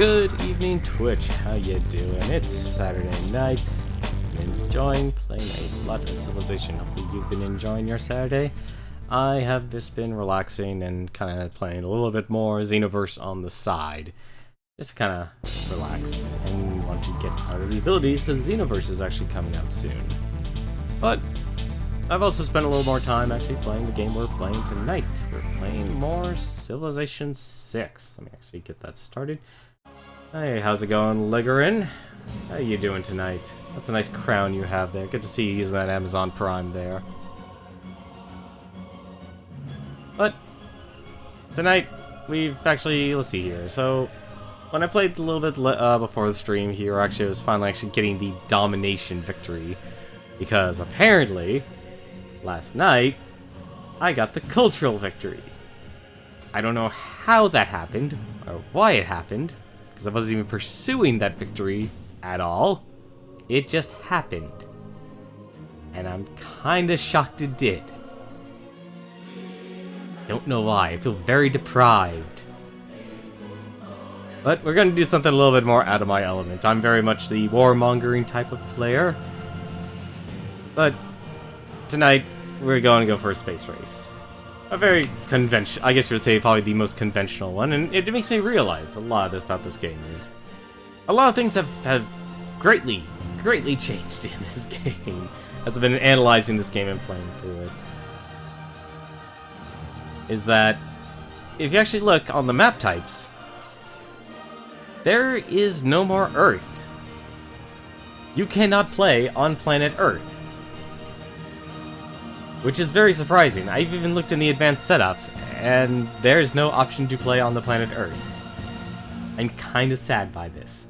Good evening, Twitch. How you doing? It's Saturday night. I'm enjoying playing a lot of Civilization. Hopefully you've been enjoying your Saturday. I have just been relaxing and kind of playing a little bit more Xenoverse on the side. Just to kind of relax and want to get out of the abilities because Xenoverse is actually coming out soon. But I've also spent a little more time actually playing the game we're playing tonight. We're playing more Civilization 6. Let me actually get that started. Hey, how's it going, Ligerin? How you doing tonight? That's a nice crown you have there. Good to see you using that Amazon Prime there. But tonight, we've actually, let's see here. So, when I played a little bit before the stream here, actually, I was finally actually getting the domination victory. Because apparently, last night, I got the cultural victory. I don't know how that happened, or why it happened, because I wasn't even pursuing that victory at all. It just happened. And I'm kinda shocked it did. Don't know why, I feel very deprived. But we're gonna do something a little bit more out of my element. I'm very much the warmongering type of player. But tonight, we're going to go for a space race. A very conventional, I guess you would say probably the most conventional one, and it makes me realize a lot about this game is a lot of things have greatly changed in this game as I've been analyzing this game and playing through it. Is that if you actually look on the map types, there is no more Earth. You cannot play on planet Earth. Which is very surprising. I've even looked in the advanced setups, and there's no option to play on the planet Earth. I'm kinda sad by this.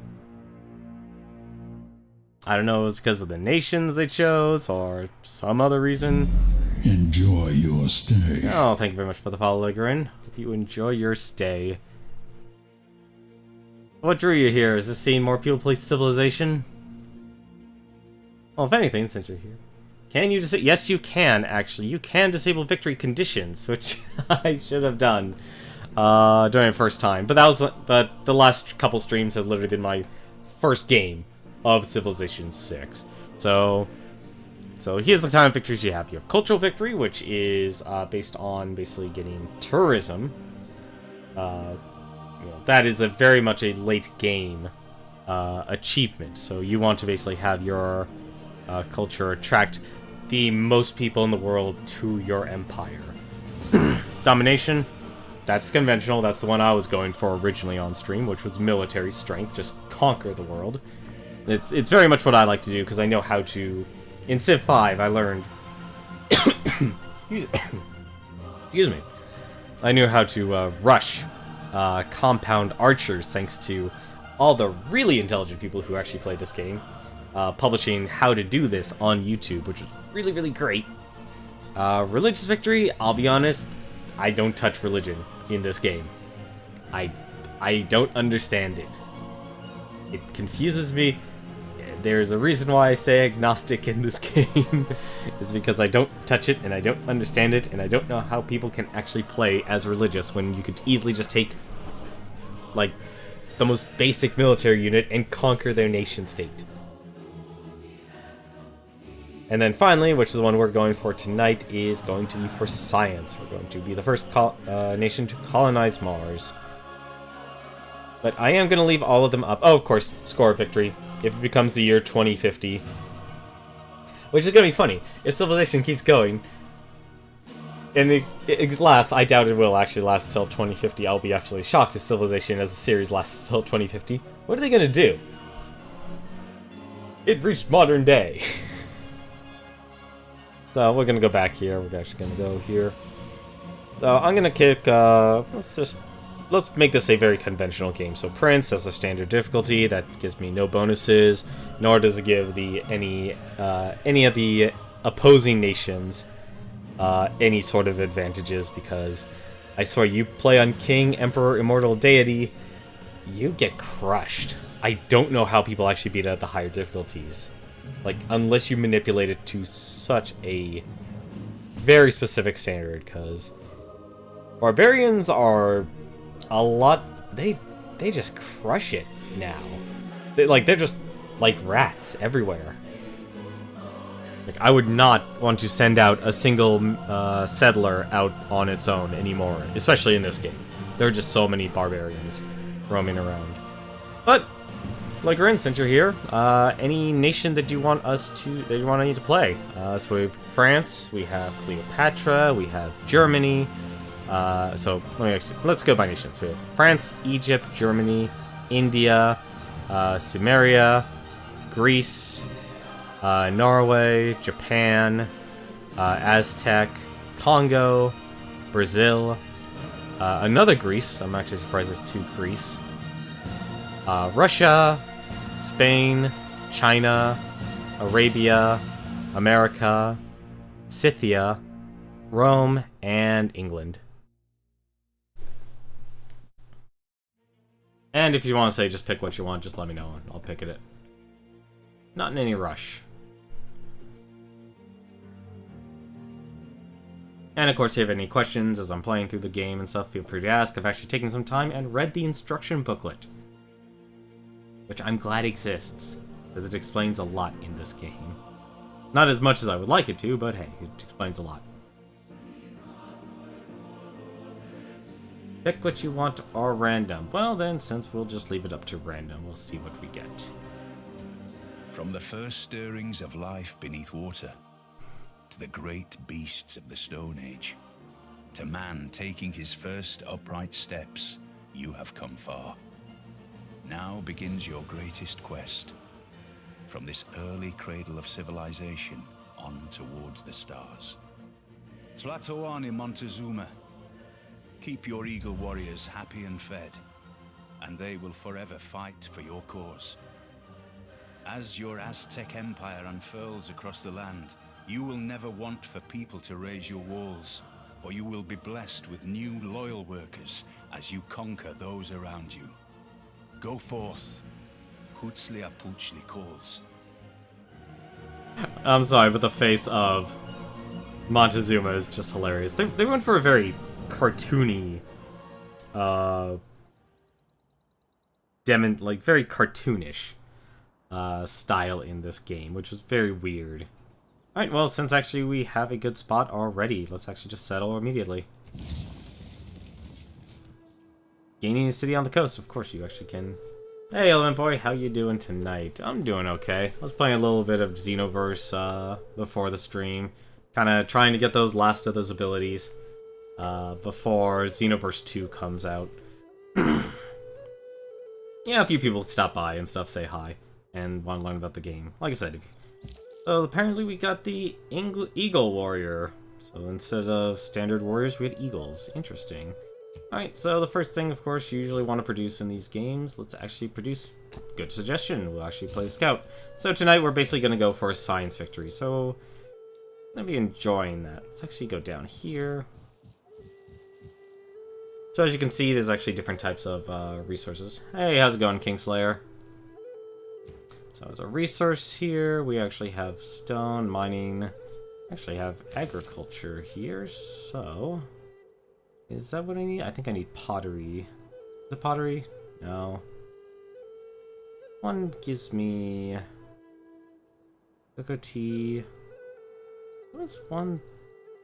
I don't know if it was because of the nations they chose, or some other reason. Enjoy your stay. Oh, thank you very much for the follow, Ligerin. Hope you enjoy your stay. What drew you here? Is this seeing more people play Civilization? Well, if anything, since you're here. Can you disable? Yes, you can, actually. You can disable victory conditions, which I should have done during the first time. But the last couple streams have literally been my first game of Civilization 6. So here's the kind of victories you have. You have cultural victory, which is based on basically getting tourism. That is very much a late game achievement. So you want to basically have your culture attract the most people in the world to your empire. Domination, that's conventional. That's the one I was going for originally on stream, which was military strength, just conquer the world. It's very much what I like to do, because I know how to... In Civ 5, I learned... Excuse me. I knew how to rush compound archers, thanks to all the really intelligent people who actually play this game. Publishing how to do this on YouTube, which was really great. Religious victory, I'll be honest, I don't touch religion in this game. I don't understand it. It confuses me. There's a reason why I say agnostic in this game, is because I don't touch it, and I don't understand it, and I don't know how people can actually play as religious when you could easily just take, like, the most basic military unit and conquer their nation-state. And then finally, which is the one we're going for tonight, is going to be for science. We're going to be the first nation to colonize Mars. But I am going to leave all of them up. Oh, of course, score victory. If it becomes the year 2050. Which is going to be funny. If Civilization keeps going, and it lasts, I doubt it will actually last until 2050. I'll be actually shocked if Civilization as a series lasts until 2050. What are they going to do? It reached modern day. So we're gonna go back here. We're actually gonna go here. So I'm gonna kick. Let's make this a very conventional game. So Prince as a standard difficulty. That gives me no bonuses, nor does it give any of the opposing nations any sort of advantages. Because I swear, you play on King, Emperor, Immortal, Deity, you get crushed. I don't know how people actually beat it at the higher difficulties. Like, unless you manipulate it to such a very specific standard, because barbarians are a lot... They they just crush it now. They're just like rats everywhere. Like, I would not want to send out a single settler out on its own anymore, especially in this game. There are just so many barbarians roaming around. But, like, since you're here, any nation that you want me to play? So we have France, we have Cleopatra, we have Germany. Let's go by nations. We have France, Egypt, Germany, India, Sumeria, Greece, Norway, Japan, Aztec, Congo, Brazil, another Greece. I'm actually surprised there's 2 Greece. Russia, Spain, China, Arabia, America, Scythia, Rome, and England. And if you want to say just pick what you want, just let me know and I'll pick it. Not in any rush. And of course, if you have any questions as I'm playing through the game and stuff, feel free to ask. I've actually taken some time and read the instruction booklet, which I'm glad exists, because it explains a lot in this game. Not as much as I would like it to, but hey, it explains a lot. Pick what you want or random. Well then, since we'll just leave it up to random, we'll see what we get. From the first stirrings of life beneath water, to the great beasts of the Stone Age, to man taking his first upright steps, you have come far. Now begins your greatest quest. From this early cradle of civilization on towards the stars. Tlatoani Montezuma, keep your eagle warriors happy and fed, and they will forever fight for your cause. As your Aztec empire unfurls across the land, you will never want for people to raise your walls, for you will be blessed with new loyal workers as you conquer those around you. Go forth. Hutzliapuchli calls. I'm sorry, but the face of Montezuma is just hilarious. They went for a very cartoony, very cartoonish style in this game, which was very weird. Alright, well, since actually we have a good spot already, let's actually just settle immediately. Gaining a city on the coast, of course you actually can. Hey, Element Boy, how you doing tonight? I'm doing okay. I was playing a little bit of Xenoverse before the stream. Kind of trying to get those last of those abilities before Xenoverse 2 comes out. Yeah, a few people stop by and stuff, say hi, and want to learn about the game. Like I said, so apparently we got the Eagle Warrior. So instead of standard warriors, we had eagles. Interesting. Alright, so the first thing, of course, you usually want to produce in these games. Let's actually produce... Good suggestion. We'll actually play Scout. So tonight we're basically going to go for a science victory. So, I'm going to be enjoying that. Let's actually go down here. So as you can see, there's actually different types of resources. Hey, how's it going, Kingslayer? So as a resource here, we actually have stone, mining. Actually have agriculture here, so... Is that what I need? I think I need pottery. Is it pottery? No. One gives me... cocoa tea. What was one?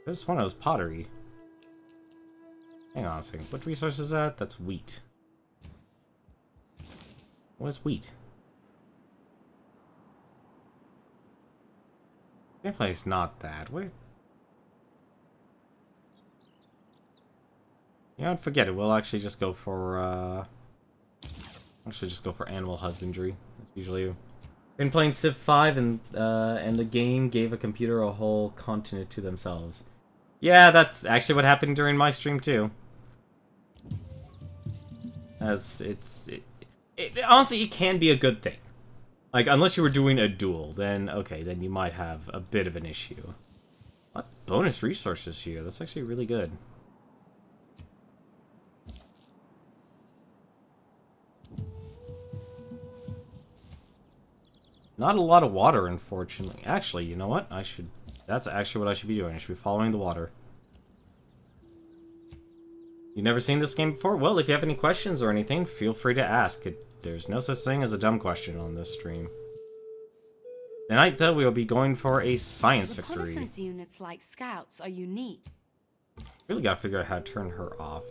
There's one that was pottery. Hang on a second. What resource is that? That's wheat. What's wheat? Definitely it's not that. Where? You know what? Forget it. We'll actually just go for animal husbandry. That's usually been playing Civ 5 and the game gave a computer a whole continent to themselves. Yeah, that's actually what happened during my stream too. As honestly, it can be a good thing. Like, unless you were doing a duel, then okay, then you might have a bit of an issue. What bonus resources here? That's actually really good. Not a lot of water, unfortunately. Actually, you know what? That's actually what I should be doing. I should be following the water. You've never seen this game before? Well, if you have any questions or anything, feel free to ask. There's no such thing as a dumb question on this stream. Tonight, though, we will be going for a science victory. Reconnaissance units like scouts are unique. Really gotta figure out how to turn her off.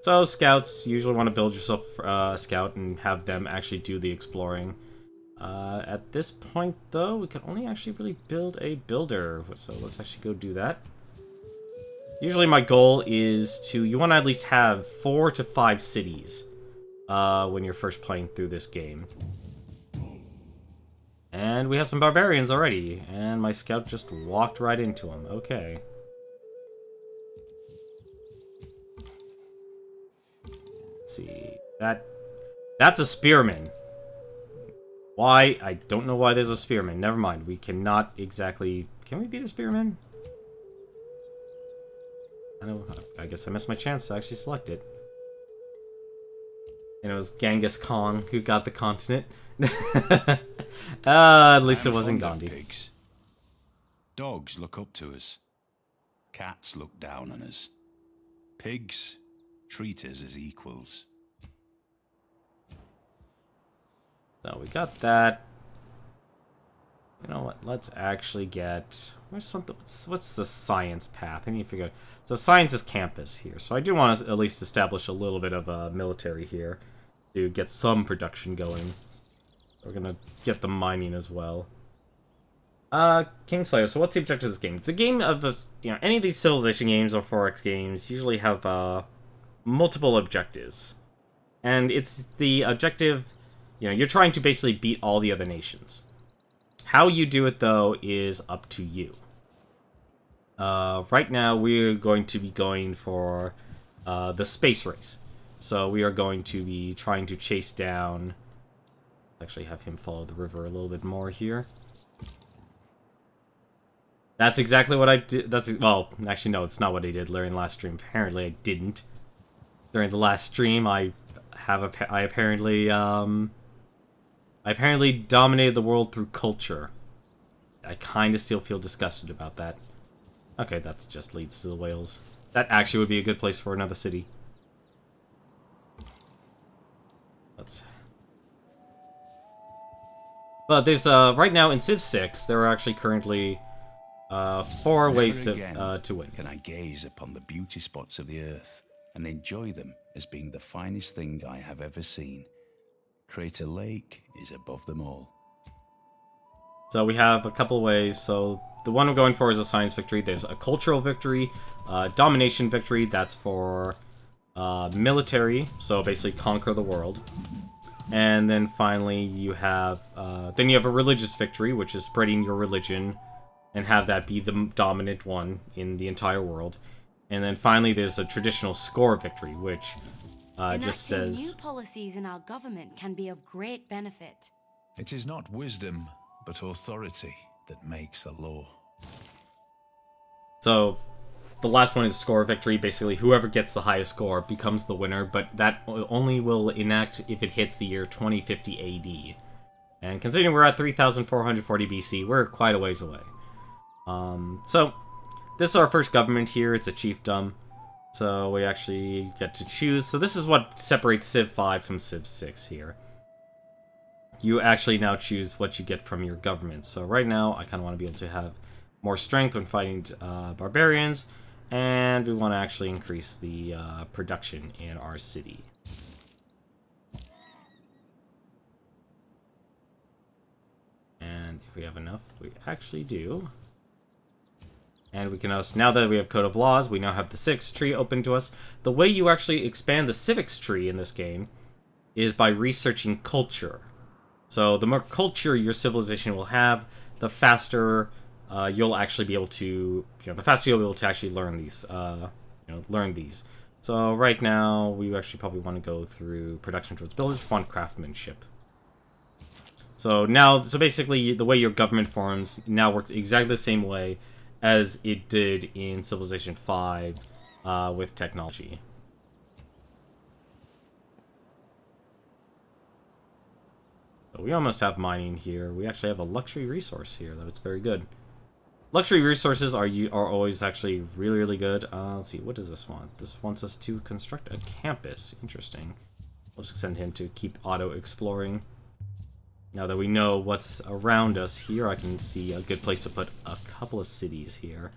So, scouts, you usually want to build yourself a scout and have them actually do the exploring. At this point, though, we can only actually really build a builder. So let's actually go do that. Usually my goal is to... You want to at least have 4 to 5 cities when you're first playing through this game. And we have some barbarians already. And my scout just walked right into them. Okay. Let's see. That's a spearman. Why? I don't know why there's a spearman. Never mind. We cannot exactly... Can we beat a spearman? I guess I missed my chance to actually select it. And it was Genghis Khan who got the continent. At least it wasn't Gandhi. Pigs. Dogs look up to us. Cats look down on us. Pigs treat us as equals. So we got that. You know what? Let's actually get... Where's something... What's the science path? I need to figure out... So science is campus here. So I do want to at least establish a little bit of a military here to get some production going. We're gonna get the mining as well. Kingslayer. So what's the objective of this game? It's a game of... any of these Civilization games or 4X games usually have multiple objectives. And it's the objective... you're trying to basically beat all the other nations. How you do it, though, is up to you. Right now, we're going to be going for the space race. So we are going to be trying to chase down... Actually have him follow the river a little bit more here. That's exactly what I did. Well, actually, no, it's not what I did during the last stream. Apparently, I didn't. During the last stream, I apparently dominated the world through culture. I kind of still feel disgusted about that. Okay, that just leads to the whales. That actually would be a good place for another city. But there's, right now in Civ 6, there are actually currently 4 ways to win. Can I gaze upon the beauty spots of the earth and enjoy them as being the finest thing I have ever seen. Crater Lake is above them all. So we have a couple ways. So the one I'm going for is a science victory. There's a cultural victory, domination victory. That's for military. So basically conquer the world. And then finally you have a religious victory, which is spreading your religion and have that be the dominant one in the entire world. And then finally there's a traditional score victory, which just says... new policies in our government can be of great benefit. It is not wisdom, but authority that makes a law. So, the last one is score victory. Basically, whoever gets the highest score becomes the winner, but that only will enact if it hits the year 2050 AD. And considering we're at 3440 BC, we're quite a ways away. So, this is our first government here. It's a chiefdom. So, we actually get to choose. So, this is what separates Civ 5 from Civ 6 here. You actually now choose what you get from your government. So, right now, I kind of want to be able to have more strength when fighting barbarians. And we want to actually increase the production in our city. And if we have enough, we actually do. And we can also, now that we have Code of Laws, we now have the civics tree open to us. The way you actually expand the civics tree in this game is by researching culture. So the more culture your civilization will have, the faster you'll actually be able to, the faster you'll be able to actually learn these, learn these. So right now, we actually probably want to go through production towards builders, want craftsmanship. So now, basically, the way your government forms now works exactly the same way as it did in Civilization 5 with technology. So we almost have mining here. We actually have a luxury resource here, though. It's very good. Luxury resources are always actually really, really good. Let's see, what does this want? This wants us to construct a campus. Interesting. We'll just send him to keep auto-exploring. Now that we know what's around us here, I can see a good place to put a couple of cities here.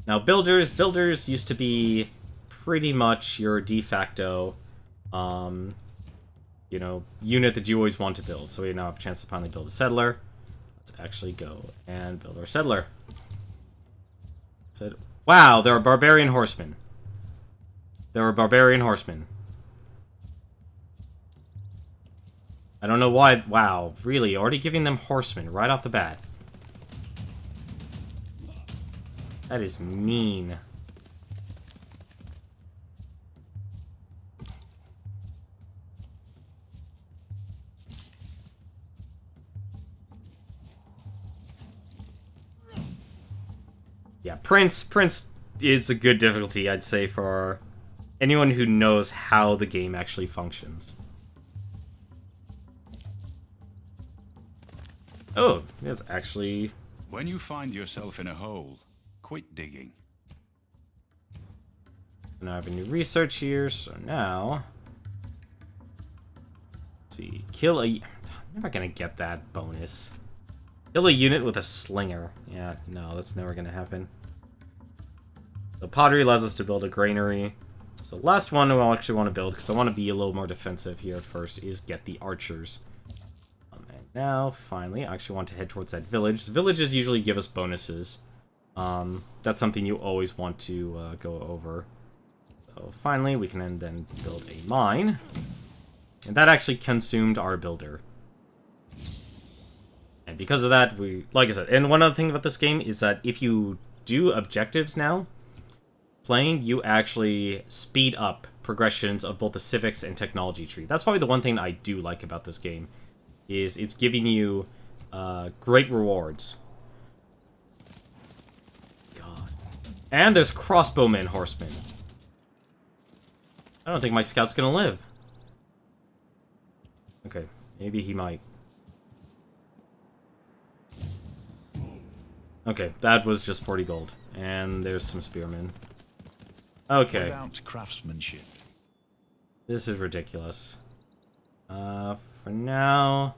Now, builders used to be pretty much your de facto, you know, unit that you always want to build. So we now have a chance to finally build a settler. Let's actually go and build our settler. Wow, there are barbarian horsemen. There are barbarian horsemen. I don't know why. Wow, really? Already giving them horsemen right off the bat. That is mean. Yeah, Prince is a good difficulty, I'd say, for anyone who knows how the game actually functions. Oh, there's actually... When you find yourself in a hole, quit digging. Now I have a new research here, so now... Let's see, kill a... I'm never gonna get that bonus. Kill a unit with a slinger. Yeah, no, that's never gonna happen. The pottery allows us to build a granary. So the last one I actually want to build, because I want to be a little more defensive here at first, is get the archers. And now, finally, I actually want to head towards that village. The villages usually give us bonuses. That's something you always want to go over. So finally, we can then build a mine. And that actually consumed our builder. And because of that, like I said, and one other thing about this game is that if you do objectives now, playing, you actually speed up progressions of both the civics and technology tree. That's probably the one thing I do like about this game, is it's giving you great rewards. God. And there's crossbowmen horsemen. I don't think my scout's gonna live. Okay, maybe he might. Okay, that was just 40 gold. And there's some spearmen. Okay. Without craftsmanship. This is ridiculous. For now...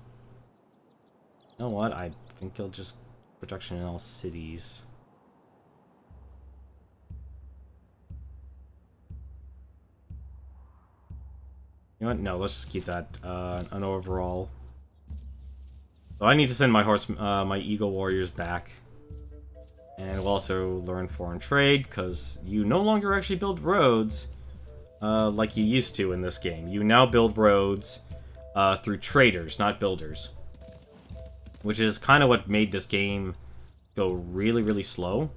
You know what? I think he'll just... Production in all cities. You know what? No, let's just keep that an overall. So I need to send my my eagle warriors back. And we'll also learn foreign trade, because you no longer actually build roads like you used to in this game. You now build roads through traders, not builders. Which is kind of what made this game go really, really slow.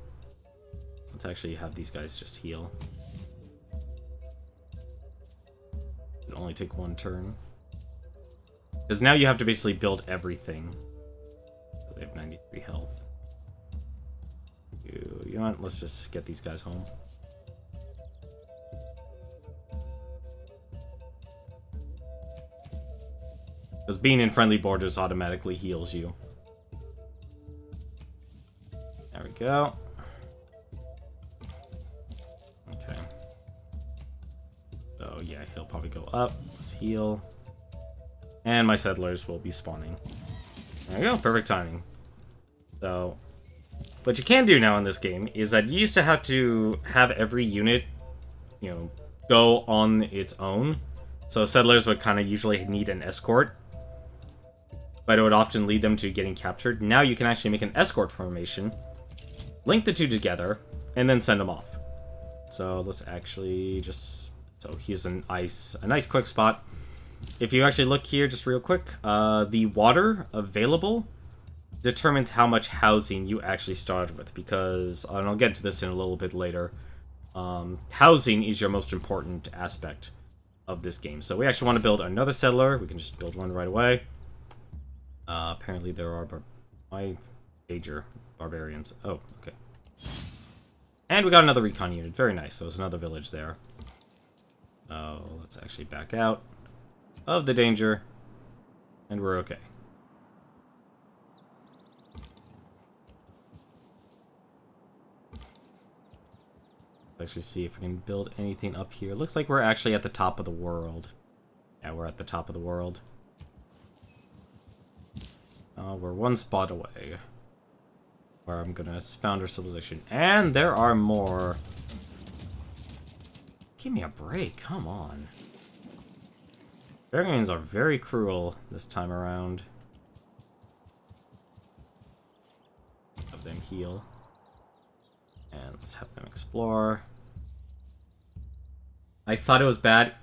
Let's actually have these guys just heal. It'll only take one turn. Because now you have to basically build everything. So they have 93 health. You know what? Let's just get these guys home. Because being in friendly borders automatically heals you. There we go. Okay. So yeah, he'll probably go up. Let's heal. And my settlers will be spawning. There we go, perfect timing. So... what you can do now in this game is that you used to have every unit, you know, go on its own. So settlers would kind of usually need an escort, but it would often lead them to getting captured. Now you can actually make an escort formation, link the two together, and then send them off. So let's actually just... so here's a nice quick spot. If you actually look here just real quick, the water available determines how much housing you actually started with, because, and I'll get to this in a little bit later, housing is your most important aspect of this game. So we actually want to build another settler. We can just build one right away. Apparently there are major barbarians. Oh, okay. And we got another recon unit. Very nice. So there's another village there. Oh, let's actually back out of the danger. And we're okay. Let's actually see if we can build anything up here. Looks like we're actually at the top of the world. Yeah, we're at the top of the world. We're one spot away. Where I'm gonna found our civilization. And there are more. Give me a break, come on. Barbarians are very cruel this time around. Have them heal. And let's have them explore. I thought it was bad.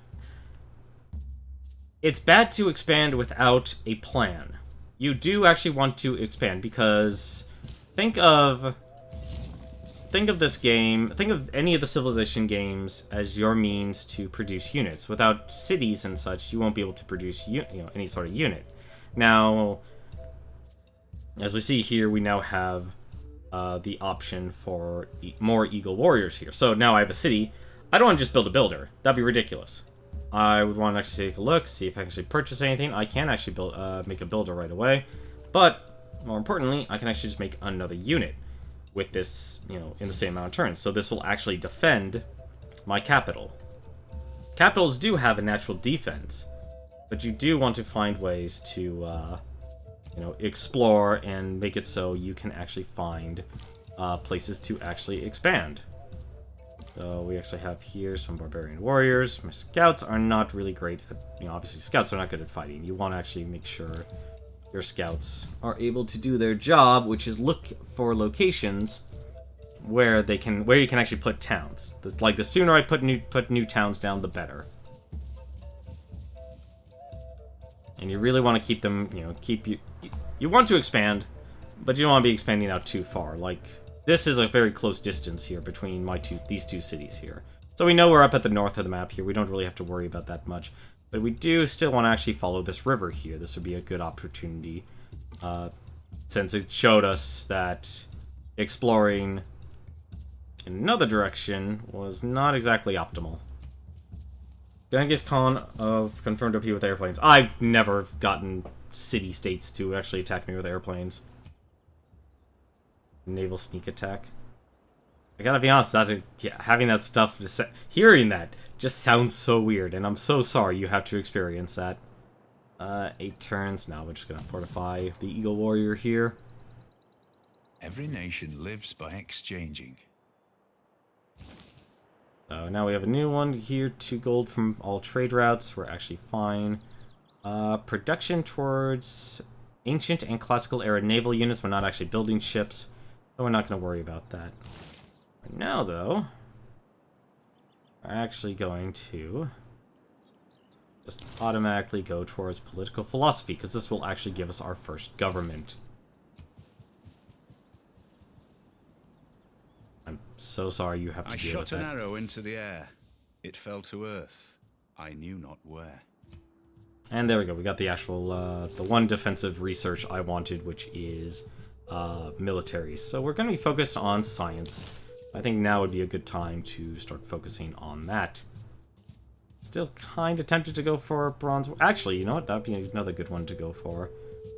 It's bad to expand without a plan. You do actually want to expand because think of this game, think of any of the Civilization games as your means to produce units. Without cities and such, you won't be able to produce any sort of unit. Now, as we see here, we now have the option for more Eagle Warriors here. So now I have a city. I don't want to just build a builder. That'd be ridiculous. I would want to actually take a look, see if I can actually purchase anything. I can actually make a builder right away. But, more importantly, I can actually just make another unit with this, in the same amount of turns. So this will actually defend my capital. Capitals do have a natural defense, but you do want to find ways to, explore and make it so you can actually find places to actually expand. So we actually have here some barbarian warriors. My scouts are not really great at, obviously scouts are not good at fighting. You want to actually make sure your scouts are able to do their job, which is look for locations where you can actually put towns. Like the sooner I put new towns down, the better. And you really want to keep them, you want to expand, but you don't want to be expanding out too far. Like this is a very close distance here between these two cities here. So we know we're up at the north of the map here. We don't really have to worry about that much. But we do still want to actually follow this river here. This would be a good opportunity, since it showed us that exploring in another direction was not exactly optimal. Genghis Khan of confirmed OP with airplanes. I've never gotten city-states to actually attack me with airplanes. Naval sneak attack. I gotta be honest, having that stuff, hearing that, just sounds so weird, and I'm so sorry you have to experience that. 8 turns, now we're just gonna fortify the Eagle Warrior here. Every nation lives by exchanging. So now we have a new one here, 2 gold from all trade routes, we're actually fine. Production towards ancient and classical era naval units, we're not actually building ships, so we're not gonna worry about that. Right now, though, we're actually going to just automatically go towards political philosophy, because this will actually give us our first government. I'm so sorry you have to deal with that. I shot an arrow into the air. It fell to earth. I knew not where. And there we go. We got the actual, the one defensive research I wanted, which is military. So we're going to be focused on science. I think now would be a good time to start focusing on that. Still kind of tempted to go for bronze. Actually, you know what? That would be another good one to go for.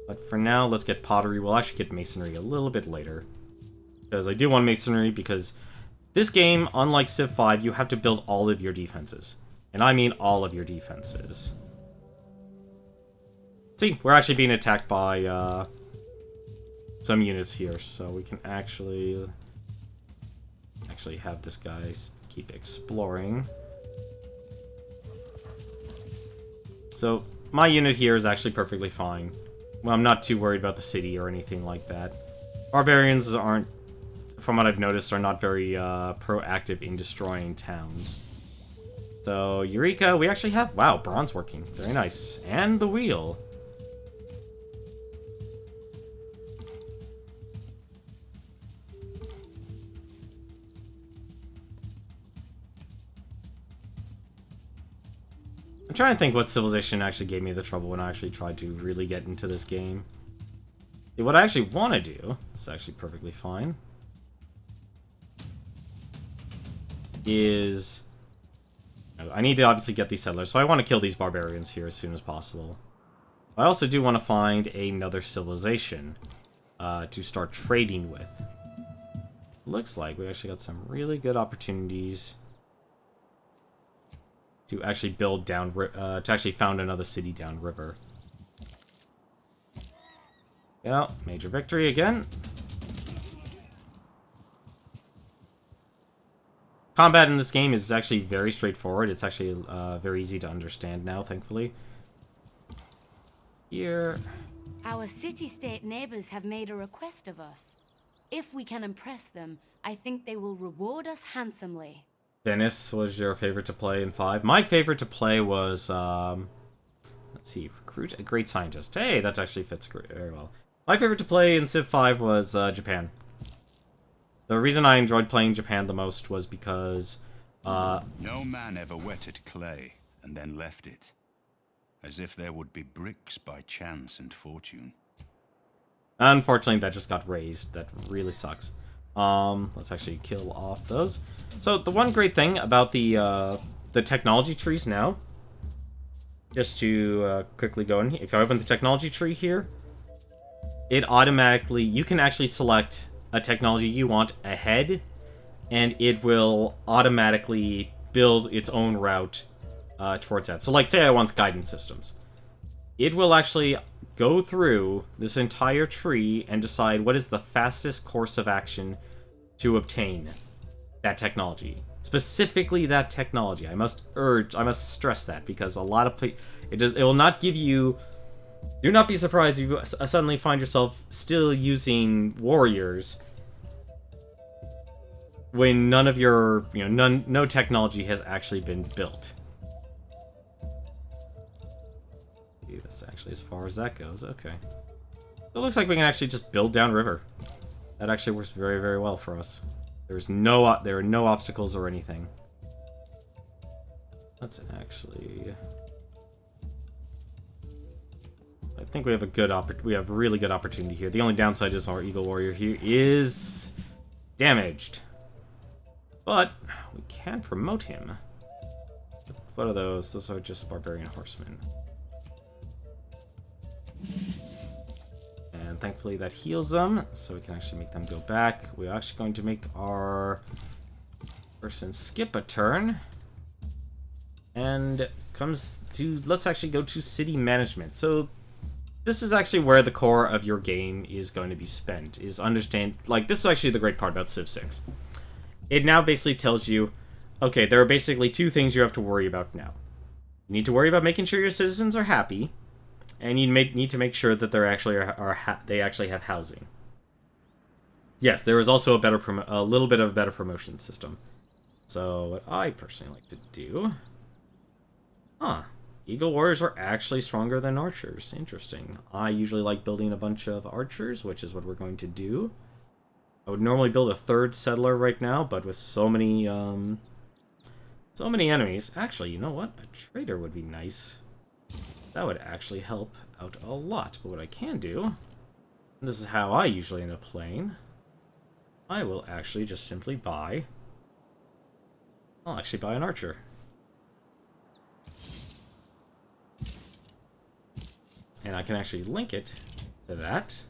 But for now, let's get pottery. We'll actually get masonry a little bit later. Because I do want masonry, because this game, unlike Civ 5, you have to build all of your defenses. And I mean all of your defenses. See, we're actually being attacked by some units here, so we can actually have this guy keep exploring. So my unit here is actually perfectly fine. Well, I'm not too worried about the city or anything like that. Barbarians aren't, from what I've noticed, are not very proactive in destroying towns. So Eureka, we actually have, wow, bronze working, very nice, and the wheel. I'm trying to think what civilization actually gave me the trouble when I actually tried to really get into this game. See, what I actually want to do, is actually perfectly fine, is I need to obviously get these settlers, so I want to kill these barbarians here as soon as possible. I also do want to find another civilization to start trading with. looks like we actually got some really good opportunities to actually build down, to actually found another city downriver. Yeah, major victory again. Combat in this game is actually very straightforward. It's actually very easy to understand now, thankfully. Here. Our city-state neighbors have made a request of us. If we can impress them, I think they will reward us handsomely. Venice was your favorite to play in 5. My favorite to play was, let's see, recruit a great scientist. Hey, that actually fits very well. My favorite to play in Civ 5 was Japan. The reason I enjoyed playing Japan the most was because, No man ever wetted clay and then left it, as if there would be bricks by chance and fortune. Unfortunately, that just got raised. That really sucks. Let's actually kill off those. So the one great thing about the technology trees now, just to quickly go in, if I open the technology tree here, it automatically, you can actually select a technology you want ahead, and it will automatically build its own route towards that. So like, say I want guidance systems. It will actually go through this entire tree and decide what is the fastest course of action to obtain that technology. Specifically that technology. I must stress that, because a lot of it will not give you. Do not be surprised if you suddenly find yourself still using warriors when none of your, no technology has actually been built. That's actually as far as that goes. Okay. It looks like we can actually just build downriver. That actually works very, very well for us. There are no obstacles or anything. Let's actually. I think we have a really good opportunity here. The only downside is our Eagle Warrior here is damaged, but we can promote him. What are those? Those are just Barbarian Horsemen. And thankfully that heals them, so we can actually make them go back. We're actually going to make our person skip a turn. And let's actually go to city management. So this is actually where the core of your game is going to be spent, is understand, like, this is actually the great part about Civ 6. It now basically tells you, okay, there are basically two things you have to worry about now. You need to worry about making sure your citizens are happy, and you need to make sure that they actually have housing. Yes, there is also a little bit of a better promotion system. So what I personally like to do, Eagle Warriors are actually stronger than archers. Interesting. I usually like building a bunch of archers, which is what we're going to do. I would normally build a third settler right now, but with so many enemies. Actually, you know what? A trader would be nice. That would actually help out a lot. But what I can do, and this is how I usually end up playing, I will actually just simply buy. I'll actually buy an archer. And I can actually link it to that.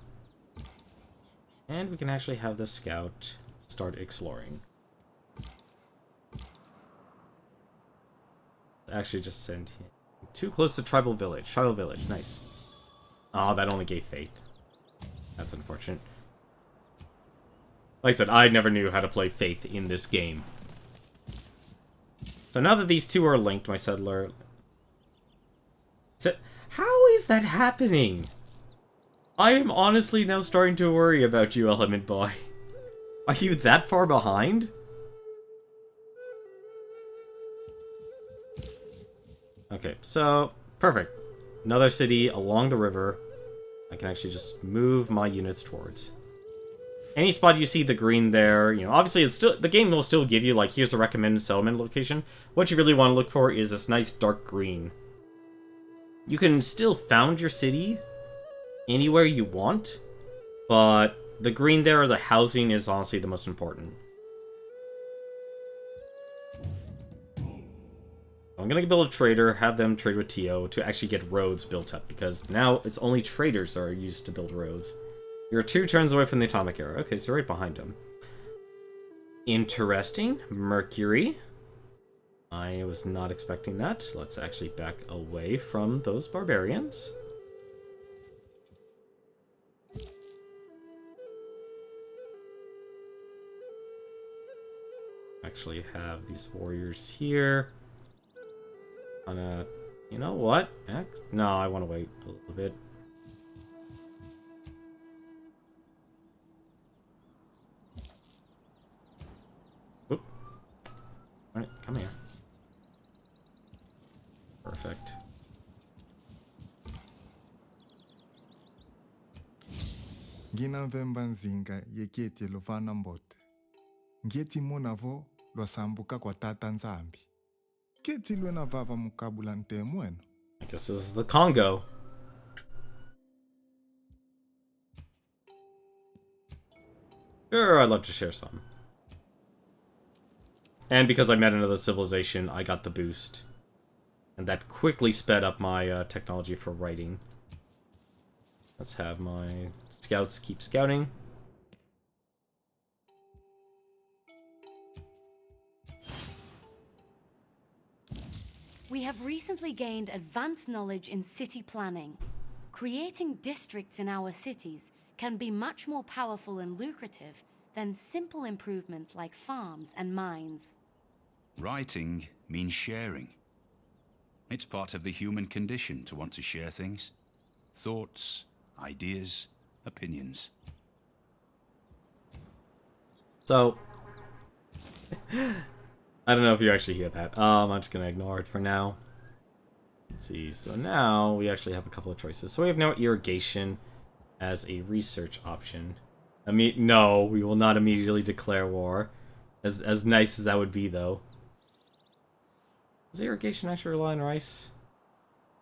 And we can actually have the scout start exploring. Actually just send him too close to tribal village. Tribal village, nice. Oh, that only gave faith. That's unfortunate. Like I said, I never knew how to play faith in this game. So now that these two are linked, my settler... How is that happening? I am honestly now starting to worry about you, Element Boy. Are you that far behind? Okay, so, perfect. Another city along the river. I can actually just move my units towards. Any spot you see the green there, obviously the game will still give you, like, here's a recommended settlement location. What you really want to look for is this nice dark green. You can still found your city anywhere you want, but the green there, the housing, is honestly the most important. I'm gonna build a trader, have them trade with TO to actually get roads built up, because now it's only traders that are used to build roads. You're 2 turns away from the atomic era. Okay, so right behind him. Interesting. Mercury. I was not expecting that. Let's actually back away from those barbarians. Actually have these warriors here. You know what? No, I want to wait a little bit. Oop. Alright, come here. Perfect. Nginamvemba nzinga yeketi lufana mbote. Ngeti monavo lwasambuka kwa tata nzambi. Keti lwena vava mukabula ntemweno. I guess this is the Congo. Sure, I'd love to share some. And because I met another civilization, I got the boost. And that quickly sped up my technology for writing. Let's have my scouts keep scouting. We have recently gained advanced knowledge in city planning. Creating districts in our cities can be much more powerful and lucrative than simple improvements like farms and mines. Writing means sharing. It's part of the human condition to want to share things. Thoughts, ideas, opinions. So, I don't know if you actually hear that. I'm just gonna ignore it for now. Let's see, so now we actually have a couple of choices. So we have now irrigation as a research option. No, we will not immediately declare war. As nice as that would be, though. Does irrigation actually rely on rice?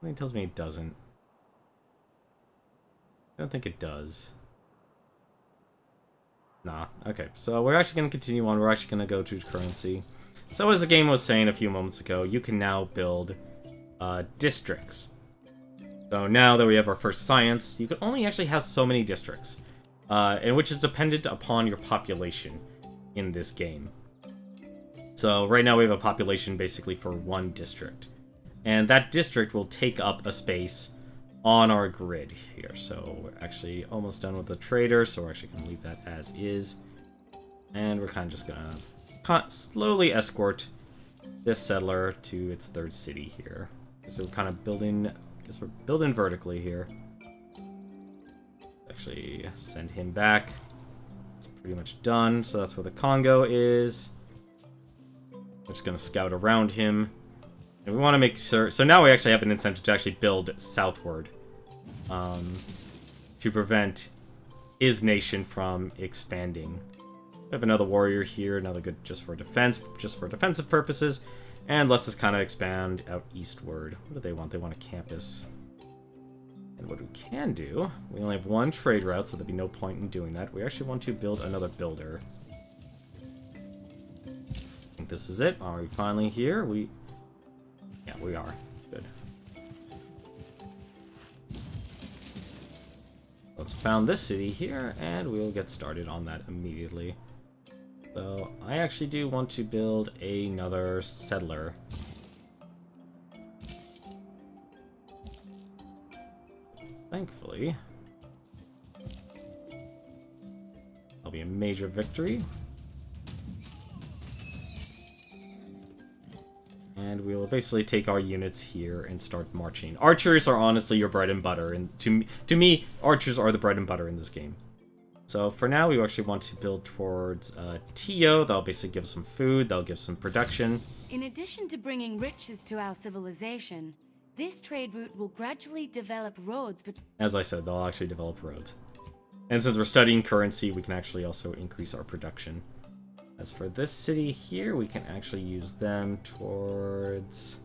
Something tells me it doesn't. I don't think it does. Nah, okay. So we're actually going to continue on. We're actually going to go to currency. So as the game was saying a few moments ago, you can now build districts. So now that we have our first science, you can only actually have so many districts. And which is dependent upon your population in this game. So right now we have a population basically for one district. And that district will take up a space on our grid here. So we're actually almost done with the trader, so we're actually going to leave that as is. And we're kind of just going to slowly escort this settler to its third city here. So we're kind of building, I guess we're building vertically here. Actually send him back. It's pretty much done, so that's where the Congo is. We're just going to scout around him. And we want to make sure... So now we actually have an incentive to actually build southward. To prevent his nation from expanding. We have another warrior here, another good just for defense, just for defensive purposes. And let's just kind of expand out eastward. What do they want? They want a campus. And what we can do, we only have one trade route, so there'd be no point in doing that. We actually want to build another builder. I think this is it. Are we finally here? Yeah, we are. Good. Let's found this city here, and we'll get started on that immediately. So, I actually do want to build another settler. Thankfully, that'll be a major victory. And we will basically take our units here and start marching. Archers are honestly your bread and butter, and to me, archers are the bread and butter in this game. So for now, we actually want to build towards Tio. That'll basically give some food, that'll give some production. In addition to bringing riches to our civilization, this trade route will gradually develop roads but As I said, they'll actually develop roads. And since we're studying currency, we can actually also increase our production. As for this city here, we can actually use them towards...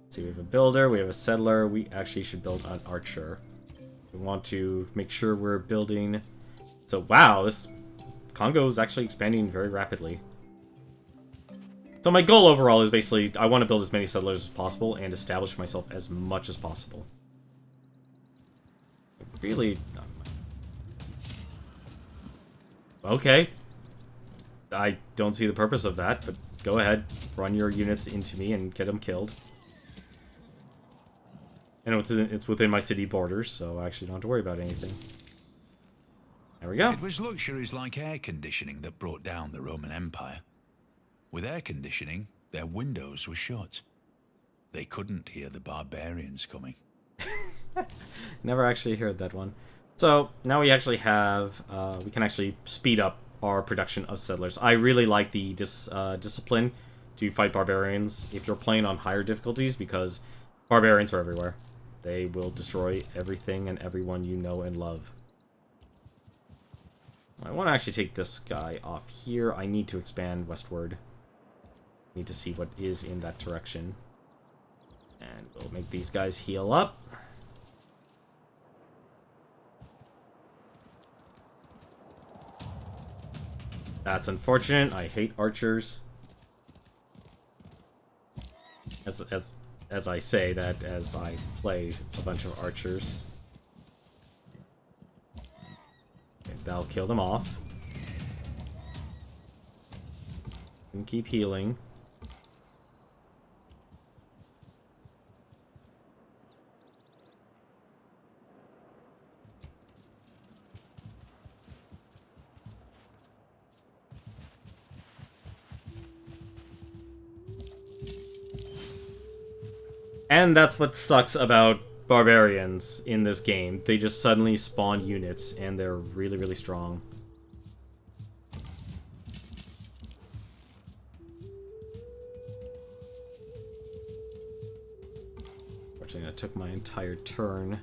Let's see, we have a builder, we have a settler, we actually should build an archer. We want to make sure we're building... So, wow, this Congo is actually expanding very rapidly. So my goal overall is basically, I want to build as many settlers as possible and establish myself as much as possible. Really... Okay. I don't see the purpose of that, but go ahead. Run your units into me and get them killed. And it's within my city borders, so I actually don't have to worry about anything. There we go. It was luxuries like air conditioning that brought down the Roman Empire. With air conditioning, their windows were shut. They couldn't hear the barbarians coming. Never actually heard that one. So, now we actually have, we can actually speed up our production of settlers. I really like the discipline to fight barbarians if you're playing on higher difficulties, because barbarians are everywhere. They will destroy everything and everyone you know and love. I want to actually take this guy off here. I need to expand westward. Need to see what is in that direction. And we'll make these guys heal up. That's unfortunate. I hate archers. As I say that as I play a bunch of archers. Okay, that'll kill them off. And keep healing. And that's what sucks about barbarians in this game. They just suddenly spawn units, and they're really, really strong. Fortunately, that took my entire turn.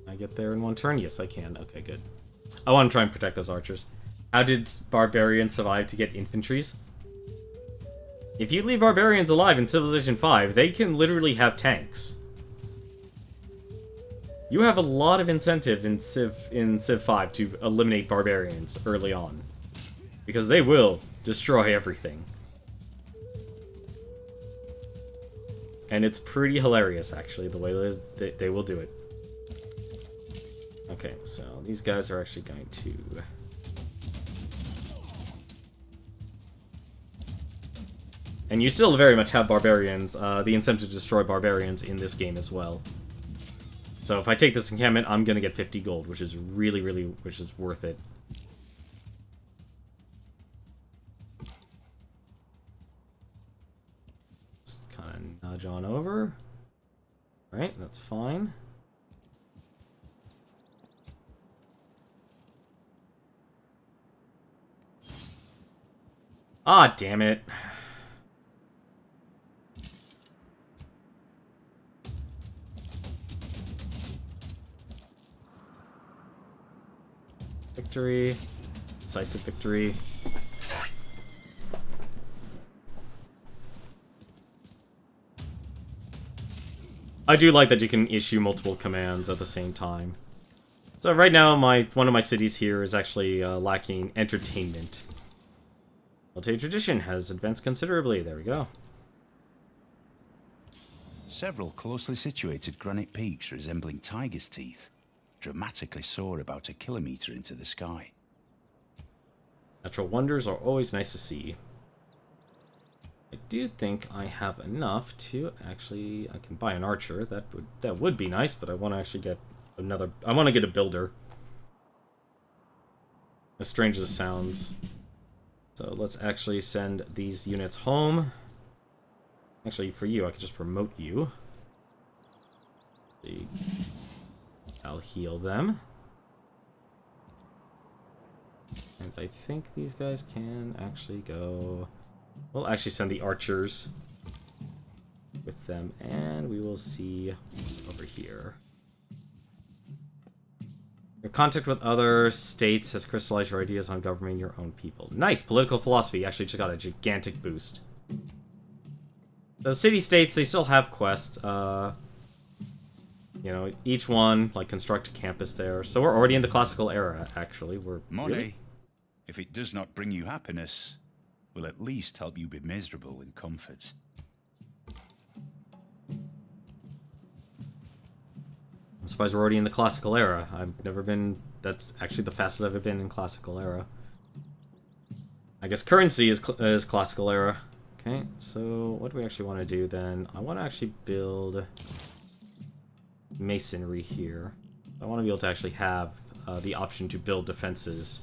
I get there in one turn? Yes, I can. Okay, good. I want to try and protect those archers. How did barbarians survive to get infantries? If you leave barbarians alive in Civilization 5, they can literally have tanks. You have a lot of incentive in Civ 5 to eliminate barbarians early on. Because they will destroy everything. And it's pretty hilarious, actually, the way they will do it. Okay, so these guys are actually going to... And you still very much have barbarians, the incentive to destroy barbarians in this game as well. So if I take this encampment, I'm going to get 50 gold, which is really, which is worth it. Just kind of nudge on over. Right, that's fine. Ah, damn it. Victory. Decisive victory. I do like that you can issue multiple commands at the same time. So right now, one of my cities here is actually lacking entertainment. Military tradition has advanced considerably. There we go. Several closely situated granite peaks resembling tiger's teeth dramatically soar about 1 kilometer into the sky. Natural wonders are always nice to see. I do think I have enough to actually... I can buy an archer. That would be nice, but I want to actually get another... I want to get a builder. As strange as it sounds. So let's actually send these units home. Actually, for you, I could just promote you. I'll heal them. And I think these guys can actually go... We'll actually send the archers with them, and we will see what's over here. Your contact with other states has crystallized your ideas on governing your own people. Nice! Political philosophy actually just got a gigantic boost. So city-states, they still have quests. You know, each one, like, construct a campus there. So we're already in the classical era, actually. Money, really? if it does not bring you happiness, will at least help you be miserable in comfort. I'm surprised we're already in the classical era. I've never been... That's actually the fastest I've ever been in classical era. I guess currency is classical era. Okay, so what do we actually want to do then? I want to actually build masonry here. I want to be able to actually have the option to build defenses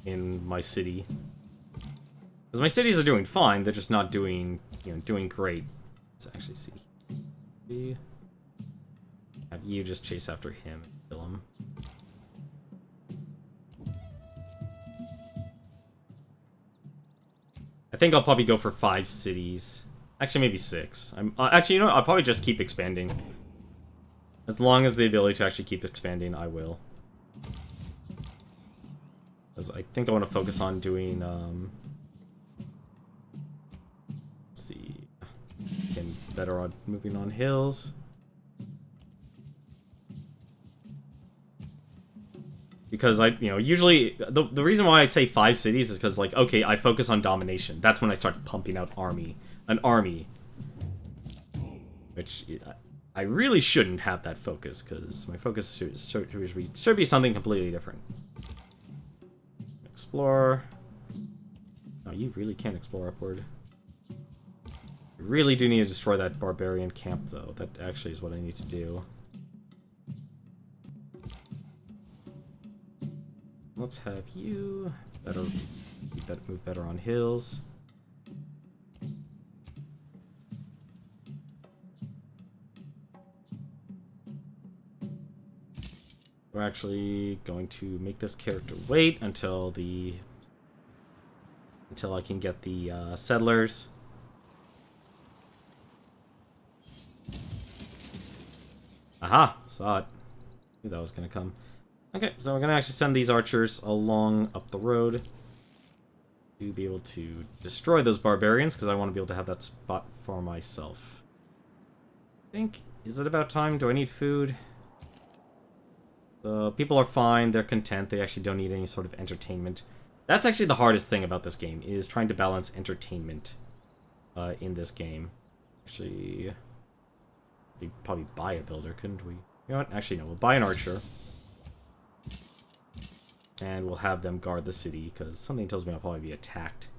in my city. Because my cities are doing fine, they're just not doing, doing great. Let's actually see. Have you just chase after him and kill him. I think I'll probably go for 5 cities. Actually, maybe 6. Actually, you know what? I'll probably just keep expanding. As long as the ability to actually keep expanding, I will. Because I think I want to focus on doing, let's see. Getting better on moving on hills. Because usually, the reason why I say 5 cities is because, like, okay, I focus on domination. That's when I start pumping out an army. Which, I really shouldn't have that focus, because my focus should be something completely different. Explore. No, you really can't explore upward. You really do need to destroy that barbarian camp, though. That actually is what I need to do. Let's have you move better on hills. We're actually going to make this character wait until I can get the settlers. Aha! Saw it. Knew that was gonna come. Okay, so we're gonna actually send these archers along up the road to be able to destroy those barbarians, because I want to be able to have that spot for myself. Is it about time? Do I need food? The people are fine, they're content, they actually don't need any sort of entertainment. That's actually the hardest thing about this game, is trying to balance entertainment in this game. Actually, we'd probably buy a builder, couldn't we? You know what? Actually, no, we'll buy an archer. And we'll have them guard the city, because something tells me I'll probably be attacked.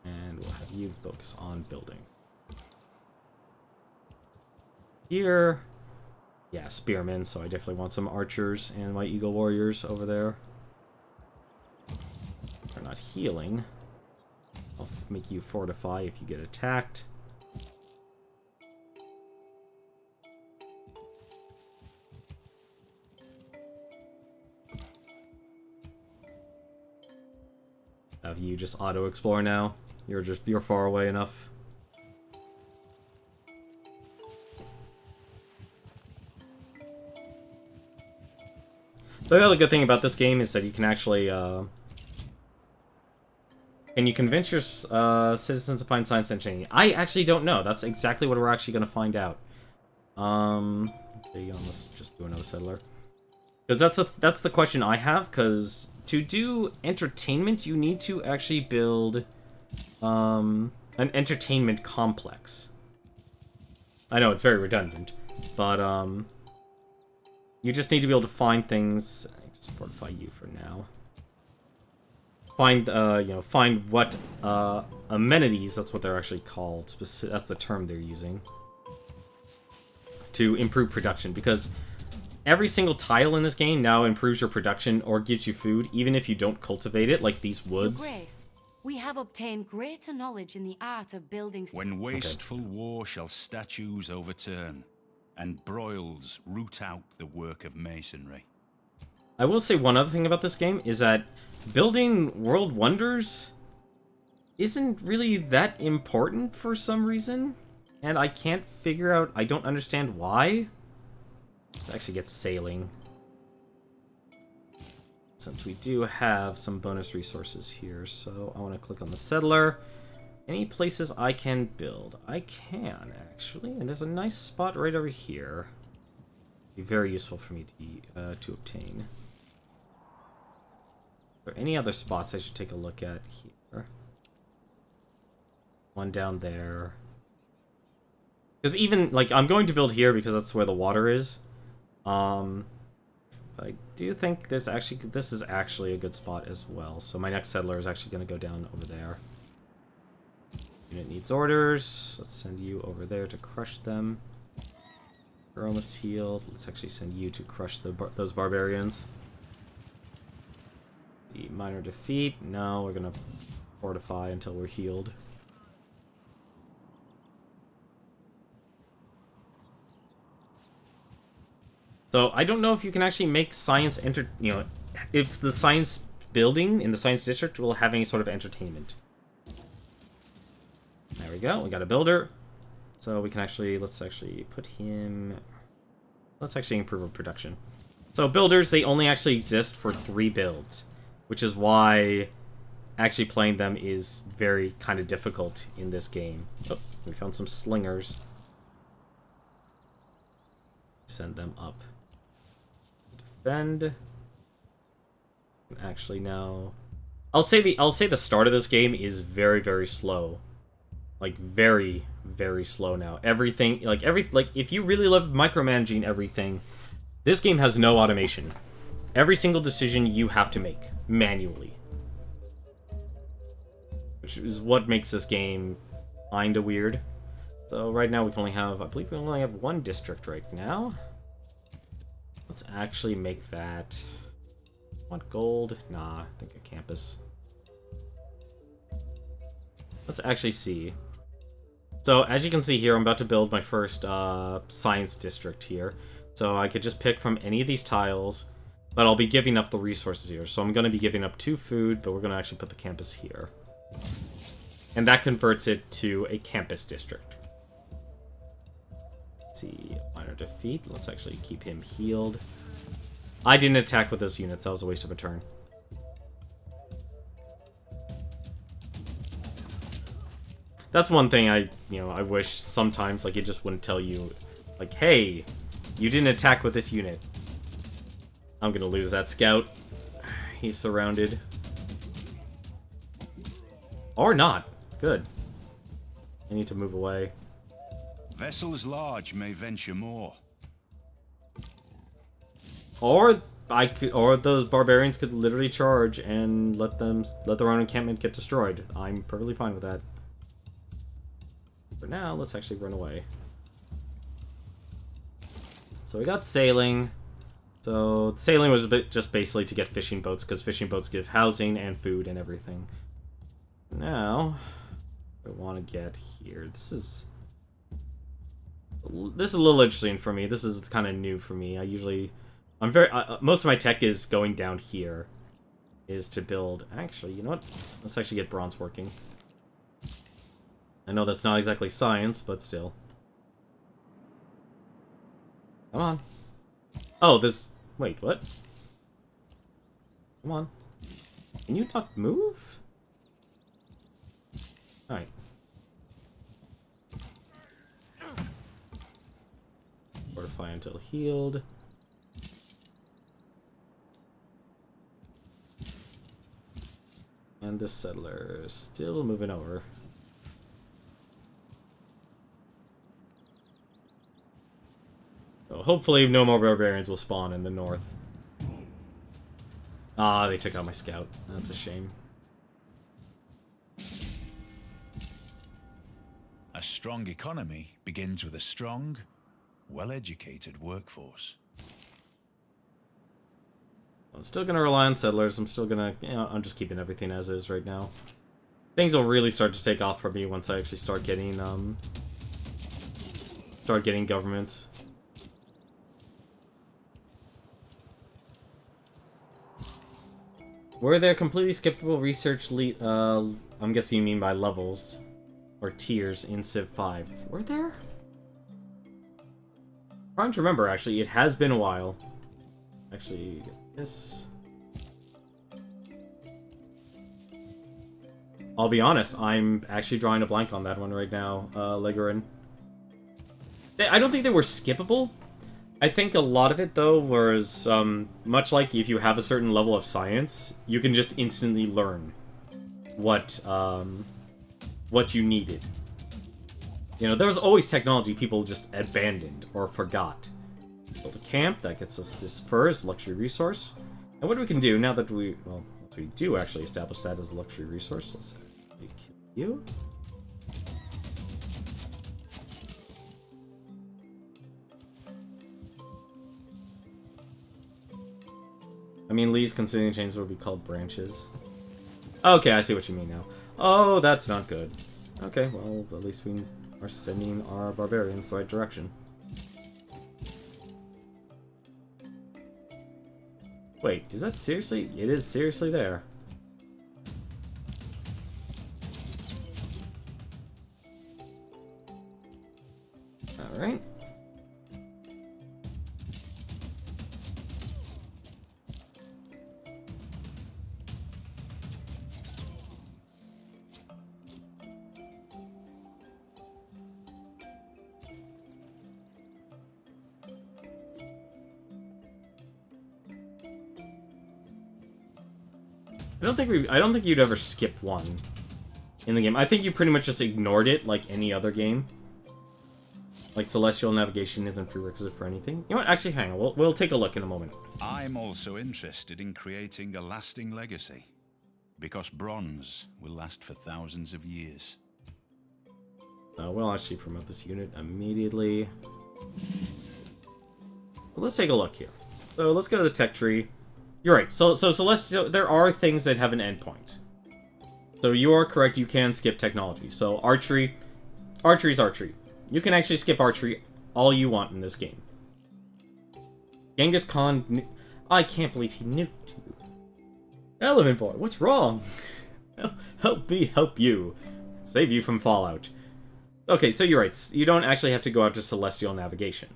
And we'll have you focus on building. Here... Yeah, spearmen, so I definitely want some archers and my eagle warriors over there. They're not healing. I'll make you fortify if you get attacked. Have you just auto-explore now? You're far away enough. The other good thing about this game is that you can actually, can you convince your citizens to find science and engineering? I actually don't know. That's exactly what we're actually going to find out. Okay, let's just do another settler. Because that's the question I have, because to do entertainment, you need to actually build, an entertainment complex. I know, it's very redundant, but, you just need to be able to find things. I just fortify you for now. Find, find what amenities. That's what they're actually called. That's the term they're using to improve production. Because every single tile in this game now improves your production or gives you food, even if you don't cultivate it, like these woods. Your Grace, we have obtained greater knowledge in the art of building. When wasteful war shall statues overturn, and broils root out the work of masonry. I will say one other thing about this game is that building world wonders isn't really that important for some reason, and I can't figure out, I don't understand why. Let's actually get sailing. Since we do have some bonus resources here, so I want to click on the settler. Any places I can build? I can, actually, and there's a nice spot right over here. Be very useful for me to obtain. Are there any other spots I should take a look at here? One down there. Because even, like, I'm going to build here because that's where the water is. I do think this is actually a good spot as well. So my next settler is actually going to go down over there. Unit needs orders. Let's send you over there to crush them. We're almost healed. Let's actually send you to crush those barbarians. The minor defeat. No, we're going to fortify until we're healed. So I don't know if you can actually make science if the science building in the science district will have any sort of entertainment. There we go. We got a builder. So we can actually, let's actually improve our production. So builders, they only actually exist for 3 builds, which is why actually playing them is very kind of difficult in this game. Oh, we found some slingers. Send them up. Defend. Actually, now I'll say the start of this game is very, very slow. Like very, very slow now. Everything, like if you really love micromanaging everything, this game has no automation. Every single decision you have to make manually, which is what makes this game kinda weird. So right now we can only have, I believe we only have 1 district right now. Let's actually make that. Want gold? Nah, I think a campus. Let's actually see. So as you can see here, I'm about to build my first science district here. So I could just pick from any of these tiles, but I'll be giving up the resources here. So I'm going to be giving up 2 food, but we're going to actually put the campus here. And that converts it to a campus district. Let's see, minor defeat. Let's actually keep him healed. I didn't attack with those units. That was a waste of a turn. That's one thing I wish sometimes, like, it just wouldn't tell you, like, hey, you didn't attack with this unit. I'm gonna lose that scout. He's surrounded. Or not. Good. I need to move away. Vessels large may venture more. Or those barbarians could literally charge and let their own encampment get destroyed. I'm perfectly fine with that. For now, let's actually run away. So we got sailing. So sailing was just basically to get fishing boats, because fishing boats give housing and food and everything. Now, I want to get here. This is a little interesting for me. This is kind of new for me. Most of my tech is going down here. Is to build. Actually, you know what? Let's actually get bronze working. I know that's not exactly science, but still. Come on. Oh, this. Wait, what? Come on. Can you not move? Alright. Fortify until healed. And this settler is still moving over. So hopefully no more barbarians will spawn in the north. Ah, they took out my scout. That's a shame. A strong economy begins with a strong, well-educated workforce. I'm still gonna rely on settlers. I'm still gonna, I'm just keeping everything as is right now. Things will really start to take off for me once I actually start getting governments. Were there completely skippable research I'm guessing you mean by levels or tiers in Civ 5? Were there? I'm trying to remember, actually. It has been a while. Actually, this... I'll be honest, I'm actually drawing a blank on that one right now, Legorin. I don't think they were skippable. I think a lot of it, though, was, much like if you have a certain level of science, you can just instantly learn what you needed. You know, there was always technology people just abandoned or forgot. Build a camp, that gets us this first luxury resource. And what we can do now that we, well, once we do actually establish that as a luxury resource, let's kill you. I mean, leaves considering chains would be called branches. Okay, I see what you mean now. Oh, that's not good. Okay, well, at least we are sending our barbarians the right direction. Wait, is that seriously? It is seriously there. Alright. I don't think you'd ever skip one in the game. I think you pretty much just ignored it like any other game. Like celestial navigation isn't prerequisite for anything. You know what? Actually, hang on. We'll take a look in a moment. I'm also interested in creating a lasting legacy, because bronze will last for thousands of years. We'll actually promote this unit immediately. Let's take a look here. So let's go to the tech tree. You're right. So there are things that have an endpoint. So you are correct. You can skip technology. So archery is archery. You can actually skip archery all you want in this game. Genghis Khan. I can't believe he nuked you. Element Boy, what's wrong? Help me help you. Save you from fallout. Okay, so you're right. You don't actually have to go out to celestial navigation.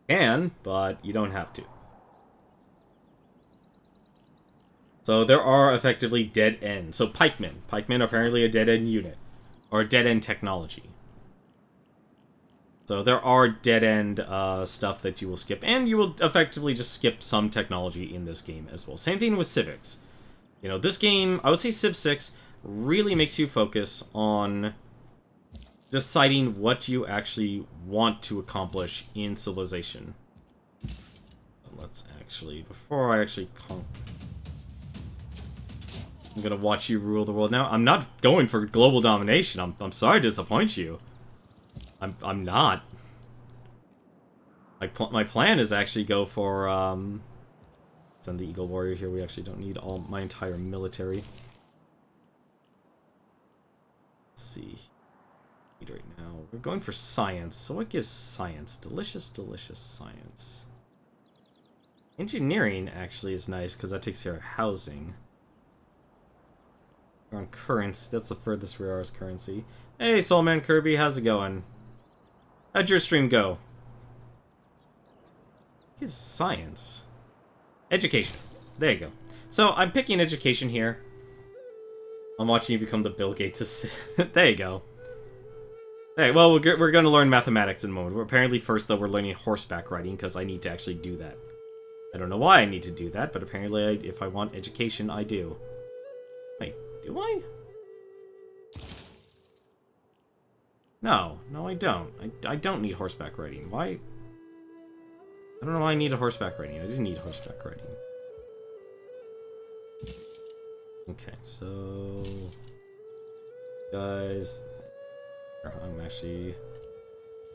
You can, but you don't have to. So there are effectively dead ends. So pikemen. Pikemen are apparently a dead end unit. Or a dead end technology. So there are dead end stuff that you will skip. And you will effectively just skip some technology in this game as well. Same thing with civics. You know, this game, I would say Civ 6 really makes you focus on deciding what you actually want to accomplish in civilization. Let's actually, before I actually I'm gonna watch you rule the world now. I'm not going for global domination. I'm sorry to disappoint you. I'm not. My plan is actually go for send the Eagle Warrior here. We actually don't need my entire military. Let's see. Right now we're going for science. So what gives science? Delicious science. Engineering actually is nice because that takes care of housing. We're on currency. That's the furthest we are as currency. Hey, Soulman Kirby, how's it going? How'd your stream go? Gives science. Education. There you go. So I'm picking education here. I'm watching you become the Bill Gates of... There you go. Hey, well, we're going to learn mathematics in a moment. Apparently, first, though, we're learning horseback riding, because I need to actually do that. I don't know why I need to do that, but apparently, if I want education, I do. Wait, do I? No, I don't. I don't need horseback riding. Why? I don't know why I need a horseback riding. I didn't need horseback riding. Okay, so... Guys... I'm actually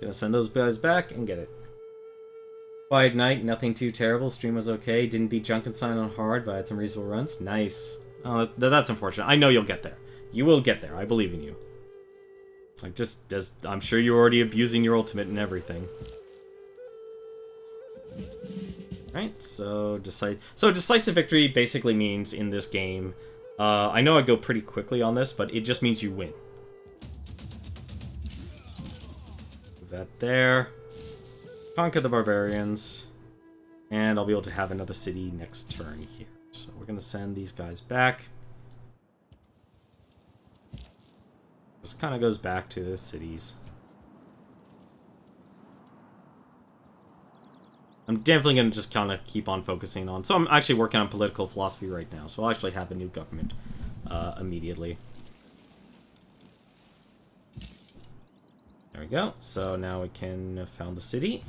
gonna send those guys back and get it. Quiet night, nothing too terrible. Stream was okay. Didn't beat Junkenstein on hard, but I had some reasonable runs. Nice. Oh, that's unfortunate. I know you'll get there. You will get there. I believe in you. Like, I'm sure you're already abusing your ultimate and everything. Right, so decisive victory basically means in this game, I know I go pretty quickly on this, but it just means you win. That there. Conquer the barbarians. And I'll be able to have another city next turn here. So we're going to send these guys back. This kind of goes back to the cities. I'm definitely going to just kind of keep on focusing on... So I'm actually working on political philosophy right now. So I'll actually have a new government immediately. There we go. So now we can found the city.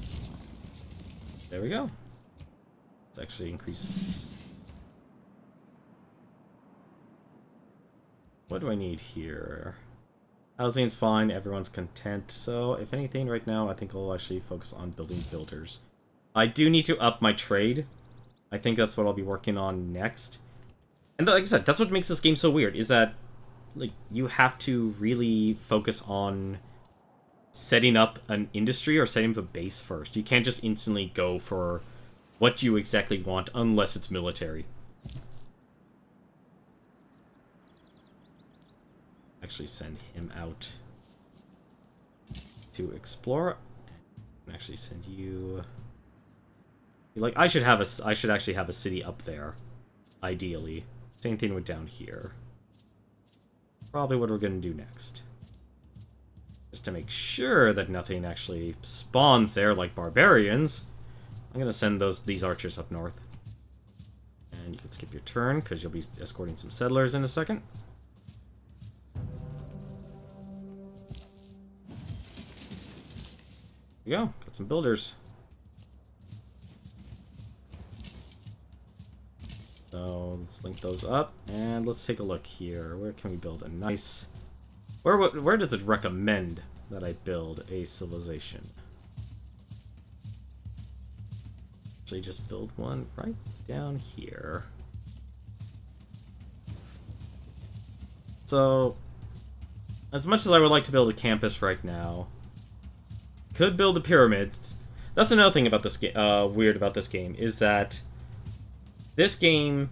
There we go. Let's actually increase... What do I need here? Housing's fine, everyone's content. So, if anything, right now, I think I'll actually focus on building builders. I do need to up my trade. I think that's what I'll be working on next. And like I said, that's what makes this game so weird, is that like you have to really focus on setting up an industry or setting up a base first. You can't just instantly go for what you exactly want unless it's military. Actually send him out to explore. And actually send you... Like, I should actually have a city up there, ideally. Same thing with down here. Probably what we're gonna do next. Just to make sure that nothing actually spawns there like barbarians, I'm gonna send these archers up north. And you can skip your turn, because you'll be escorting some settlers in a second. There you go, got some builders. So let's link those up, and let's take a look here. Where can we build a nice... Where does it recommend that I build a civilization? Actually, just build one right down here. So, as much as I would like to build a campus right now, could build the pyramids. That's another thing about this game. Weird about this game is that this game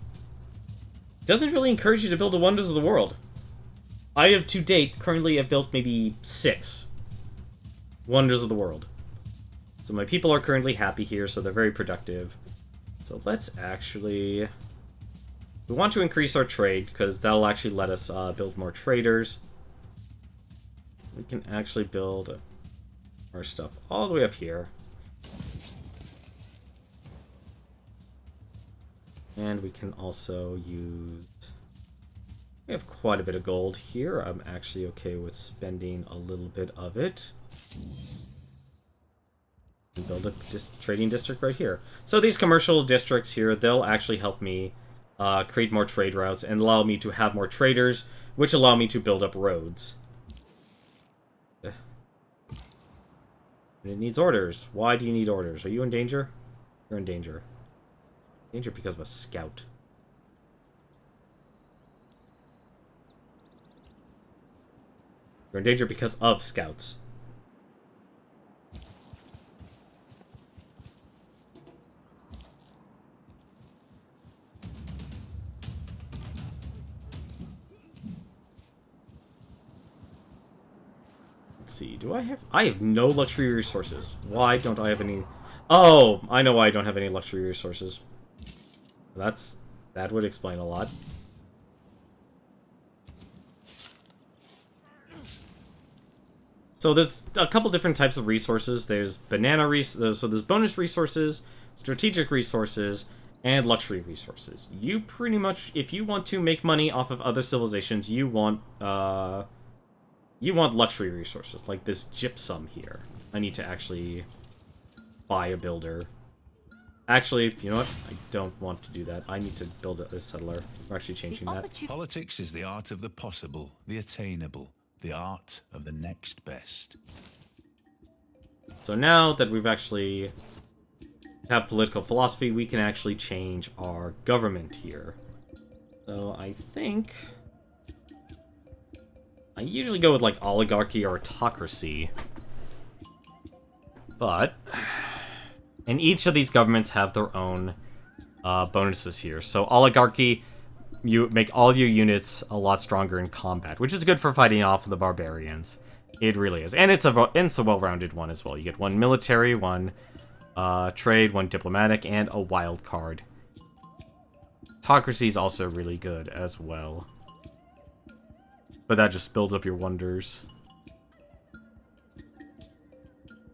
doesn't really encourage you to build the wonders of the world. I have, to date, currently have built maybe 6 wonders of the world. So my people are currently happy here, so they're very productive. So let's actually... We want to increase our trade, because that'll actually let us build more traders. We can actually build our stuff all the way up here. And we can also use... We have quite a bit of gold here. I'm actually okay with spending a little bit of it. And build a trading district right here. So these commercial districts here, they'll actually help me create more trade routes and allow me to have more traders, which allow me to build up roads. And it needs orders. Why do you need orders? Are you in danger? You're in danger. Danger because of a scout. You're in danger because of scouts. Let's see, do I have... I have no luxury resources. Why don't I have any... Oh, I know why I don't have any luxury resources. That would explain a lot. So there's a couple different types of resources. There's so there's bonus resources, strategic resources, and luxury resources. You pretty much, if you want to make money off of other civilizations, you want luxury resources, like this gypsum here. I need to actually buy a builder. Actually, you know what? I don't want to do that. I need to build a settler. We're actually changing that. Politics is the art of the possible, the attainable, the art of the next best. So now that we've actually have political philosophy, we can actually change our government here. So I think... I usually go with, like, oligarchy or autocracy. But... And each of these governments have their own bonuses here. So oligarchy, you make all your units a lot stronger in combat, which is good for fighting off the barbarians. It really is. And it's a well-rounded one as well. You get 1 military, 1 trade, 1 diplomatic, and a wild card. Autocracy is also really good as well. But that just builds up your wonders.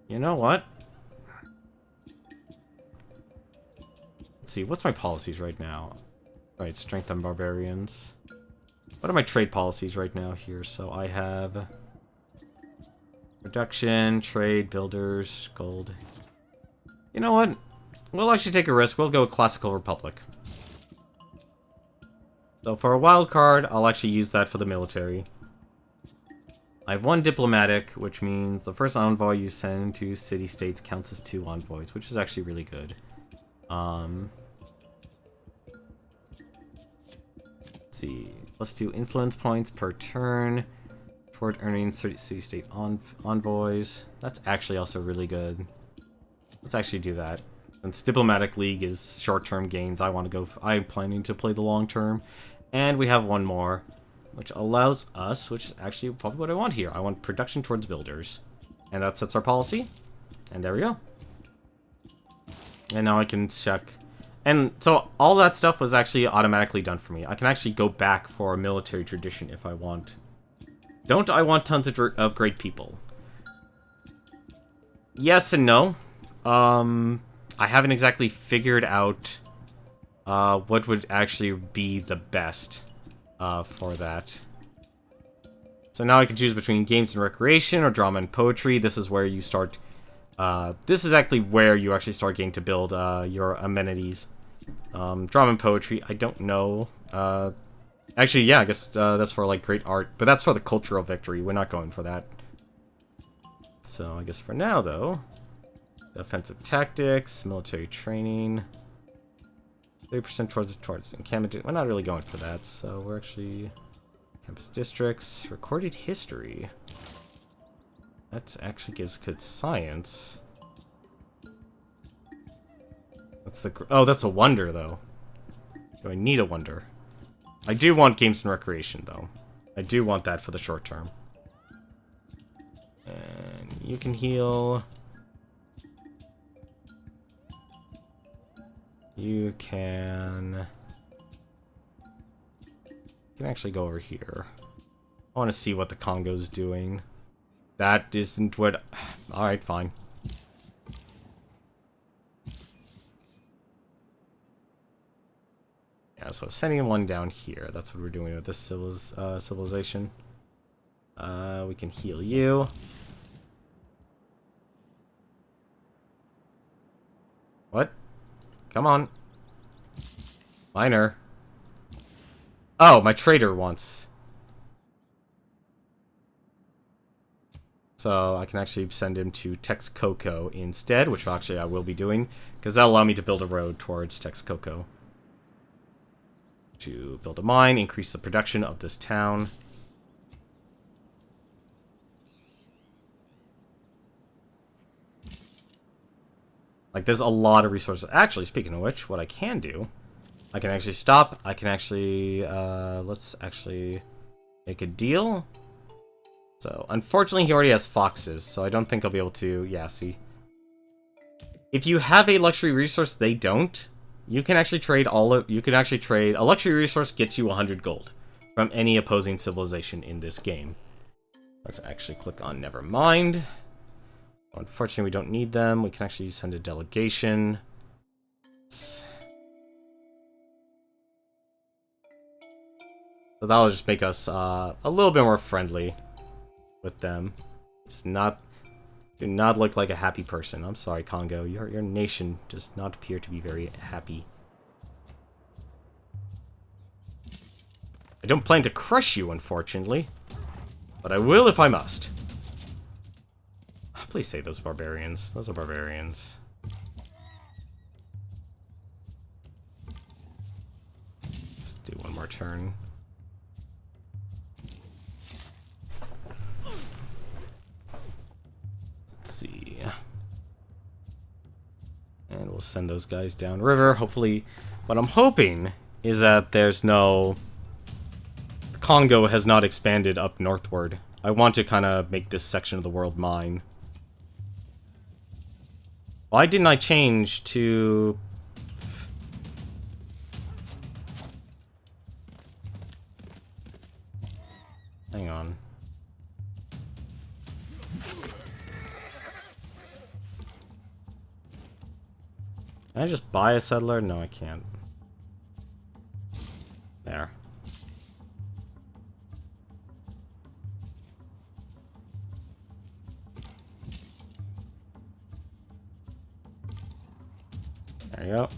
You know what? Let's see, what's my policies right now? Alright, strength on barbarians. What are my trade policies right now here? So I have Production, trade, builders, gold. You know what? We'll actually take a risk. We'll go with Classical Republic. So for a wild card, I'll actually use that for the military. I have 1 diplomatic, which means the first envoy you send to city-states counts as 2 envoys, which is actually really good. Let's see. Let's do influence points per turn toward earning city-state envoys. That's actually also really good. Let's actually do that. Since Diplomatic League is short-term gains, I'm planning to play the long-term. And we have 1 more, which allows us, which is actually probably what I want here. I want production towards builders. And that sets our policy. And there we go. And now I can check. And so all that stuff was actually automatically done for me. I can actually go back for a military tradition if I want. Don't I want tons of great people? Yes and no. I haven't exactly figured out what would actually be the best for that. So now I can choose between games and recreation or drama and poetry. This is where you start. This is actually where you actually start getting to build your amenities. Drama and poetry, I don't know. Actually, yeah, I guess that's for like great art, but that's for the cultural victory. We're not going for that. So I guess for now, though, offensive tactics, military training, 30% towards encampment. We're not really going for that, so we're actually campus districts, recorded history. That actually gives good science. That's a wonder though. Do I need a wonder? I do want games and recreation though. I do want that for the short term. And you can heal. You can actually go over here. I want to see what the Congo's doing. That isn't what... Alright, fine. Yeah, so sending 1 down here. That's what we're doing with this civilization. We can heal you. What? Come on. Minor. Oh, my trader wants. So I can actually send him to Texcoco instead, which actually I will be doing, because that'll allow me to build a road towards Texcoco. To build a mine, increase the production of this town. Like, there's a lot of resources. Actually, speaking of which, what I can do, I can actually stop. I can actually, let's actually make a deal. So, unfortunately, he already has foxes, so I don't think I'll be able to, yeah, see. If you have a luxury resource, they don't. You can actually trade a luxury resource gets you 100 gold from any opposing civilization in this game. Let's actually click on Nevermind. Unfortunately, we don't need them. We can actually send a delegation. So that'll just make us a little bit more friendly with them. Do not look like a happy person. I'm sorry, Congo. Your nation does not appear to be very happy. I don't plan to crush you, unfortunately. But I will if I must. Please say those barbarians. Those are barbarians. Let's do 1 more turn. Let's see. And we'll send those guys downriver. Hopefully, what I'm hoping is that there's no... The Congo has not expanded up northward. I want to kind of make this section of the world mine. Why didn't I change to... Hang on. Can I just buy a settler? No, I can't. There. There you go.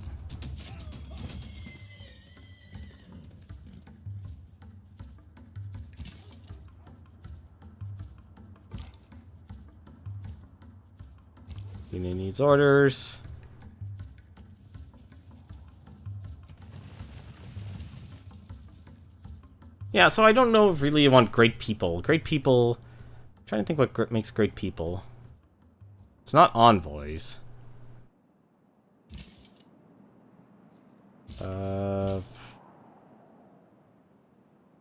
Unit needs orders. Yeah, so I don't know if really I want great people. Great people... I'm trying to think what makes great people. It's not envoys.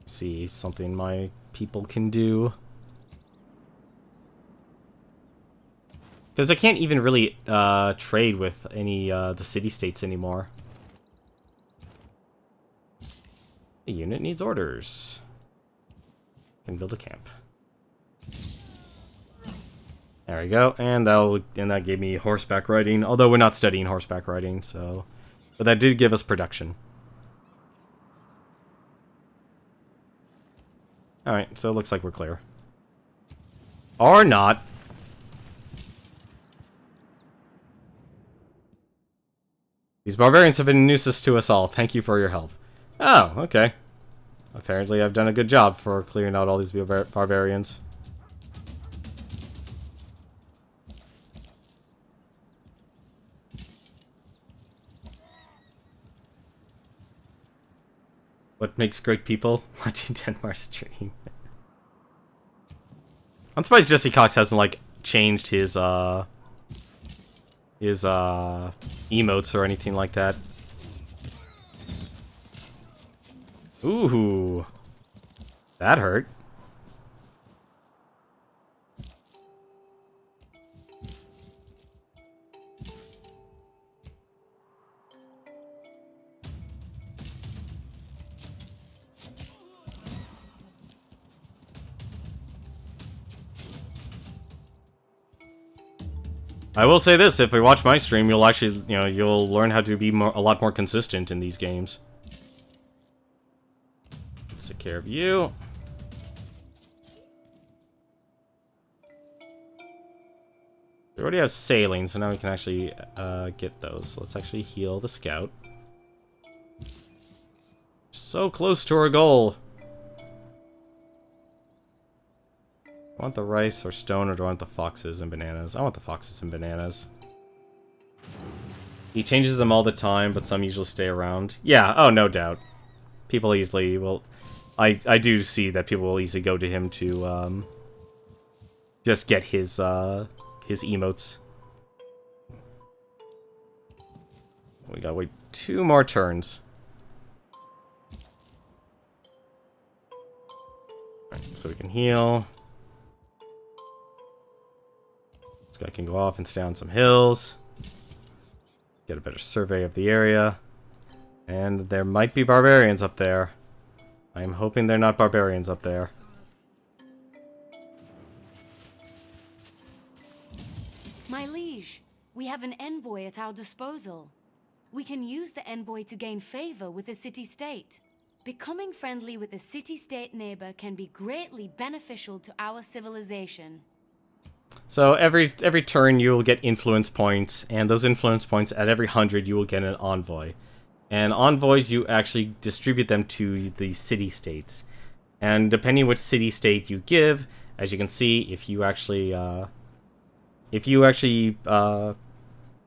See, something my people can do. Because I can't even really trade with any the city-states anymore. The unit needs orders. Can build a camp. There we go, and that gave me horseback riding. Although we're not studying horseback riding, so, but that did give us production. All right, so it looks like we're clear, or not. These barbarians have been a nuisance to us all. Thank you for your help. Oh, okay. Apparently I've done a good job for clearing out all these barbarians. What makes great people? Watching Tenmar stream. I'm surprised Jesse Cox hasn't, like, changed his emotes or anything like that. Ooh. That hurt. I will say this, if you watch my stream, you'll actually, you'll learn how to be a lot more consistent in these games. Let's take care of you. We already have sailing, so now we can actually get those. Let's actually heal the scout. So close to our goal. I want the rice or stone, or do I want the foxes and bananas? I want the foxes and bananas. He changes them all the time, but some usually stay around. Yeah, oh, no doubt. People easily will... I do see that people will easily go to him to, just get his emotes. We gotta wait 2 more turns. Alright, so we can heal. This guy can go off and stay on some hills. Get a better survey of the area. And there might be barbarians up there. I'm hoping they're not barbarians up there. My liege, we have an envoy at our disposal. We can use the envoy to gain favor with the city-state. Becoming friendly with a city-state neighbor can be greatly beneficial to our civilization. So every turn you will get influence points, and those influence points at every 100 you will get an envoy. And envoys, you actually distribute them to the city-states. And depending which city-state you give, as you can see, if you actually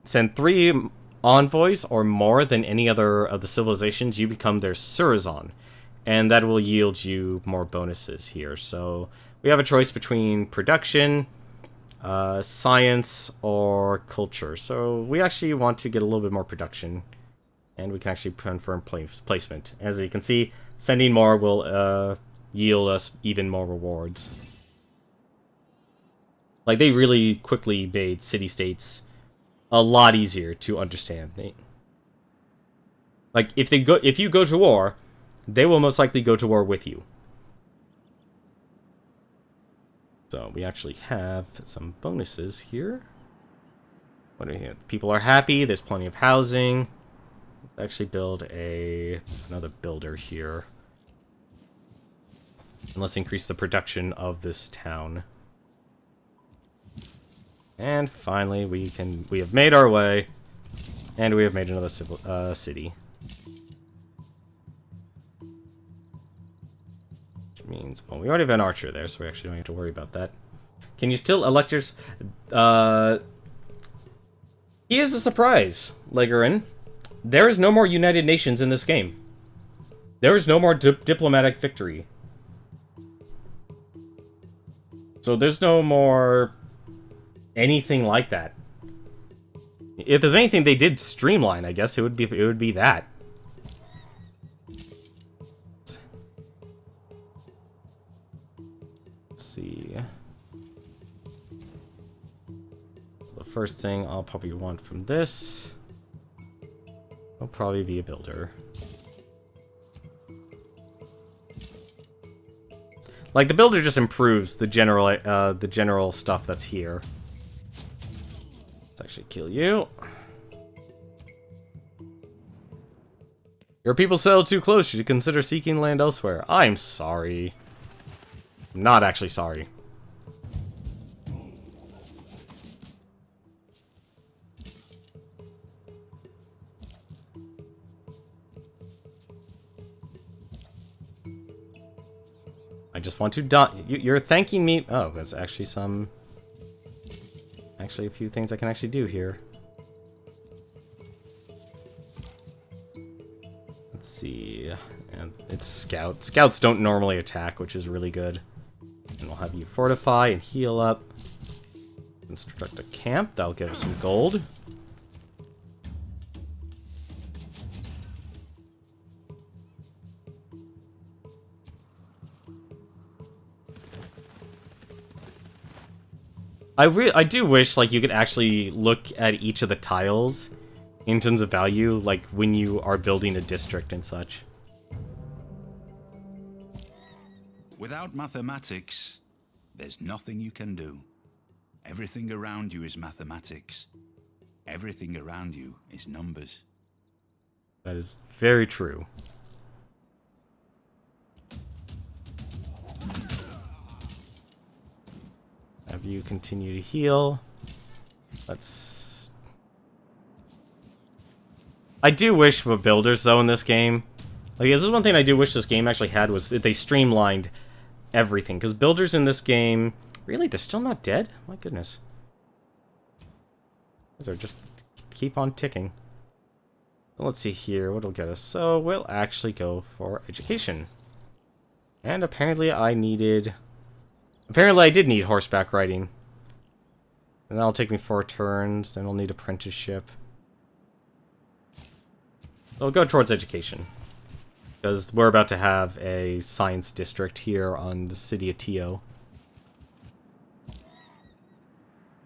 send 3 envoys or more than any other of the civilizations, you become their Surazon. And that will yield you more bonuses here. So we have a choice between production, science, or culture. So we actually want to get a little bit more production. And we can actually confirm placement. As you can see, sending more will yield us even more rewards. Like, they really quickly made city-states a lot easier to understand. Like, if you go to war, they will most likely go to war with you. So we actually have some bonuses here. What do we have? People are happy. There's plenty of housing. Let's actually build another builder here. And let's increase the production of this town. And finally, we have made our way. And we have made another city. Which means, well, we already have an archer there, so we actually don't have to worry about that. Can you still elect yours? Here's a surprise, Legorin. There is no more United Nations in this game. There is no more diplomatic victory. So there's no more anything like that. If there's anything they did streamline, I guess it would be that. Let's see. The first thing I'll probably want from this will probably be a builder. Like, the builder just improves the general stuff that's here. Let's actually kill you. Your people settled too close. You should consider seeking land elsewhere. I'm sorry. I'm not actually sorry. I just want to die. You're thanking me. Oh, there's actually actually a few things I can actually do here. Let's see. And it's scout. Scouts don't normally attack, which is really good. And we'll have you fortify and heal up. Construct a camp. That'll give us some gold. I do wish, like, you could actually look at each of the tiles in terms of value, like, when you are building a district and such. Without mathematics, there's nothing you can do. Everything around you is mathematics. Everything around you is numbers. That is very true. Have you continue to heal. Let's... I do wish for builders, though, in this game. Like, this is one thing I do wish this game actually had, was that they streamlined everything. Because builders in this game... Really? They're still not dead? My goodness. These are just keep on ticking. Let's see here. What'll get us? So, we'll actually go for education. And apparently I needed... Apparently I did need horseback riding. And that'll take me 4 turns. Then we'll need apprenticeship. So we'll go towards education. Because we're about to have a science district here on the city of Tio.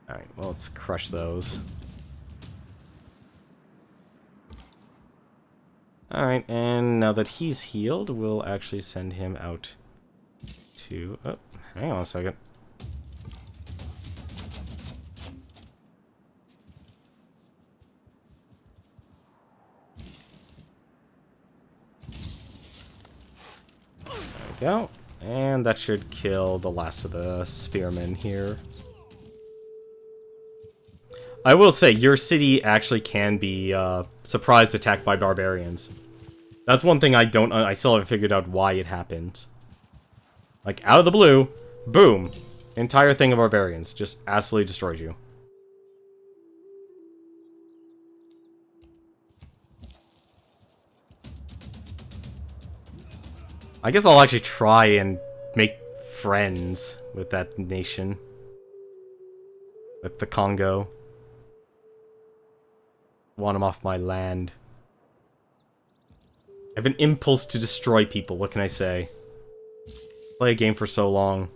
Alright, well, let's crush those. Alright, and now that he's healed, we'll actually send him out to... Oh, hang on a second. There we go. And that should kill the last of the spearmen here. I will say, your city actually can be surprise attacked by barbarians. That's one thing I still haven't figured out why it happens. Like, out of the blue, boom! Entire thing of barbarians just absolutely destroys you. I guess I'll actually try and make friends with that nation. With the Congo. Want them off my land. I have an impulse to destroy people, what can I say? Play a game for so long.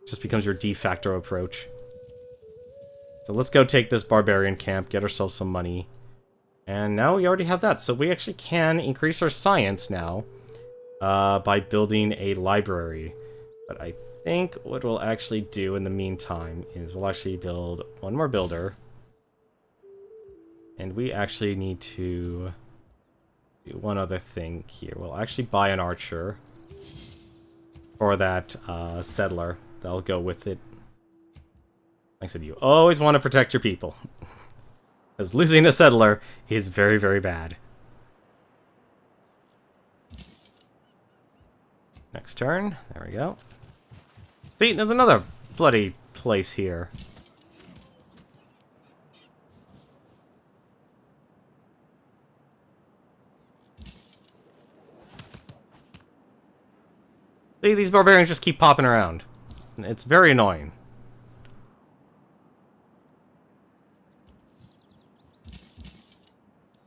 It just becomes your de facto approach. So let's go take this barbarian camp, get ourselves some money. And now we already have that, so we actually can increase our science now by building a library. But I think what we'll actually do in the meantime is we'll actually build one more builder. And we actually need to do one other thing here. We'll actually buy an archer for that settler. That'll go with it. Like I said, you always want to protect your people. Because losing a settler is very, very bad. Next turn. There we go. See, there's another bloody place here. See, these barbarians just keep popping around. It's very annoying.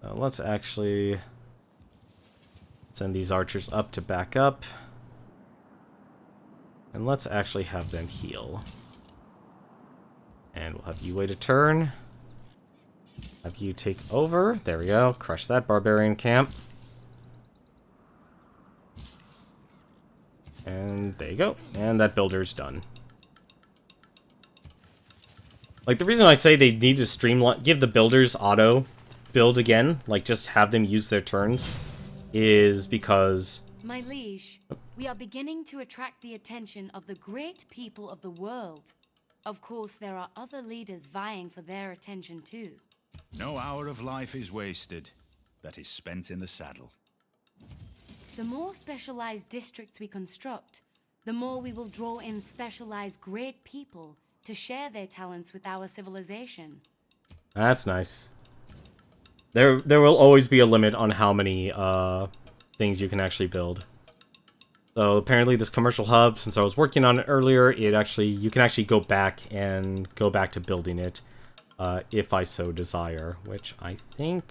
Let's actually send these archers up to back up. And let's actually have them heal. And we'll have you wait a turn. Have you take over. There we go. Crush that barbarian camp. And there you go. And that builder's done. Like, the reason I say they need to streamline, give the builders auto build again, like just have them use their turns, is because... My liege, we are beginning to attract the attention of the great people of the world. Of course, there are other leaders vying for their attention too. No hour of life is wasted that is spent in the saddle. The more specialized districts we construct, the more we will draw in specialized great people to share their talents with our civilization. That's nice. There will always be a limit on how many things you can actually build. So apparently this commercial hub, since I was working on it earlier, you can actually go back to building it if I so desire, which I think...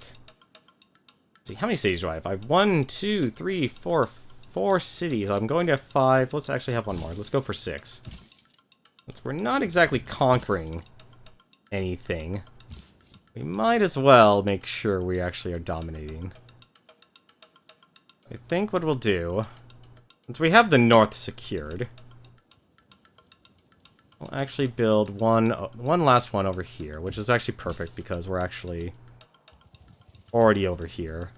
Let's see, how many cities do I have? I have 1, 2, 3, 4 cities. I'm going to have 5. Let's actually have one more. Let's go for 6. Since we're not exactly conquering anything, we might as well make sure we actually are dominating. I think what we'll do, since we have the north secured, we'll actually build one last one over here, which is actually perfect because we're actually already over here.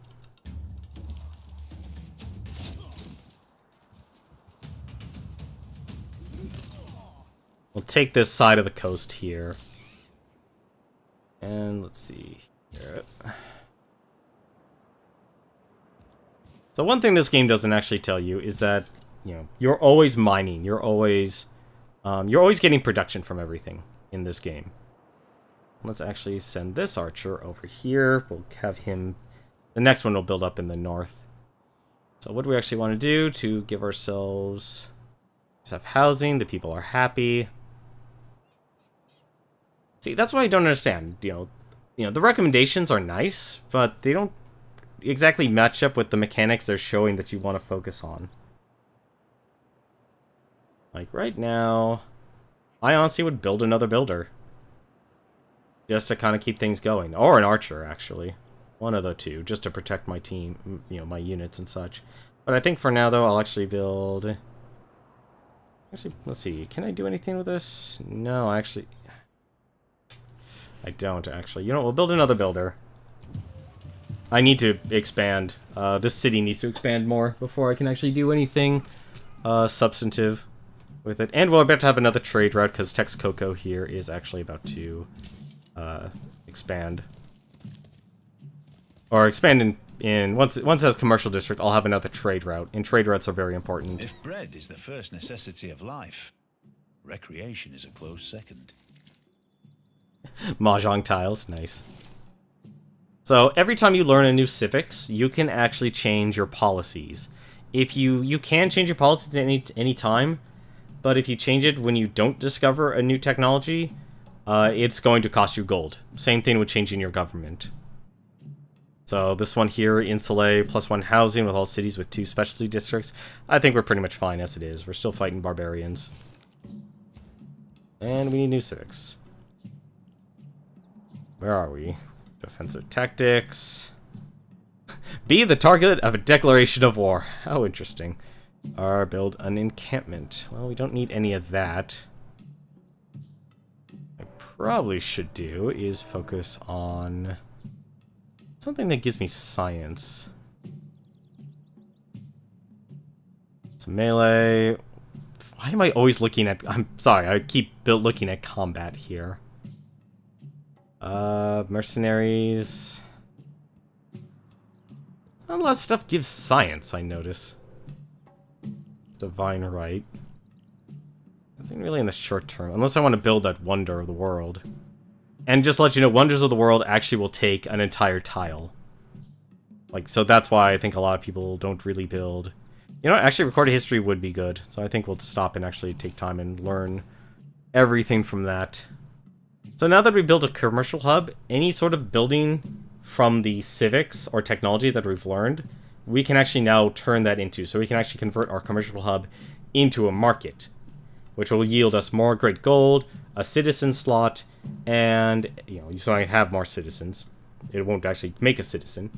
We'll take this side of the coast here. And let's see here. So one thing this game doesn't actually tell you is that, you know, you're always mining. You're always getting production from everything in this game. Let's actually send this archer over here. We'll have him... The next one will build up in the north. So what do we actually want to do to give ourselves... Let's have housing. The people are happy. See, that's what I don't understand. You know, the recommendations are nice, but they don't exactly match up with the mechanics they're showing that you want to focus on. Like, right now, I honestly would build another builder. Just to kind of keep things going. Or an archer, actually. One of the two, just to protect my team, you know, my units and such. But I think for now, though, I'll actually build... Actually, let's see. Can I do anything with this? No, actually... I don't, actually. You know what? We'll build another builder. I need to expand. This city needs to expand more before I can actually do anything substantive with it. And we're about to have another trade route, because Texcoco here is actually about to expand. Or expand in once it has commercial district, I'll have another trade route. And trade routes are very important. If bread is the first necessity of life, recreation is a close second. Mahjong tiles, nice. So every time you learn a new civics, you can actually change your policies. If you can change your policies at any time, but if you change it when you don't discover a new technology, it's going to cost you gold. Same thing with changing your government. So this one here, Insulae, +1 housing with all cities with 2 specialty districts. I think we're pretty much fine as it is. We're still fighting barbarians. And we need new civics. Where are we? Defensive tactics. Be the target of a declaration of war. How interesting. Or build an encampment. Well, we don't need any of that. What I probably should do is focus on something that gives me science. It's melee. Why am I always looking at... I'm sorry, I keep looking at combat here. Mercenaries. A lot of stuff gives science, I notice. Divine right. Nothing really in the short term, unless I want to build that Wonder of the World. And just to let you know, Wonders of the World actually will take an entire tile. Like, so that's why I think a lot of people don't really build. You know what, actually recorded history would be good. So I think we'll stop and actually take time and learn everything from that. So now that we built a commercial hub, any sort of building from the civics or technology that we've learned, we can actually now turn that into. So we can actually convert our commercial hub into a market, which will yield us more great gold, a citizen slot, and, you know, so I have more citizens. It won't actually make a citizen.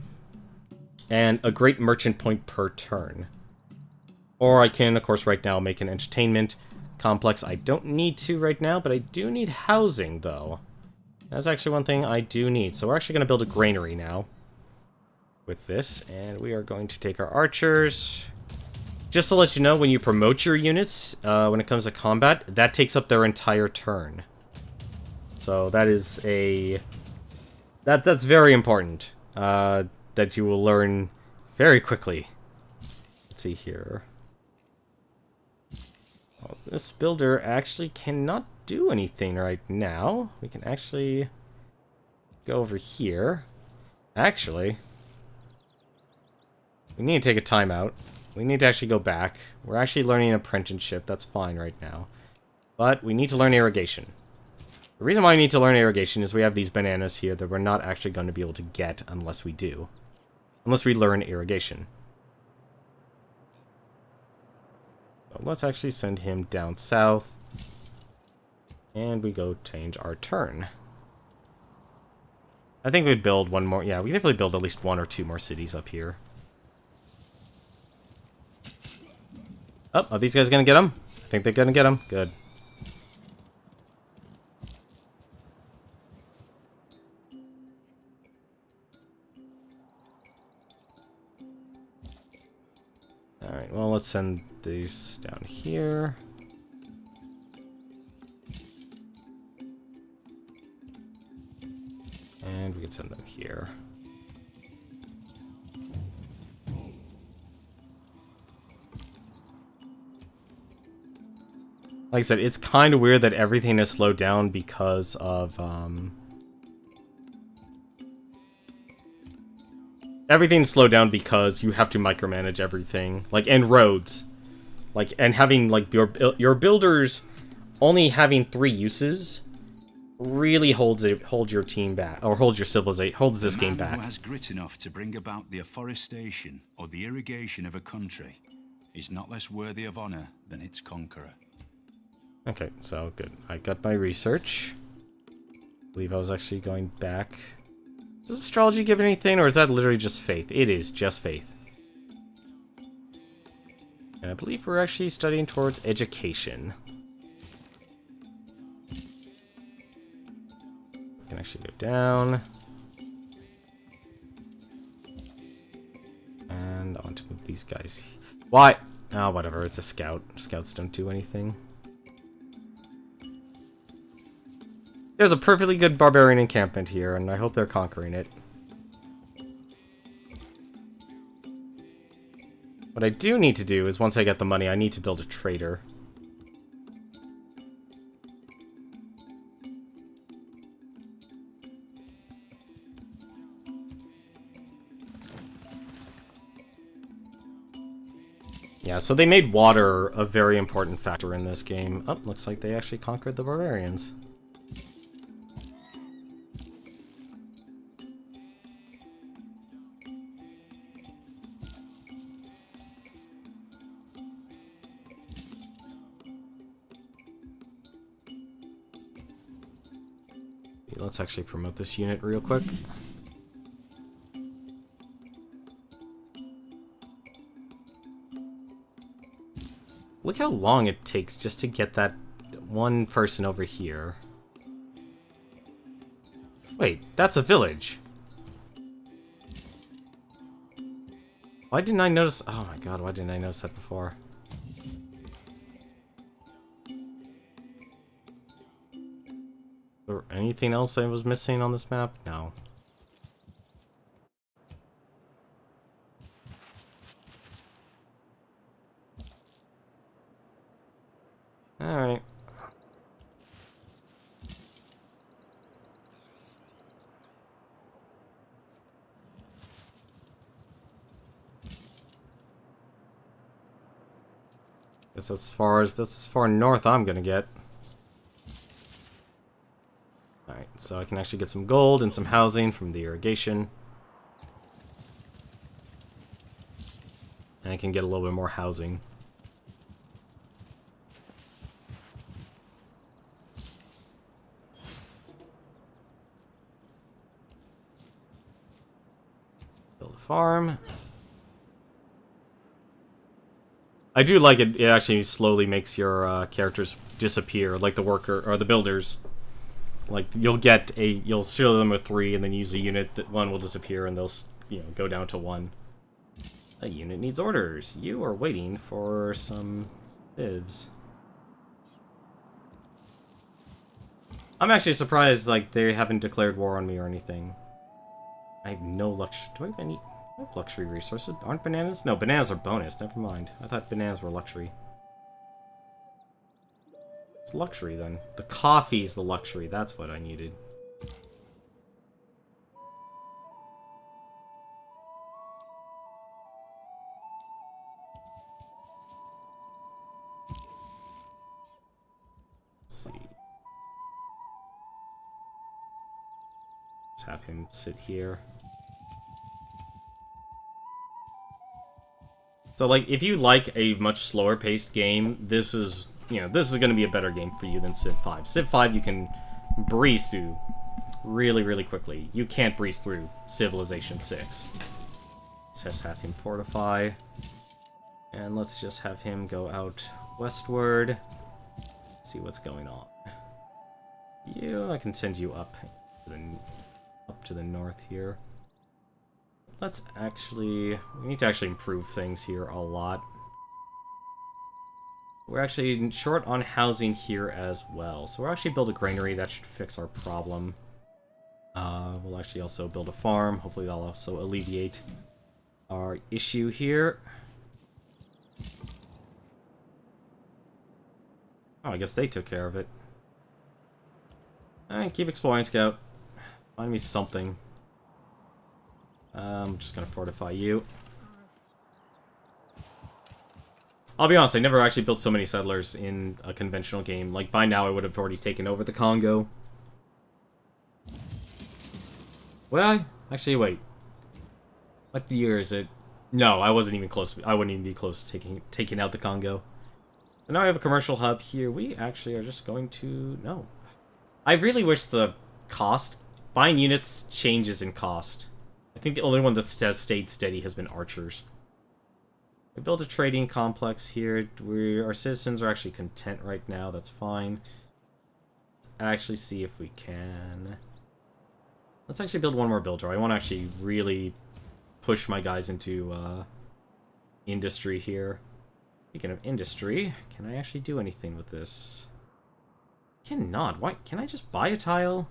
And a great merchant point per turn. Or I can, of course, right now make an entertainment complex. I don't need to right now, but I do need housing, though. That's actually one thing I do need. So we're actually going to build a granary now with this. And we are going to take our archers. Just to let you know, when you promote your units, when it comes to combat, that takes up their entire turn. So that is a... That's very important. That you will learn very quickly. Let's see here. Well, this builder actually cannot do anything right now. We can actually go over here. Actually, we need to take a timeout. We need to actually go back. We're actually learning apprenticeship. That's fine right now. But we need to learn irrigation. The reason why we need to learn irrigation is we have these bananas here that we're not actually going to be able to get unless we do. Unless we learn irrigation. So let's actually send him down south. And we go change our turn. I think we'd build one more. Yeah, we definitely build at least 1 or 2 more cities up here. Oh, are these guys gonna get him? I think they're gonna get him. Good. Alright, well, let's send these down here. And we can send them here. Like I said, it's kind of weird that everything is slowed down because of, everything's slowed down because you have to micromanage everything. Like, and roads. Like, and having, like, your builders only having 3 uses really holds your team back, or holds your civilization, holds this game back. Who has grit enough to bring about the afforestation or the irrigation of a country is not less worthy of honor than its conqueror. Okay, so good. I got my research. I believe I was actually going back. Does astrology give anything, or is that literally just faith? It is just faith. And I believe we're actually studying towards education. We can actually go down. And I want to move these guys. Why? Oh, whatever. It's a scout. Scouts don't do anything. There's a perfectly good barbarian encampment here, and I hope they're conquering it. What I do need to do is, once I get the money, I need to build a trader. Yeah, so they made water a very important factor in this game. Oh, looks like they actually conquered the barbarians. Let's actually promote this unit real quick. Look how long it takes just to get that one person over here. Wait, that's a village. Why didn't I notice? Oh my god, why didn't I notice that before? there anything else I was missing on this map? No. Alright. Guess that's as far north I'm gonna get. Alright, so I can actually get some gold and some housing from the irrigation. And I can get a little bit more housing. Build a farm. I do like it. It actually slowly makes your characters disappear, like the worker or the builders. Like you'll show them with 3, and then use a unit that 1 will disappear, and they'll go down to 1. A unit needs orders. You are waiting for some civs. I'm actually surprised like they haven't declared war on me or anything. I have no luxury. Do I have any? I have luxury resources. Aren't bananas? No, bananas are bonus. Never mind. I thought bananas were luxury. It's luxury then. The coffee's the luxury. That's what I needed. Let's see. Let's have him sit here. So, like, if you like a much slower paced game, this is, this is going to be a better game for you than Civ 5. Civ 5 you can breeze through really, really quickly. You can't breeze through Civilization 6. Let's just have him fortify. And let's just have him go out westward. See what's going on. I can send you up to the north here. Let's actually... We need to actually improve things here a lot. We're actually short on housing here as well. So we'll actually build a granary. That should fix our problem. We'll actually also build a farm. Hopefully that'll also alleviate our issue here. Oh, I guess they took care of it. Alright, keep exploring, Scout. Find me something. I'm just gonna fortify you. I'll be honest, I never actually built so many settlers in a conventional game. Like, by now I would have already taken over the Congo. Well, actually, wait. What year is it? No, I wasn't even close. I wouldn't even be close to taking out the Congo. So now we have a commercial hub here. We actually are just going to... No. I really wish the cost... Buying units changes in cost. I think the only one that has stayed steady has been archers. We built a trading complex here. Our citizens are actually content right now. That's fine. Let's actually see if we can... Let's actually build one more builder. I want to actually really push my guys into industry here. Speaking of industry, can I actually do anything with this? Cannot. Why? Can I just buy a tile?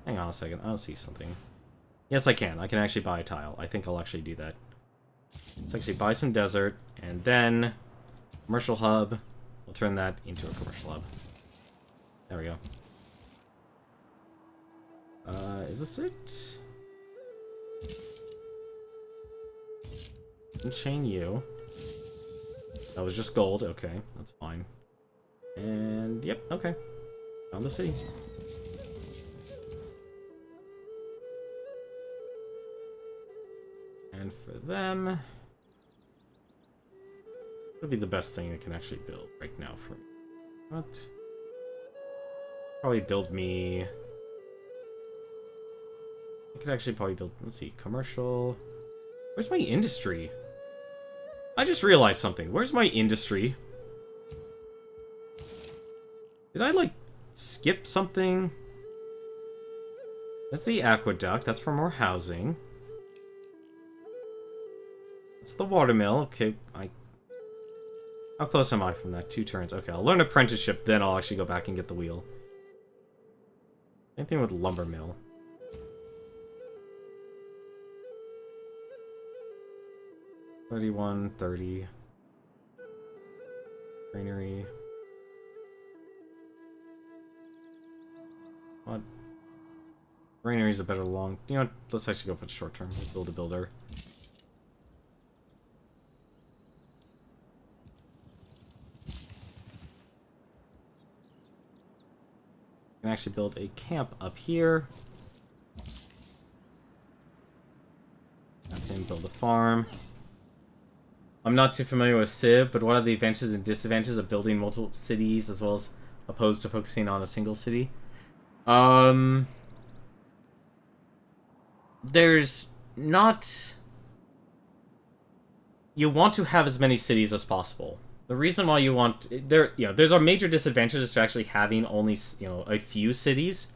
Hang on a second. I'll see something. Yes, I can. I can actually buy a tile. I think I'll actually do that. Let's actually buy some desert, and then commercial hub. We'll turn that into a commercial hub. There we go. Is this it? Unchain you. That was just gold. Okay, that's fine. And, yep, okay. Found the city. And for them... That'll be the best thing I can actually build right now for me. What? Probably build me... I could actually probably build... Let's see, commercial... Where's my industry? I just realized something. Where's my industry? Did I, like, skip something? That's the aqueduct. That's for more housing. That's the watermill. Okay, How close am I from that? 2 turns. Okay, I'll learn apprenticeship, then I'll actually go back and get the wheel. Same thing with lumber mill. $31, $30. Granary. What? Granary is a better long... You know what? Let's actually go for the short term. Let's build a builder. Can actually build a camp up here. Then build a farm. I'm not too familiar with Civ, but what are the advantages and disadvantages of building multiple cities as well as opposed to focusing on a single city? There's not... You want to have as many cities as possible. The reason why you want... there's a major disadvantages to actually having only, a few cities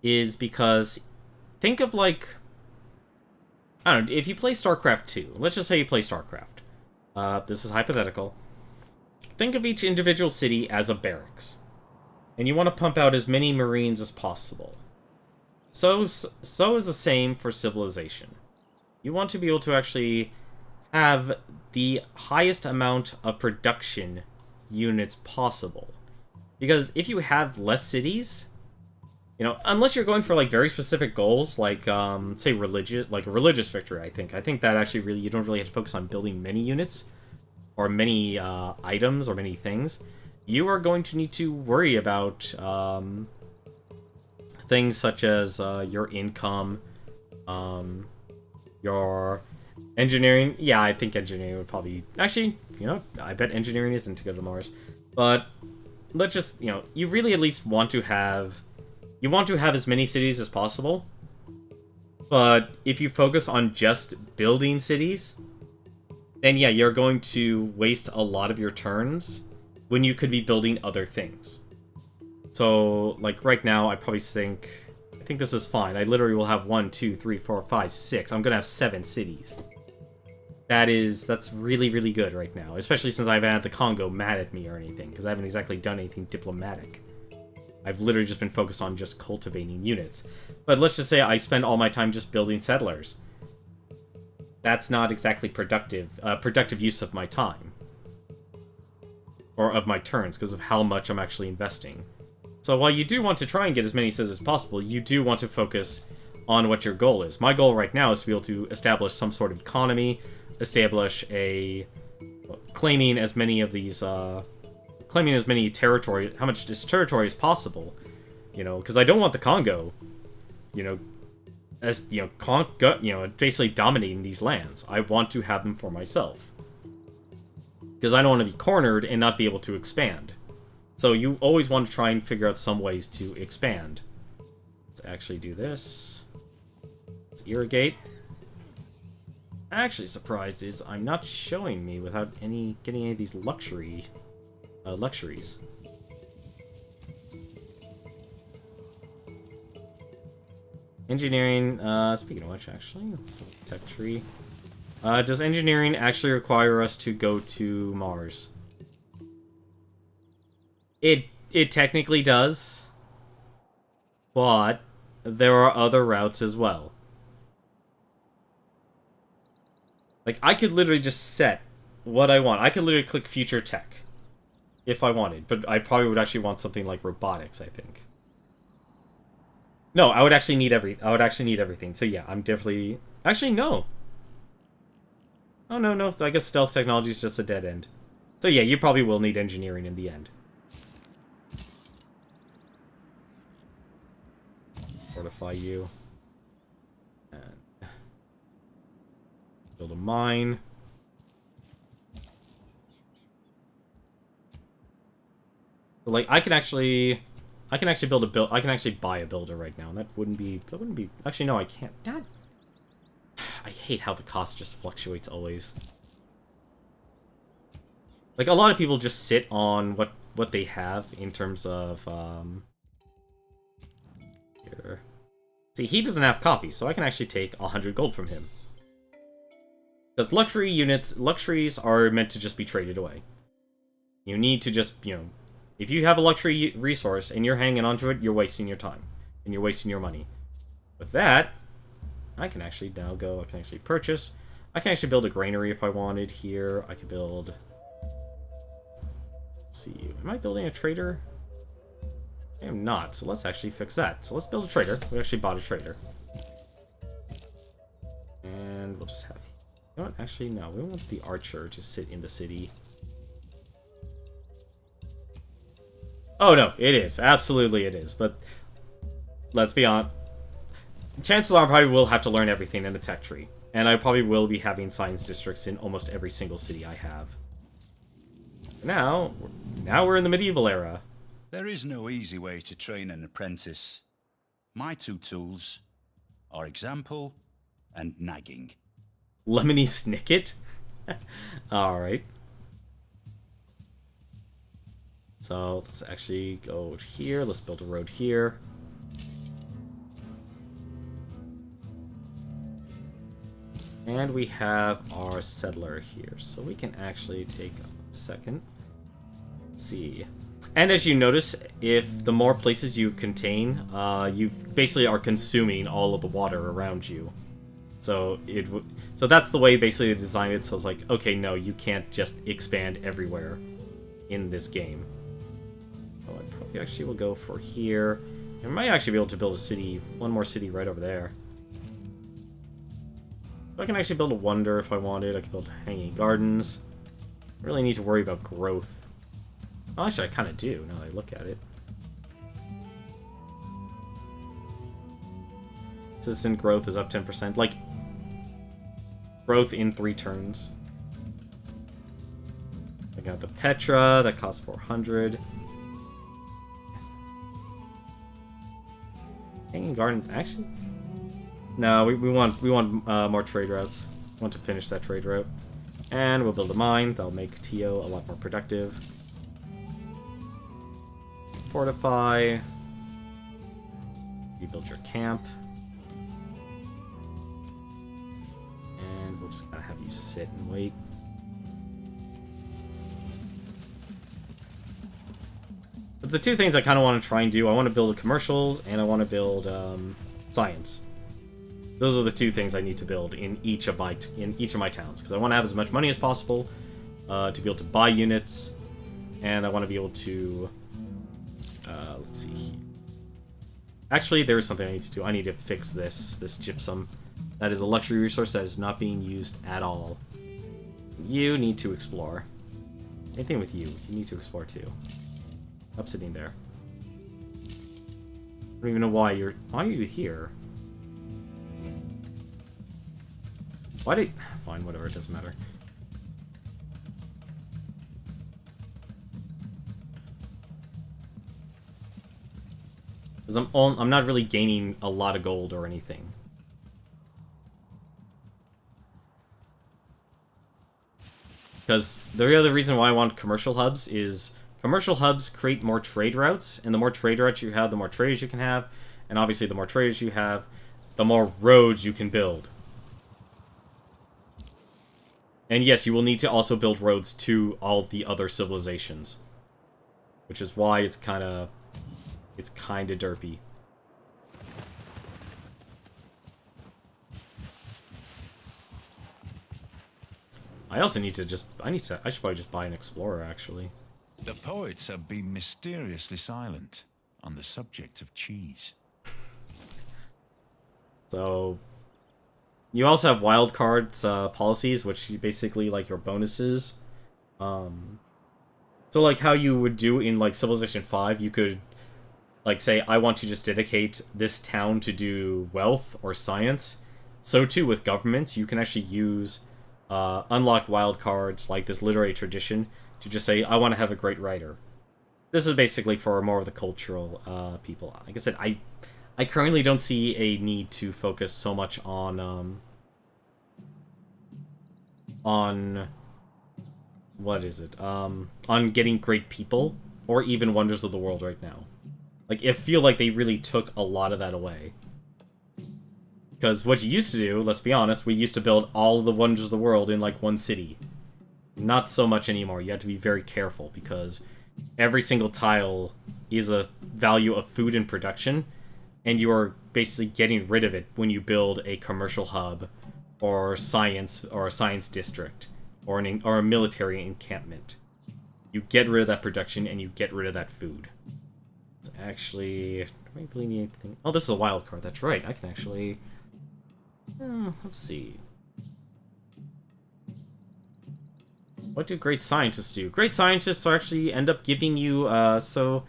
is because... Think of, like... I don't know, if you play StarCraft 2, let's just say you play StarCraft. This is hypothetical. Think of each individual city as a barracks. And you want to pump out as many Marines as possible. So is the same for civilization. You want to be able to actually have the highest amount of production units possible. Because if you have less cities, unless you're going for like very specific goals, like say religious victory, I think that actually you don't really have to focus on building many units or many items or many things. You are going to need to worry about things such as your income, your engineering. Yeah, I think engineering would probably... Actually, I bet engineering isn't to go to Mars. But let's just, you really at least want to have... You want to have as many cities as possible. But if you focus on just building cities, then yeah, you're going to waste a lot of your turns when you could be building other things. So, like, right now, I think this is fine. I literally will have 1, 2, 3, 4, 5, 6. I'm gonna have 7 cities. That's really, really good right now. Especially since I haven't had the Congo mad at me or anything, because I haven't exactly done anything diplomatic. I've literally just been focused on just cultivating units. But let's just say I spend all my time just building settlers. That's not exactly productive use of my time. Or of my turns, because of how much I'm actually investing. So while you do want to try and get as many cities as possible, you do want to focus on what your goal is. My goal right now is to be able to establish some sort of economy, establish claiming as many of these, claiming as many territory, how much this territory as possible, because I don't want the Congo, as, basically dominating these lands. I want to have them for myself. Because I don't want to be cornered and not be able to expand. So you always want to try and figure out some ways to expand. Let's actually do this. Let's irrigate. I'm actually surprised is I'm not showing me without getting any of these luxuries. Engineering, speaking of which, actually, let's have a tech tree. Does engineering actually require us to go to Mars? It technically does, but there are other routes as well. Like, I could literally just set what I want. I could literally click future tech if I wanted, but I probably would actually want something like robotics, I think. No, I would actually need everything. So yeah, I'm definitely... Actually, no. Oh, no. I guess stealth technology is just a dead end. So yeah, you probably will need engineering in the end. Fortify you. And build a mine. So, like, I can actually buy a builder right now, and that wouldn't be... Actually, no, I can't. God. I hate how the cost just fluctuates always. Like, a lot of people just sit on what they have in terms of, here. See, he doesn't have coffee, so I can actually take 100 gold from him. Because luxuries are meant to just be traded away. You need to just, if you have a luxury resource and you're hanging onto it, you're wasting your time. and you're wasting your money. With that, I can actually now go, I can actually purchase. I can actually build a granary if I wanted here. I could build... Let's see, am I building a trader? I am not, so let's actually fix that. So let's build a trader. We actually bought a trader. And we'll just have... You know what? Actually, no. We want the archer to sit in the city. Oh, no. It is. Absolutely it is. But let's be honest. Chances are I probably will have to learn everything in the tech tree. And I probably will be having science districts in almost every single city I have. Now we're in the medieval era. There is no easy way to train an apprentice. My two tools are example and nagging. Lemony Snicket? Alright. So, let's actually go here. Let's build a road here. And we have our settler here. So we can actually take a second. Let's see. And as you notice, if the more places you contain, you basically are consuming all of the water around you. So so that's the way basically they designed it. So it's like, okay, no, you can't just expand everywhere in this game. So I probably actually will go for here. I might actually be able to build a city, one more city right over there. So I can actually build a wonder if I wanted. I can build hanging gardens. I really need to worry about growth. Well, actually, I kind of do now that I look at it. Citizen growth is up 10%. Like, growth in 3 turns. I got the Petra, that costs 400. Hanging Garden, actually? No, we want more trade routes. We want to finish that trade route. And we'll build a mine. That'll make TO a lot more productive. Fortify. You build your camp. And we'll just kind of have you sit and wait. That's the 2 things I kind of want to try and do. I want to build commercials, and I want to build science. Those are the 2 things I need to build in each of my towns, because I want to have as much money as possible to be able to buy units, and I want to be able to. Let's see here. Actually, there is something I need to do. I need to fix this gypsum. That is a luxury resource that is not being used at all. You need to explore. Anything with you. You need to explore too. Up sitting there. I don't even know why are you here? Why did... Fine, whatever, it doesn't matter. Because I'm not really gaining a lot of gold or anything. Because the other reason why I want commercial hubs is commercial hubs create more trade routes, and the more trade routes you have, the more traders you can have, and obviously the more traders you have, the more roads you can build. And yes, you will need to also build roads to all the other civilizations. Which is why it's kind of derpy. I also need to I should probably just buy an explorer, actually. The poets have been mysteriously silent on the subject of cheese. So, you also have wild cards policies, which basically like your bonuses. So like how you would do in like Civilization 5, you could like say, I want to just dedicate this town to do wealth or science. So too with governments, you can actually use unlock wild cards like this literary tradition to just say, I want to have a great writer. This is basically for more of the cultural people. Like I said, I currently don't see a need to focus so much on what is it? On getting great people or even Wonders of the World right now. Like, I feel like they really took a lot of that away. Because what you used to do, let's be honest, we used to build all of the Wonders of the World in, like, one city. Not so much anymore. You have to be very careful, because every single tile is a value of food and production, and you are basically getting rid of it when you build a commercial hub, or a science district, or a military encampment. You get rid of that production, and you get rid of that food. It's actually... do I really need anything? Oh, this is a wild card. That's right. I can actually... let's see. What do great scientists do? Great scientists actually end up giving you, so...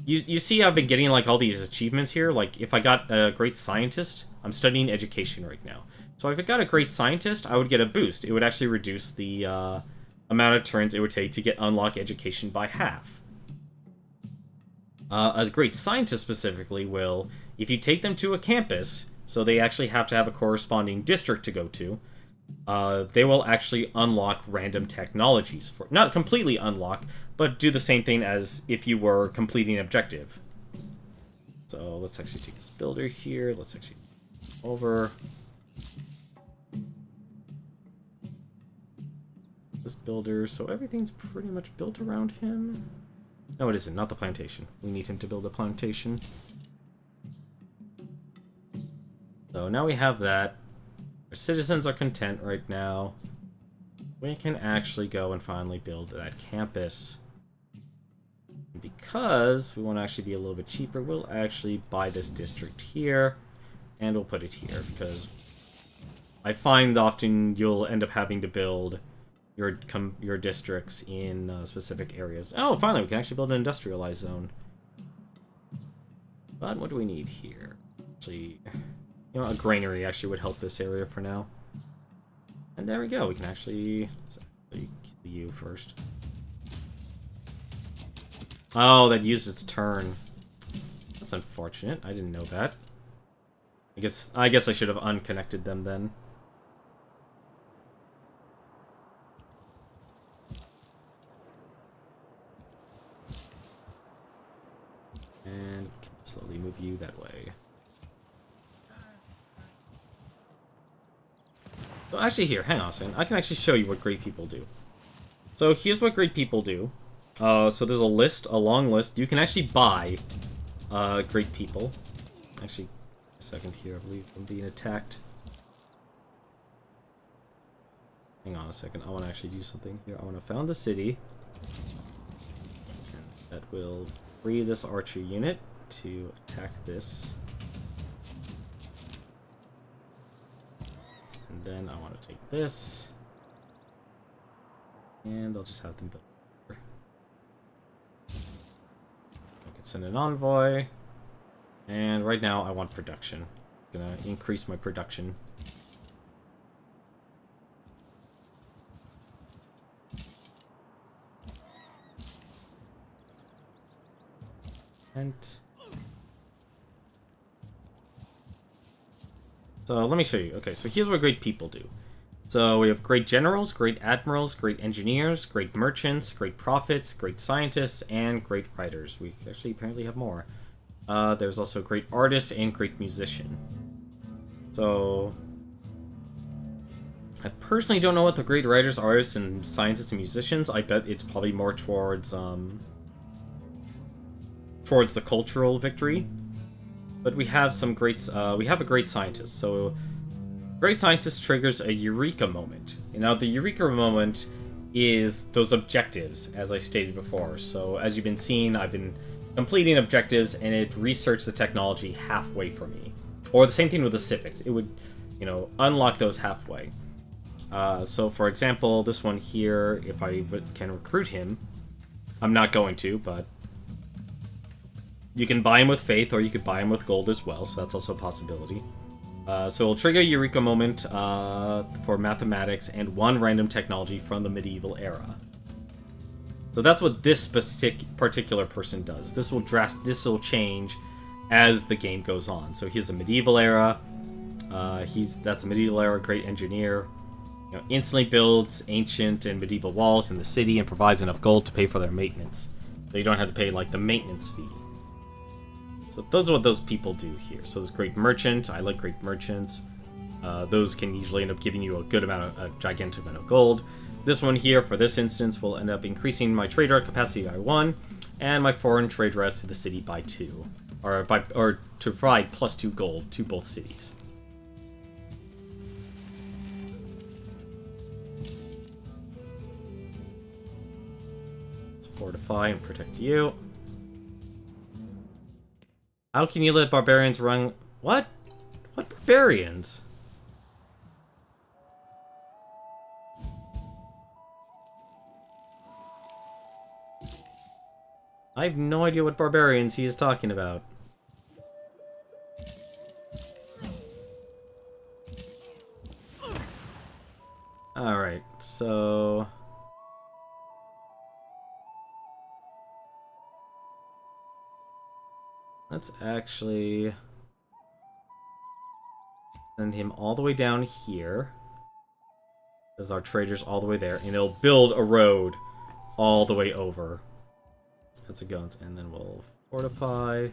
You see I've been getting, like, all these achievements here. Like, if I got a great scientist, I'm studying education right now. So if I got a great scientist, I would get a boost. It would actually reduce the, amount of turns it would take to get unlock education by half. A great scientist specifically will, if you take them to a campus, so they actually have to have a corresponding district to go to, they will actually unlock random technologies. Not completely unlock, but do the same thing as if you were completing an objective. So let's actually take this builder here. Let's actually over this builder. So everything's pretty much built around him. No, it isn't. Not the plantation. We need him to build a plantation. So now we have that. Our citizens are content right now. We can actually go and finally build that campus. And because we want to actually be a little bit cheaper, we'll actually buy this district here, and we'll put it here, because I find often you'll end up having to build your districts in specific areas. Oh, finally, we can actually build an industrialized zone. But what do we need here? Actually... you know, a granary actually would help this area for now. And there we go. We can actually kill you first. Oh, that used its turn. That's unfortunate. I didn't know that. I guess I should have unconnected them then. And slowly move you that way. So actually here, hang on a second. I can actually show you what great people do. So here's what great people do. So there's a long list. You can actually buy great people. Actually, a second here, I believe I'm being attacked. Hang on a second, I want to actually do something here. I want to found the city. And that will free this archer unit to attack this. And then I want to take this, and I'll just have them build. I can send an envoy, and right now I want production. I'm gonna increase my production. And so let me show you. Okay, so here's what great people do. So we have great generals, great admirals, great engineers, great merchants, great prophets, great scientists, and great writers. We actually apparently have more. There's also great artist and great musician. So I personally don't know what the great writers, artists, and scientists and musicians. I bet it's probably more towards the cultural victory. But we have some great, we have a great scientist. So, great scientist triggers a eureka moment. You know, the eureka moment is those objectives, as I stated before. So, as you've been seeing, I've been completing objectives, and it researched the technology halfway for me. Or the same thing with the civics. It would, you know, unlock those halfway. So, for example, this one here, if I can recruit him, I'm not going to, but you can buy him with faith, or you could buy him with gold as well, so that's also a possibility. So it'll trigger a Eureka moment for mathematics and one random technology from the medieval era. So that's what this particular person does. This will change as the game goes on. So he's a medieval era. That's a medieval era great engineer. You know, instantly builds ancient and medieval walls in the city and provides enough gold to pay for their maintenance. So you don't have to pay like the maintenance fee. So those are what those people do here. So this great merchant, I like great merchants. Those can usually end up giving you a gigantic amount of gold. This one here, for this instance, will end up increasing my trade route capacity by 1, and my foreign trade routes to the city by 2. or to provide +2 gold to both cities. Let's fortify and protect you. How can you let barbarians run? What? What barbarians? I have no idea what barbarians he is talking about. Alright, so... let's actually send him all the way down here. Because our trader's all the way there. And it'll build a road all the way over. That's a guns. And then we'll fortify.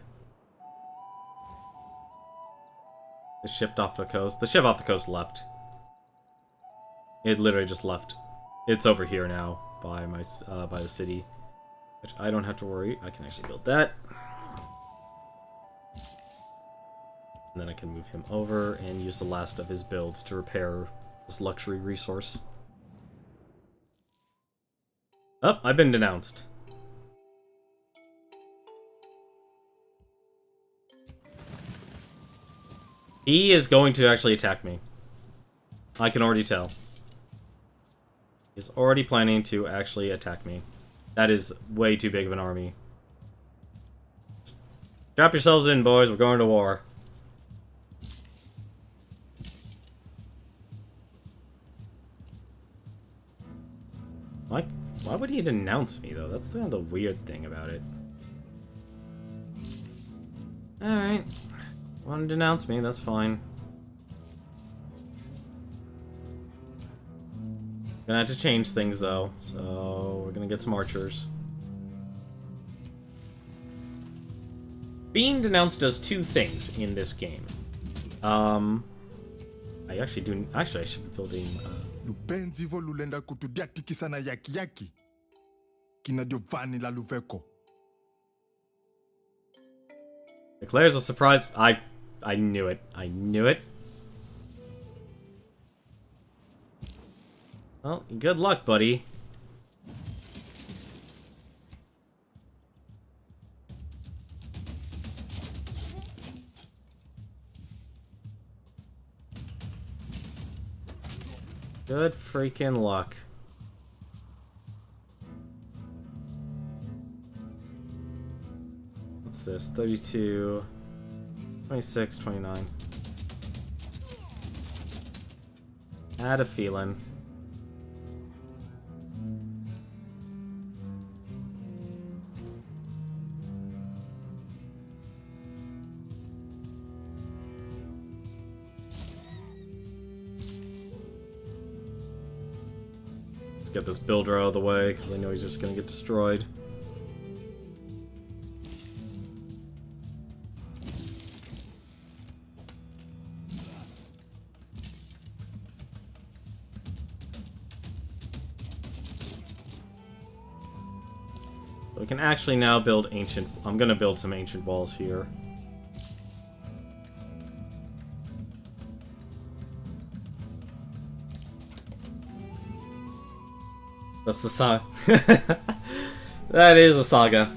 The ship off the coast. The ship off the coast left. It literally just left. It's over here now by my by the city. Which I don't have to worry. I can actually build that. And then I can move him over and use the last of his builds to repair this luxury resource. Oh, I've been denounced. He is going to actually attack me. I can already tell. He's already planning to actually attack me. That is way too big of an army. Strap yourselves in, boys. We're going to war. Why would he denounce me, though? That's kind of the weird thing about it. Alright. Want to denounce me, that's fine. Gonna have to change things, though. So, we're gonna get some archers. Being denounced does two things in this game. I actually do... Actually, I should be building... lupenzi vo lulenda kutudia tikisana yaki yaki kina Giovanni la Luveco. Declares a surprise. I knew it. I knew it. Well, good luck, buddy. Good freaking luck. What's this? 32, 26, 29. Had a feeling. Get this builder out of the way, because I know he's just going to get destroyed. We can actually now build ancient... I'm going to build some ancient walls here. That's the saga. That is a saga.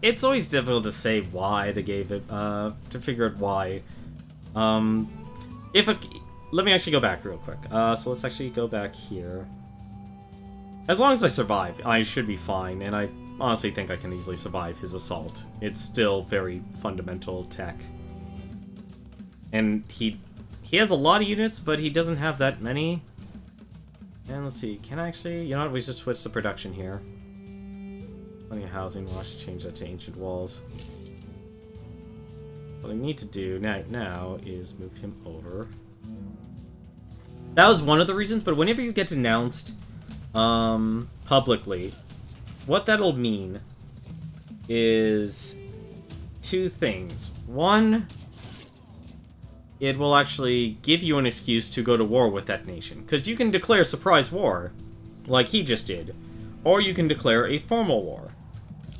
It's always difficult to say why they gave it, to figure out why. Let me actually go back real quick. So let's actually go back here. As long as I survive, I should be fine, and I honestly think I can easily survive his assault. It's still very fundamental tech. And he has a lot of units, but he doesn't have that many. And let's see, can I actually... You know what, we should switch the production here. Plenty of housing, we'll actually change that to ancient walls. What I need to do now is move him over. That was one of the reasons, but whenever you get denounced publicly, what that'll mean is two things. One... it will actually give you an excuse to go to war with that nation. Because you can declare surprise war, like he just did. or you can declare a formal war.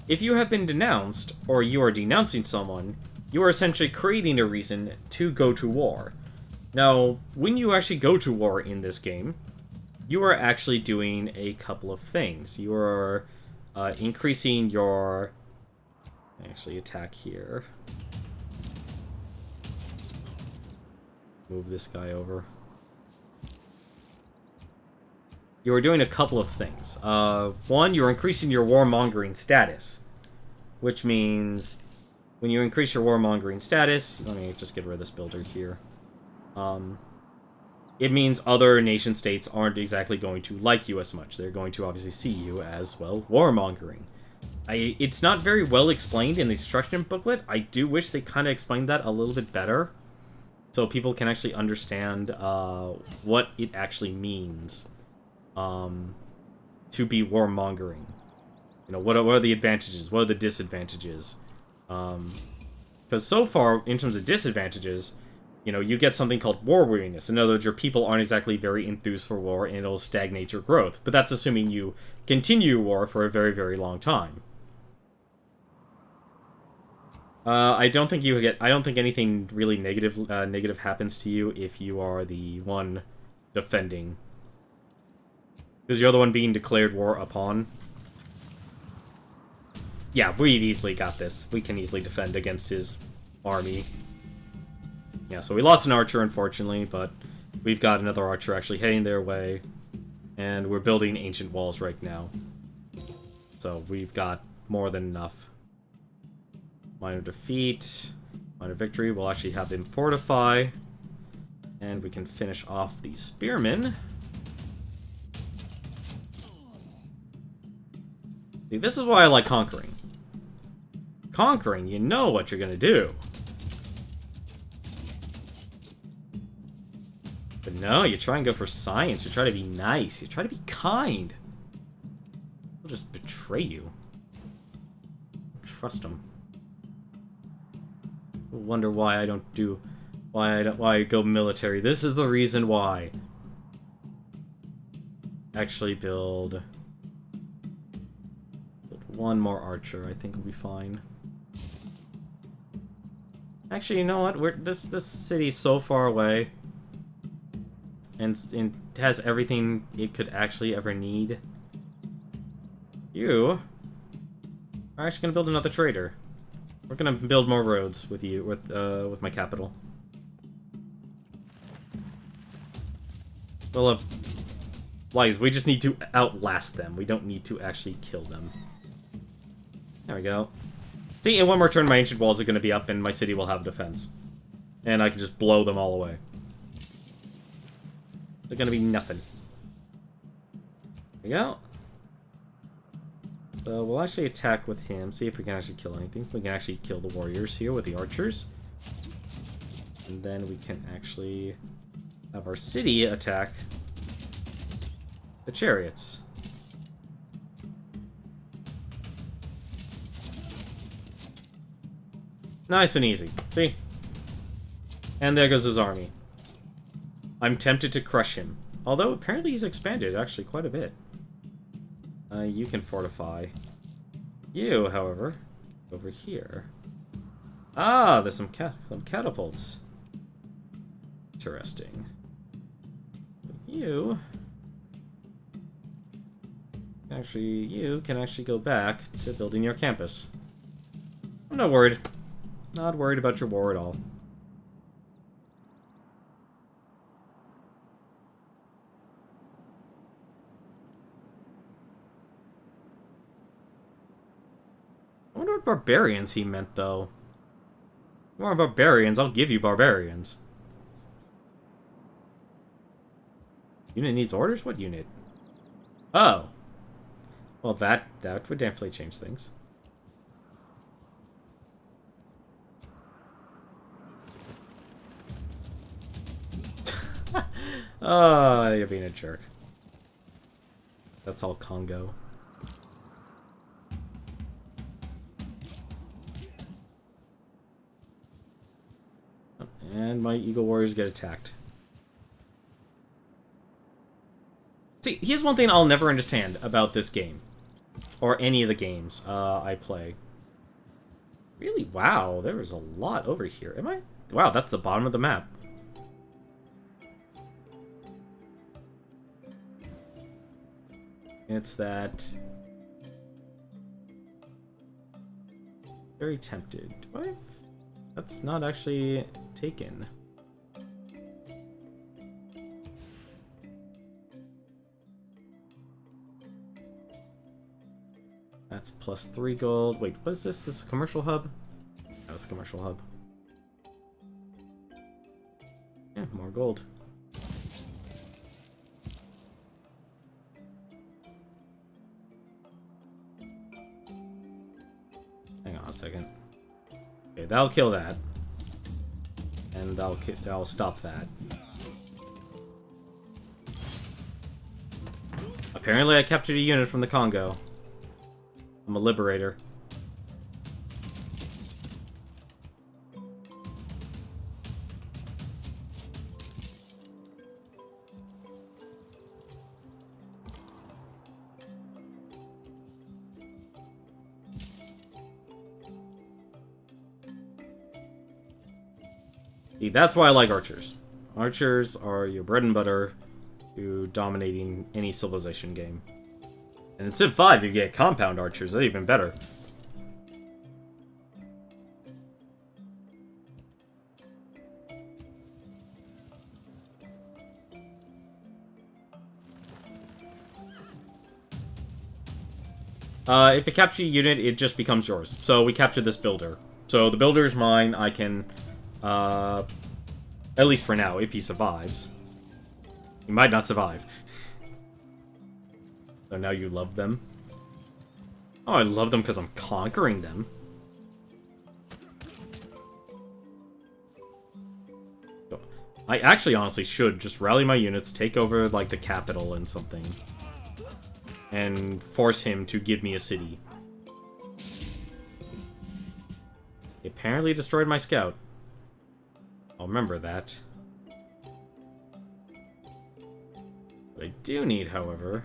If you have been denounced, or you are denouncing someone, you are essentially creating a reason to go to war. Now, when you actually go to war in this game, you are actually doing a couple of things. You are increasing your... Actually, attack here. Move this guy over. You are doing a couple of things. One, you're increasing your warmongering status, which means when you increase your warmongering status, let me just get rid of this builder here. It means other nation states aren't exactly going to like you as much. They're going to obviously see you as, well, warmongering. It's not very well explained in the instruction booklet. I do wish they kind of explained that a little bit better, so people can actually understand what it actually means to be warmongering. You know, what are the advantages? What are the disadvantages? Because so far, in terms of disadvantages, you know, you get something called war weariness. In other words, your people aren't exactly very enthused for war, and it'll stagnate your growth. But that's assuming you continue war for a very, very long time. I don't think anything really negative happens to you if you are the one defending. Because you're the one being declared war upon. Yeah, we've easily got this. We can easily defend against his army. Yeah, so we lost an archer, unfortunately, but we've got another archer actually heading their way. And we're building ancient walls right now. So we've got more than enough. Minor defeat, minor victory. We'll actually have them fortify. And we can finish off the spearmen. See, this is why I like conquering. Conquering, you know what you're gonna do. But no, you try and go for science. You try to be nice. You try to be kind. They'll just betray you. Trust them. Wonder why I don't do... Why I go military. This is the reason why. Actually build one more archer. I think we'll be fine. Actually, you know what? This city's so far away. And has everything it could actually ever need. You are actually gonna build another trader. We're gonna build more roads with you, with my capital. Well, wise. We just need to outlast them. We don't need to actually kill them. There we go. See, in one more turn, my ancient walls are gonna be up, and my city will have defense, and I can just blow them all away. They're gonna be nothing. There we go. So we'll actually attack with him, see if we can actually kill anything. We can actually kill the warriors here with the archers. And then we can actually have our city attack the chariots. Nice and easy. See? And there goes his army. I'm tempted to crush him. Although, apparently he's expanded, actually, quite a bit. You can fortify. You, however, over here. Ah, there's some catapults. Interesting. You can actually go back to building your campus. I'm not worried. Not worried about your war at all. I wonder what barbarians he meant, though. More barbarians, I'll give you barbarians. Unit needs orders? What unit? Oh. Well, that would definitely change things. Oh, you're being a jerk. That's all Congo. And my Eagle Warriors get attacked. See, here's one thing I'll never understand about this game. or any of the games I play. Really? Wow, there is a lot over here. Am I? Wow, that's the bottom of the map. It's that... Very tempted. Do I... That's not actually taken. That's plus 3 gold. Wait, what is this? This is a commercial hub? No, it's a commercial hub. Yeah, more gold. Hang on a second. Okay, that'll kill that. And that'll stop that. Apparently I captured a unit from the Congo. I'm a liberator. See, that's why I like archers. Archers are your bread and butter to dominating any civilization game. And in Civ 5, you get compound archers. They're even better. If you capture a unit, it just becomes yours. So we captured this builder. So the builder is mine. I can, at least for now, if he survives. He might not survive. So now you love them. Oh, I love them because I'm conquering them. I actually honestly should just rally my units, take over, like, the capital and something. And force him to give me a city. He apparently destroyed my scout. I'll remember that. What I do need, however,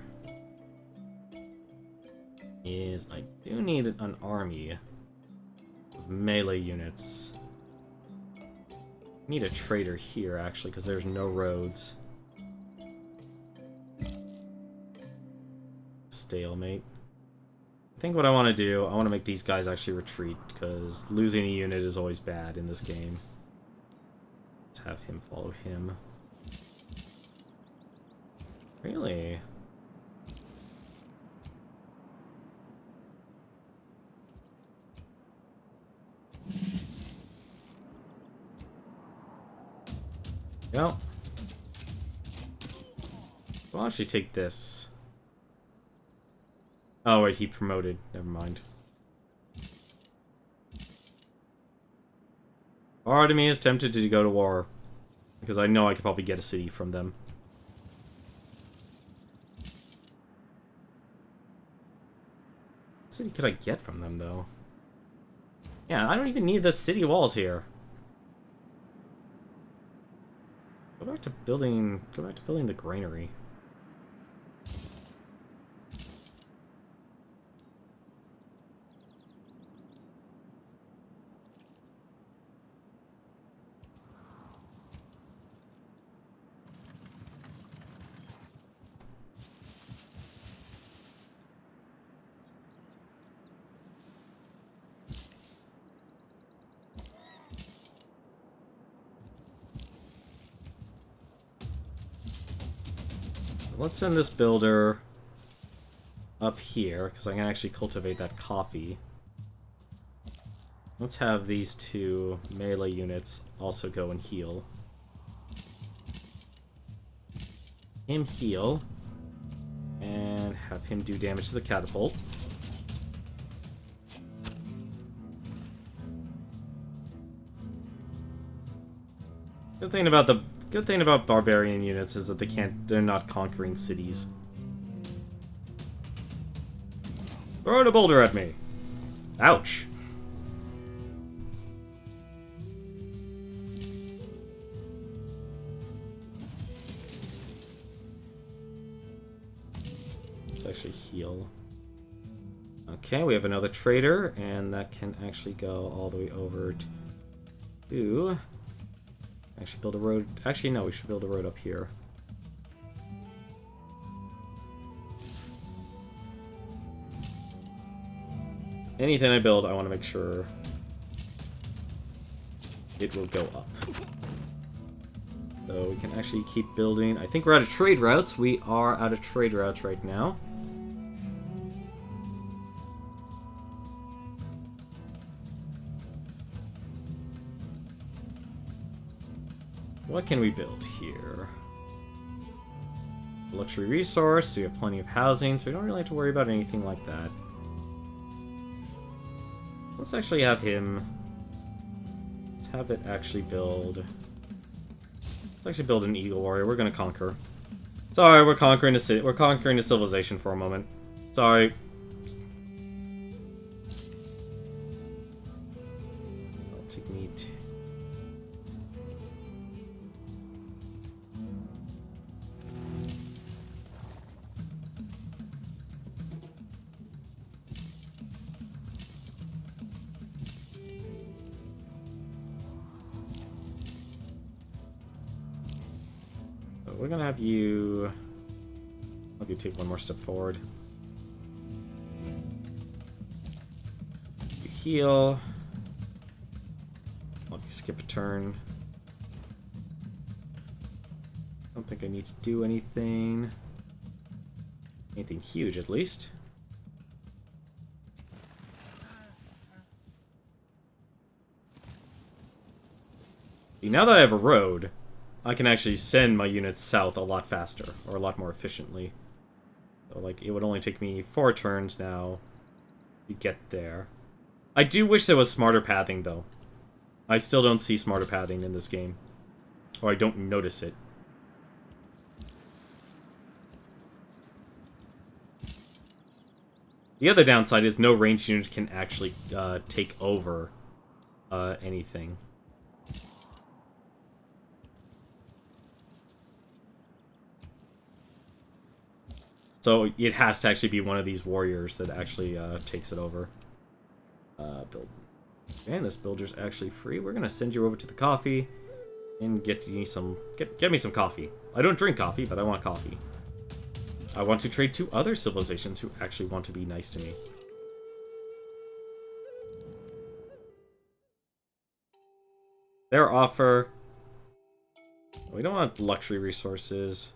is I do need an army of melee units. I need a trader here, actually, because there's no roads. Stalemate. I think what I want to do, I want to make these guys actually retreat, because losing a unit is always bad in this game. Let's have him follow him. Really? Well, I'll actually take this. Oh wait, he promoted. Never mind. Part of me is tempted to go to war, because I know I could probably get a city from them. What city could I get from them, though? Yeah, I don't even need the city walls here. Go back to building the granary. Let's send this builder up here, because I can actually cultivate that coffee. Let's have these two melee units also go and heal. Him heal, and have him do damage to the catapult. Good thing about barbarian units is that they're not conquering cities. Throw a boulder at me! Ouch! Let's actually heal. Okay, we have another trader, and that can actually go all the way over to... Actually build a road... Actually, no, we should build a road up here. Anything I build, I want to make sure it will go up. So we can actually keep building. I think we're out of trade routes. We are out of trade routes right now. What can we build here? Luxury resource, so we have plenty of housing, so we don't really have to worry about anything like that. Let's actually have him... Let's have it actually build... Let's actually build an Eagle Warrior. We're gonna conquer. Sorry, we're conquering the city. We're conquering the civilization for a moment. Sorry. That'll take me to... We're gonna have you... I'll you take one more step forward. You heal. I'll you skip a turn. I don't think I need to do anything. Anything huge, at least. See, now that I have a road, I can actually send my units south a lot faster, or a lot more efficiently. So, like, it would only take me 4 turns now to get there. I do wish there was smarter pathing, though. I still don't see smarter pathing in this game. Or I don't notice it. The other downside is no ranged unit can actually take over anything. So it has to actually be one of these warriors that actually takes it over. Build. And this builder's actually free. We're gonna send you over to the coffee and get me some coffee. I don't drink coffee, but I want coffee. I want to trade to other civilizations who actually want to be nice to me. Their offer. We don't want luxury resources.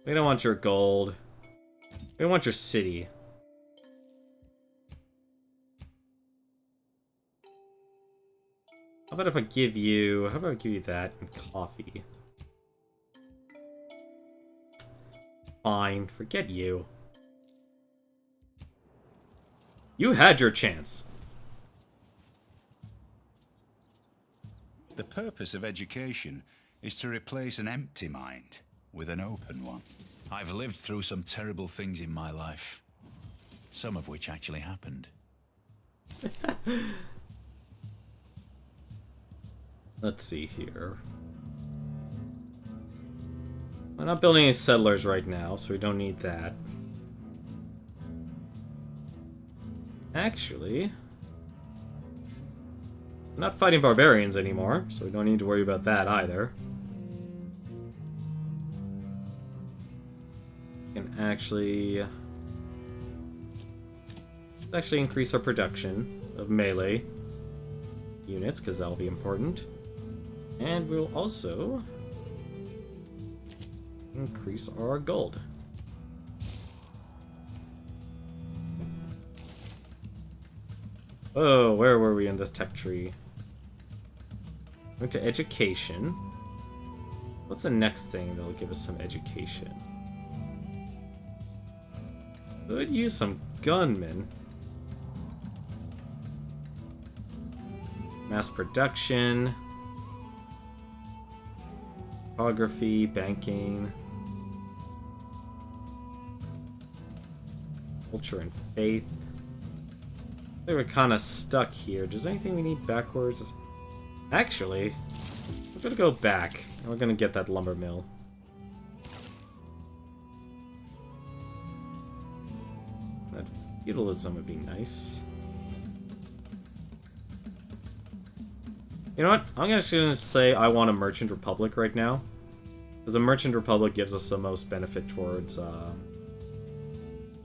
We don't want your gold. We don't want your city. How about if I give you... How about I give you that and coffee? Fine, forget you. You had your chance. The purpose of education is to replace an empty mind with an open one. I've lived through some terrible things in my life, some of which actually happened. Let's see here. We're not building any settlers right now, so we don't need that. Actually, we're not fighting barbarians anymore, so we don't need to worry about that either. Actually increase our production of melee units, because that'll be important. And we'll also increase our gold. Oh, where were we in this tech tree? Went to education. What's the next thing that'll give us some education? Could use some gunmen. Mass production. Photography, banking. Culture and faith. They were kind of stuck here. Does anything we need backwards? Actually, we're gonna go back. And we're gonna get that lumber mill. Feudalism would be nice. You know what? I'm just gonna say I want a Merchant Republic right now. Because a Merchant Republic gives us the most benefit towards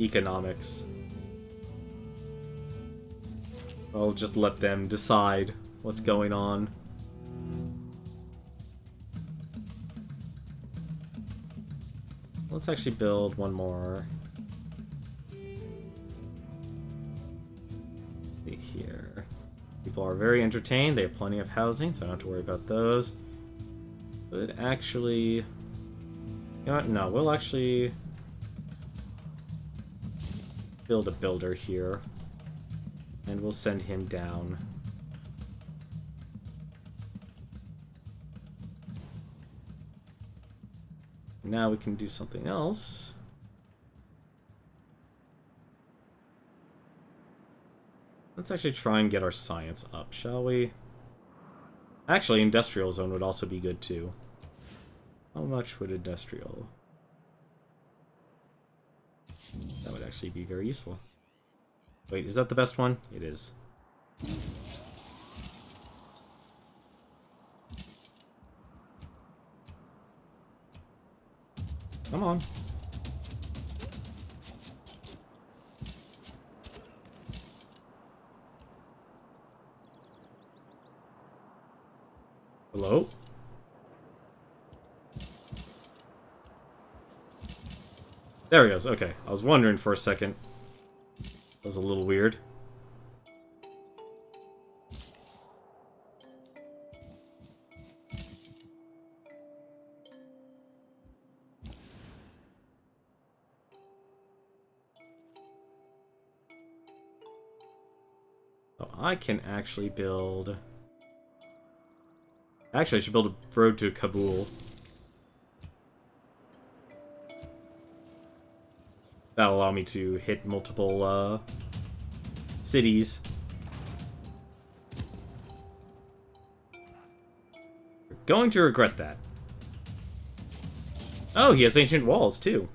economics. I'll just let them decide what's going on. Let's actually build one more. See here. People are very entertained. They have plenty of housing, so I don't have to worry about those. But actually... You know what? No, we'll actually build a builder here. And we'll send him down. Now we can do something else. Let's actually try and get our science up, shall we? Actually, industrial zone would also be good too. How much would industrial? That would actually be very useful. Wait, is that the best one? It is. Come on. Hello? There he goes. Okay. I was wondering for a second. That was a little weird. So I can actually build... Actually, I should build a road to Kabul. That'll allow me to hit multiple, cities. You're going to regret that. Oh, he has ancient walls, too.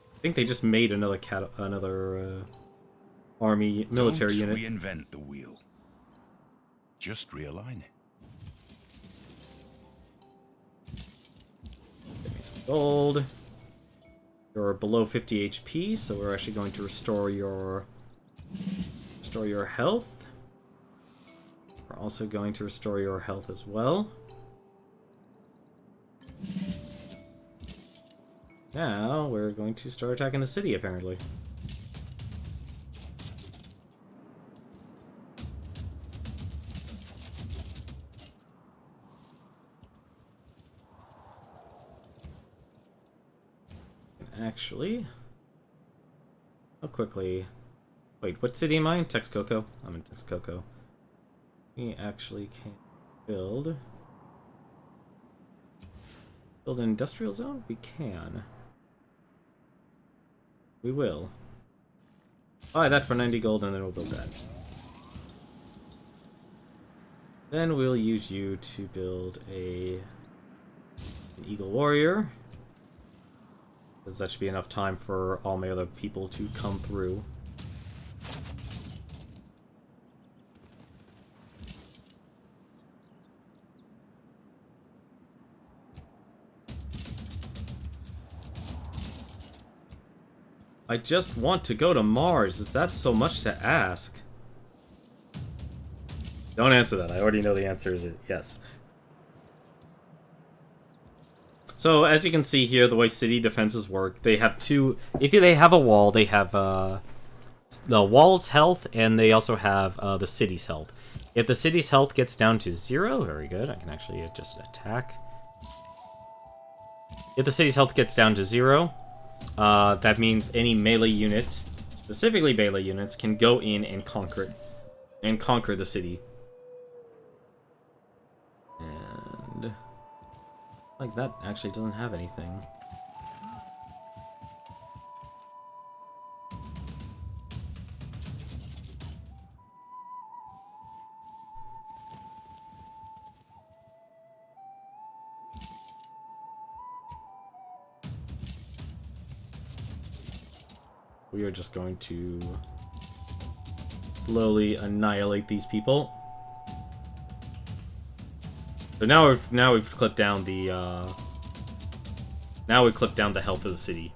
I think they just made another army military Don't unit. reinvent the wheel. Just realign it. Give me some gold. You're below 50 HP, so we're actually going to restore your health. We're also going to restore your health as well. Now, we're going to start attacking the city, apparently. Actually... How quickly... Wait, what city am I in? Texcoco? I'm in Texcoco. We actually can build an industrial zone? We can. We will. Buy that for 90 gold and then we'll build that. Then we'll use you to build an Eagle Warrior. Because that should be enough time for all my other people to come through. I just want to go to Mars. Is that so much to ask? Don't answer that. I already know the answer is yes. So, as you can see here, the way city defenses work, they have two... If they have a wall, they have the wall's health, and they also have the city's health. If the city's health gets down to 0, very good, I can actually just attack. If the city's health gets down to 0, that means any melee unit, specifically melee units, can go in and conquer the city. And like that actually doesn't have anything. We are just going to slowly annihilate these people. So now we've clipped down the now we clipped down the health of the city.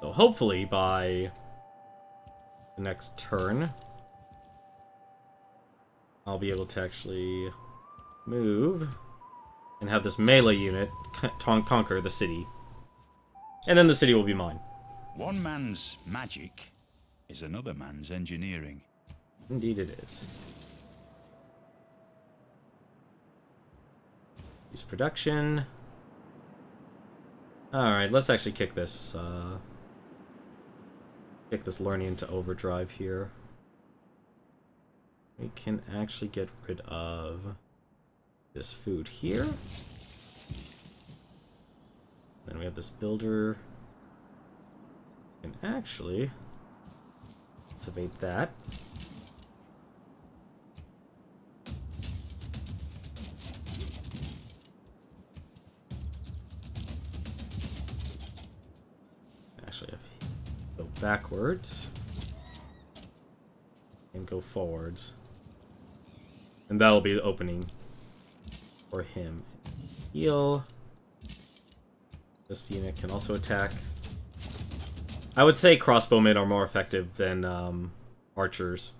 So hopefully by the next turn, I'll be able to actually move and have this melee unit conquer the city. And then the city will be mine. One man's magic is another man's engineering. Indeed it is. Use production. Alright, let's actually kick this learning into overdrive here. We can actually get rid of this food here. Then we have this builder. And actually activate that. Actually, go backwards and go forwards, and that'll be the opening for him. Heal. This unit can also attack. I would say crossbowmen are more effective than archers,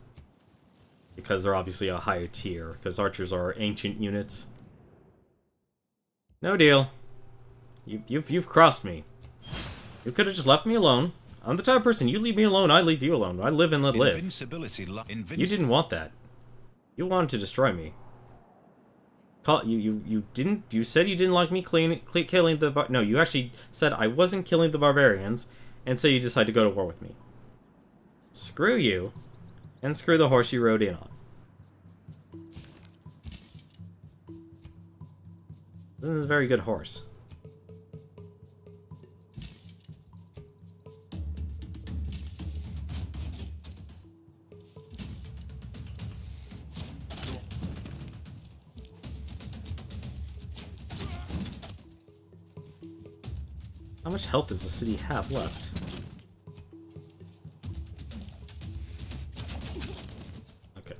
because they're obviously a higher tier, because archers are ancient units. No deal. You've crossed me. You could have just left me alone. I'm the type of person, you leave me alone, I leave you alone. I live and let live. You didn't want that. You wanted to destroy me. You said you didn't like me killing the no, you actually said I wasn't killing the barbarians, and so you decided to go to war with me. Screw you, and screw the horse you rode in on. This is a very good horse. How much health does the city have left? Okay.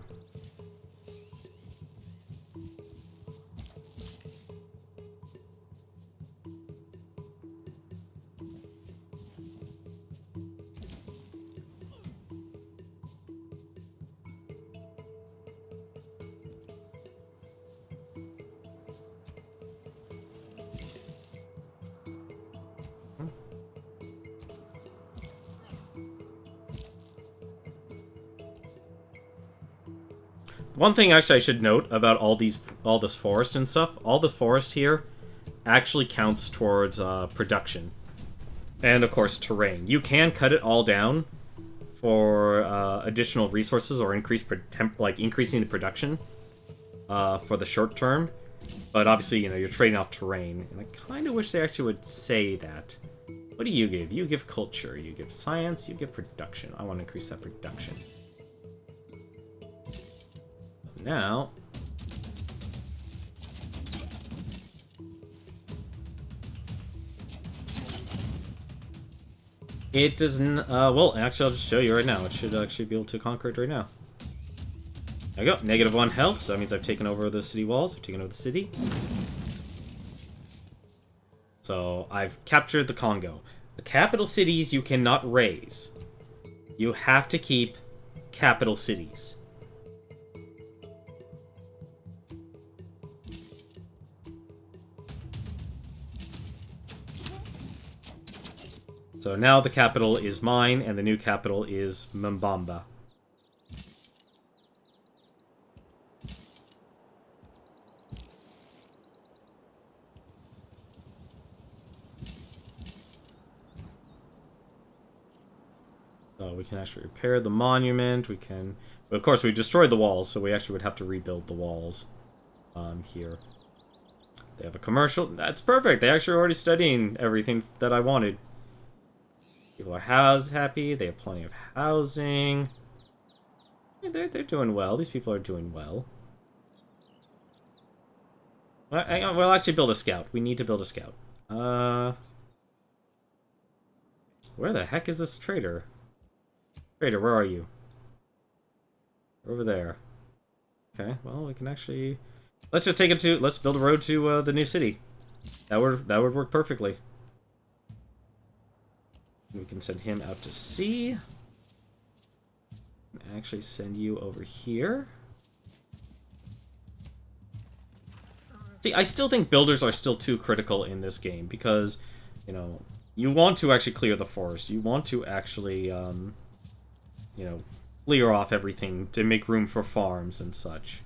One thing actually I should note about all this forest and stuff, all the forest here actually counts towards production. And of course terrain. You can cut it all down for additional resources or increasing the production for the short term. But obviously, you know, you're trading off terrain. And I kind of wish they actually would say that. What do you give? You give culture, you give science, you give production. I want to increase that production. Now, it doesn't, well, actually, I'll just show you right now. It should actually be able to conquer it right now. There you go, -1 health, so that means I've taken over the city walls, I've taken over the city. So, I've captured the Congo. The capital cities you cannot raise. You have to keep capital cities. So now the capital is mine, and the new capital is Mbamba. We can actually repair the monument. We can... But of course, we destroyed the walls, so we actually would have to rebuild the walls here. They have a commercial. That's perfect. They actually are already studying everything that I wanted. People are happy. They have plenty of housing. Yeah, they're doing well. These people are doing well. We'll actually build a scout. We need to build a scout. Where the heck is this trader? Trader, where are you? Over there. Okay, well, we can actually... Let's just take it to... Let's build a road to the new city. That would work perfectly. We can send him out to sea. Actually send you over here. See, I still think builders are still too critical in this game because, you know, you want to actually clear the forest. You want to actually, you know, clear off everything to make room for farms and such.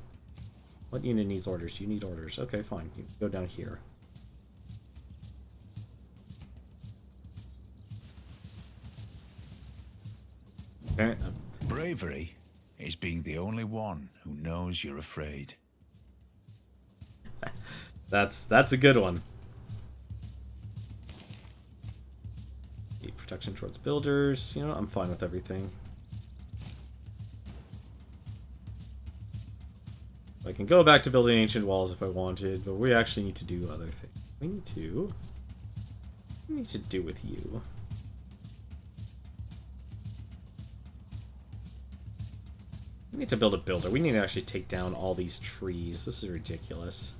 What unit needs orders? You need orders. Okay, fine. You go down here. Okay. Bravery is being the only one who knows you're afraid. That's a good one. Protection towards builders. You know, I'm fine with everything. I can go back to building ancient walls if I wanted, but we actually need to do other things. We need to do with you. We need to build a builder. We need to actually take down all these trees. This is ridiculous.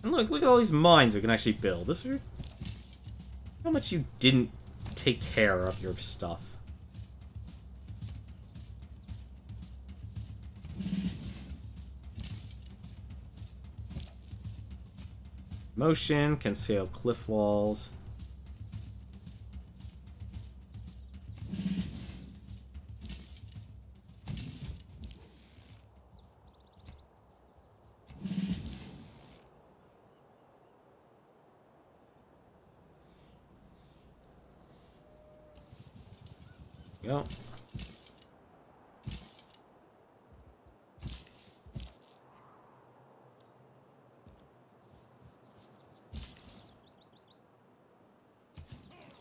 And look at all these mines we can actually build. This is how much you didn't take care of your stuff. Motion can scale cliff walls. Go.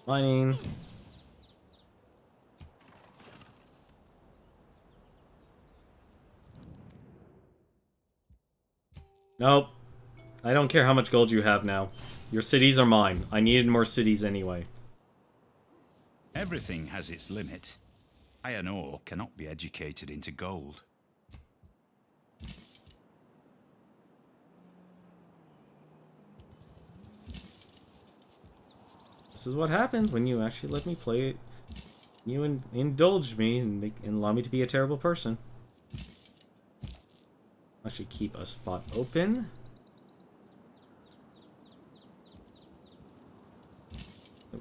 Mining. Nope. I don't care how much gold you have now. Your cities are mine. I needed more cities anyway. Everything has its limit. Iron ore cannot be educated into gold. This is what happens when you actually let me play it. You indulge me and allow me to be a terrible person. Actually keep a spot open.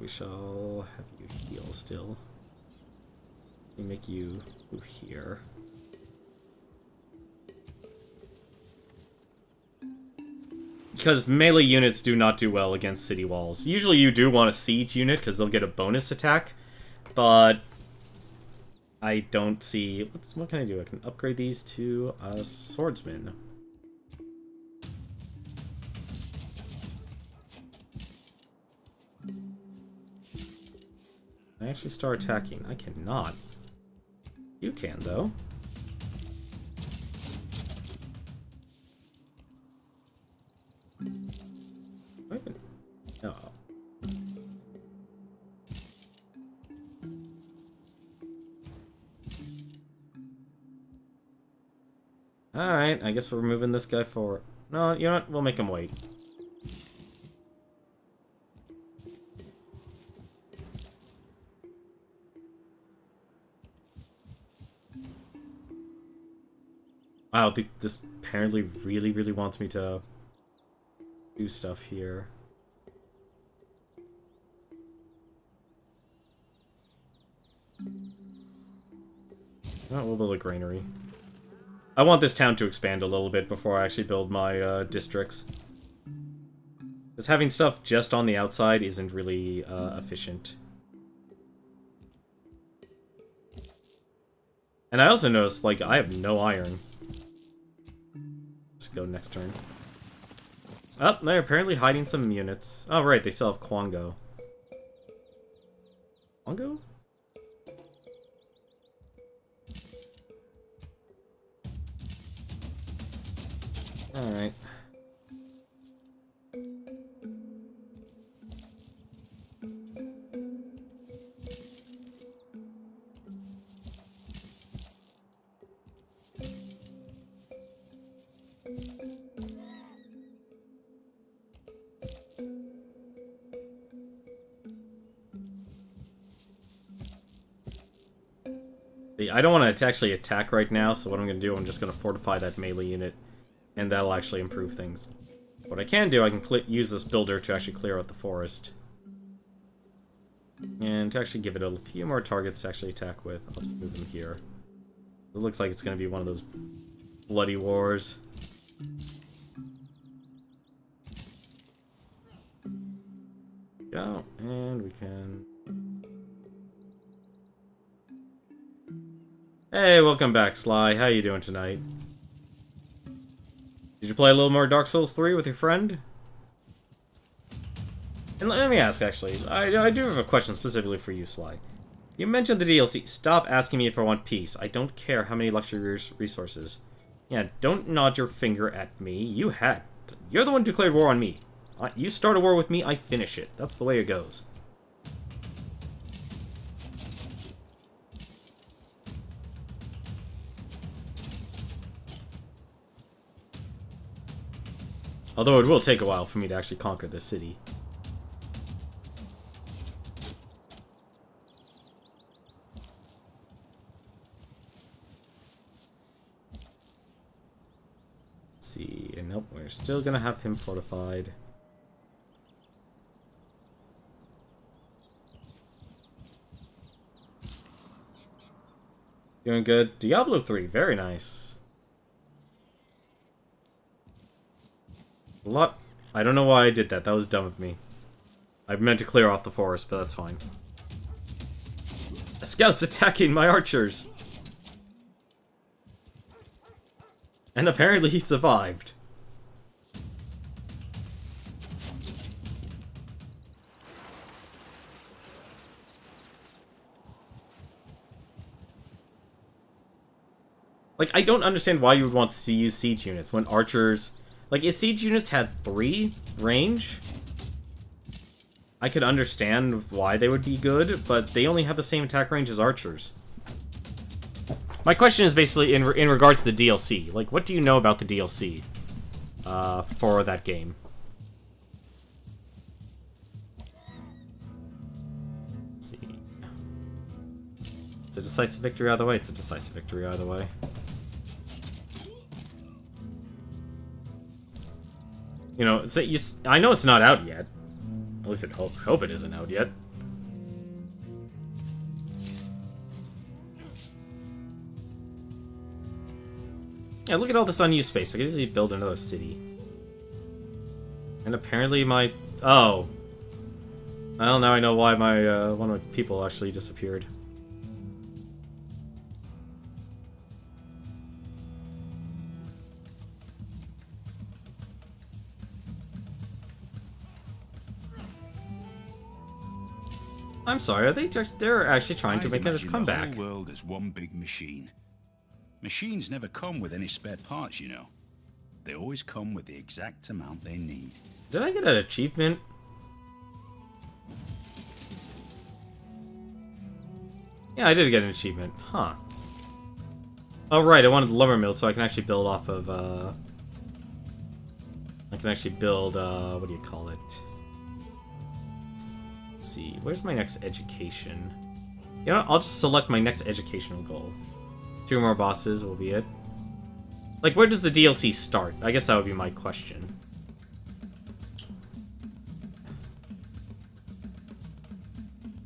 We shall have you heal still. We make you move here. Because melee units do not do well against city walls. Usually you do want a siege unit because they'll get a bonus attack, but I don't see... What can I do? I can upgrade these to a swordsman. I actually start attacking. I cannot. You can, though. Oh. Alright, I guess we're moving this guy forward. No, you know what? We'll make him wait. Wow, this apparently really wants me to do stuff here. Oh, we'll build a granary. I want this town to expand a little bit before I actually build my districts. Because having stuff just on the outside isn't really efficient. And I also noticed, like, I have no iron. Let's go next turn. Oh, they're apparently hiding some units. Oh, right, they still have Quango. Quango? Alright. See, I don't want to actually attack right now, so what I'm going to do, I'm just going to fortify that melee unit, and that'll actually improve things. What I can do, I can use this builder to actually clear out the forest. And to actually give it a few more targets to actually attack with, I'll just move them here. It looks like it's going to be one of those bloody wars. Go, and we can... Hey, welcome back, Sly. How you doing tonight? Did you play a little more Dark Souls 3 with your friend? And let me ask, actually. I do have a question specifically for you, Sly. You mentioned the DLC. Stop asking me if I want peace. I don't care how many luxury resources. Yeah, don't nod your finger at me. You're the one who declared war on me. You start a war with me, I finish it. That's the way it goes. Although it will take a while for me to actually conquer this city. Let's see, and nope, we're still gonna have him fortified. Doing good. Diablo 3, very nice. A lot. I don't know why I did that. That was dumb of me. I meant to clear off the forest, but that's fine. A scout's attacking my archers! And apparently he survived. Like, I don't understand why you would want to use siege units when archers... Like, if siege units had 3 range, I could understand why they would be good, but they only have the same attack range as archers. My question is basically in regards to the DLC. Like, what do you know about the DLC for that game? Let's see. It's a decisive victory either way. It's a decisive victory either way. You know, I know it's not out yet. At least I hope it isn't out yet. Yeah, look at all this unused space. I could easily build another city. And apparently my... Oh. Well, now I know why my one of my people actually disappeared. I'm sorry, are they're actually trying to make a comeback. The whole world is one big machine. Machines never come with any spare parts, you know. They always come with the exact amount they need. Did I get an achievement? Yeah, I did get an achievement. Huh. Oh, right, I wanted the lumber mill so I can actually build off of, I can actually build, what do you call it? Let's see, where's my next education? You know, I'll just select my next educational goal. 2 more bosses will be it. Like, where does the DLC start? I guess that would be my question.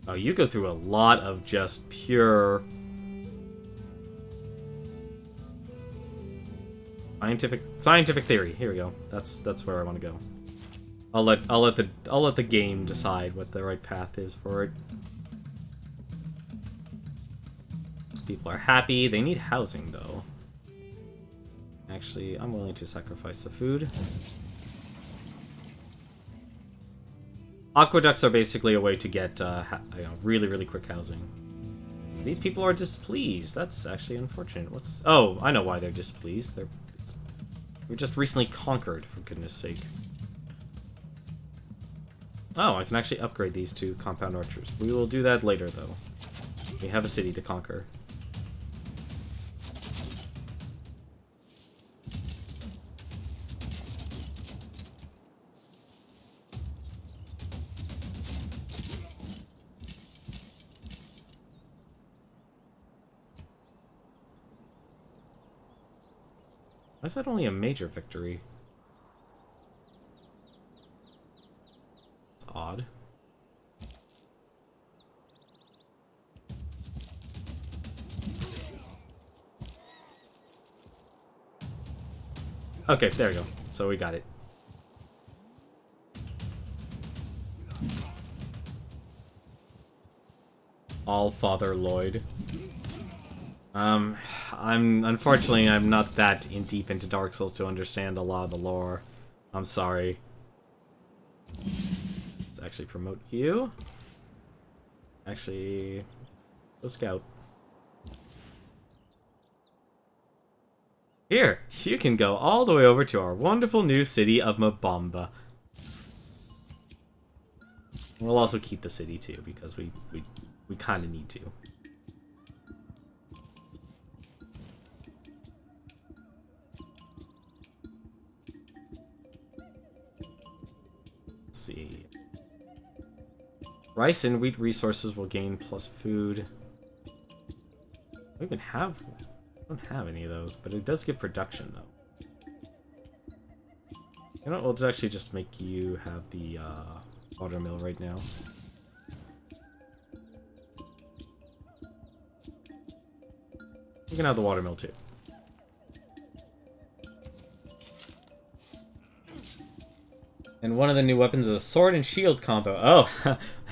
Oh, you go through a lot of just pure... Scientific theory. Here we go. That's where I want to go. I'll let the game decide what the right path is for it. People are happy. They need housing, though. Actually, I'm willing to sacrifice the food. Aqueducts are basically a way to get really, really quick housing. These people are displeased. That's actually unfortunate. Oh, I know why they're displeased. We're just recently conquered, for goodness sake. Oh, I can actually upgrade these to compound archers. We will do that later, though. We have a city to conquer. Why is that only a major victory? It's odd. Okay, there we go. So we got it. All Father Lloyd. Unfortunately, I'm not that deep into Dark Souls to understand a lot of the lore. I'm sorry. Let's actually promote you. Actually, go scout. Here, you can go all the way over to our wonderful new city of Mabamba. We'll also keep the city too, because we kind of need to. Let's see. Rice and wheat resources will gain plus food. We even have... I don't have any of those, but it does give production, though. You know what, we'll actually just make you have the watermill right now. You can have the watermill, too. And one of the new weapons is a sword and shield combo. Oh,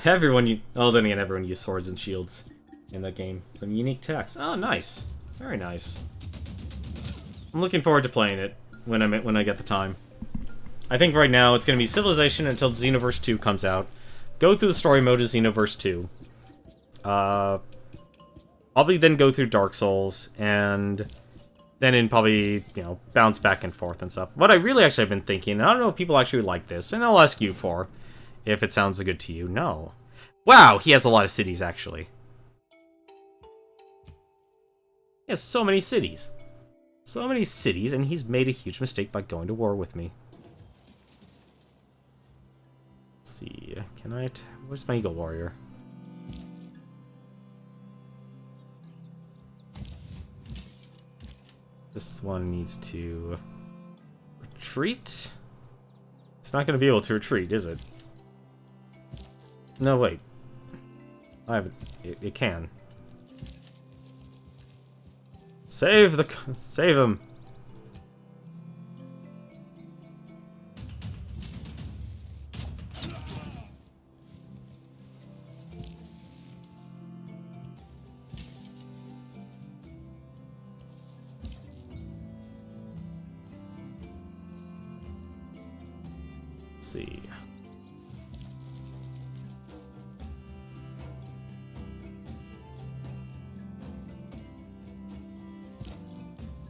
then again, everyone used swords and shields in that game. Some unique text. Oh, nice. Very nice. I'm looking forward to playing it when I get the time. I think right now it's going to be Civilization until Xenoverse 2 comes out. Go through the story mode of Xenoverse 2. Probably then go through Dark Souls, and then probably, bounce back and forth and stuff. What I really actually have been thinking, and I don't know if people actually like this, and I'll ask you if it sounds good to you. No. Wow, he has a lot of cities, actually. He has so many cities. So many cities, and he's made a huge mistake by going to war with me. Let's see, where's my Eagle Warrior? This one needs to retreat? It's not going to be able to retreat, is it? No, wait. It can. Save him. Let's see.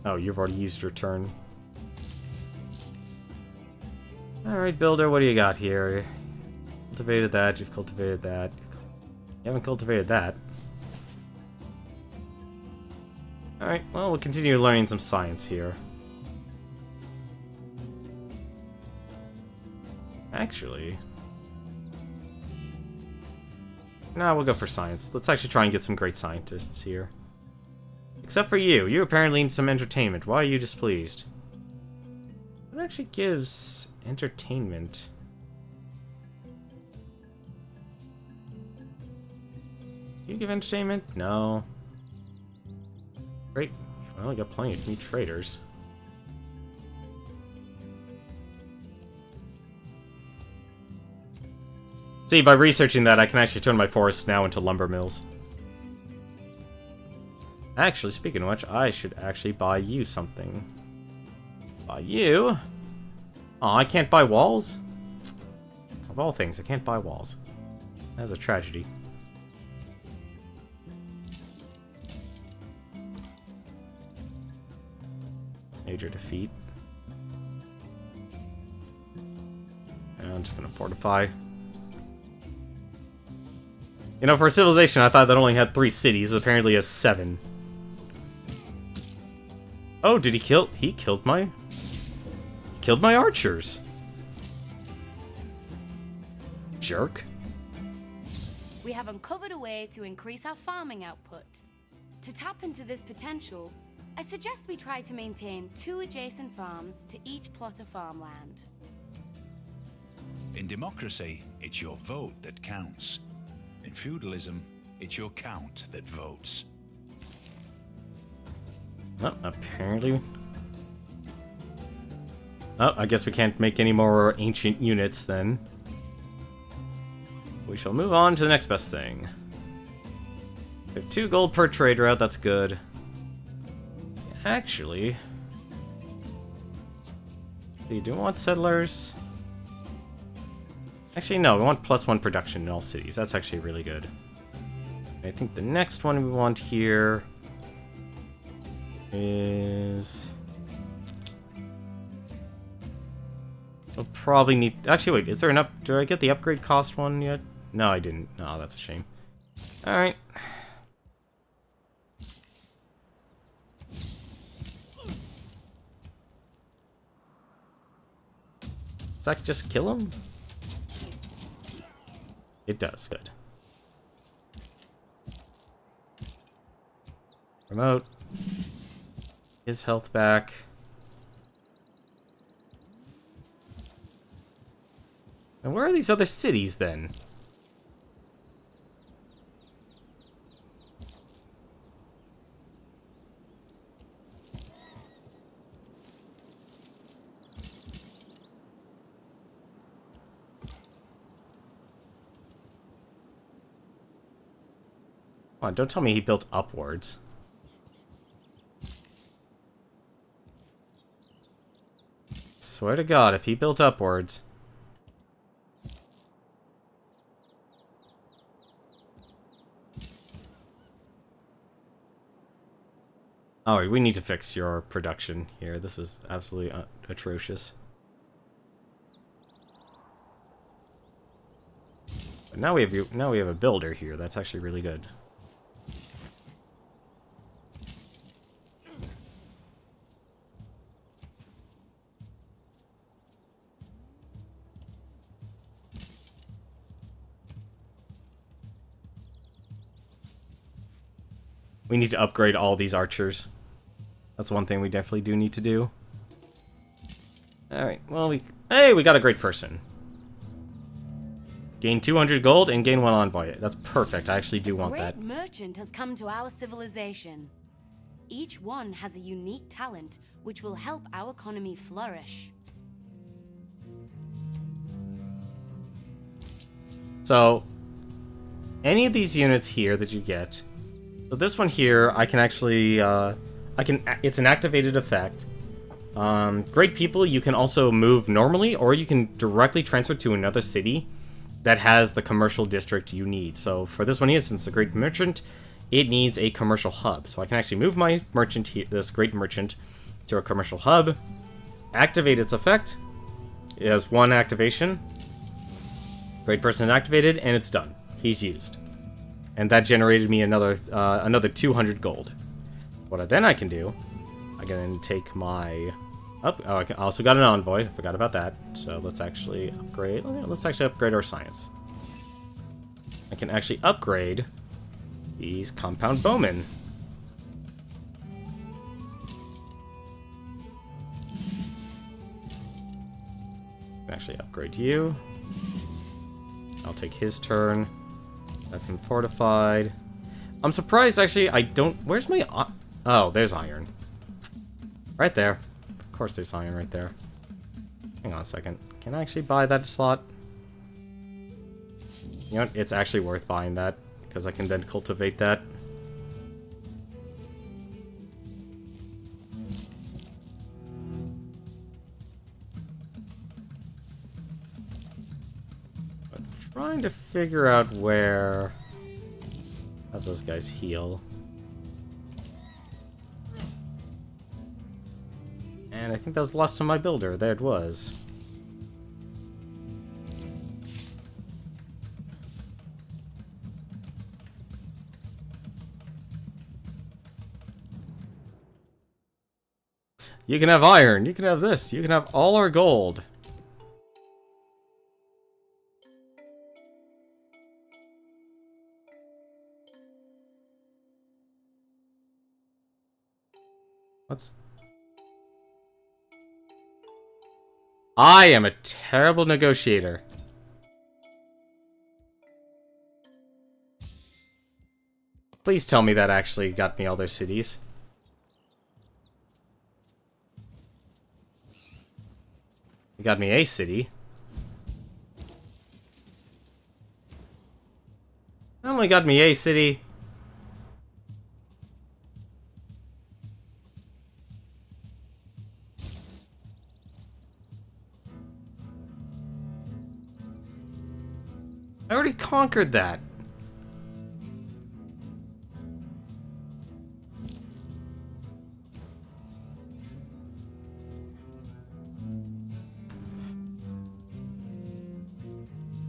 Oh, you've already used your turn. Alright, Builder, what do you got here? Cultivated that, you've cultivated that. You haven't cultivated that. Alright, well, we'll continue learning some science here. Actually... no, we'll go for science. Let's actually try and get some great scientists here. Except for you. You apparently need some entertainment. Why are you displeased? What actually gives entertainment? Do you give entertainment? No. Great. Well, we got plenty of new traders. See, by researching that, I can actually turn my forests now into lumber mills. Actually, speaking of which, I should actually buy you something. Buy you? Oh, I can't buy walls? Of all things, I can't buy walls. That's a tragedy. Major defeat. And I'm just gonna fortify. You know, for a civilization, I thought that only had 3 cities. Apparently, it has 7. Oh, did he kill? He killed my. He killed my archers. Jerk. We have uncovered a way to increase our farming output. To tap into this potential, I suggest we try to maintain 2 adjacent farms to each plot of farmland. In democracy, it's your vote that counts. In feudalism, it's your count that votes. Well, apparently. Oh, I guess we can't make any more ancient units then. We shall move on to the next best thing. We have 2 gold per trade route, that's good. Actually... do you want settlers? Actually, no, we want +1 production in all cities. That's actually really good. I think the next one we want here is... we'll probably need... actually, wait, is there an up... did I get the upgrade cost one yet? No, I didn't. No, that's a shame. Alright. Does that just kill him? It does, good. Remote. His health back. And where are these other cities then? Come on, don't tell me he built upwards. Swear to God, if he built upwards... oh, we need to fix your production here. This is absolutely atrocious. But now we have a builder here. That's actually really good. We need to upgrade all these archers. That's one thing we definitely do need to do. Alright, well, we got a great person. Gain 200 gold and gain 1 envoy. That's perfect. I actually do want that. A great merchant has come to our civilization. Each one has a unique talent which will help our economy flourish. So, any of these units here that you get... so this one here, I can actually, it's an activated effect. Great people, you can also move normally, or you can directly transfer to another city that has the commercial district you need. So for this one here, since it's a great merchant, it needs a commercial hub. So I can actually move my merchant here, this great merchant, to a commercial hub, activate its effect. It has 1 activation. Great person is activated, and it's done. He's used. And that generated me another 200 gold. What I can do, I can take my... oh, I also got an envoy. I forgot about that. So let's actually upgrade. Let's actually upgrade our science. I can actually upgrade these compound bowmen. I can actually upgrade you. I'll take his turn. Have him fortified. I'm surprised, actually, I don't... where's my... oh, there's iron. Right there. Of course there's iron right there. Hang on a second. Can I actually buy that slot? You know what? It's actually worth buying that, because I can then cultivate that. I'm trying to figure out where... how those guys heal. And I think that was the last of my builder. There it was. You can have iron, you can have this, you can have all our gold. What's... I am a terrible negotiator. Please tell me that actually got me all their cities. It got me a city. It only got me a city. I already conquered that.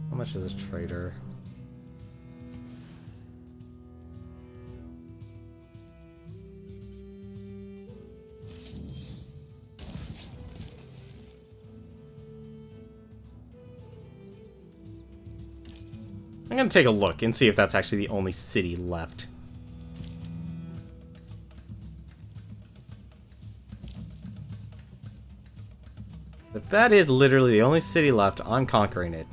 How much is a trader? I'm gonna take a look and see if that's actually the only city left. If that is literally the only city left, I'm conquering it.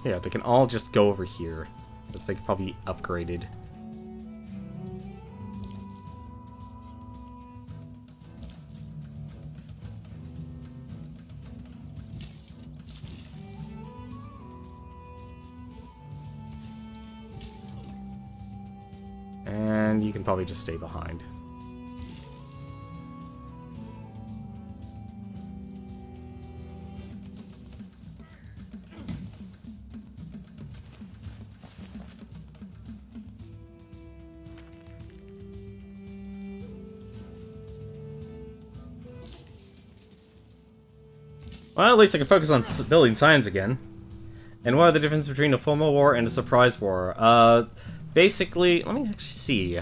Yeah, they can all just go over here. Because they could probably be upgraded. And you can probably just stay behind. Well, at least I can focus on building science again. And what are the differences between a formal war and a surprise war? Basically, let me actually see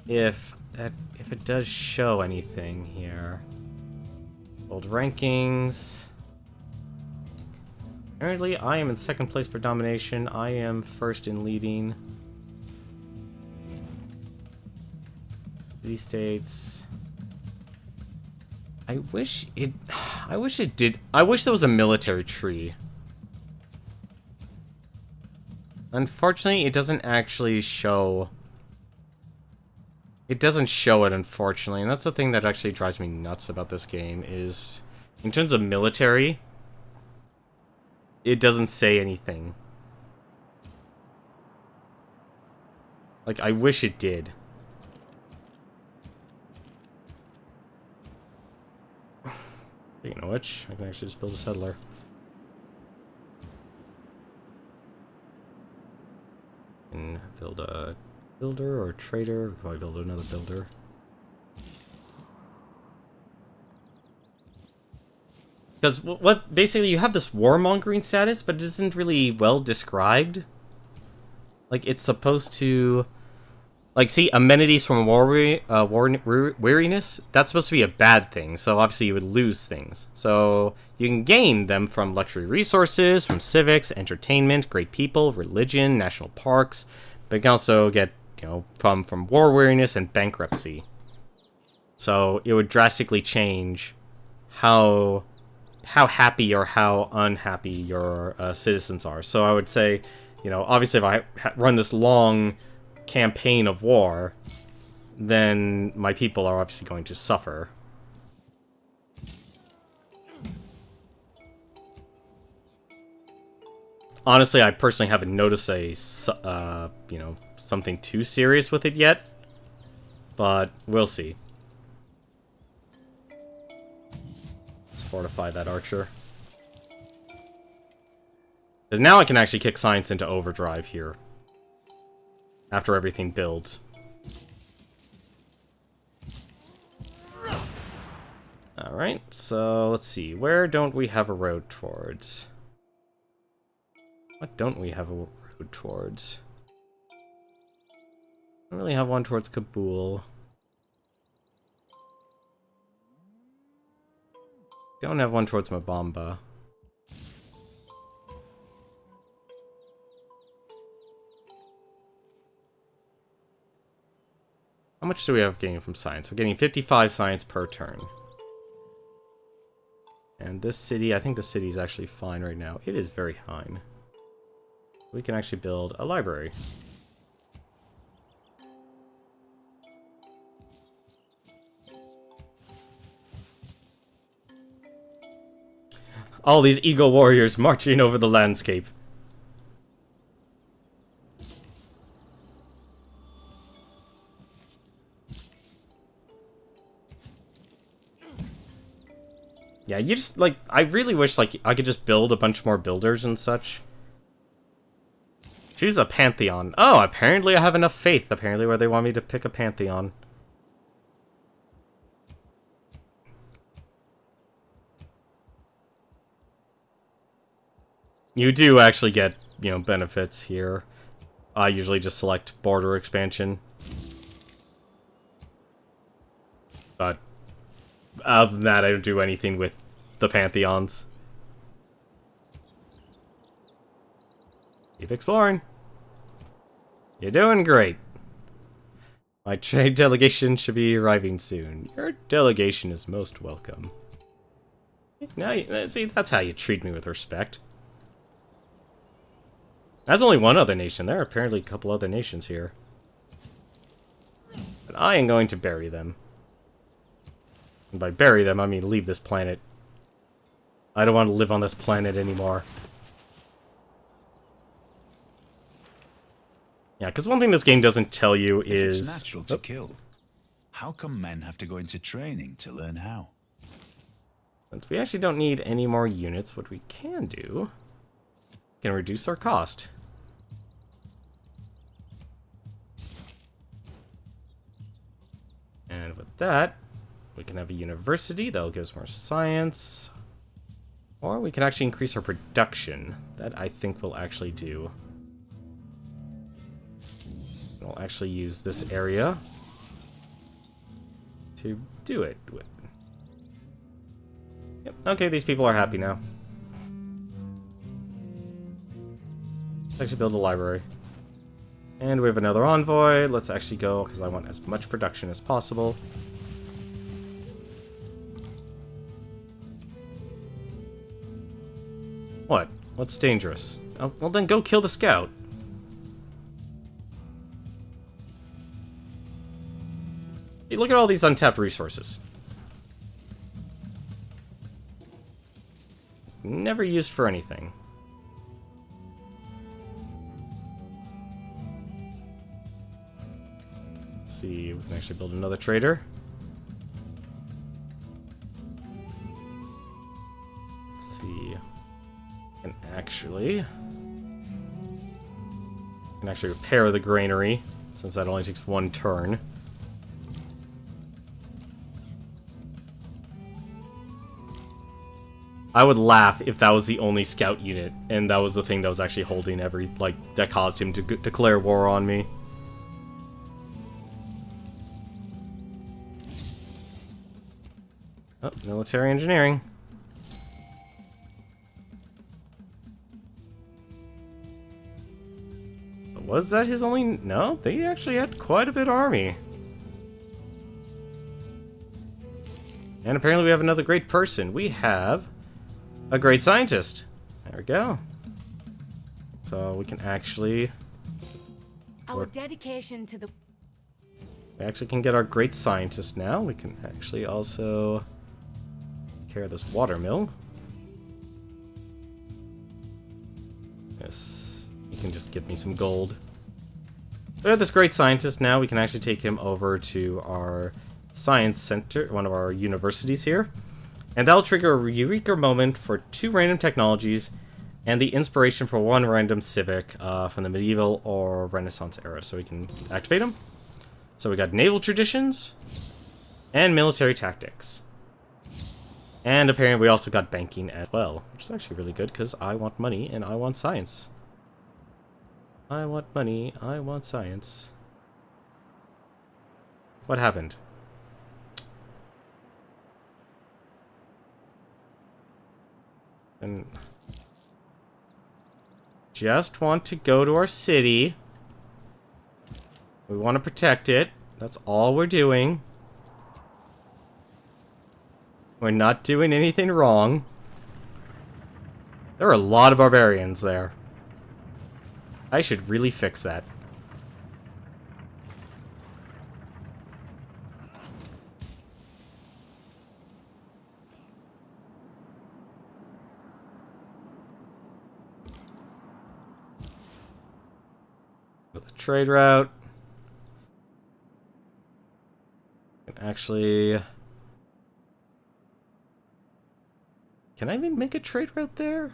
if it does show anything here. Old rankings. Apparently, I am in second place for domination. I am first in leading. City states. I wish it did. I wish there was a military tree. Unfortunately, it doesn't actually show. It doesn't show it, unfortunately, and that's the thing that actually drives me nuts about this game is, in terms of military, it doesn't say anything. Like, I wish it did. Speaking of which, I can actually just build a settler. And build a builder or a trader. Probably build another builder. Because what basically you have this warmongering status, but it isn't really well described. Like it's supposed to, like, see, amenities from war weariness. That's supposed to be a bad thing. So obviously you would lose things. So you can gain them from luxury resources, from civics, entertainment, great people, religion, national parks. But you can also get, you know, from war weariness and bankruptcy. So it would drastically change how happy or how unhappy your citizens are. So I would say, you know, obviously if I run this long campaign of war, then my people are obviously going to suffer. Honestly, I personally haven't noticed you know, something too serious with it yet, but we'll see. Let's fortify that archer. Because now I can actually kick science into overdrive here, after everything builds. Alright, so let's see. Where don't we have a road towards? What don't we have a road towards? Don't really have one towards Kabul. Don't have one towards Mabamba. How much do we have getting from science? We're getting 55 science per turn. And this city, I think the city is actually fine right now. It is very fine. We can actually build a library. All these eagle warriors marching over the landscape. Yeah, you just, like, I really wish, like, I could just build a bunch more builders and such. Choose a pantheon. Oh, apparently I have enough faith, apparently, where they want me to pick a pantheon. You do actually get, you know, benefits here. I usually just select border expansion. But other than that, I don't do anything with the pantheons. Keep exploring. You're doing great. My trade delegation should be arriving soon. Your delegation is most welcome. Now, see, that's how you treat me with respect. That's only one other nation. There are apparently a couple other nations here. But I am going to bury them. And by bury them, I mean leave this planet. I don't want to live on this planet anymore. Yeah, because one thing this game doesn't tell you is... If it's natural to kill, how come men have to go into training to learn how? Since we actually don't need any more units, what we can do... can reduce our cost. And with that, we can have a university. That'll give us more science. Or we can actually increase our production. That, I think, will actually do. We'll actually use this area to do it with. Yep, okay, these people are happy now. Let's actually build a library. And we have another envoy. Let's actually go, because I want as much production as possible. What? What's dangerous? Oh, well then go kill the scout. Hey, look at all these untapped resources. Never used for anything. Let's see, we can actually build another trader. Let's see. And actually repair the granary, since that only takes one turn. I would laugh if that was the only scout unit, and that was the thing that was actually holding that caused him to declare war on me. Oh, military engineering. Was that his only... No, they actually had quite a bit of army. And apparently we have another great person. We have a great scientist. There we go. So we can actually Our dedication to the... We actually can get our great scientist now. We can actually also take care of this water mill. Yes, you can just give me some gold. We have this great scientist now. We can actually take him over to our science center, one of our universities here. And that'll trigger a eureka moment for 2 random technologies and the inspiration for 1 random civic from the medieval or Renaissance era. So we can activate them. So we got naval traditions and military tactics. And apparently we also got banking as well, which is actually really good because I want money and I want science. I want money, I want science. What happened? And just want to go to our city. We want to protect it. That's all we're doing. We're not doing anything wrong. There are a lot of barbarians there. I should really fix that. With a trade route. Actually, can I even make a trade route there?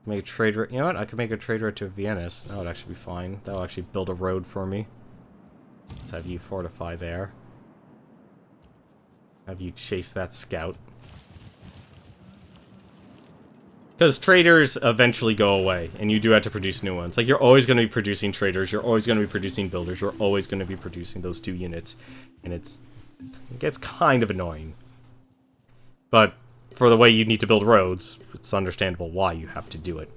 Make a trade route. You know what? I could make a trade route to Vienna. That would actually be fine. That will actually build a road for me. Let's have you fortify there. Have you chase that scout. Because traders eventually go away, and you do have to produce new ones. Like, you're always going to be producing traders, you're always going to be producing builders, you're always going to be producing those 2 units. And it gets kind of annoying. But for the way you need to build roads, it's understandable why you have to do it.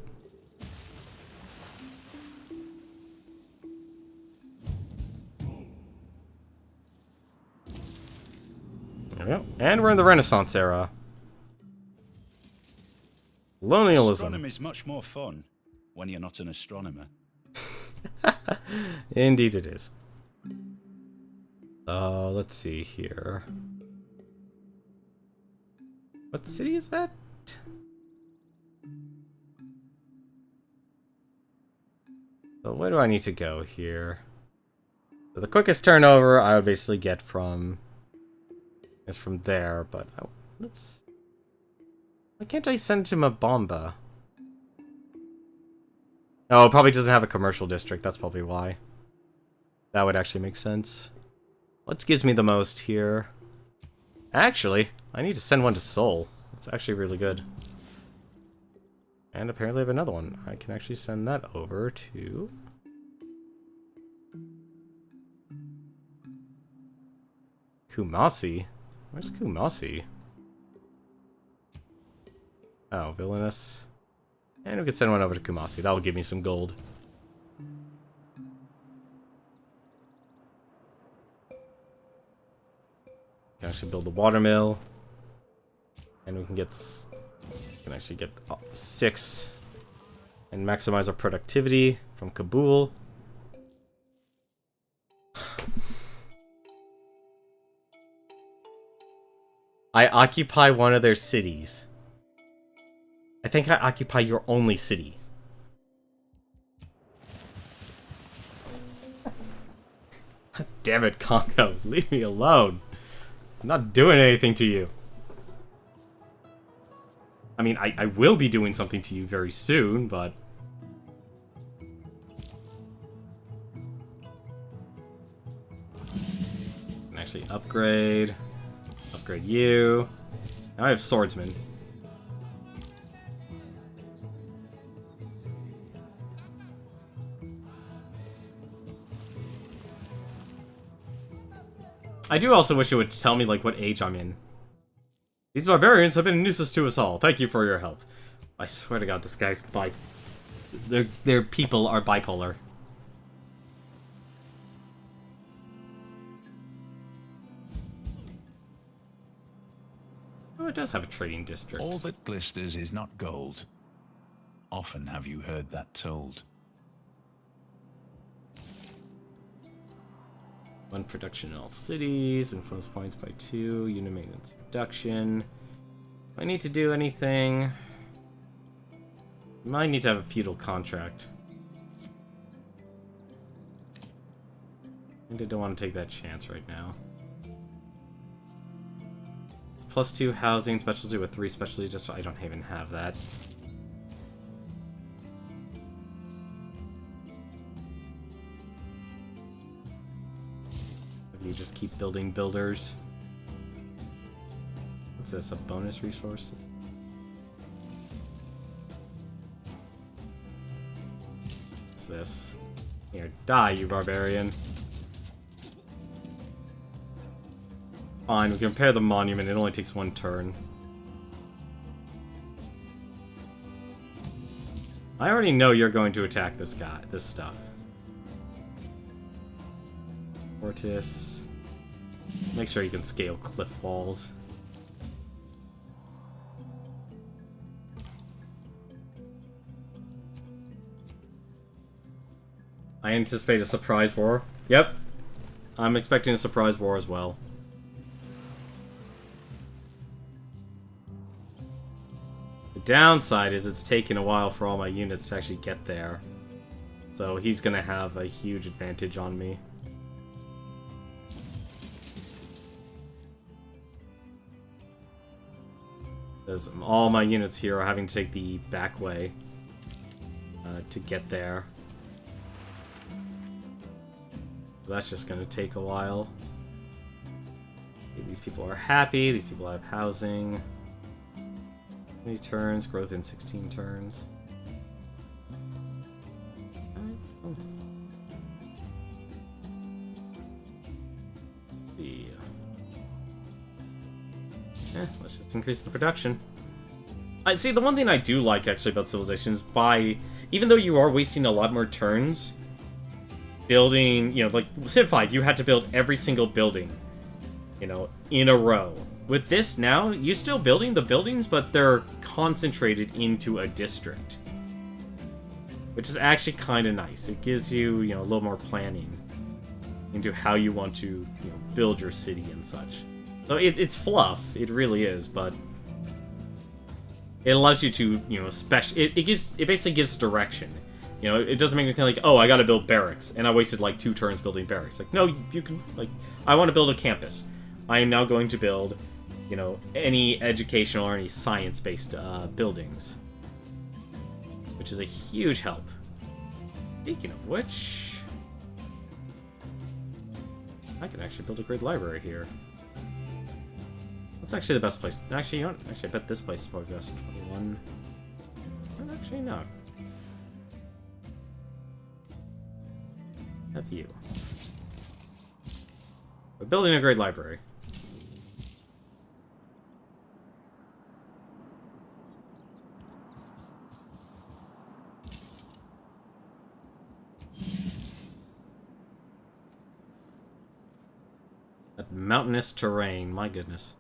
There we go. And we're in the Renaissance era. Colonialism. Astronomy is much more fun when you're not an astronomer. Indeed it is. Let's see here. What city is that? So where do I need to go here? So the quickest turnover I would basically get from is from there, but let's. Why can't I send to Mabamba? Oh, it probably doesn't have a commercial district. That's probably why. That would actually make sense. What gives me the most here? Actually, I need to send one to Seoul. It's actually really good. And apparently I have another one. I can actually send that over to... Kumasi? Where's Kumasi? Oh, villainous. And we could send one over to Kumasi. That will give me some gold. Can actually build the water mill. And we can get... We can actually get 6. And maximize our productivity from Kabul. I occupy one of their cities. I think I occupy your only city. Damn it, Congo. Leave me alone. I'm not doing anything to you. I mean, I will be doing something to you very soon, but... I can actually upgrade. Upgrade you. Now I have swordsman. I do also wish it would tell me, like, what age I'm in. These barbarians have been a nuisance to us all. Thank you for your help. I swear to God, this guy's their people are bipolar. Oh, it does have a trading district. All that glisters is not gold. Often have you heard that told. 1 production in all cities, influence points by 2, unit maintenance reduction. Do I need to do anything? Might need to have a feudal contract. I don't want to take that chance right now. It's +2 housing specialty with 3 specialty, just I don't even have that. You just keep building builders. What's this, a bonus resource? What's this? Here, die, you barbarian. Fine, we can repair the monument, it only takes 1 turn. I already know you're going to attack this guy, this stuff. Fortis. Make sure you can scale cliff walls. I anticipate a surprise war. Yep. I'm expecting a surprise war as well. The downside is it's taken a while for all my units to actually get there. So he's gonna have a huge advantage on me. Because all my units here are having to take the back way to get there. So that's just going to take a while. Okay, these people are happy. These people have housing. 20 turns. Growth in 16 turns. Oh. Let's just increase the production. I see, the one thing I do like actually about Civilization is even though you are wasting a lot more turns building, like Civ 5, you had to build every single building, in a row. With this now, you're still building the buildings, but they're concentrated into a district, which is actually kind of nice. It gives you, a little more planning into how you want to, build your city and such. So it's fluff, it really is, but it allows you to, it basically gives direction. It doesn't make me think like, oh, I gotta build barracks, and I wasted like 2 turns building barracks. Like, no, you can, like, I want to build a campus. I am now going to build, any educational or any science-based buildings, which is a huge help. Speaking of which, I can actually build a great library here. What's actually the best place? Actually, I bet this place is probably best. 21. Well, actually, no. Have you. We're building a great library. That mountainous terrain, my goodness.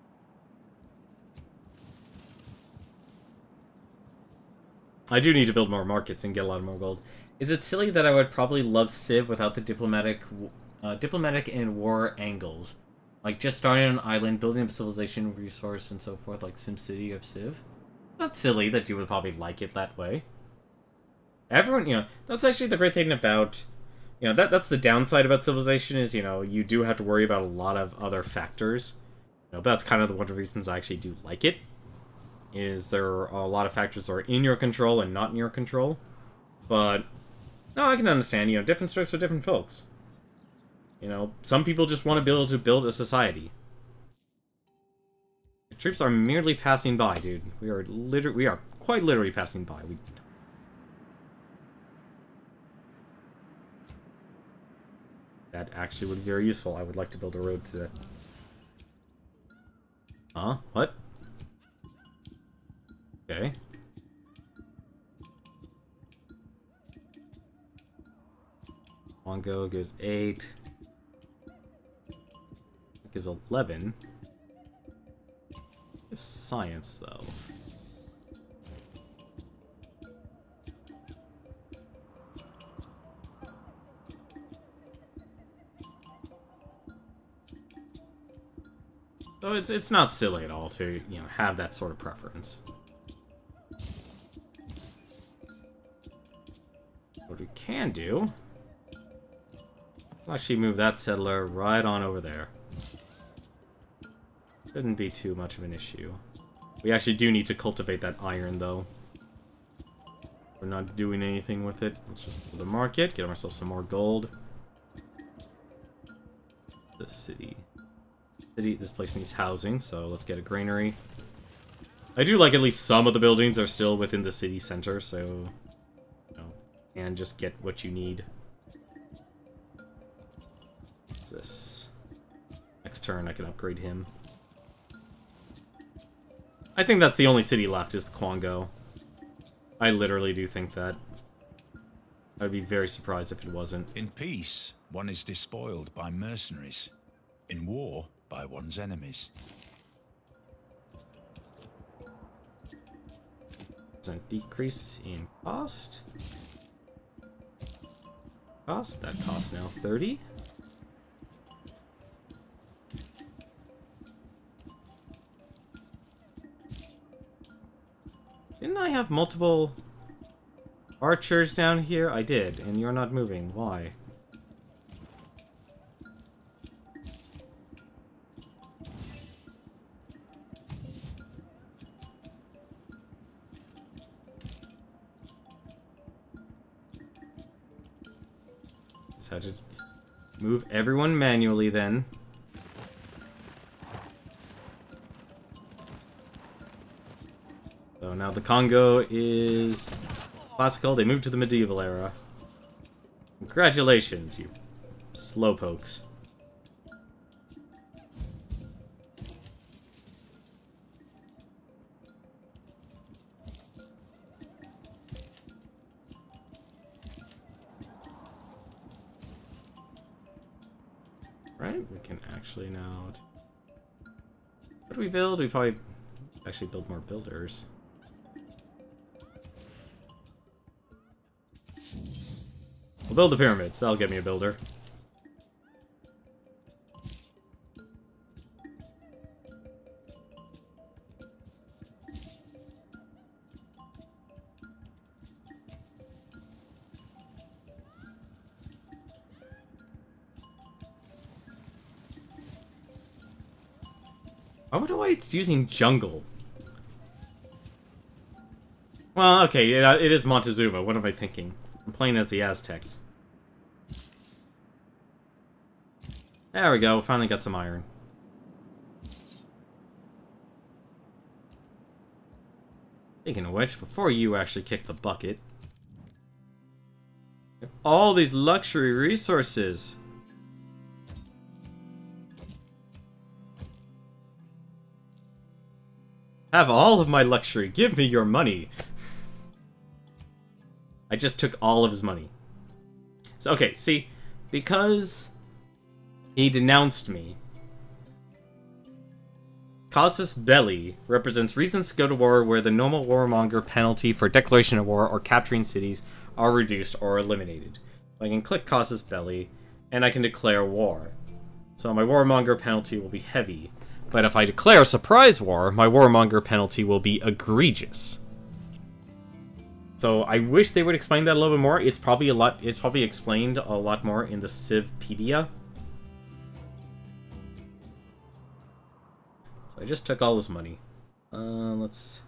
I do need to build more markets and get a lot more gold. Is it silly that I would probably love Civ without the diplomatic and war angles? Like just starting an island, building a civilization resource and so forth, like SimCity of Civ? Not silly that you would probably like it that way. Everyone, that's actually the great thing about, that's the downside about Civilization is, you do have to worry about a lot of other factors. That's kind of one of the reasons I actually do like it. Is there are a lot of factors that are in your control and not in your control. But, no, I can understand, different strokes for different folks. Some people just want to be able to build a society. The troops are merely passing by, dude. We are quite literally passing by. That actually would be very useful. I would like to build a road to that. Huh? What? Okay. Mongo gives 8. Gives 11. Gives science, though. So it's not silly at all to, you know, have that sort of preference. What we can do... I'll actually move that settler right on over there. Shouldn't be too much of an issue. We actually do need to cultivate that iron, though. We're not doing anything with it. Let's just go to the market, get ourselves some more gold. The city. This place needs housing, so let's get a granary. I do like at least some of the buildings are still within the city center, so... You know, and just get what you need. What's this? Next turn I can upgrade him. I think that's the only city left, is Quango. I literally do think that. I'd be very surprised if it wasn't. In peace, one is despoiled by mercenaries. In war, by one's enemies. Percent decrease in cost. That costs now 30. Didn't I have multiple archers down here? I did, and you're not moving. Why? Just had to move everyone manually then. So now the Congo is classical. They moved to the medieval era. Congratulations, you slowpokes. Right, we can actually now... What do we build? We probably actually build more builders. We'll build the pyramids. That'll get me a builder. I wonder why it's using jungle. Well, okay, it is Montezuma. What am I thinking? I'm playing as the Aztecs. There we go. Finally got some iron. Speaking of which, before you actually kick the bucket, all these luxury resources. Have all of my luxury. Give me your money. I just took all of his money. So, okay, see, because he denounced me, Casus Belli represents reasons to go to war where the normal warmonger penalty for declaration of war or capturing cities are reduced or eliminated. I can click Casus Belli, and I can declare war. So my warmonger penalty will be heavy. But if I declare a surprise war, my warmonger penalty will be egregious. So I wish they would explain that a little bit more. It's probably explained a lot more in the Civpedia. So I just took all this money. Let's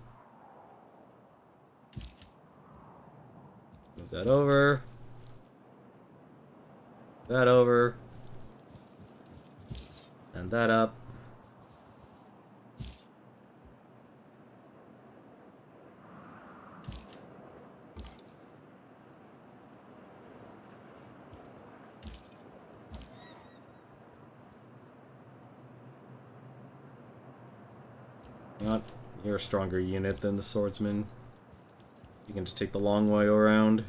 move that over. That over. And that up. You're a stronger unit than the swordsman. You can just take the long way around.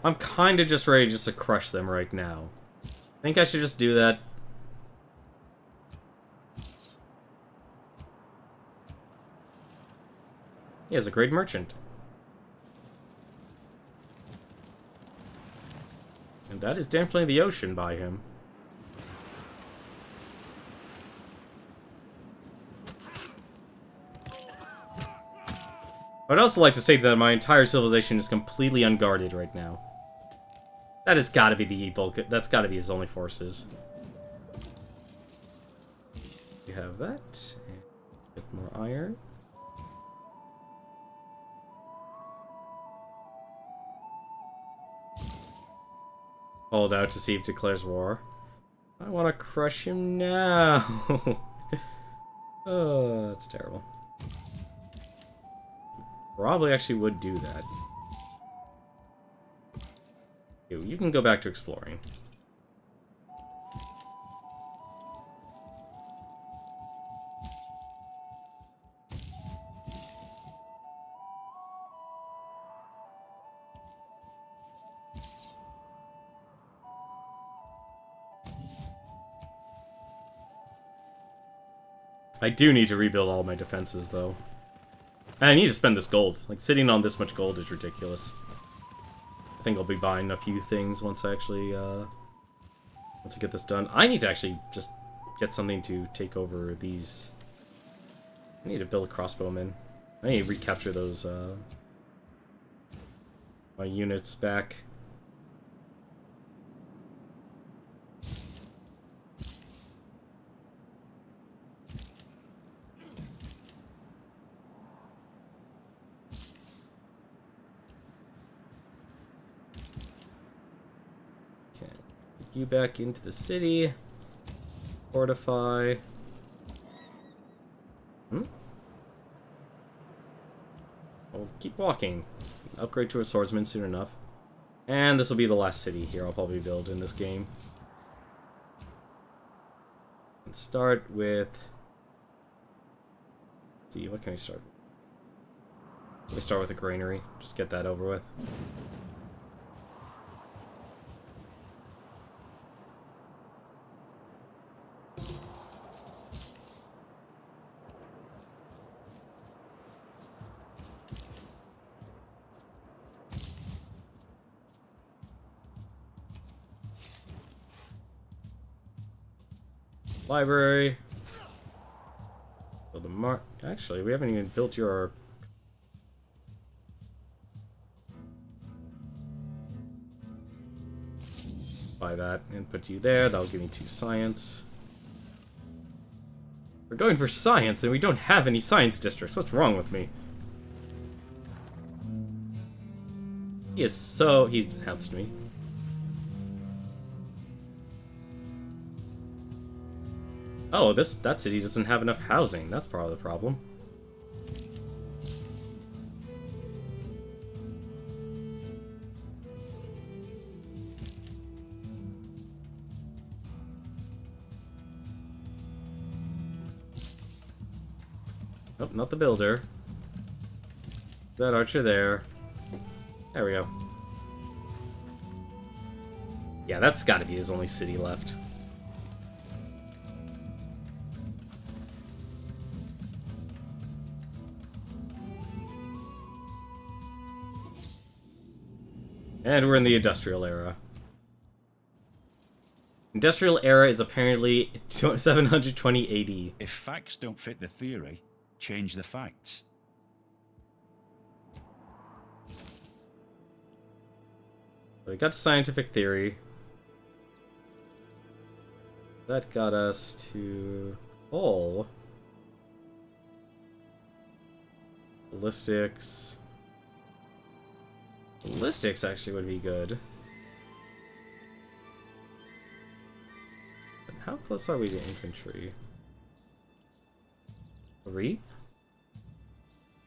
I'm kinda just ready just to crush them right now. I think I should just do that. He has a great merchant. And that is definitely the ocean by him. I'd also like to state that my entire civilization is completely unguarded right now. That has got to be the bulk. That's got to be his only forces. You have that. And get more iron. Hold out to see if he declares war. I want to crush him now. Oh, that's terrible. Probably actually would do that. You can go back to exploring. I do need to rebuild all my defenses, though. I need to spend this gold. Like, sitting on this much gold is ridiculous. I think I'll be buying a few things once I actually, once I get this done. I need to actually just get something to take over these. I need to build a crossbowman. I need to recapture those, my units back. You back into the city. Fortify. We'll keep walking. Upgrade to a swordsman soon enough. And this will be the last city here I'll probably build in this game. And start with... Let's see, what can I start with? Let me start with a granary. Just get that over with. Library. Build a mark. Actually, we haven't even built your... Buy that and put you there. That'll give me 2 science. We're going for science and we don't have any science districts. What's wrong with me? He is so... He announced me. Oh, that city doesn't have enough housing. That's part of the problem. Nope, not the builder. That archer there. There we go. Yeah, that's gotta be his only city left. And we're in the Industrial Era. Industrial Era is apparently 720 AD. If facts don't fit the theory, change the facts. We got scientific theory. That got us to coal. Ballistics. Ballistics actually would be good. But how close are we to infantry? 3?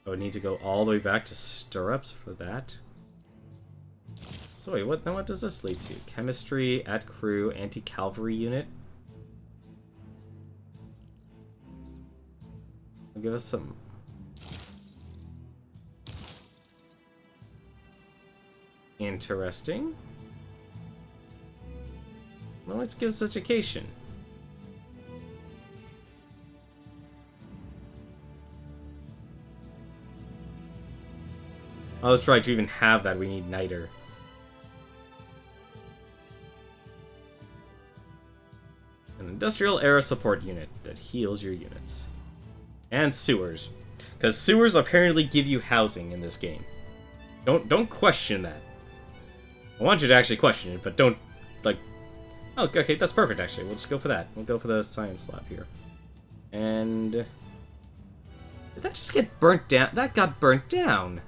I would need to go all the way back to stirrups for that. So wait, what does this lead to? Chemistry, at crew, anti-cavalry unit? I'll give us some... Interesting. Well, let's give us education. Oh, let's try to even have that. We need Niter. An industrial era support unit that heals your units. And sewers. Because sewers apparently give you housing in this game. Don't question that. I want you to actually question it, but don't, like... Oh, okay, that's perfect, actually. We'll just go for that. We'll go for the science lab here. And... Did that just get burnt down? That got burnt down!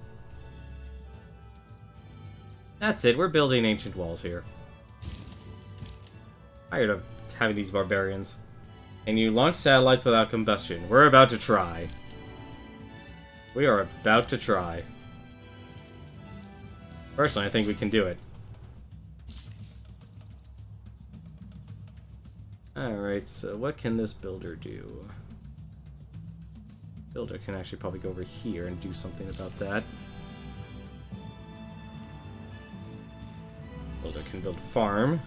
That's it, we're building ancient walls here. Tired of having these barbarians. And you launch satellites without combustion. We're about to try. We are about to try. Personally, I think we can do it. Alright, so what can this builder do? Builder can actually probably go over here and do something about that. Builder can build a farm.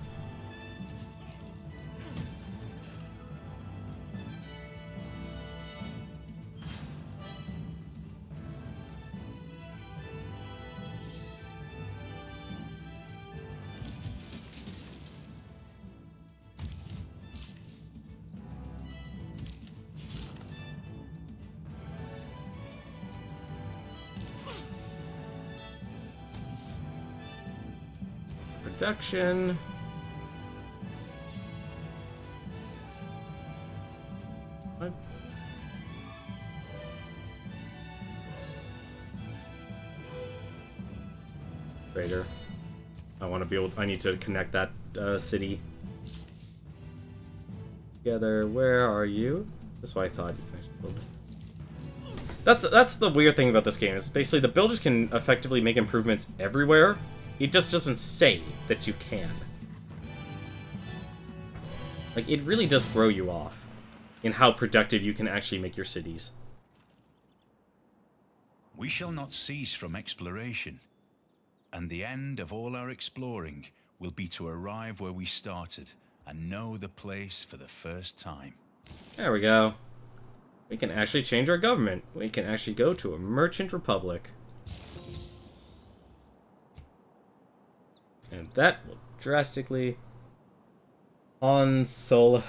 Production. What? Trader. I want to be able. I need to connect that city together. Where are you? That's what I thought you finished building. That's the weird thing about this game. Is basically the builders can effectively make improvements everywhere. It just doesn't say that you can. Like, it really does throw you off in how productive you can actually make your cities. We shall not cease from exploration, and the end of all our exploring will be to arrive where we started and know the place for the first time. There we go. We can actually change our government. We can actually go to a merchant republic. And that will drastically... Han Solo.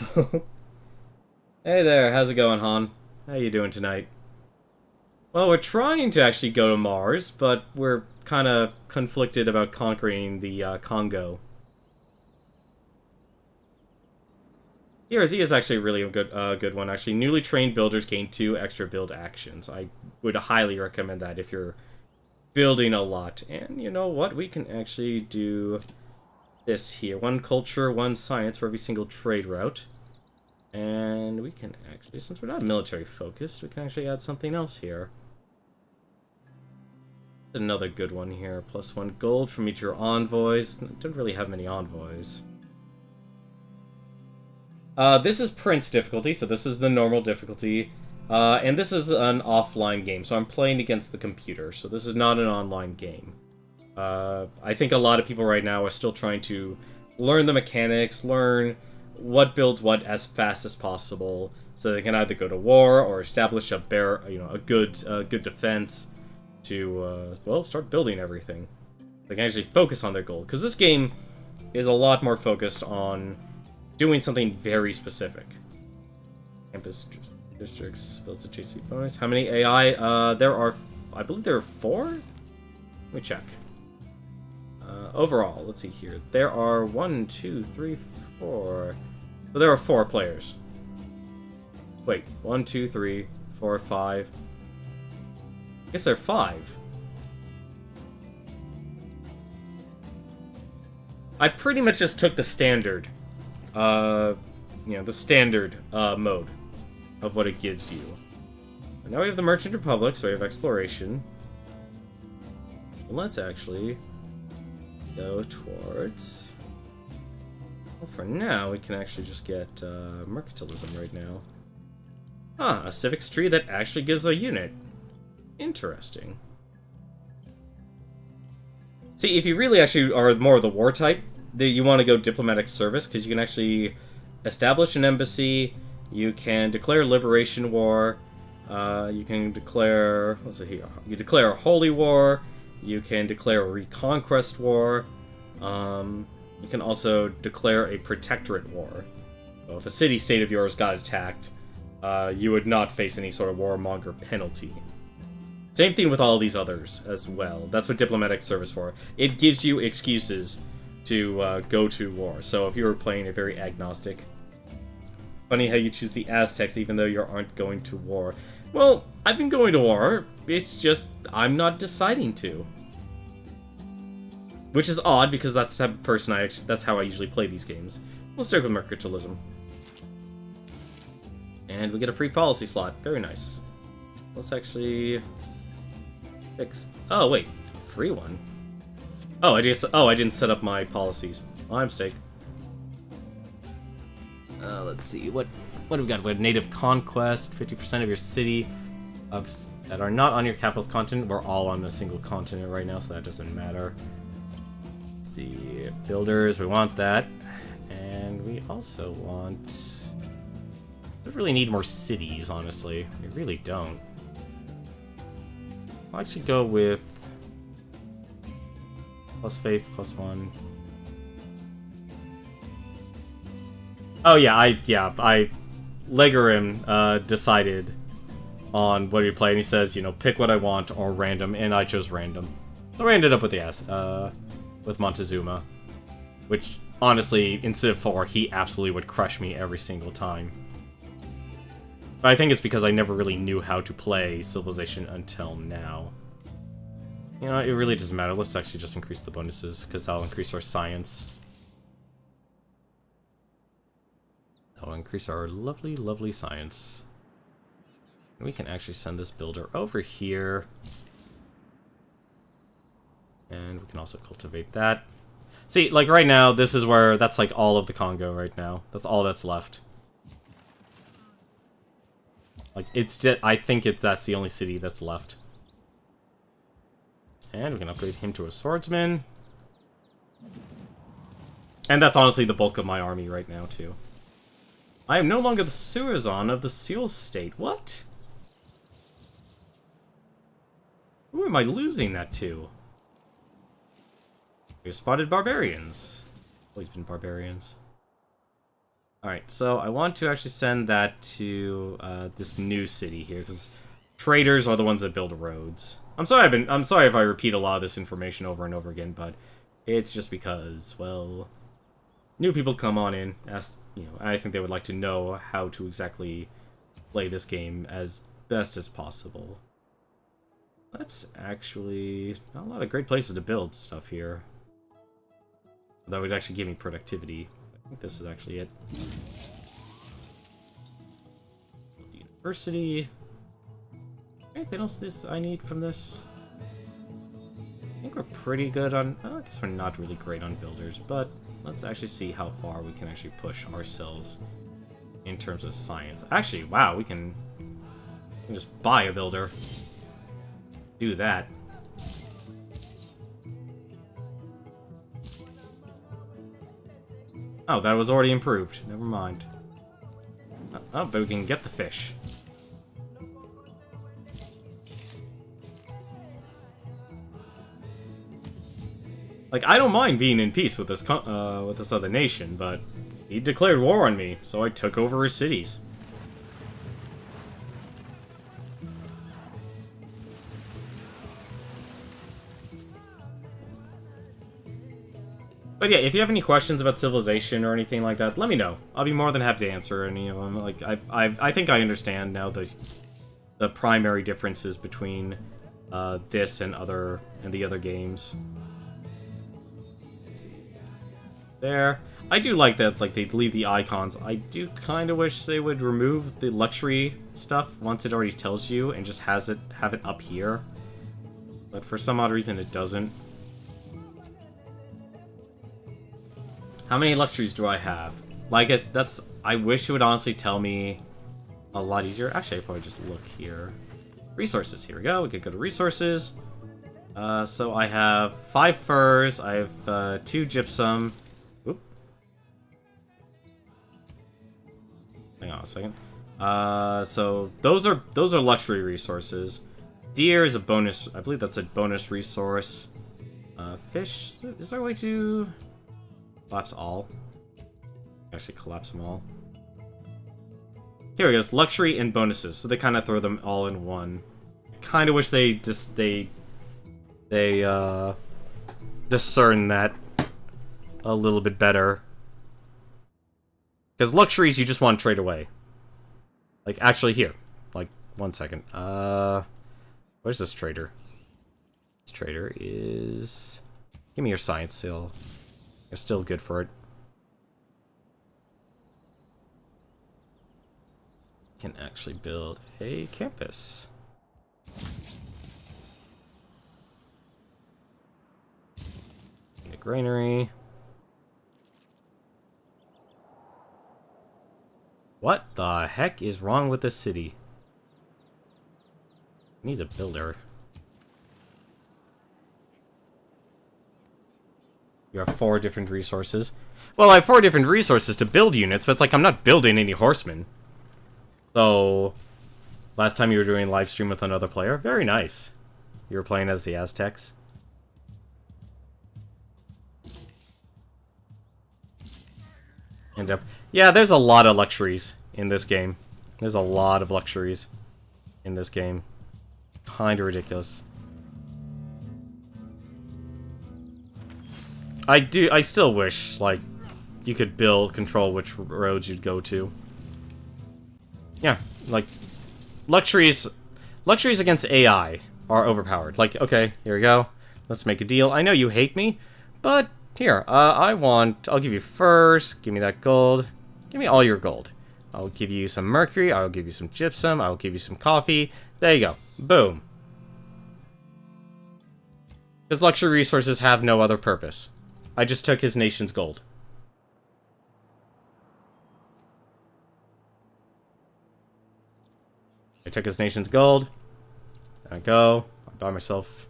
Hey there, how's it going, Han? How you doing tonight? Well, we're trying to actually go to Mars, but we're kind of conflicted about conquering the Congo. He is actually really a good one, actually. Newly trained builders gain 2 extra build actions. I would highly recommend that if you're building a lot. And you know what? We can actually do this here. 1 culture, 1 science for every single trade route. And we can actually, since we're not military focused, we can actually add something else here. Another good one here. +1 gold from each of your envoys. Don't really have many envoys. This is Prince difficulty, so this is the normal difficulty. And this is an offline game, so I'm playing against the computer, so this is not an online game. I think a lot of people right now are still trying to learn the mechanics, learn what builds what as fast as possible, so they can either go to war or establish a good defense to, well, start building everything. They can actually focus on their goal, because this game is a lot more focused on doing something very specific. Campus districts builds a JC bonus. How many AI? There are, I believe there are 4? Let me check. Overall, let's see here. There are 1, 2, 3, 4. So there are 4 players. Wait, 1, 2, 3, 4, 5. I guess there are 5. I pretty much just took the standard, the standard mode of what it gives you. And now we have the Merchant Republic, so we have exploration. Let's actually go towards... Well, for now, we can actually just get mercantilism right now. Huh, a civics tree that actually gives a unit. Interesting. See, if you really actually are more of the war type, you want to go diplomatic service, because you can actually establish an embassy, you can declare liberation war, you can declare, let's see here, you declare a holy war, you can declare a reconquest war, you can also declare a protectorate war. So if a city-state of yours got attacked, you would not face any sort of warmonger penalty. Same thing with all these others as well. That's what diplomatic service for. It gives you excuses to go to war. So if you were playing a very agnostic... Funny how you choose the Aztecs even though you aren't going to war. Well, I've been going to war. It's just I'm not deciding to. Which is odd because that's the type of person that's how I usually play these games. We'll stick with mercantilism. And we get a free policy slot. Very nice. Let's actually fix... Oh, wait. Free one? Oh, I didn't set up my policies. My mistake. Let's see. What have we got? We have native conquest. 50% of your city that are not on your capital's continent. We're all on a single continent right now, so that doesn't matter. Let's see. Builders. We want that. And we also want... We really need more cities, honestly. We really don't. I'll actually go with... plus faith, +1. Oh yeah, Legorim decided on what he played, and he says, you know, pick what I want or random, and I chose random. So I ended up with with Montezuma, which honestly, in Civ 4, he absolutely would crush me every single time. But I think it's because I never really knew how to play Civilization until now. You know, it really doesn't matter. Let's actually just increase the bonuses, because that'll increase our science. That'll increase our lovely, lovely science. And we can actually send this builder over here. And we can also cultivate that. See, like right now, this is where, that's like all of the Congo right now. That's all that's left. Like, it's just, I think that's the only city that's left. And we can upgrade him to a swordsman. And that's honestly the bulk of my army right now, too. I am no longer the Surazan of the Seal State. What? Who am I losing that to? We've spotted barbarians. Always been barbarians. Alright, so I want to actually send that to this new city here, because traders are the ones that build roads. I'm sorry if I repeat a lot of this information over and over again, but it's just because, well, new people come on in, I think they would like to know how to exactly play this game as best as possible. That's actually not a lot of great places to build stuff here. That would actually give me productivity. I think this is actually it. University. Anything else I need from this? I think we're pretty good on... I guess we're not really great on builders, but let's actually see how far we can actually push ourselves in terms of science. Actually, wow, we can just buy a builder. Do that. Oh, that was already improved. Never mind. Oh, but we can get the fish. Like, I don't mind being in peace with this other nation, but he declared war on me, so I took over his cities. But yeah, if you have any questions about Civilization or anything like that, let me know. I'll be more than happy to answer any of them. Like, I think I understand now the primary differences between this and the other games. There. I do like that, like, they leave the icons. I do kind of wish they would remove the luxury stuff once it already tells you and just have it up here. But for some odd reason, it doesn't. How many luxuries do I have? Like, I wish it would honestly tell me a lot easier. Actually, I'd probably just look here. Resources, here we go. We could go to resources. So I have 5 furs, I have 2 gypsum. Oop. Hang on a second. So those are luxury resources. Deer is a bonus, I believe that's a bonus resource. Fish, is there a way to... collapse all? Actually collapse them all. Here it goes, luxury and bonuses. So they kind of throw them all in one. kind of wish they discern that a little bit better. Because luxuries you just want to trade away. Like, actually, here. Like, 1 second. Where's this trader? This trader is... Give me your science seal. You're still good for it. Can actually build a campus. Need a granary. What the heck is wrong with this city? Needs a builder. You have 4 different resources. Well, I have 4 different resources to build units, but it's like I'm not building any horsemen. So, last time you were doing a live stream with another player, very nice. You were playing as the Aztecs. And yeah, there's a lot of luxuries in this game. There's a lot of luxuries in this game. Kinda ridiculous. I still wish, like, you could control which roads you'd go to. Yeah, like, luxuries against AI are overpowered. Like, okay, here we go. Let's make a deal. I know you hate me, but here, I'll give you first, give me that gold. Give me all your gold. I'll give you some mercury, I'll give you some gypsum, I'll give you some coffee. There you go. Boom. His luxury resources have no other purpose. I just took his nation's gold. I took his nation's gold. There I go. I buy myself...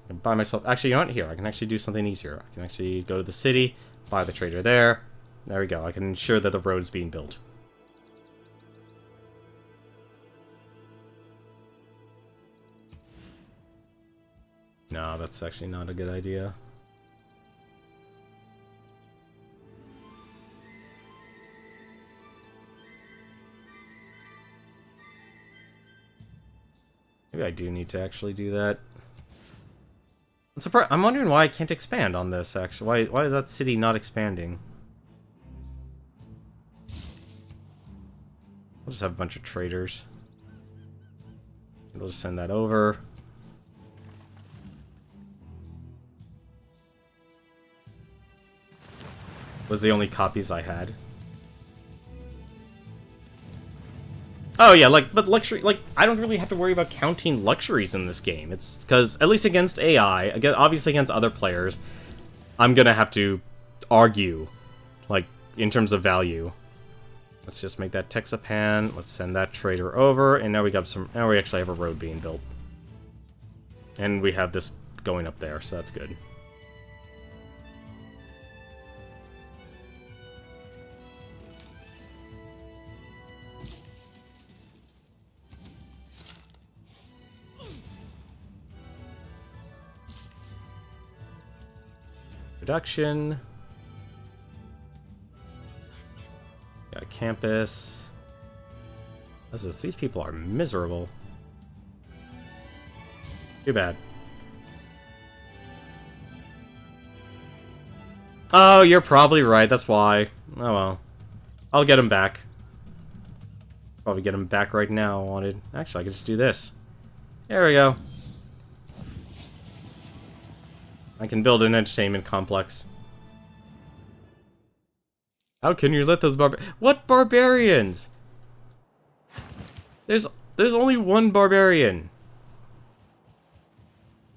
Actually, you know what? Here, I can actually do something easier. I can actually go to the city, buy the trader there. There we go. I can ensure that the road's being built. No, that's actually not a good idea. Maybe I do need to actually do that. I'm surprised. I'm wondering why I can't expand on this, actually. Why is that city not expanding? We'll just have a bunch of traders. We'll just send that over. Was the only copies I had. Oh yeah, like, but luxury, like, I don't really have to worry about counting luxuries in this game. It's because, at least against AI, again, obviously against other players, I'm gonna have to argue, like, in terms of value. Let's just make that Texapan, let's send that trader over, and now we actually have a road being built. And we have this going up there, so that's good. Production. Got a campus. These people are miserable. Too bad. Oh, you're probably right. That's why. Oh well. I'll get him back. Probably get him back right now. I wanted. Actually, I could just do this. There we go. I can build an entertainment complex. How can you let those What barbarians? There's only one barbarian.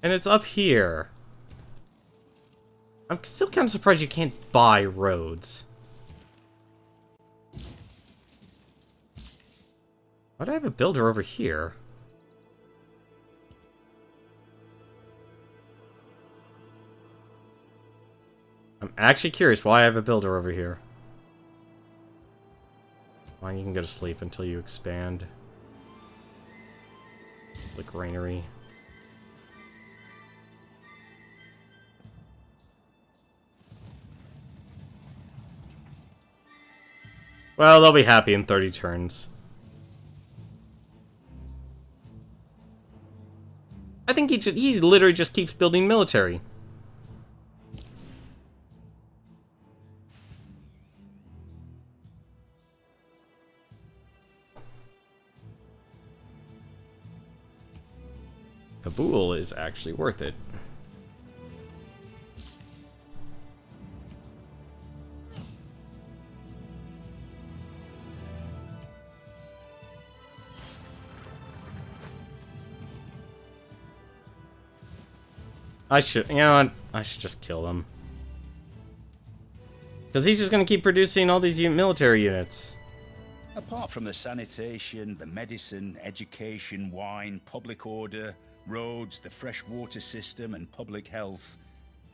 And it's up here. I'm still kind of surprised you can't buy roads. Why do I have a builder over here? I'm actually curious why I have a builder over here. Fine, you can go to sleep until you expand. The granary. Well, they'll be happy in 30 turns. I think he literally just keeps building military. Kabul is actually worth it. You know what? I should just kill them. Because he's just going to keep producing all these military units. Apart from the sanitation, the medicine, education, wine, public order, roads, the fresh water system, and public health,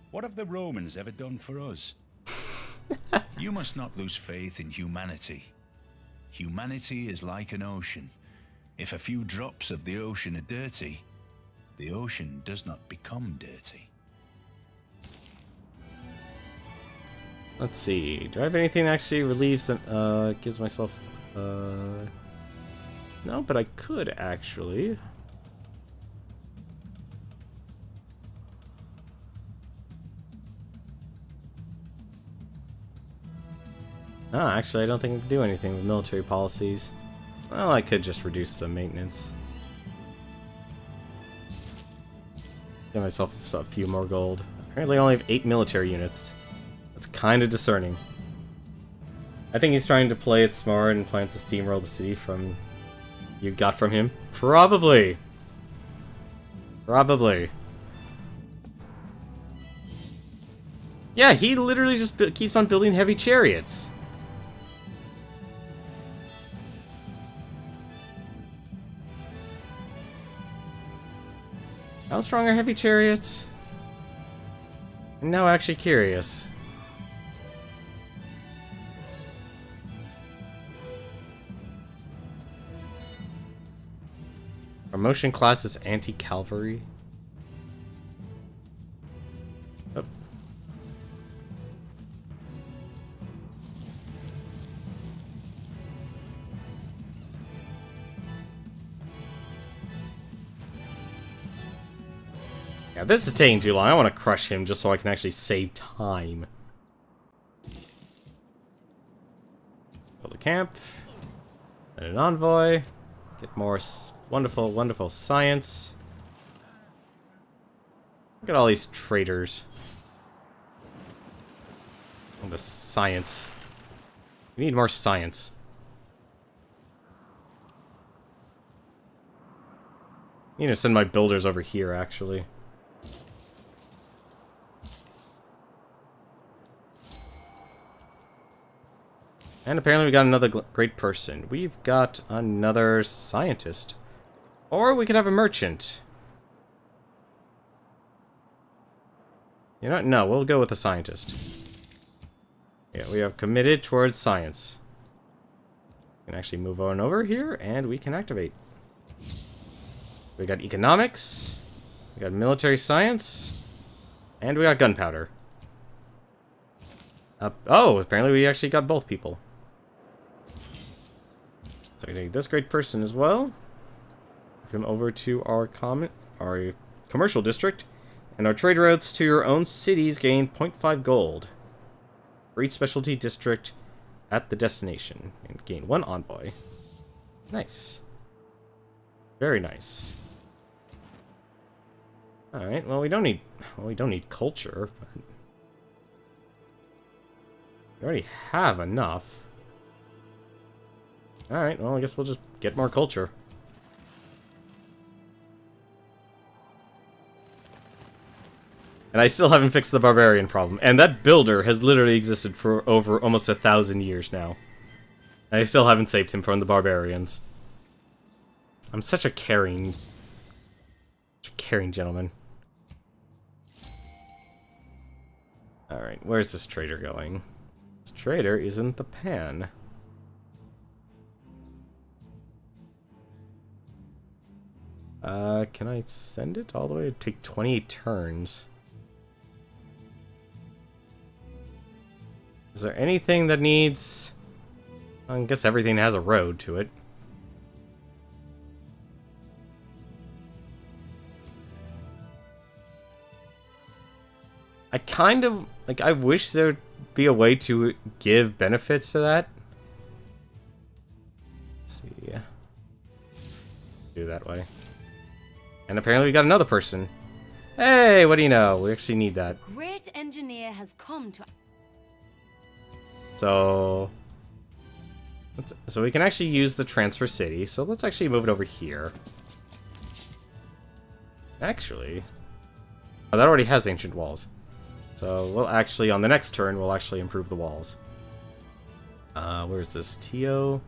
what have the Romans ever done for us? You must not lose faith in humanity. Humanity is like an ocean. If a few drops of the ocean are dirty, the ocean does not become dirty. Let's see. Do I have anything that actually relieves and gives myself no, but I could actually. Actually, I don't think I can do anything with military policies. Well, I could just reduce the maintenance. Get myself a few more gold. Apparently I only have 8 military units. That's kind of discerning. I think he's trying to play it smart and plans to steamroll the city from... You got from him? Probably! Probably. Yeah, he literally just keeps on building heavy chariots. How strong are heavy chariots? I'm now actually curious. Promotion class is anti-cavalry. Oh. Yeah, this is taking too long. I want to crush him just so I can actually save time. Build a camp. And an envoy. Get more wonderful, wonderful science. Look at all these traitors. Oh, the science. We need more science. I need to send my builders over here, actually. And apparently we got another great person. We've got another scientist. Or we could have a merchant. You know what? No, we'll go with a scientist. Yeah, we have committed towards science. We can actually move on over here, and we can activate. We got economics. We got military science. And we got gunpowder. Oh, apparently we actually got both people. So we take this great person as well. Move him over to our commercial district. And our trade routes to your own cities gain 0.5 gold. For each specialty district at the destination. And gain 1 envoy. Nice. Very nice. Alright, well we don't need culture, but we already have enough. Alright, well I guess we'll just get more culture. And I still haven't fixed the barbarian problem. And that builder has literally existed for over almost 1,000 years now. And I still haven't saved him from the barbarians. I'm such a caring gentleman. Alright, where's this trader going? This trader is in the pan. Can I send it all the way? It'd take 28 turns. Is there anything that needs... I guess everything has a road to it. I kind of, like, I wish there'd be a way to give benefits to that. Let's see. Do that way. And apparently we got another person. Hey, what do you know? We actually need that. Great engineer has come to... So we can actually use the transfer city. So let's actually move it over here. Actually, oh, that already has ancient walls. So we'll actually, on the next turn, we'll actually improve the walls. Where is this? Tio,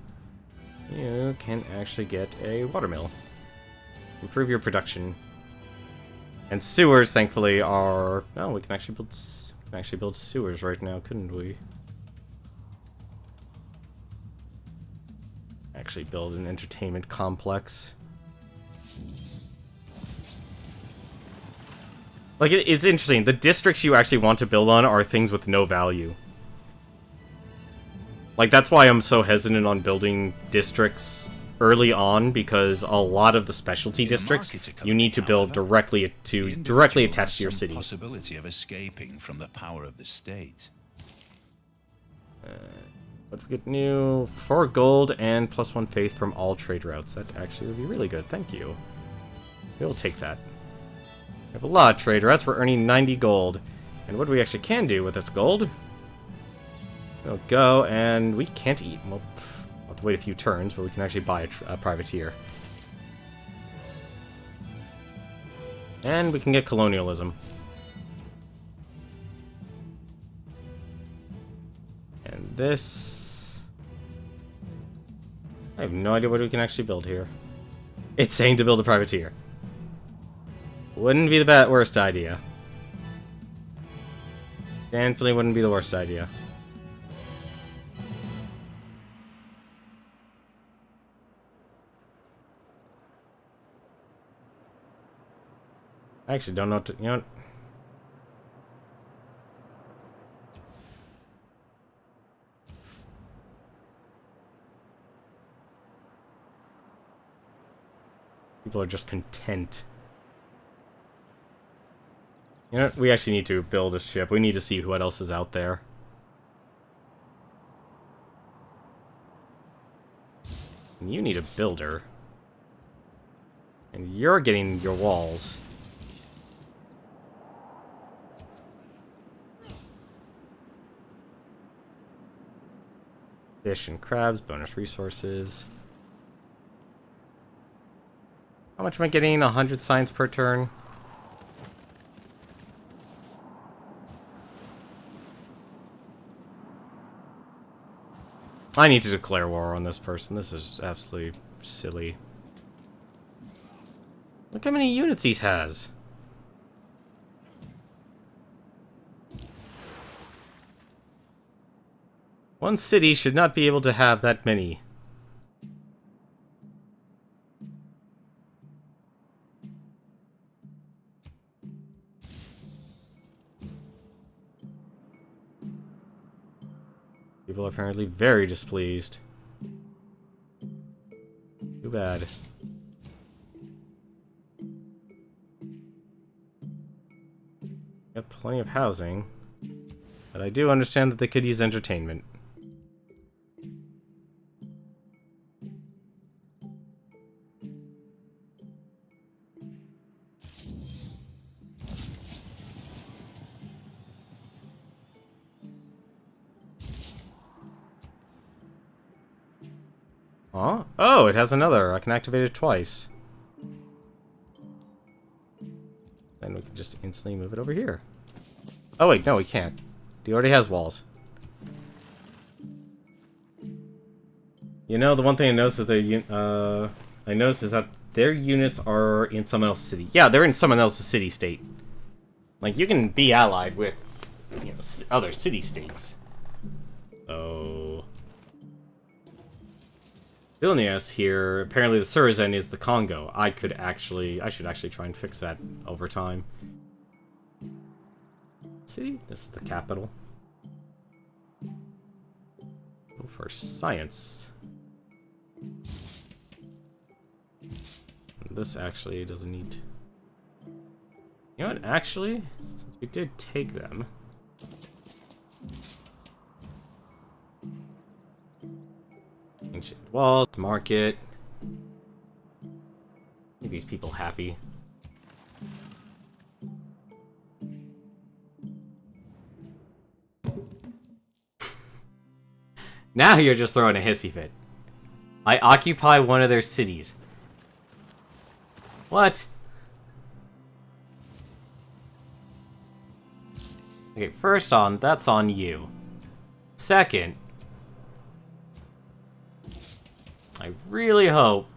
you can actually get a watermill. Improve your production. And sewers, thankfully, are... Oh, we can actually build sewers right now, couldn't we? Actually build an entertainment complex. Like, it's interesting. The districts you actually want to build on are things with no value. Like, that's why I'm so hesitant on building districts early on, because a lot of the specialty districts you need to build directly attached to your city. Possibility of escaping from the power of the state. But we get new 4 gold and +1 faith from all trade routes. That actually would be really good. Thank you. We'll take that. We have a lot of trade routes. We're earning 90 gold. And what we actually can do with this gold... We'll go, and we can't eat. Well, we'll have to wait a few turns, but we can actually buy a privateer. And we can get colonialism. And this... I have no idea what we can actually build here. It's saying to build a privateer. Wouldn't be the worst idea. Definitely wouldn't be the worst idea. I actually don't know what to... You know what? People are just content. You know what? We actually need to build a ship. We need to see what else is out there. And you need a builder. And you're getting your walls. Fish and crabs, bonus resources. How much am I getting? 100 science per turn. I need to declare war on this person. This is absolutely silly. Look how many units he has. One city should not be able to have that many. People are apparently very displeased. Too bad. Got plenty of housing. But I do understand that they could use entertainment. Huh? Oh, it has another. I can activate it twice. Then we can just instantly move it over here. Oh wait, no, we can't. He already has walls. You know, the one thing I noticed is that their units are in someone else's city. Yeah, they're in someone else's city-state. Like, you can be allied with, you know, other city-states. So... Vilnius here, apparently the Surzan is the Congo. I should actually try and fix that over time. City? This is the capital. Go for science. This actually doesn't need You know what, actually, since we did take them... Ancient walls, market. Make these people happy. Now you're just throwing a hissy fit. I occupy one of their cities. What? Okay, first on, that's on you. Second, I really hope...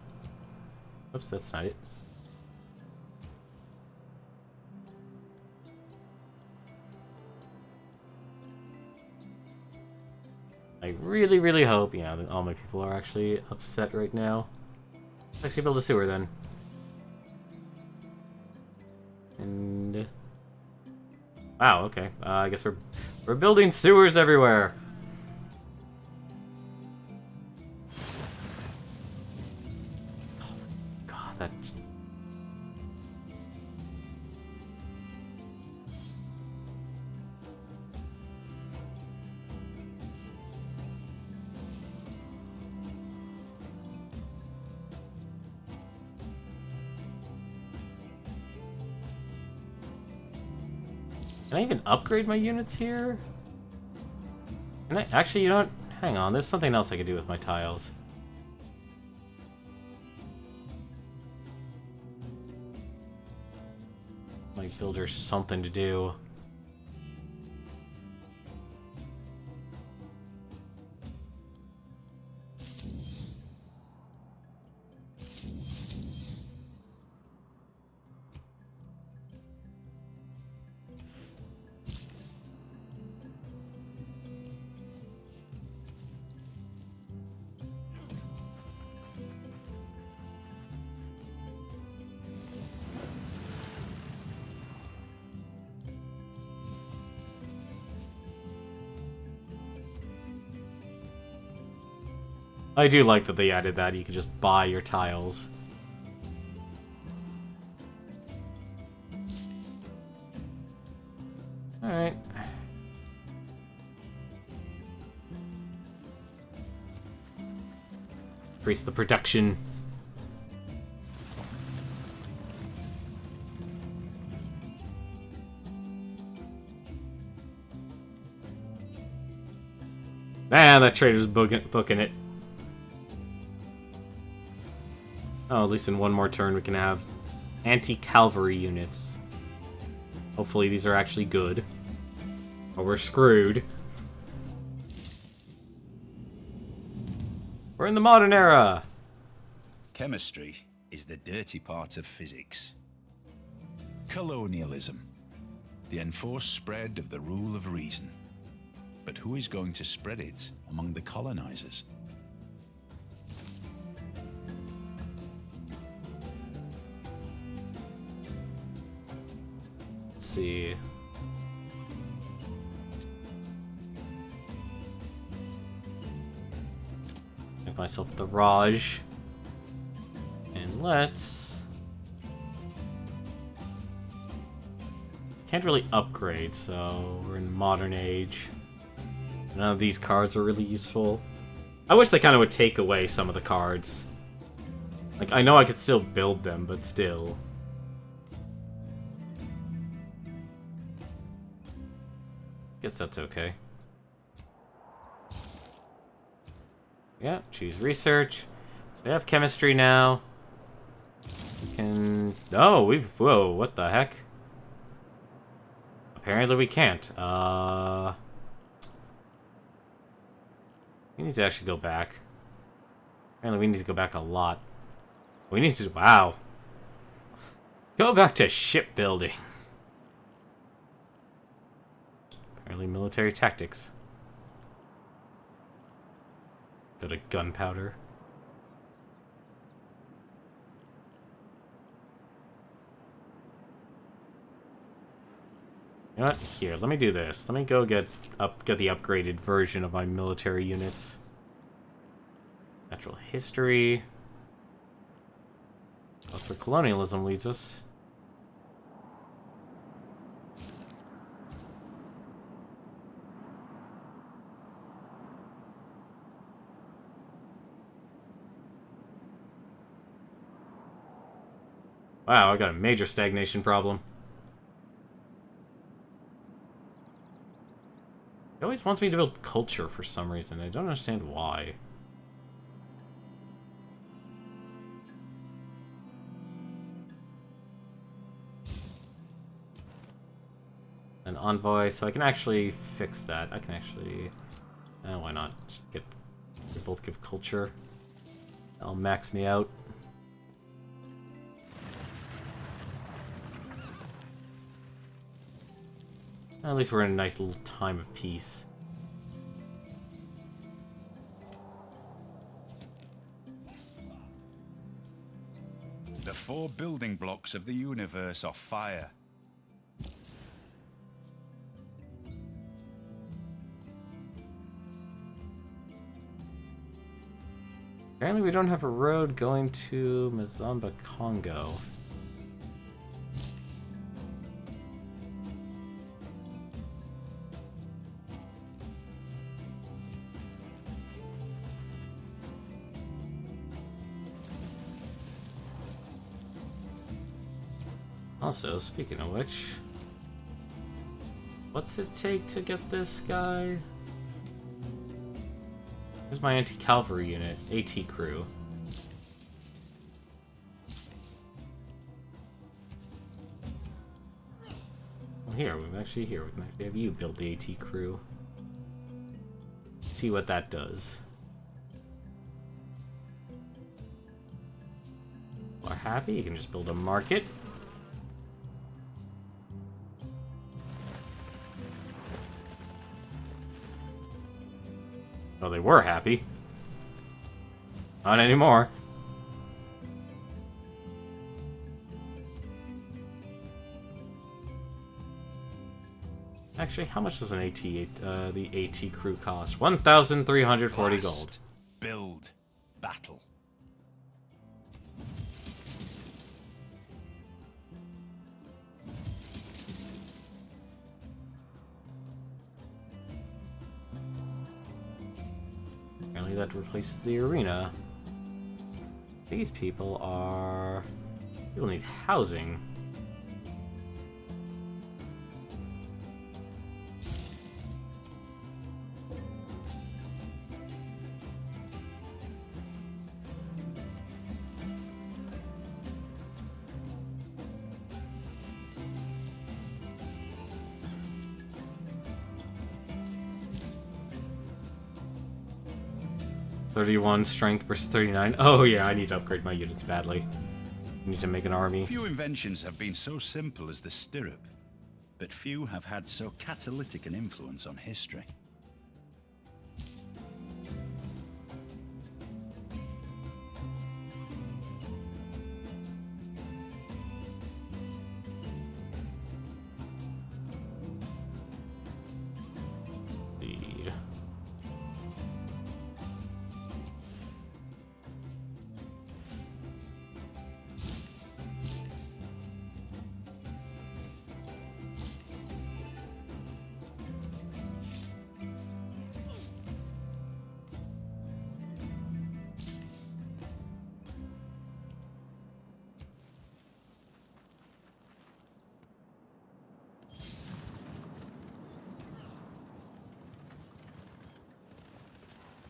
Oops, that's not it. I really, really hope, yeah, that all my people are actually upset right now. Let's actually build a sewer then. And... Wow, okay. I guess we're building sewers everywhere. Oh, God, that's... Can I even upgrade my units here? Can I? Actually, you know what? Hang on, there's something else I could do with my tiles. Might build her something to do. I do like that they added that. You can just buy your tiles. Alright. Increase the production. Man, that trader's booking it. Oh, at least in one more turn we can have anti-cavalry units. Hopefully these are actually good. Or we're screwed. We're in the modern era! Chemistry is the dirty part of physics. Colonialism. The enforced spread of the rule of reason. But who is going to spread it among the colonizers? See. Make myself the Raj. And let's... Can't really upgrade, so we're in modern age. None of these cards are really useful. I wish they kind of would take away some of the cards. Like, I know I could still build them, but still. Guess that's okay. Yeah, choose research. So we have chemistry now. We can... Oh, we've... Whoa, what the heck? Apparently we can't. We need to actually go back. Apparently we need to go back a lot. We need to... Wow. Go back to shipbuilding. Apparently military tactics. Go to gunpowder. You know what? Here, let me do this. Let me go get the upgraded version of my military units. Natural history. That's where colonialism leads us. Wow, I got a major stagnation problem. He always wants me to build culture for some reason. I don't understand why. An envoy, so I can actually fix that. I can actually... why not? Just get... We both give culture. That'll max me out. At least we're in a nice little time of peace. The 4 building blocks of the universe are fire. Apparently we don't have a road going to Mazamba, Congo. Also, speaking of which, what's it take to get this guy? Where's my anti-cavalry unit? AT crew. Well, here, we can actually have you build the AT crew. See what that does. We're happy, you can just build a market. Well, they were happy. Not anymore. Actually, how much does an the AT crew cost? 1,340 gold. Build. Battle. Apparently that replaces the arena. These people are... People need housing. .31 strength versus 39. Oh yeah, I need to upgrade my units badly. I need to make an army. Few inventions have been so simple as the stirrup, but few have had so catalytic an influence on history.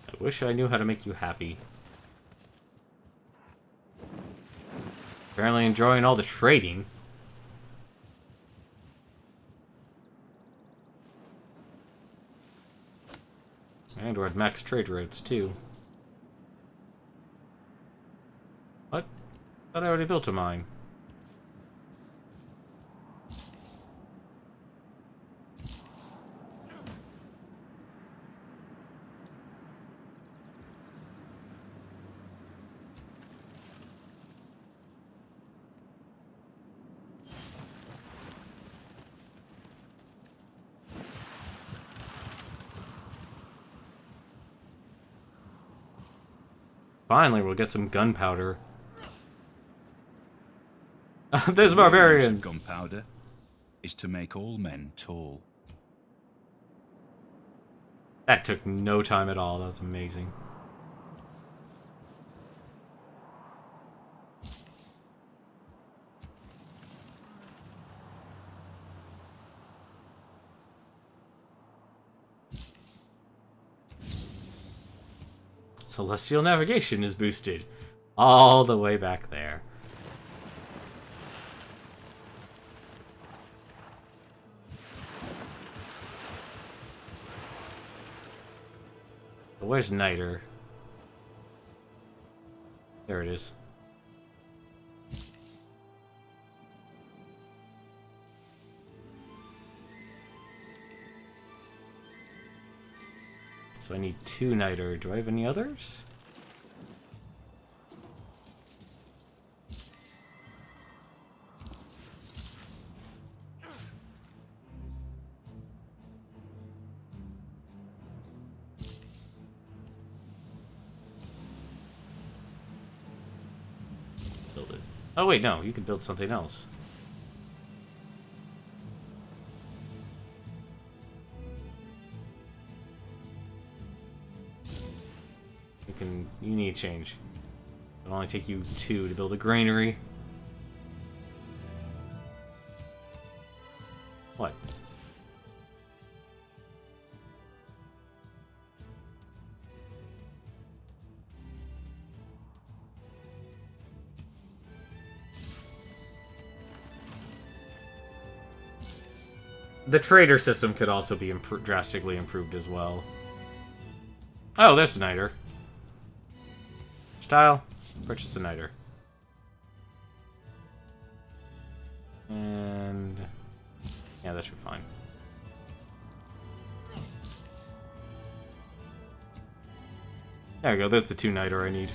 I wish I knew how to make you happy. Apparently enjoying all the trading. And we're at max trade routes too. What? Thought I already built a mine. Finally, we'll get some gunpowder. There's barbarians! Gunpowder is to make all men tall. That took no time at all. That was amazing. celestial navigation is boosted. All the way back there. But where's Niter? There it is. So I need 2 Niter. Do I have any others? Build it. Oh wait, no, you can build something else. You need change. It'll only take you 2 to build a granary. What? The trader system could also be drastically improved as well. Oh, there's a Niter. Style, purchase the Niter. And yeah, that should be fine. There we go, there's the 2 Niter I need.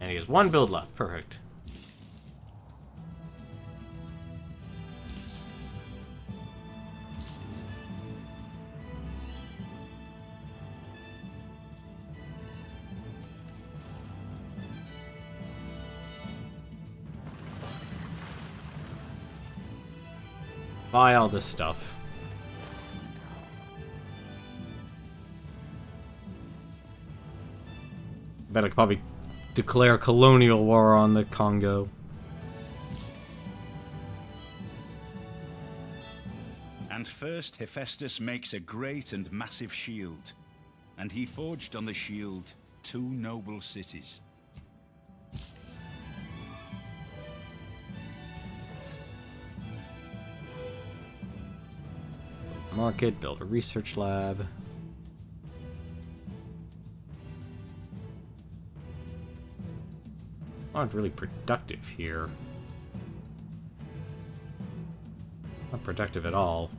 And he has 1 build left. Perfect. Buy all this stuff. Bet I could probably declare colonial war on the Congo. And first Hephaestus makes a great and massive shield, and he forged on the shield 2 noble cities. Market, build a research lab. Not really productive here. Not productive at all.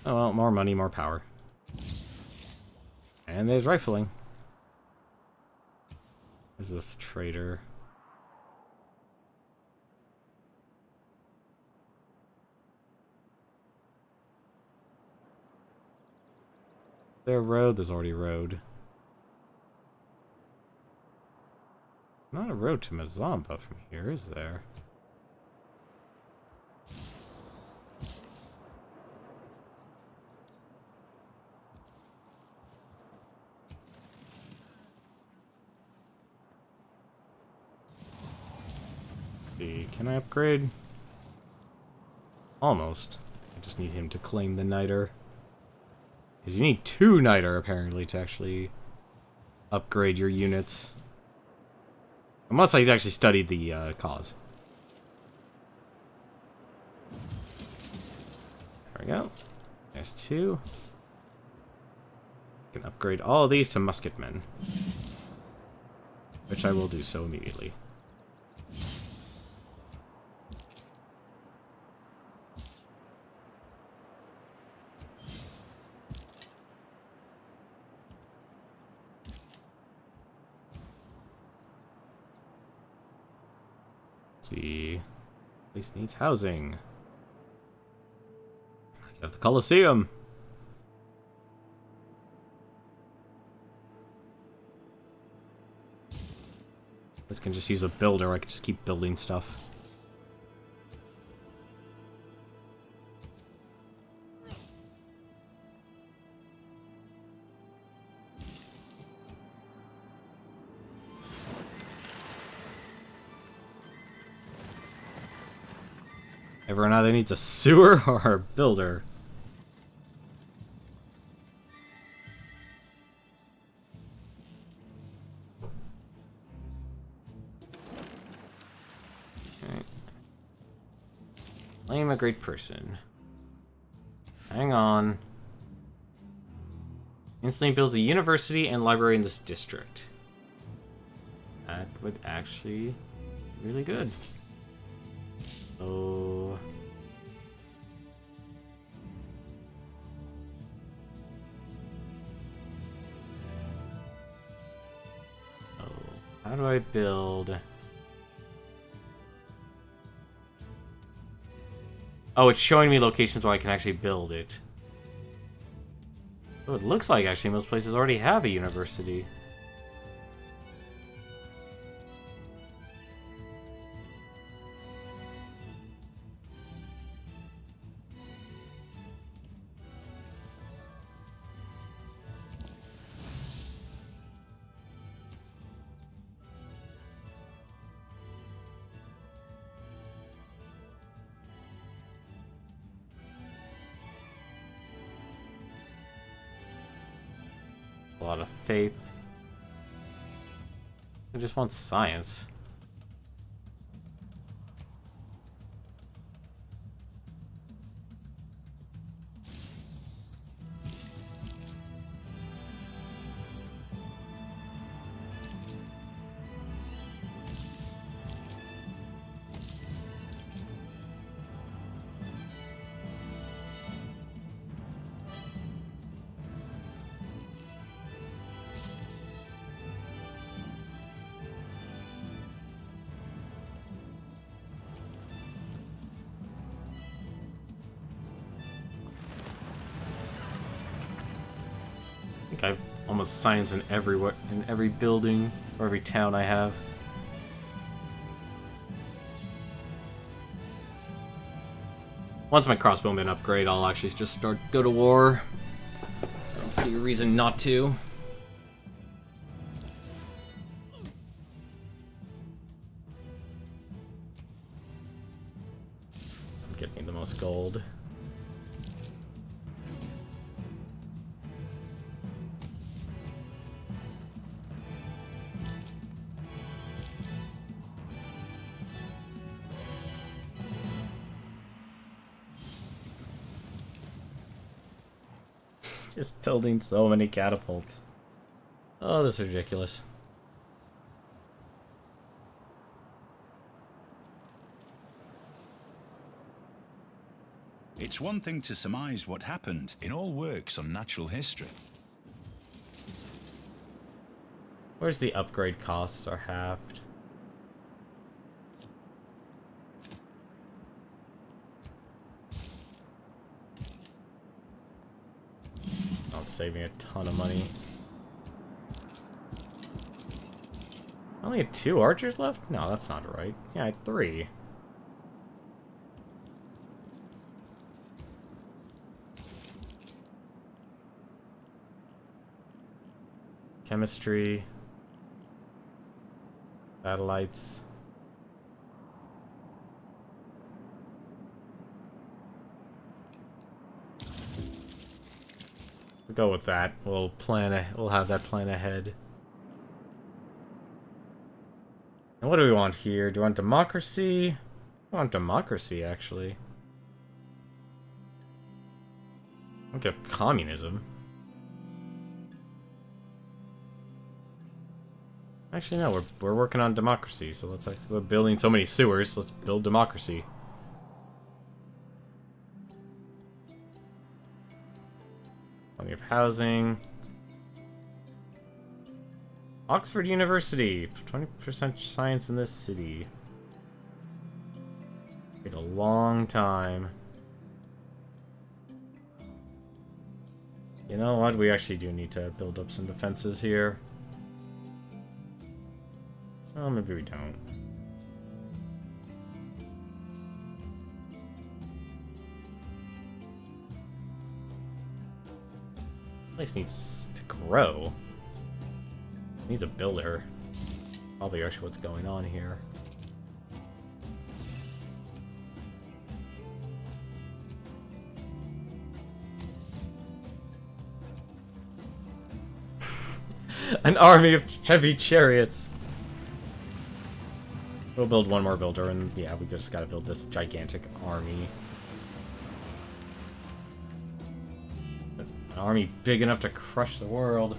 Oh well, more money, more power. And there's rifling. Who's this trader? There a road? There's already a road. Not a road to Mazamba from here, is there? Can I upgrade? Almost. I just need him to claim the Niter. Because you need 2 Niter, apparently, to actually upgrade your units. Unless I actually studied the cause. There we go. There's 2. I can upgrade all of these to musketmen. Which I will do so immediately. See, place needs housing. I have the Colosseum. This can just use a builder. I can just keep building stuff. Everyone either needs a sewer or a builder. Okay. I am a great person. Hang on. Instantly builds a university and library in this district. That would actually be really good. So... how do I build... oh, it's showing me locations where I can actually build it. Oh, it looks like actually most places already have a university. A lot of faith. I just want science. I think I've almost science in every building or every town I have. Once my crossbowmen upgrade, I'll actually just go to war. I don't see a reason not to. Get me the most gold. Just building so many catapults. Oh, this is ridiculous. It's one thing to surmise what happened in all works on natural history. Where's the upgrade costs are halved? Not saving a ton of money. I only had 2 archers left? No, that's not right. Yeah, I had 3. Chemistry. Satellites. We'll go with that. We'll have that plan ahead. And what do we want here? Do we want democracy? I want democracy, actually. I don't give communism. Actually, no, we're working on democracy, so let's we're building so many sewers, let's build democracy. Plenty of housing. Oxford University, 20% science in this city. Take a long time. You know what? We actually do need to build up some defenses here. Oh, maybe we don't. Place needs to grow. Needs a builder. Probably actually what's going on here. An army of heavy chariots. We'll build one more builder, and yeah, we just gotta build this gigantic army. An army big enough to crush the world.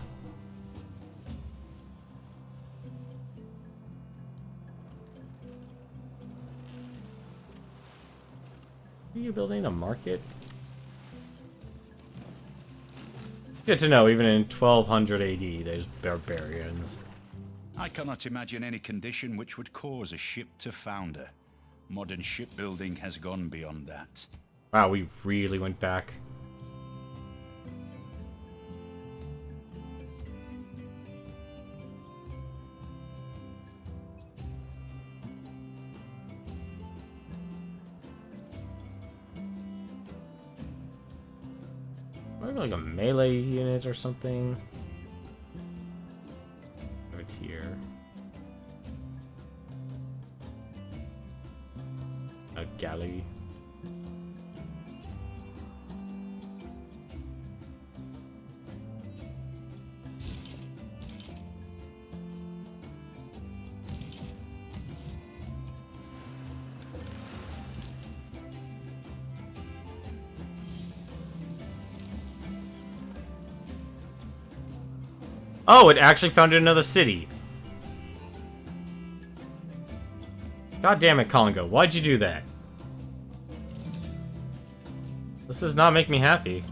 Are you building a market? Good to know, even in 1200 AD, there's barbarians. I cannot imagine any condition which would cause a ship to founder. Modern shipbuilding has gone beyond that. Wow, we really went back. Maybe like a melee unit or something. It's here. A galley. Oh, it actually founded another city. God damn it, Congo. Why'd you do that? This does not make me happy.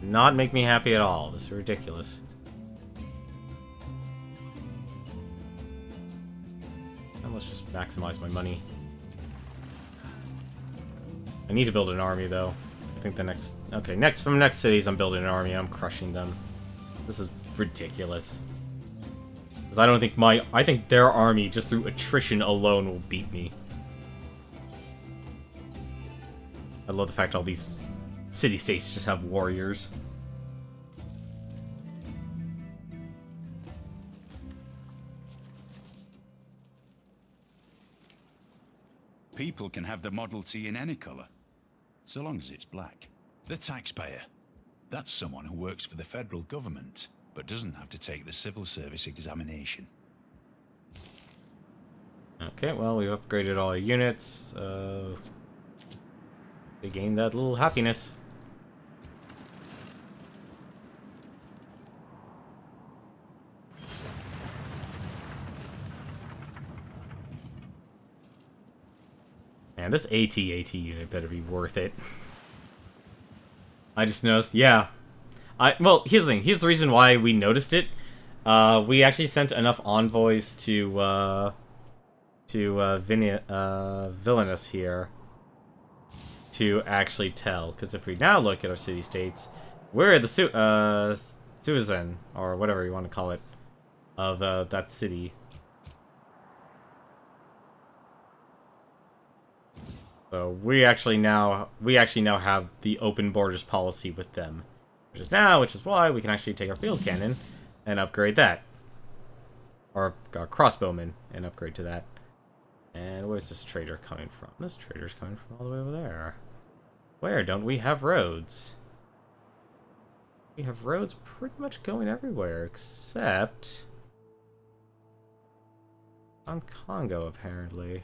Not make me happy at all. This is ridiculous. Let's just maximize my money. I need to build an army, though. I think the next... Okay, from next cities, I'm building an army, and I'm crushing them. This is ridiculous. Because I don't think I think their army, just through attrition alone, will beat me. I love the fact all these city-states just have warriors. People can have the Model T in any color, so long as it's black. The taxpayer. That's someone who works for the federal government, but doesn't have to take the civil service examination. Okay, well, we've upgraded all our units. We gained that little happiness. Man, this AT-AT unit better be worth it. I just noticed, yeah. Well, here's the thing. Here's the reason why we noticed it. We actually sent enough envoys to Villainous here to actually tell. Because if we now look at our city-states, we're the Susan, or whatever you want to call it, of that city. So we actually now have the open borders policy with them, which is why we can actually take our field cannon and upgrade that, or our crossbowman and upgrade to that. And where's this trader coming from? This trader's coming from all the way over there. Where don't we have roads? We have roads pretty much going everywhere except on Congo, apparently.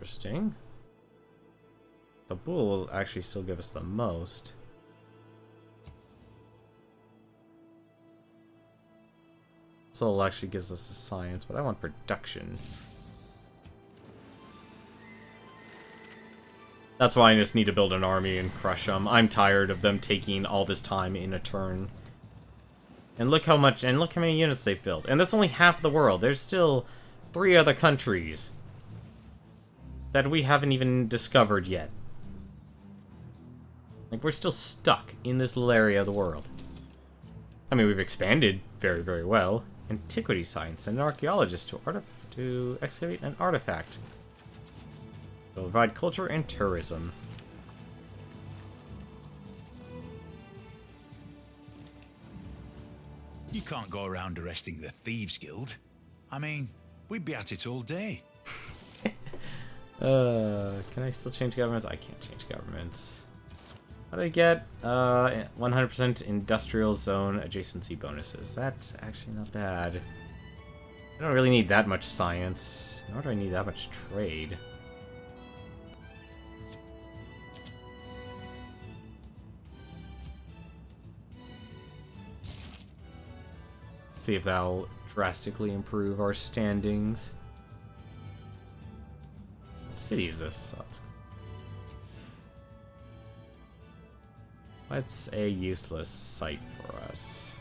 Interesting. Kabul will actually still give us the most. Seoul actually gives us the science, but I want production. That's why I just need to build an army and crush them. I'm tired of them taking all this time in a turn. And look how many units they've built. And that's only half the world. There's still 3 other countries that we haven't even discovered yet. Like, we're still stuck in this little area of the world. I mean, we've expanded very, very well. Antiquity science and an archaeologist to excavate an artifact. To provide culture and tourism. You can't go around arresting the Thieves Guild. I mean, We'd be at it all day. Can I still change governments? I can't change governments. What did I get? 100% industrial zone adjacency bonuses. That's actually not bad. I don't really need that much science, nor do I need that much trade. See if that'll drastically improve our standings. What city is this? What's a useless site for us?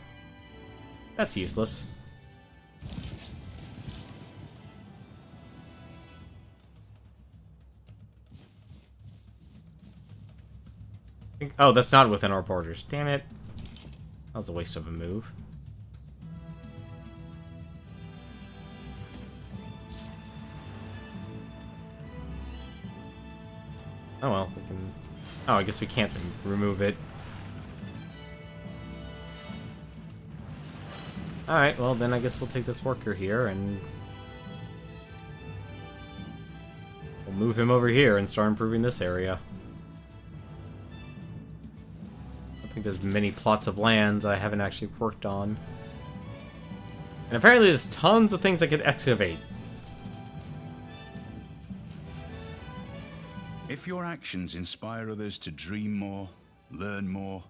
That's useless. Oh, that's not within our borders. Damn it. That was a waste of a move. Oh well, we can... Oh, I guess we can't remove it. Alright, well then I guess we'll take this worker here and... we'll move him over here and start improving this area. I think there's many plots of lands I haven't actually worked on. And apparently there's tons of things I could excavate. If your actions inspire others to dream more, learn more,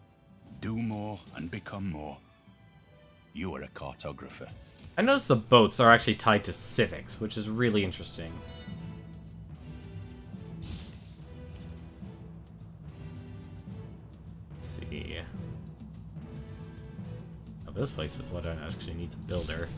do more, and become more, you are a cartographer. I noticed the boats are actually tied to civics, which is really interesting. Let's see. Oh, this place is what actually needs a builder.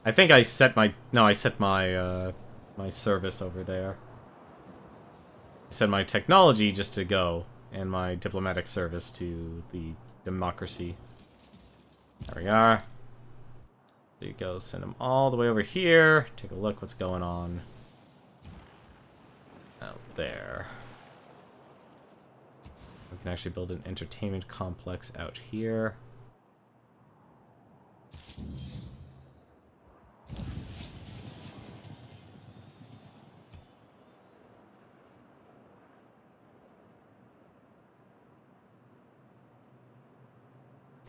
I think I set my... No, I set my, my service over there. I set my technology just to go, and my diplomatic service to the democracy. There we are. There you go, send them all the way over here. Take a look what's going on. Out there. We can actually build an entertainment complex out here.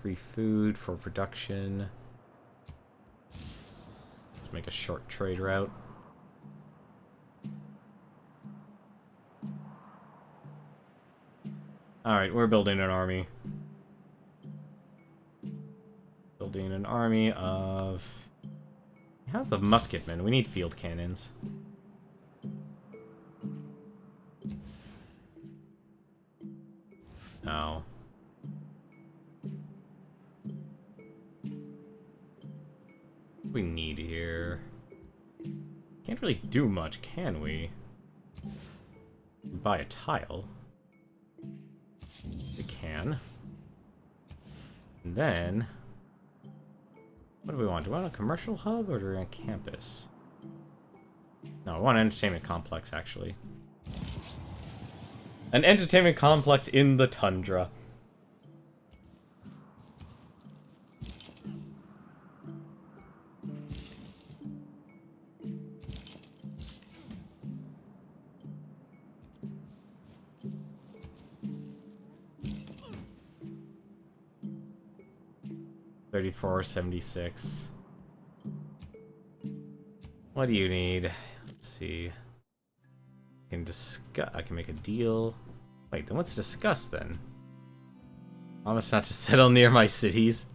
Free food for production. Let's make a short trade route. Alright, we're building an army. Building an army of... We have the musketmen. We need field cannons. No. What do we need here? Can't really do much, can we? Buy a tile. We can. And then... What do we want? Do we want a commercial hub or do we want a campus? No, I want an entertainment complex, actually. An entertainment complex in the tundra. $34.76. What do you need? Let's see. I can discuss. I can make a deal. Wait, then what's discuss then? Promise not to settle near my cities.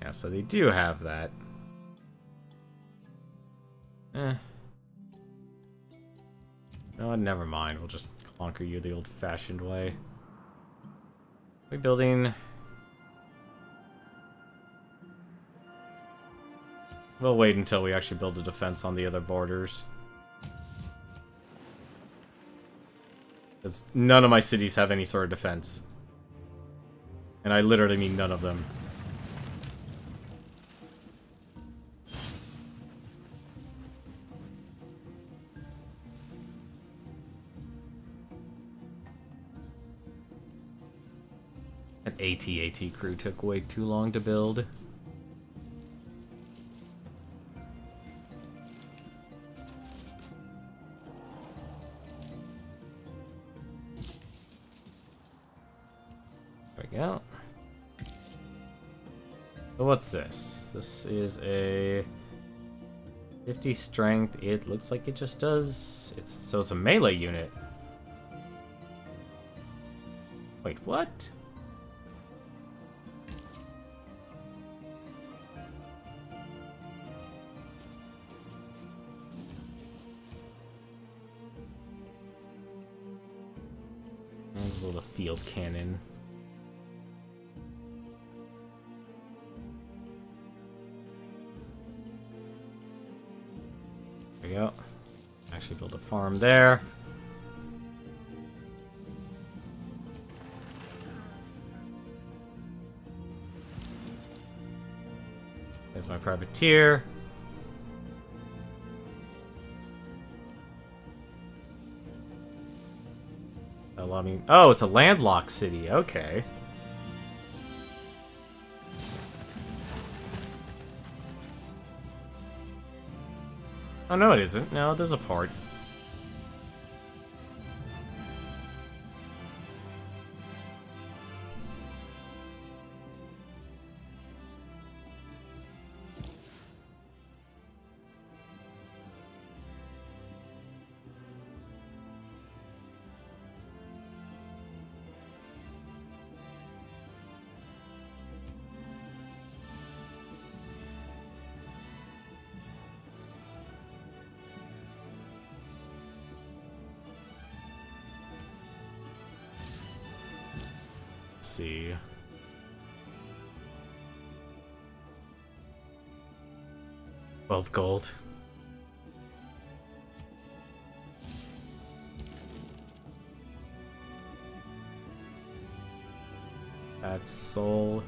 Yeah, so they do have that. No, never mind. We'll just conquer you the old-fashioned way. We building... We'll wait until we actually build a defense on the other borders. Because none of my cities have any sort of defense. And I literally mean none of them. That AT-AT crew took way too long to build. There we go. So what's this? This is a 50 strength. It looks like it just does... So it's a melee unit. Wait, what? And a little field cannon. There we go. Actually build a farm there. There's my privateer. Allow me. Oh, it's a landlocked city. Okay. Oh, no, it isn't. No, there's a port. Let's see. $12 gold. That's soul.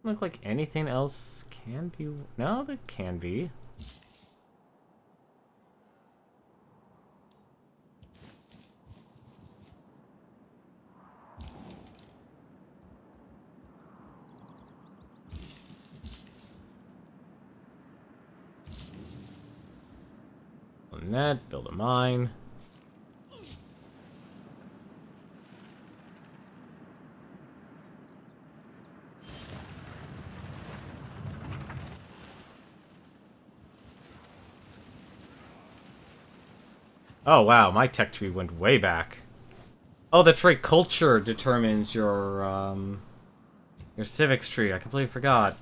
Look like anything else can be. No, that can be. Net, build a mine. Oh wow, my tech tree went way back. Oh, that's right, culture determines your civics tree. I completely forgot.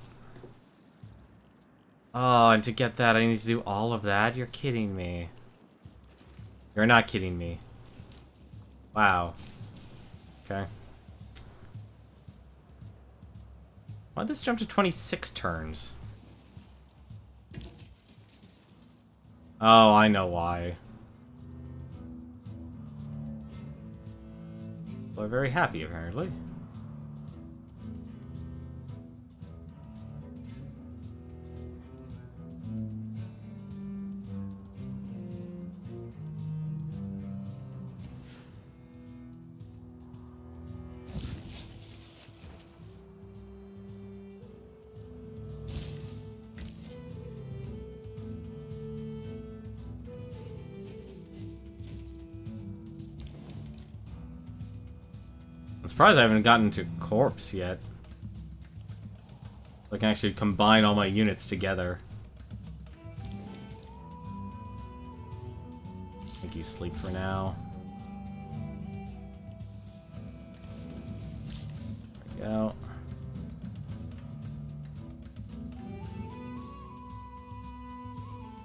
Oh, and to get that, I need to do all of that? You're kidding me. You're not kidding me. Wow. Okay. Why'd this jump to 26 turns? Oh, I know why. We're very happy, apparently. I'm surprised I haven't gotten to corpse yet. I can actually combine all my units together. Make you sleep for now. There we go.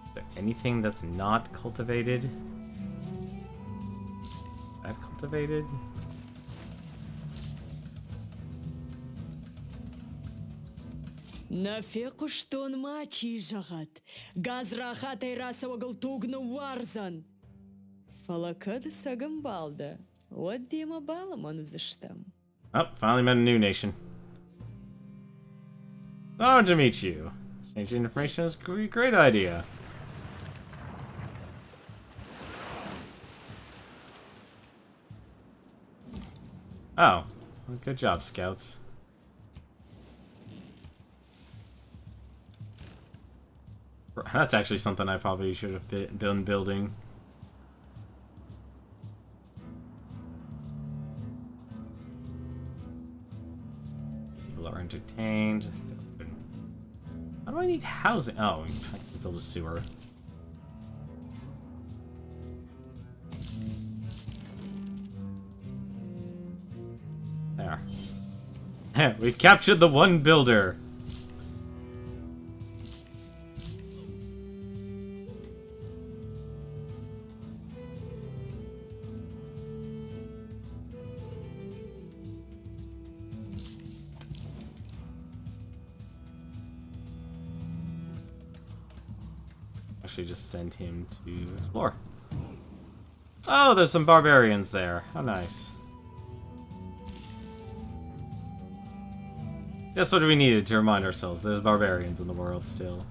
Is there anything that's not cultivated? cultivated? Нафеку штон мачи жагат. Газрахат айраса вагалtuгну варзан. Falakad sagambalda. What dima balamon zishtam? Oh, finally met a new nation. Honored to meet you. Exchanging information is a great idea. Oh, well, good job, scouts. That's actually something I probably should have been building. People are entertained. How do I need housing? Oh, I'm trying to build a sewer. There. We've captured the one builder. Actually, just send him to explore. Oh, there's some barbarians there. How nice. That's what we needed to remind ourselves. There's barbarians in the world still.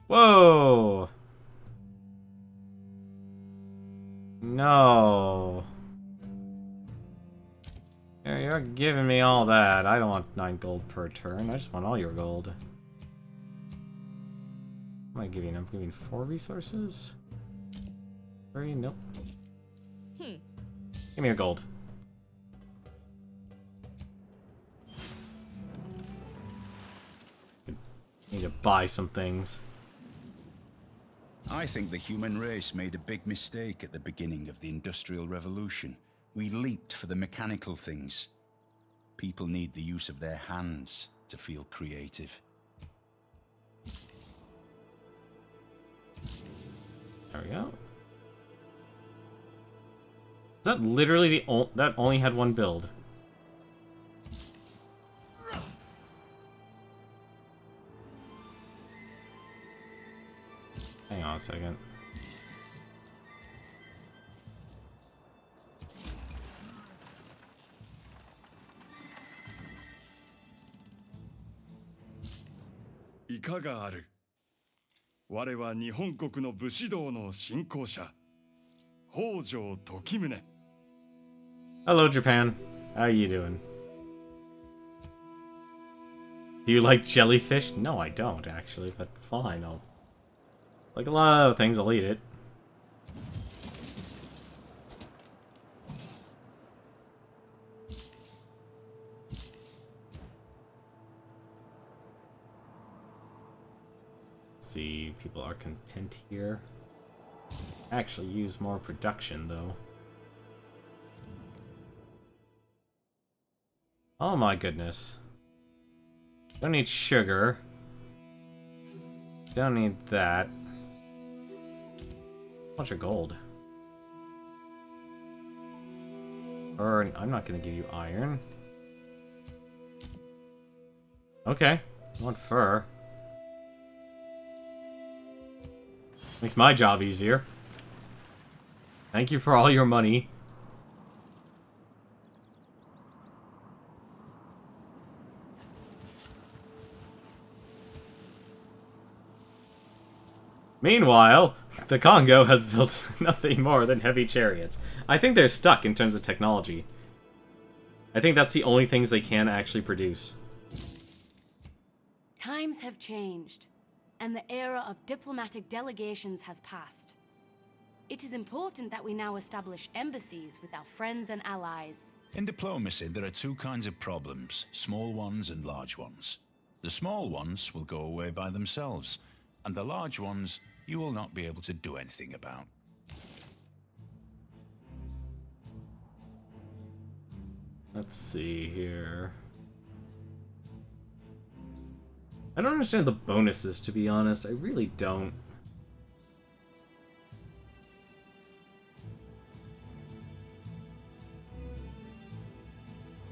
Whoa! No. You're giving me all that. I don't want 9 gold per turn. I just want all your gold. What am I giving? I'm giving 4 resources? 3? Nope. Give me your gold. Need to buy some things. I think the human race made a big mistake at the beginning of the Industrial Revolution. We leaped for the mechanical things. People need the use of their hands to feel creative. There we go. Is that literally the that only had one build? Hang on a second. Ikaga aru? 我は日本国の武士道の信仰者、北条時宗。 Hello, Japan. How are you doing? Do you like jellyfish? No, I don't, actually, but fine. I'll... Like a lot of other things, I'll eat it. Let's see, people are content here. Actually use more production, though. Oh my goodness. Don't need sugar. Don't need that. Bunch of gold. Or I'm not gonna give you iron. Okay. I want fur. Makes my job easier. Thank you for all your money. Meanwhile, the Congo has built nothing more than heavy chariots. I think they're stuck in terms of technology. I think that's the only things they can actually produce. Times have changed, and the era of diplomatic delegations has passed. It is important that we now establish embassies with our friends and allies. In diplomacy, there are 2 kinds of problems, small ones and large ones. The small ones will go away by themselves, and the large ones you will not be able to do anything about. Let's see here. I don't understand the bonuses, to be honest. I really don't.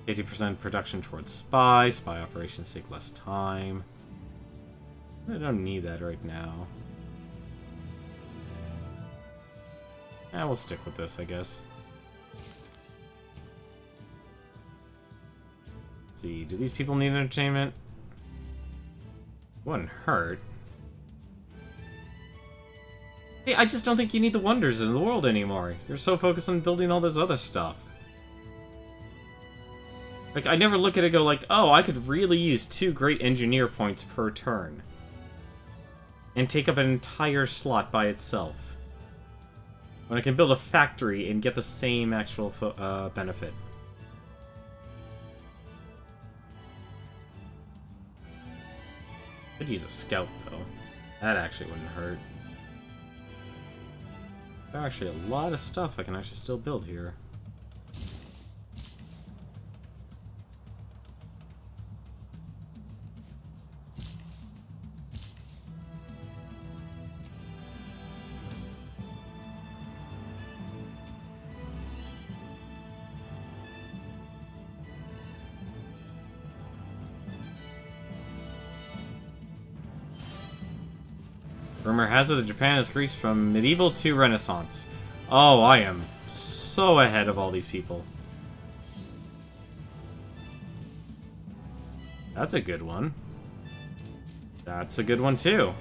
%80 production towards spy. Spy operations take less time. I don't need that right now. Yeah, we'll stick with this, I guess. Let's see, do these people need entertainment? Wouldn't hurt. Hey, I just don't think you need the wonders in the world anymore. You're so focused on building all this other stuff. Like, I never look at it and go like, oh, I could really use 2 great engineer points per turn. And take up an entire slot by itself. When I can build a factory and get the same actual benefit. Could use a scout, though. That actually wouldn't hurt. There's actually a lot of stuff I can actually still build here. Rumor has it that Japan has Greece from medieval to Renaissance. Oh, I am so ahead of all these people. That's a good one. That's a good one, too.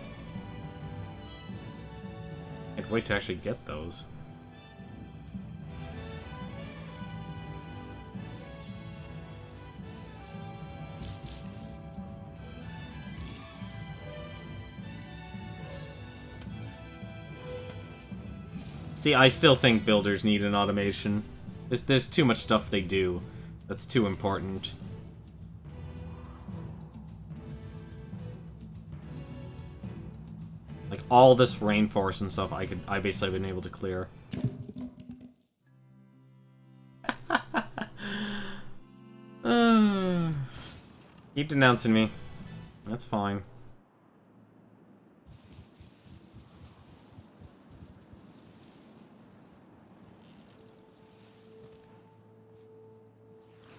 Can't wait to actually get those. See, I still think builders need an automation. There's too much stuff they do that's too important. Like, all this rainforest and stuff I basically been able to clear. Keep denouncing me. That's fine.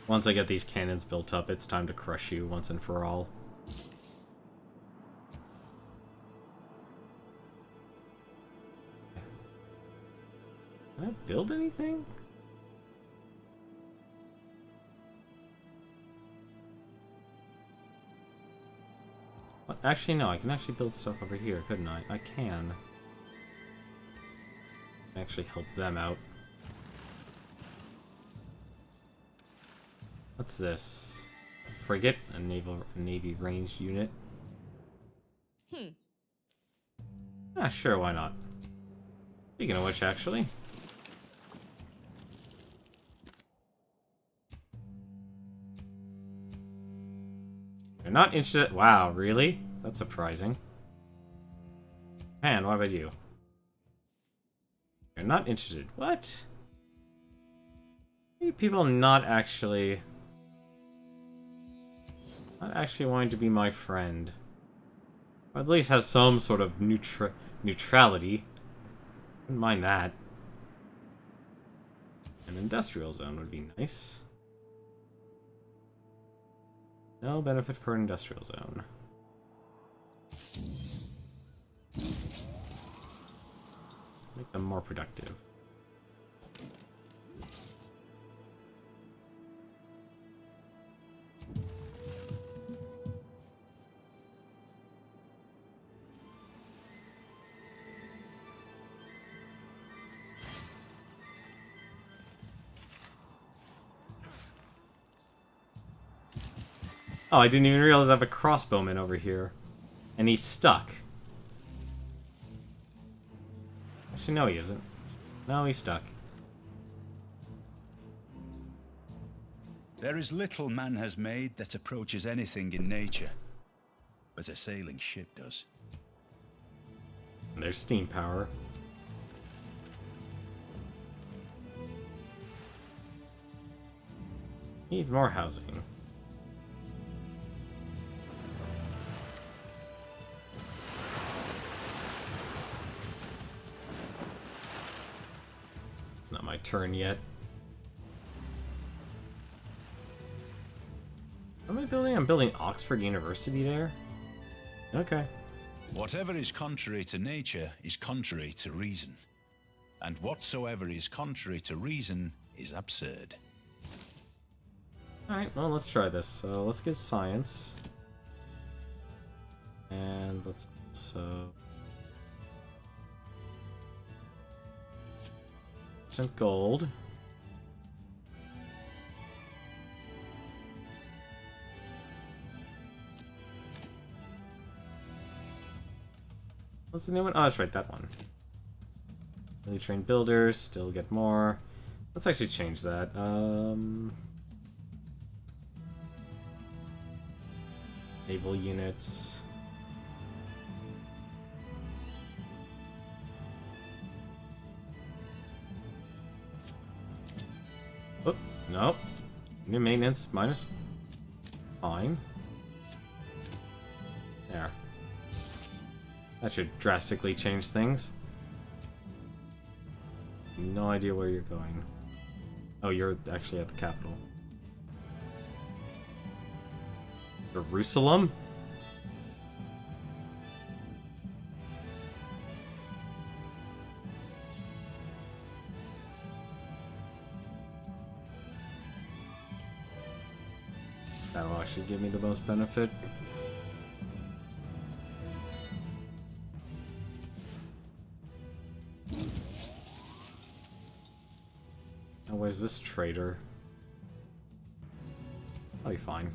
Once I get these cannons built up, it's time to crush you once and for all. Can I build anything? What? Actually, no, I can actually build stuff over here, couldn't I? I can. Actually help them out. What's this? A frigate? A Navy ranged unit? Ah, sure, why not? Speaking of which, actually. You're not interested. Wow, really? That's surprising. Man, what about you? You're not interested. What? People not actually wanting to be my friend. Or at least have some sort of neutrality. Wouldn't mind that. An industrial zone would be nice. No benefit for an industrial zone. Make them more productive. Oh, I didn't even realize I have a crossbowman over here. And he's stuck. Actually, no, he isn't. No, he's stuck. There is little man has made that approaches anything in nature, but a sailing ship does. And there's steam power. Need more housing. Not my turn yet. What am I building? I'm building Oxford University there? Okay. Whatever is contrary to nature is contrary to reason. And whatsoever is contrary to reason is absurd. Alright, well, let's try this. So let's give science. And let's also... percent gold. What's the new one? Oh, that's right, that one. Really trained builders, still get more. Let's actually change that. Naval units. Oh, no. New maintenance minus. Fine. There. That should drastically change things. No idea where you're going. Oh, you're actually at the capital. Jerusalem? That'll actually give me the most benefit. Now, where's this traitor? I'll be fine.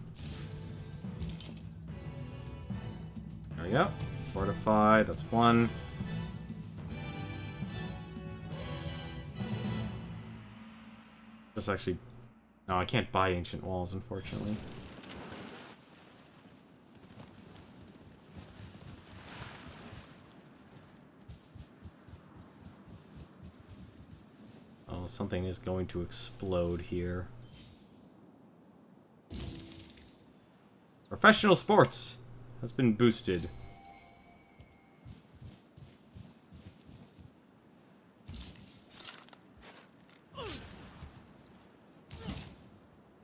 There we go. Fortify, that's one. This actually... No, I can't buy ancient walls, unfortunately. Oh, something is going to explode here. Professional sports has been boosted.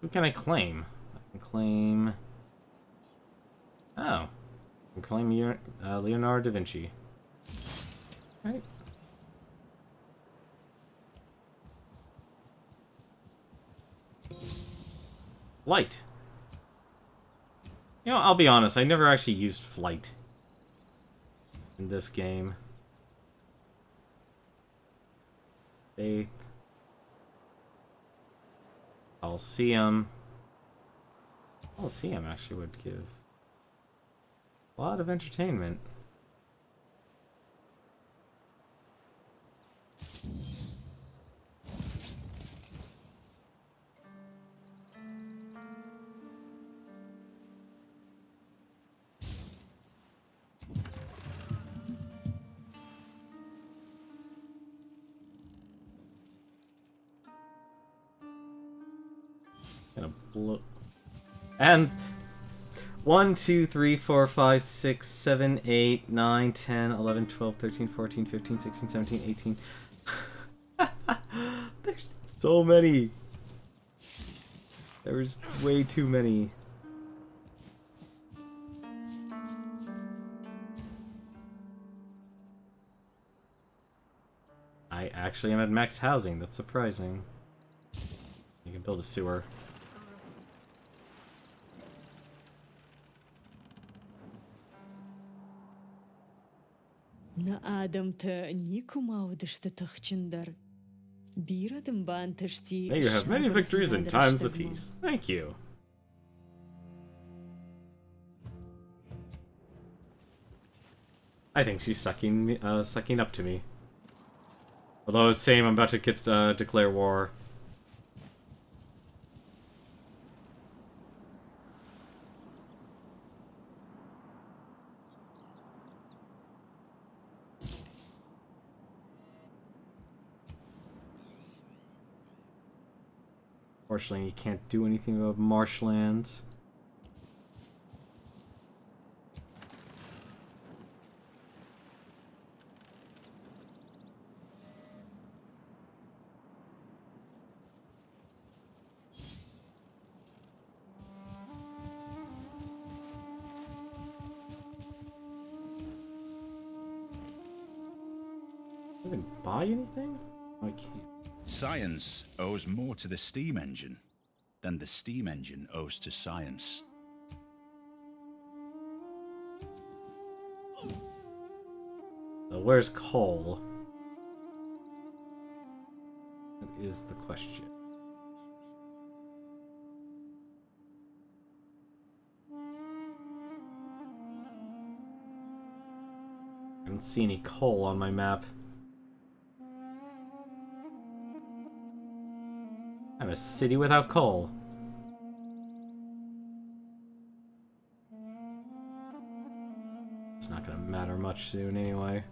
Who can I claim? I can claim... Oh. I can claim Leonardo da Vinci. Right. Flight. You know, I'll be honest, I never actually used flight in this game. Faith. Coliseum. Coliseum actually would give a lot of entertainment. Gonna blow. And 1, 2, 3, 4, 5, 6, 7, 8, 9, 10, 11, 12, 13, 14, 15, 16, 17, 18. There's so many. There's way too many. I actually am at max housing. That's surprising. You can build a sewer. Na Adam'ta nikumavdıştı tıxçındar. Bir adım bantıştı. May you have many victories in times of peace. Thank you. I think she's sucking up to me. Although it's same, I'm about to get declare war. Unfortunately, you can't do anything about marshlands. I even buy anything? I can't. Science owes more to the steam engine than the steam engine owes to science. So where's coal? That is the question. I don't see any coal on my map. I'm a city without coal. It's not gonna matter much soon anyway.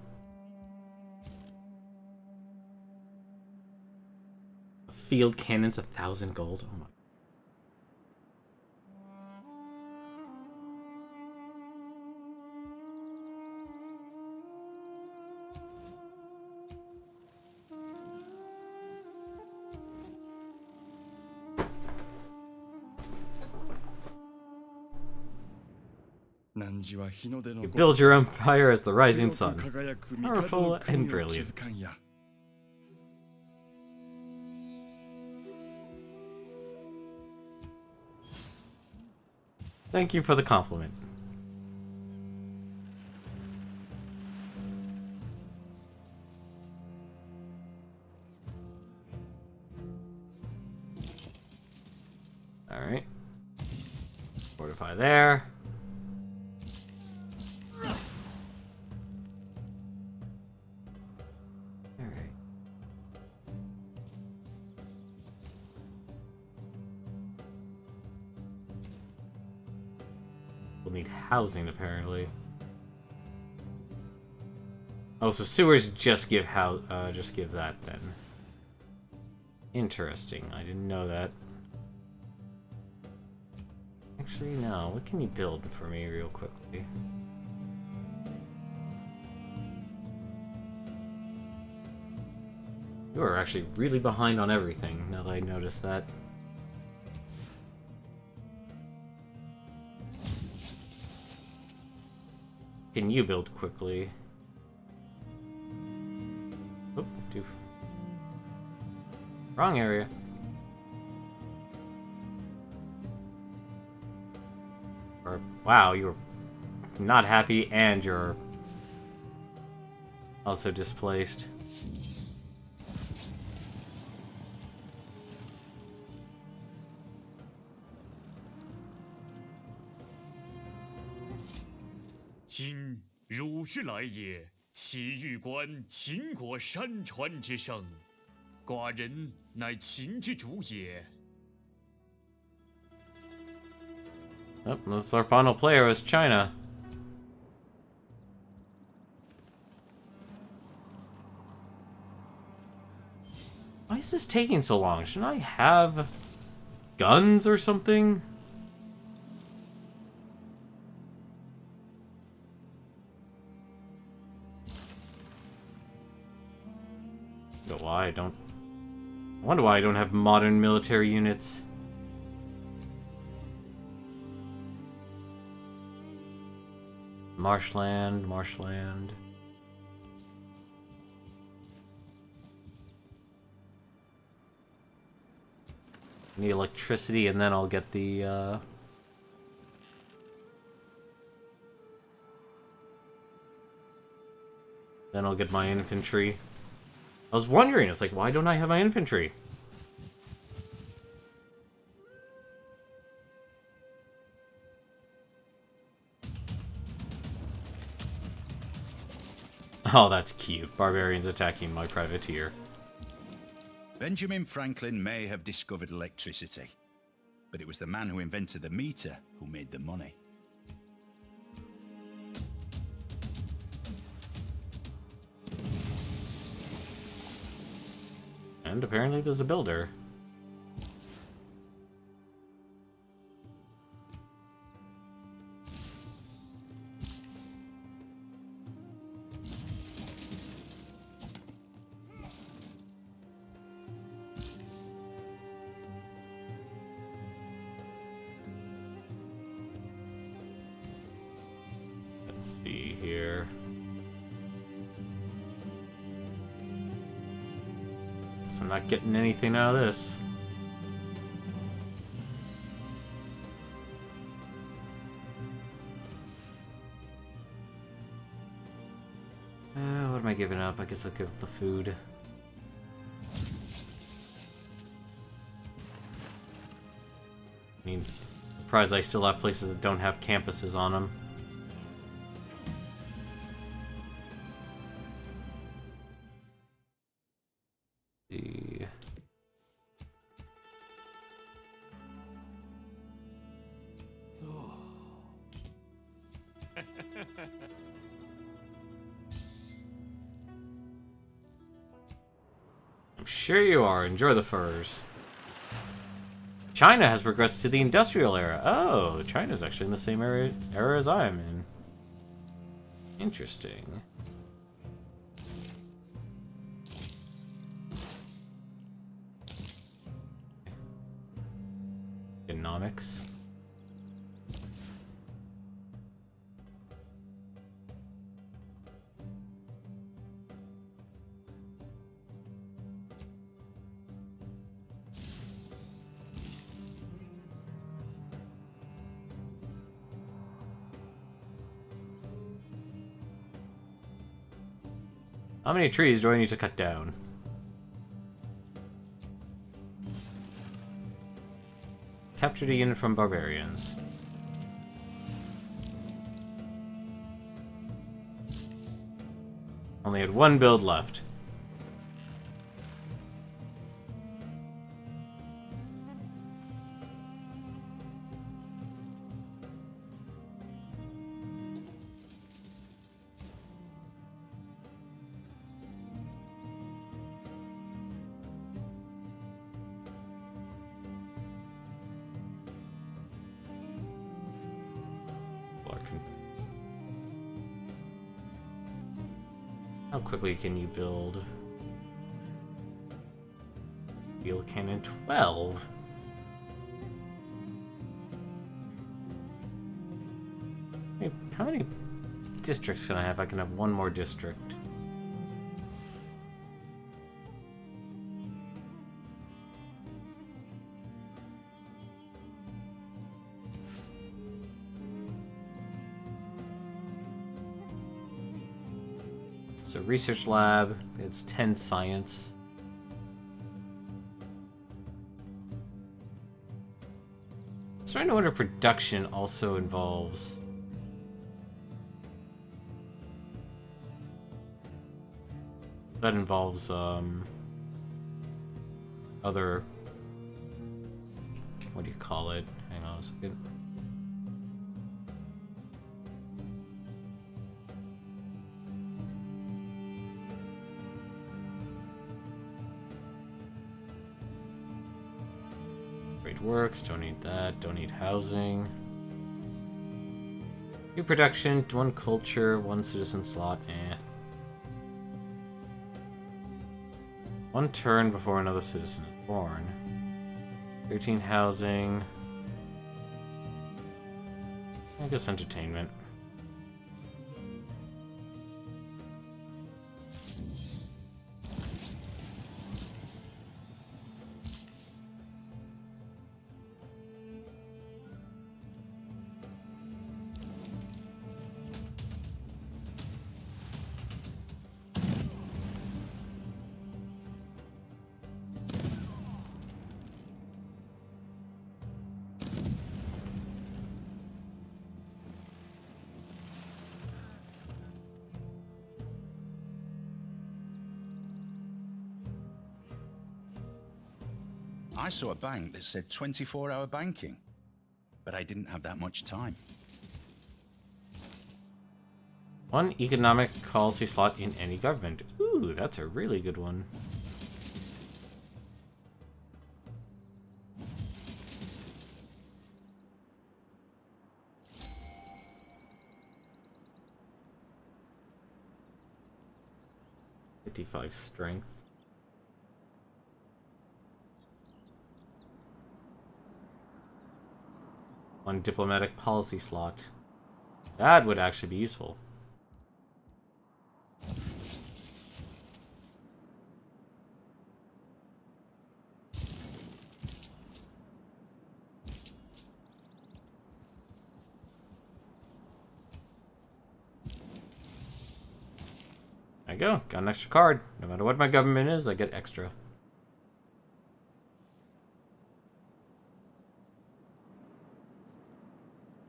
A field cannon's 1,000 gold. Oh my. You build your empire as the rising sun, powerful and brilliant. Thank you for the compliment. Alright. Fortify there. Alright. We'll need housing apparently. Oh, so sewers just give that then. Interesting. I didn't know that. Actually, no. What can you build for me real quickly? You are actually really behind on everything, now that I notice that. Can you build quickly? Oh, wrong area. Or, wow, you're not happy and you're also displaced. Jin 汝之来也，其欲观秦国山川之盛。寡人乃秦之主也。 Oh, that's our final player is China. Why is this taking so long? Shouldn't I have guns or something? Why I don't... I wonder why I don't have modern military units. Marshland, marshland. Need electricity and then I'll get the, then I'll get my infantry. I was wondering, it's like, why don't I have my infantry? Oh, that's cute. Barbarians attacking my privateer. Benjamin Franklin may have discovered electricity, but it was the man who invented the meter who made the money. And apparently there's a builder. Let's see here. Guess I'm not getting anything out of this. What am I giving up? I guess I'll give up the food. I mean, surprised I still have places that don't have campuses on them. See. I'm sure you are. Enjoy the furs. China has progressed to the industrial era. Oh, China's actually in the same era as I am in. Interesting. Economics. How many trees do I need to cut down? Captured a unit from barbarians. Only had one build left. How quickly can you build? Field cannon 12. Hey, how many districts can I have? I can have one more district. So research lab, it's 10 science. I'm starting to wonder if production also involves... That involves, other... What do you call it? Hang on a second. Works, don't need that, don't need housing. New production, one culture, one citizen slot, eh. One turn before another citizen is born. 13 housing. I guess entertainment. I saw a bank that said 24-hour banking, but I didn't have that much time. One economic policy slot in any government. Ooh, that's a really good one. $55 strength. One diplomatic policy slot. That would actually be useful. I go. Got an extra card. No matter what my government is, I get extra.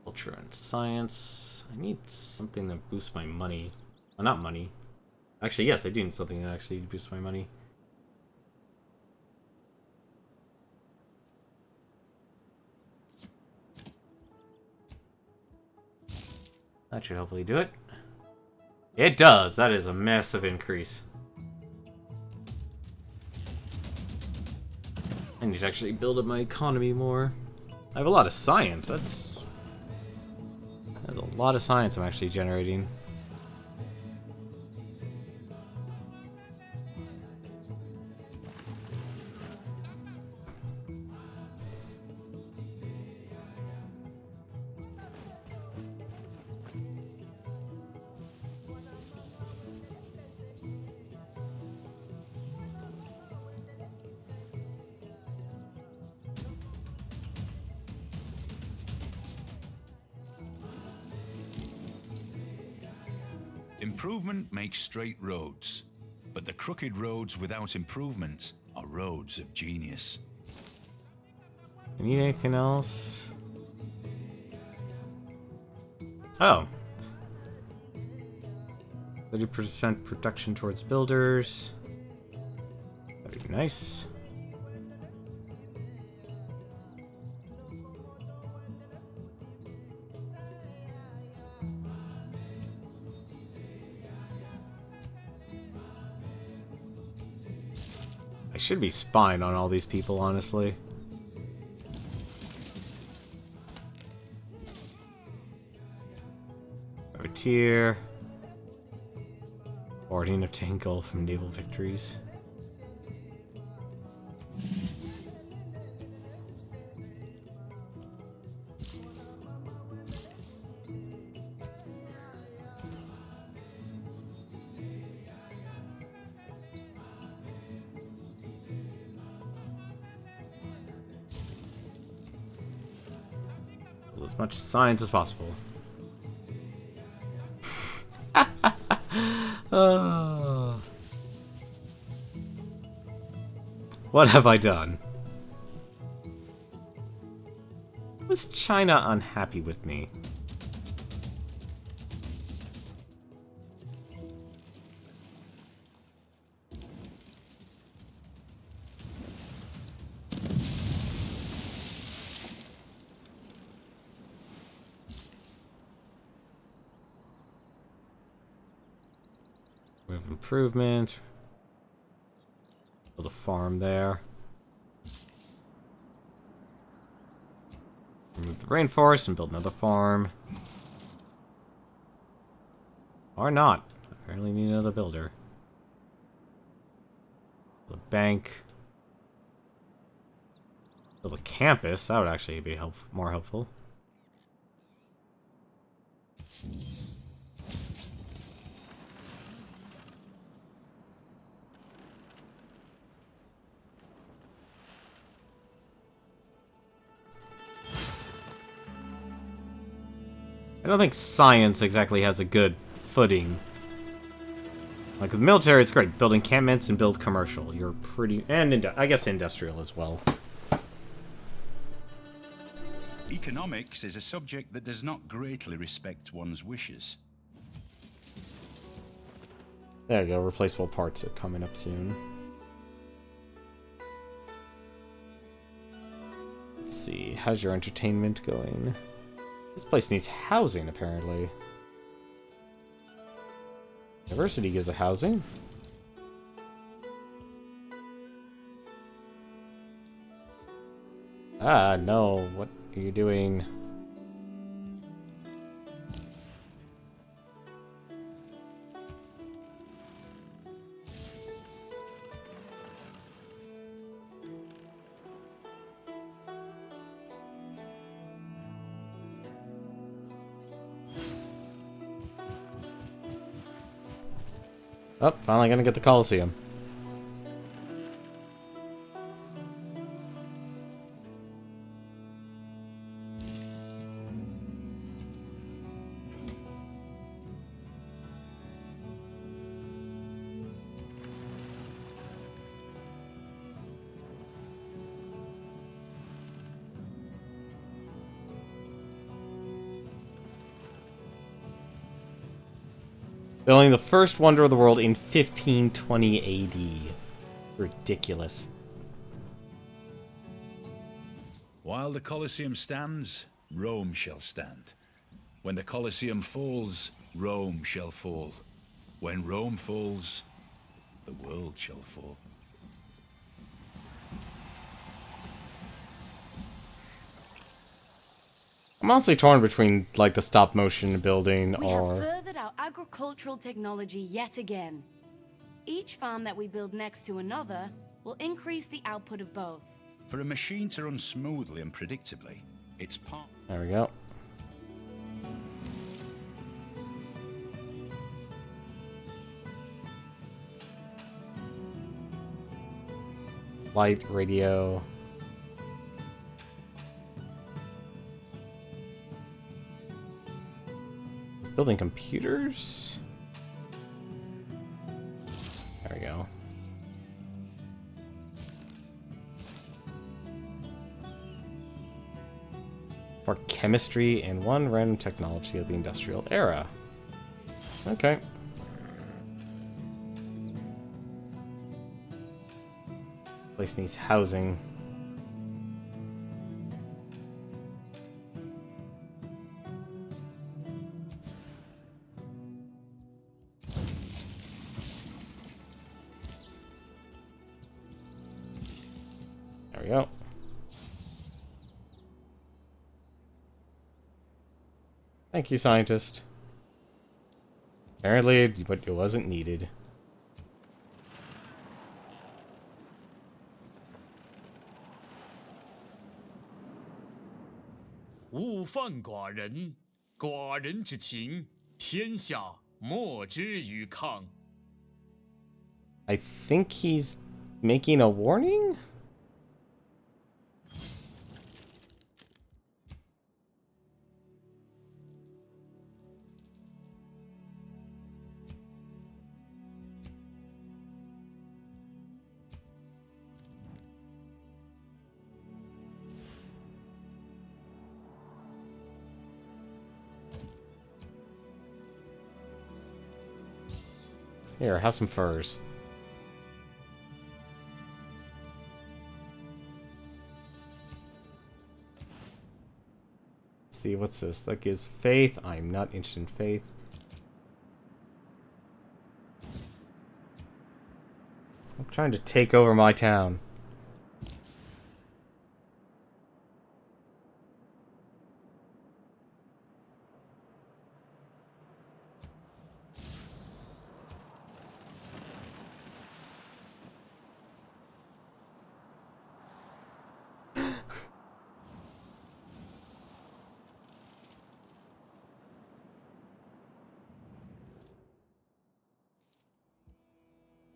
Culture and science. I need something that boosts my money. Well, not money. Actually, yes, I do need something that actually boosts my money. That should hopefully do it. It does! That is a massive increase. I need to actually build up my economy more. I have a lot of science. That's a lot of science I'm actually generating. Improvement makes straight roads, but the crooked roads without improvement are roads of genius. Need anything else? Oh. 30% production towards builders. That'd be nice. I should be spying on all these people, honestly. Privateer. Boarding obtain gold from naval victories. As much science as possible. What have I done? Was China unhappy with me? We have improvement. Build a farm there. Remove the rainforest and build another farm. Or not. Apparently need another builder. Build a bank. Build a campus. That would actually be more helpful. I don't think science exactly has a good footing. Like, the military is great. Build encampments and build commercial. You're pretty... And, I guess, industrial as well. Economics is a subject that does not greatly respect one's wishes. There you go. Replaceable parts are coming up soon. Let's see. How's your entertainment going? This place needs housing, apparently. University gives a housing. Ah, no. What are you doing? Oh, finally gonna get the Colosseum. Building the first wonder of the world in 1520 AD. Ridiculous. While the Colosseum stands, Rome shall stand. When the Colosseum falls, Rome shall fall. When Rome falls, the world shall fall. I'm honestly torn between, like, the stop-motion building We or... have furthered our agricultural technology yet again. Each farm that we build next to another will increase the output of both. For a machine to run smoothly and predictably, it's part... There we go. Light, radio... Building computers? There we go. For chemistry and one random technology of the industrial era. Okay. Place needs housing. There we go. Thank you, scientist. Apparently, it wasn't needed. Wu 犯寡人，寡人之情，天下莫之与抗。 I think he's making a warning? Here, have some furs. Let's see, what's this? That gives faith. I'm not interested in faith. I'm trying to take over my town.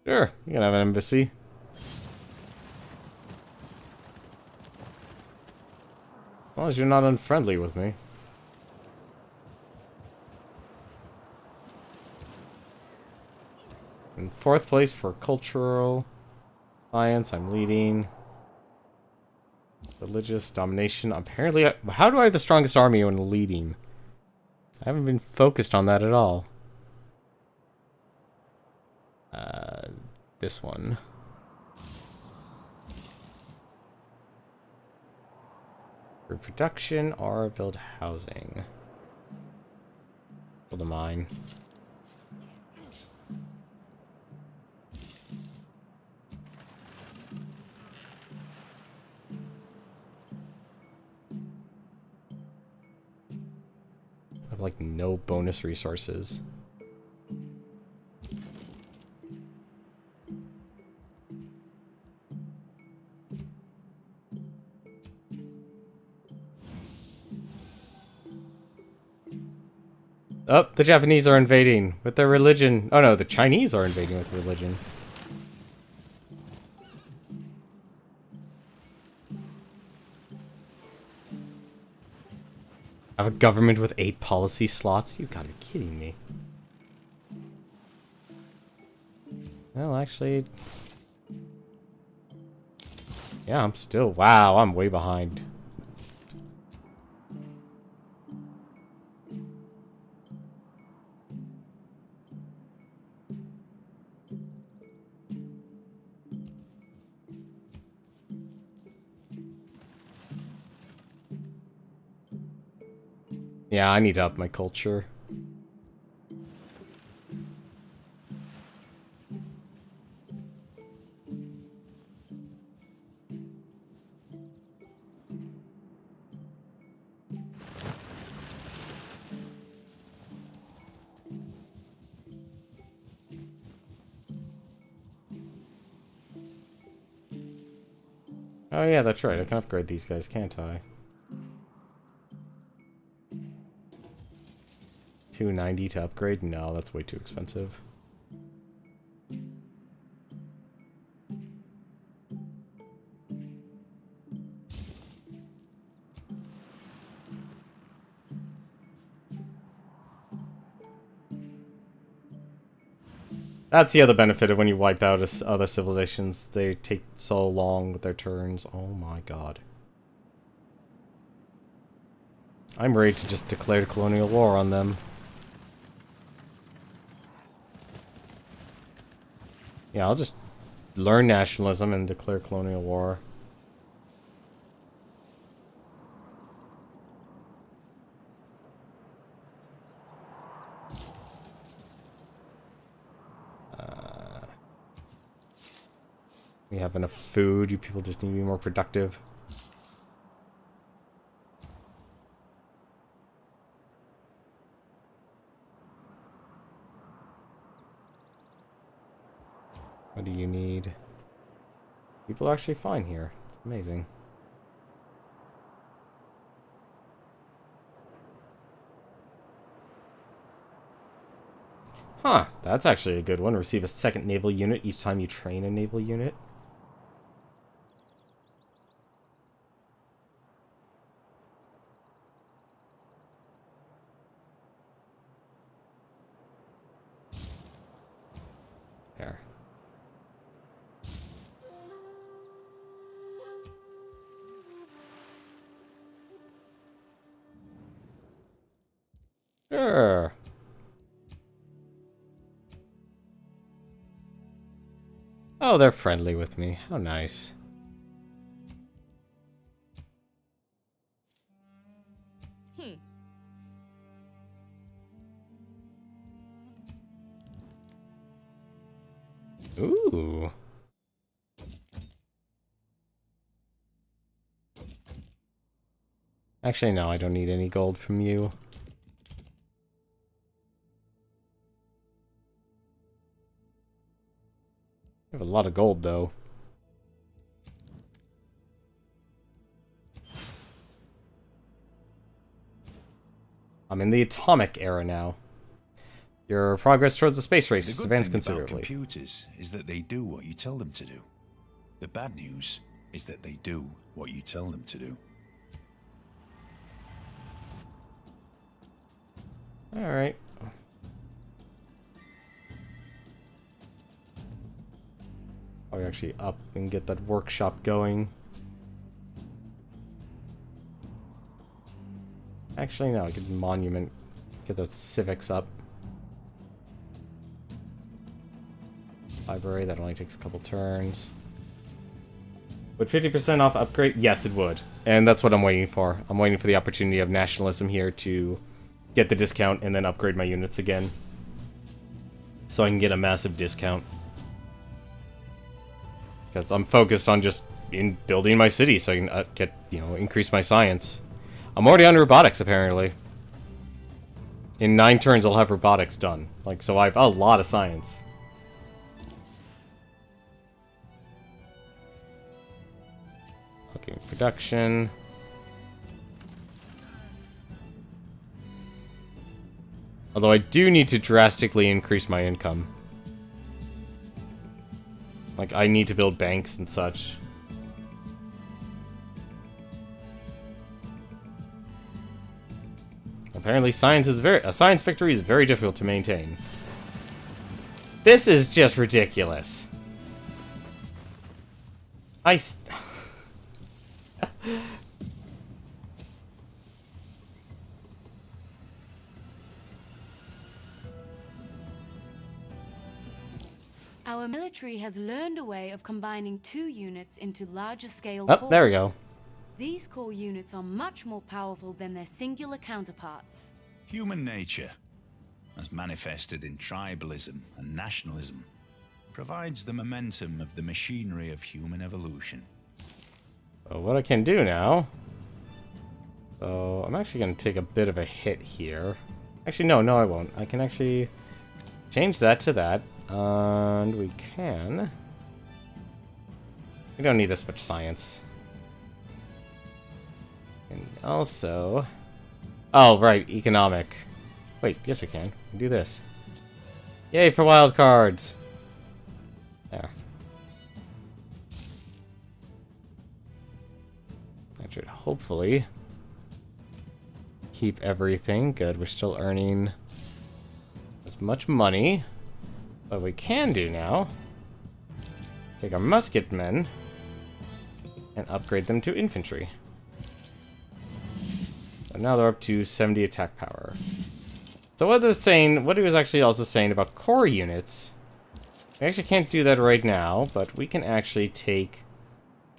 Sure, you can have an embassy. As long as you're not unfriendly with me. In 4th place for cultural science, I'm leading. Religious domination. Apparently, how do I have the strongest army when leading? I haven't been focused on that at all. This one. Reproduction or build housing. Build a mine. I have like no bonus resources. Oh, the Japanese are invading with their religion. Oh no, the Chinese are invading with religion. I have a government with 8 policy slots? You gotta be kidding me. Well, actually... Yeah, I'm still... Wow, I'm way behind. Yeah, I need to up my culture. Oh yeah, that's right. I can upgrade these guys, can't I? 290 to upgrade? No, that's way too expensive. That's the other benefit of when you wipe out other civilizations. They take so long with their turns. Oh my god. I'm ready to just declare colonial war on them. Yeah, I'll just learn nationalism and declare colonial war. We have enough food. You people just need to be more productive. What do you need? People are actually fine here. It's amazing. Huh, that's actually a good one. Receive a second naval unit each time you train a naval unit. There. Sure. Oh, they're friendly with me. How nice. Ooh. Actually, no, I don't need any gold from you. I have a lot of gold, though. I'm in the atomic era now. Your progress towards the space race has advanced considerably. The good thing about computers is that they do what you tell them to do. The bad news is that they do what you tell them to do. Alright. I'll actually up and get that workshop going. Actually, no, I could monument, get the civics up. Library, that only takes a couple turns. Would 50% off upgrade? Yes, it would. And that's what I'm waiting for. I'm waiting for the opportunity of nationalism here to get the discount and then upgrade my units again. So I can get a massive discount. Because I'm focused on just in building my city so I can get, you know, increase my science. I'm already on robotics, apparently. In 9 turns, I'll have robotics done. Like, so I have a lot of science. Okay, production. Although I do need to drastically increase my income. Like, I need to build banks and such. Apparently a science victory is very difficult to maintain. This is just ridiculous. Our military has learned a way of combining 2 units into larger scale. Oh, there we go. These core units are much more powerful than their singular counterparts. Human nature, as manifested in tribalism and nationalism, provides the momentum of the machinery of human evolution. Well, what I can do now... So, I'm actually going to take a bit of a hit here. Actually, no, I won't. I can actually change that to that. And we can... We don't need this much science. And also... Oh, right, economic. Wait, yes we can. We can do this. Yay for wild cards! There. That should hopefully keep everything good. We're still earning as much money. What we can do now, take our musketmen and upgrade them to infantry. So now they're up to 70 attack power. So what he was actually also saying about core units, we actually can't do that right now, but we can actually take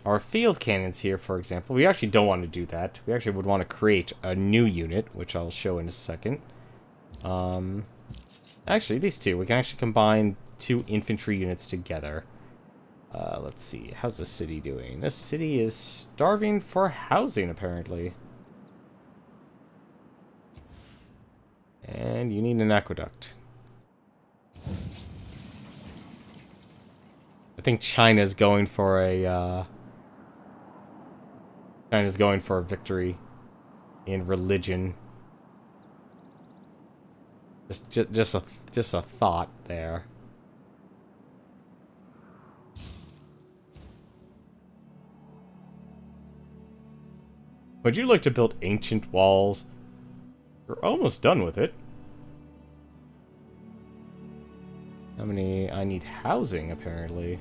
our field cannons here, for example. We actually don't want to do that. We actually would want to create a new unit, which I'll show in a second. Actually, these two. We can actually combine 2 infantry units together. Let's see. How's the city doing? This city is starving for housing, apparently. And you need an aqueduct. I think China's going for a, China's going for a in religion. Just a thought there. Would you like to build ancient walls? You're almost done with it. How many? I need housing, apparently.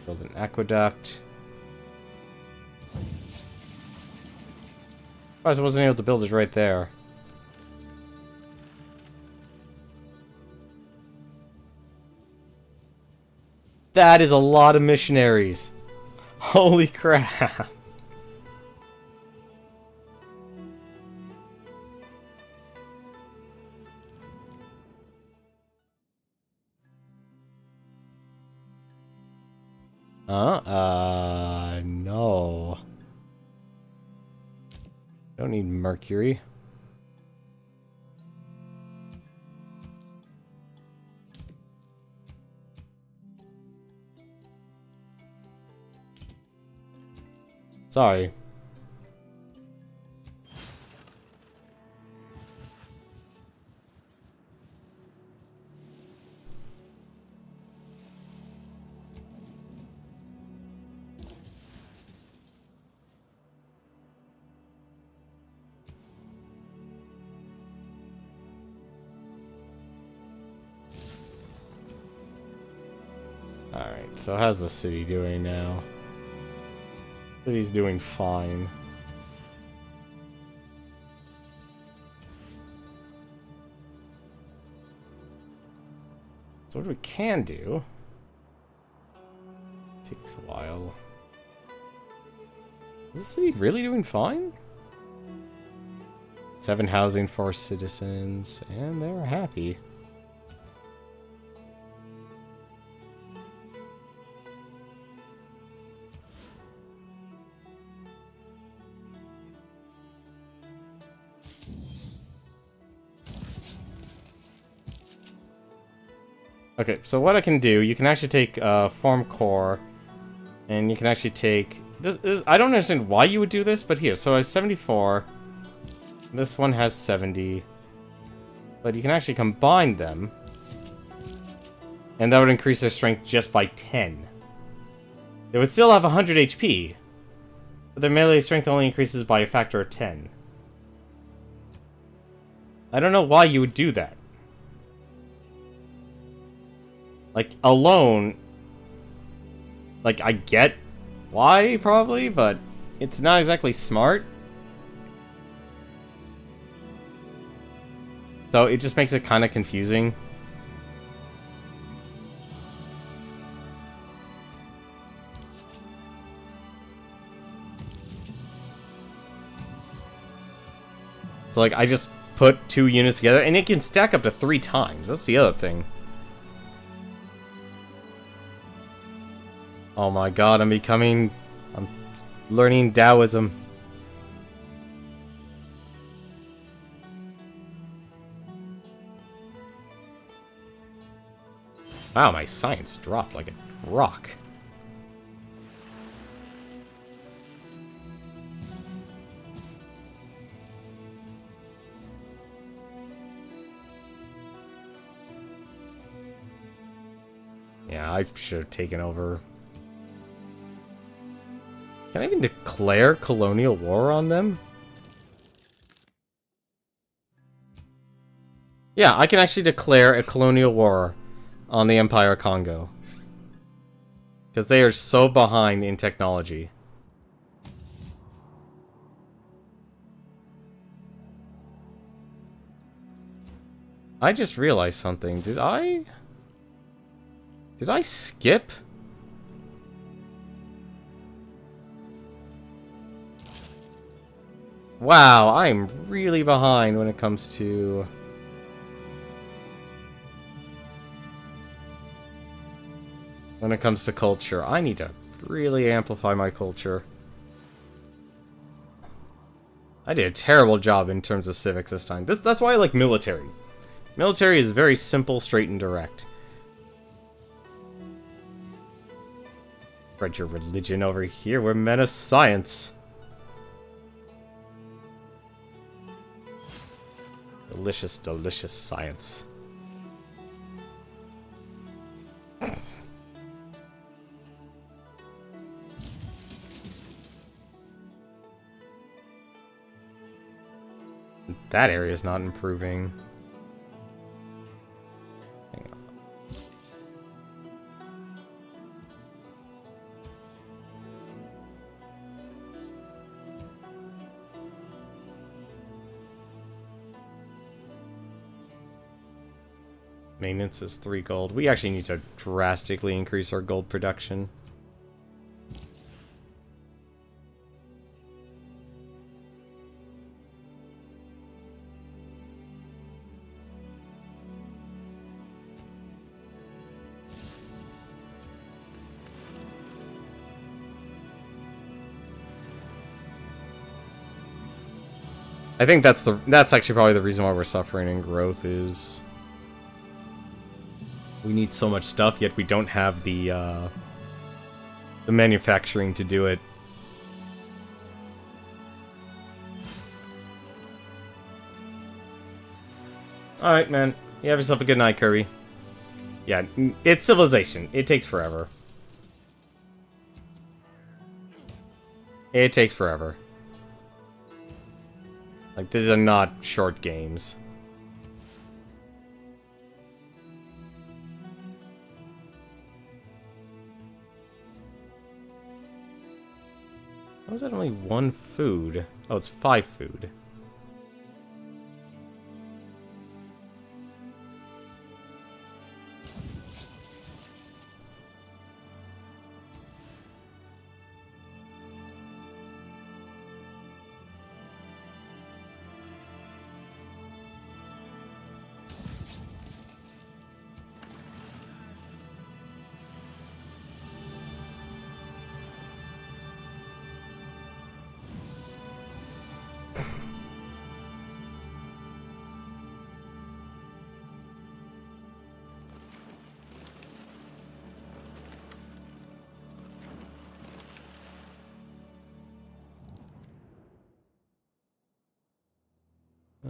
Build an aqueduct. I wasn't able to build it right there. That is a lot of missionaries. Holy crap. No. Don't need mercury. Sorry. Alright, so how's the city doing now? City's doing fine. So what we can do... Takes a while. Is the city really doing fine? 7 housing for citizens, and they're happy. Okay, so what I can do, you can actually take form core, and you can actually take this. I don't understand why you would do this, but here, so I have 74. This one has 70, but you can actually combine them, and that would increase their strength just by 10. They would still have 100 HP, but their melee strength only increases by a factor of 10. I don't know why you would do that. Like, alone, like, I get why, probably, but it's not exactly smart. So it just makes it kind of confusing. So, like, I just put 2 units together, and it can stack up to 3 times. That's the other thing. Oh my god, I'm learning Taoism. Wow, my science dropped like a rock. Yeah, I should have taken over. Can I even declare colonial war on them? Yeah, I can actually declare a colonial war on the Empire of Congo. Because they are so behind in technology. I just realized something. Did I skip? Wow, I'm really behind when it comes to... culture. I need to really amplify my culture. I did a terrible job in terms of civics this time. That's why I like military. Military is very simple, straight, and direct. Spread your religion over here. We're men of science. Delicious, delicious science. That area is not improving. Hang on. Maintenance is 3 gold. We actually need to drastically increase our gold production. I think that's actually probably the reason why we're suffering in growth is we need so much stuff, yet we don't have the manufacturing to do it. Alright, man. You have yourself a good night, Kirby. Yeah, it's civilization. It takes forever. It takes forever. Like, these are not short games. How is that only 1 food? Oh, it's 5 food.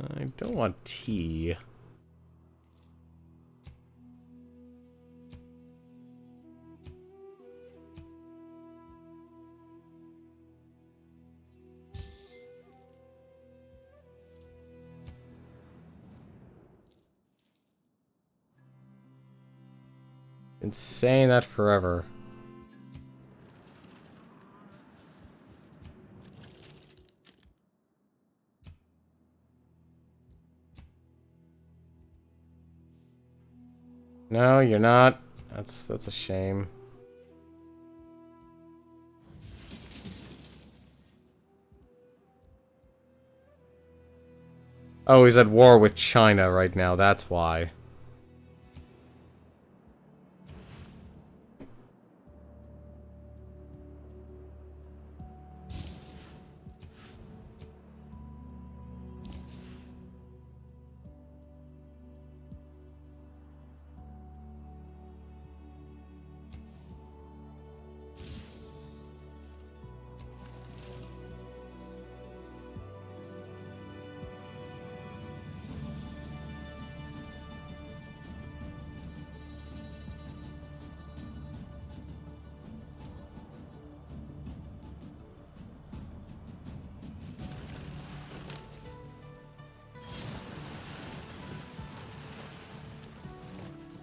I don't want tea. Been saying that forever. No, you're not. That's a shame. Oh, he's at war with China right now, that's why.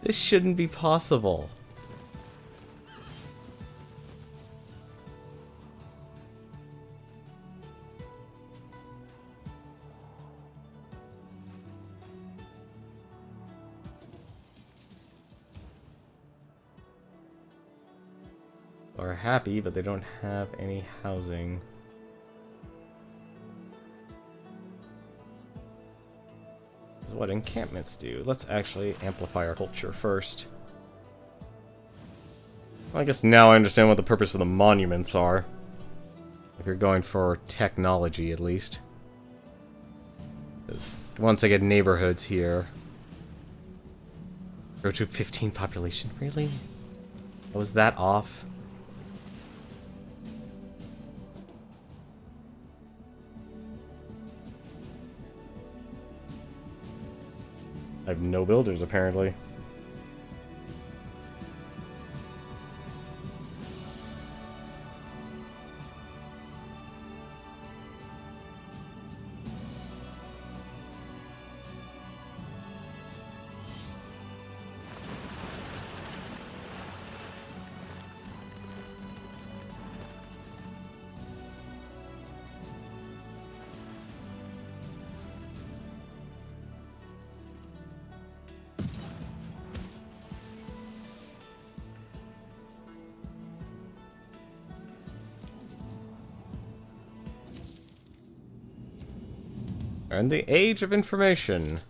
This shouldn't be possible. Are happy, but they don't have any housing. This is what encampments do. Let's actually amplify our culture first. Well, I guess now I understand what the purpose of the monuments are. If you're going for technology, at least. 'Cause once I get neighborhoods here... Go to 15 population? Really? Was that off? I have no builders, apparently. And the age of information.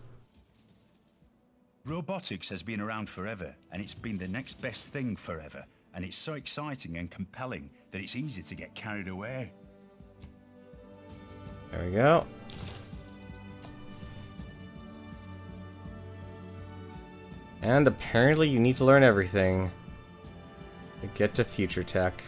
Robotics has been around forever, and it's been the next best thing forever. And it's so exciting and compelling that it's easy to get carried away. There we go. And apparently you need to learn everything to get to future tech.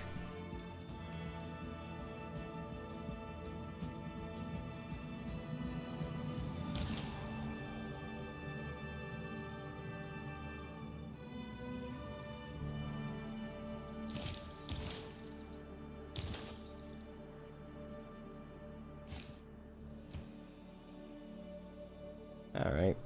All right.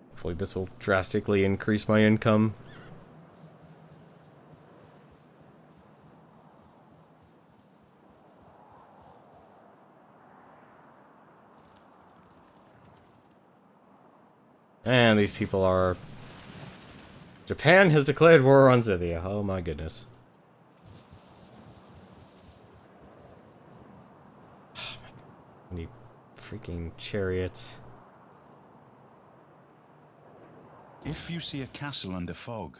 Hopefully this will drastically increase my income. And these people are... Japan has declared war on Scythia. Oh my goodness. Oh my God. I need freaking chariots. If you see a castle under fog,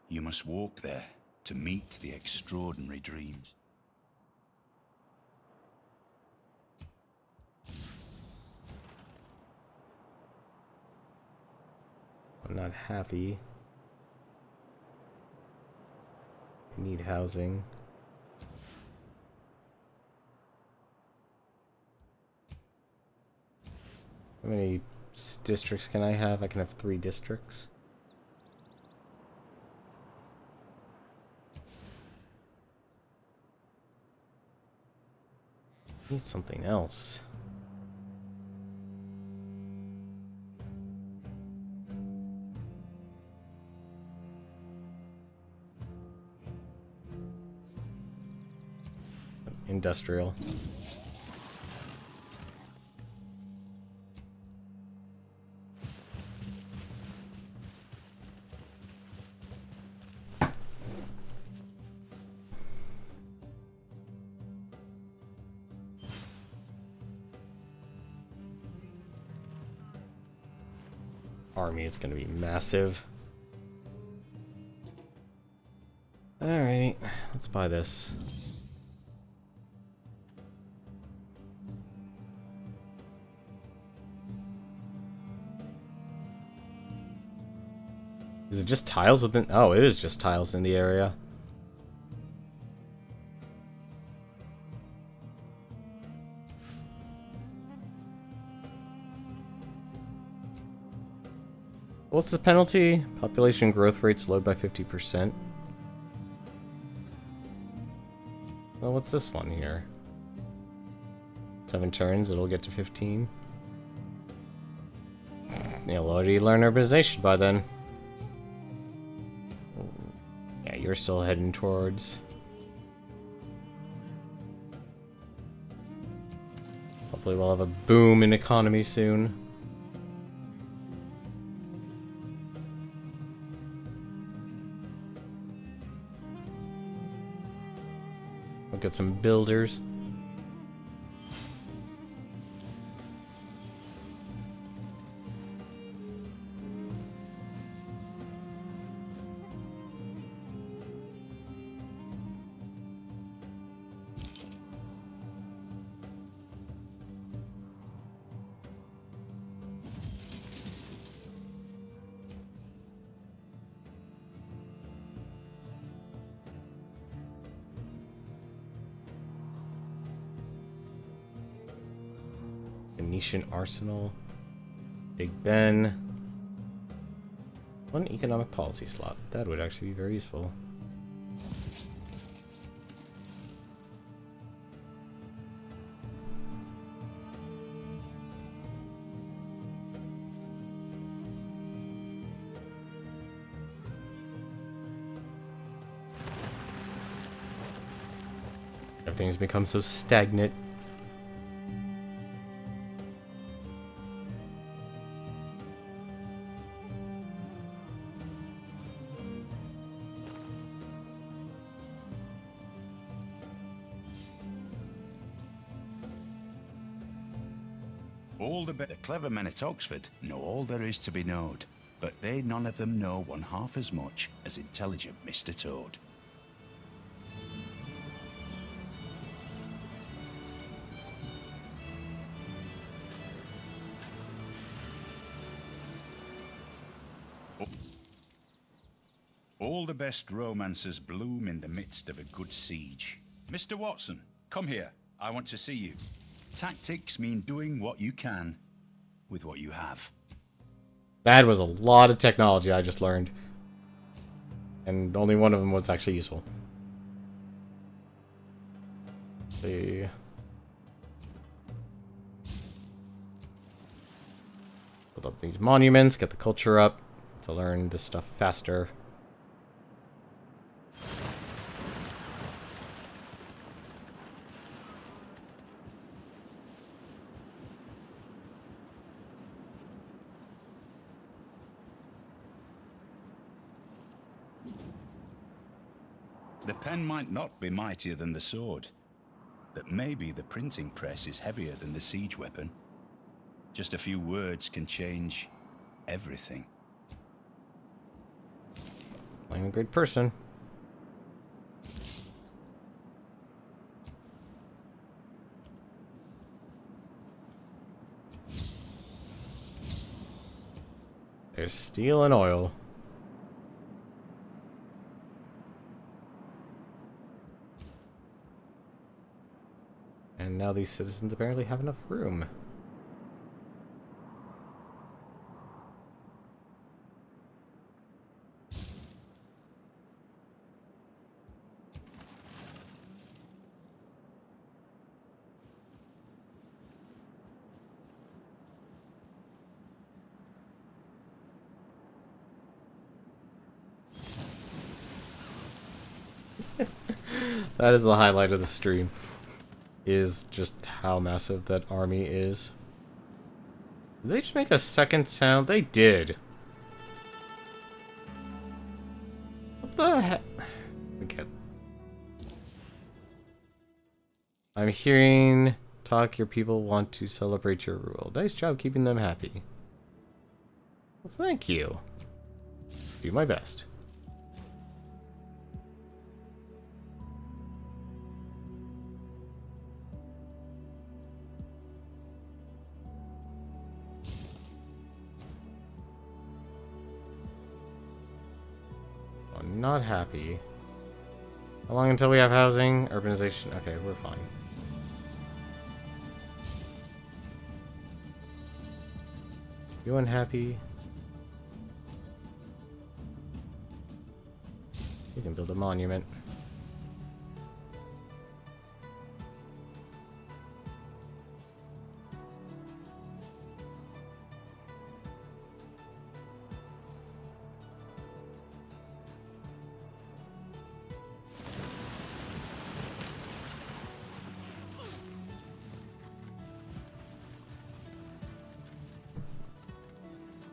you must walk there to meet the extraordinary dreams. I'm not happy. I need housing. How many districts can I have? I can have 3 districts. Need something else. industrial. Army is going to be massive. Alright, let's buy this. Is it just tiles within? Oh, it is just tiles in the area. What's the penalty? Population growth rate slowed by 50%. Well, what's this one here? 7 turns, it'll get to 15. You'll already learn urbanization by then. Yeah, you're still heading towards. Hopefully we'll have a boom in economy soon. We'll get some builders. Venetian Arsenal, Big Ben. One economic policy slot. That would actually be very useful. Everything's become so stagnant. All the clever men at Oxford know all there is to be knowed, but they none of them know one half as much as intelligent Mr. Toad. All the best romances bloom in the midst of a good siege. Mr. Watson, come here. I want to see you. Tactics mean doing what you can with what you have. That was a lot of technology I just learned. And only one of them was actually useful. Let's see. Build up these monuments, get the culture up to learn this stuff faster. The pen might not be mightier than the sword, but maybe the printing press is heavier than the siege weapon. Just a few words can change everything. I'm a good person. There's steel and oil. And now these citizens apparently have enough room. That is the highlight of the stream. is just how massive that army is. Did they just make a second sound? They did. What the heck? Okay. I'm hearing talk your people want to celebrate your rule. Nice job keeping them happy. Well, thank you. Do my best. I'm not happy. How long until we have housing? Urbanization? Okay, we're fine. You unhappy? You can build a monument.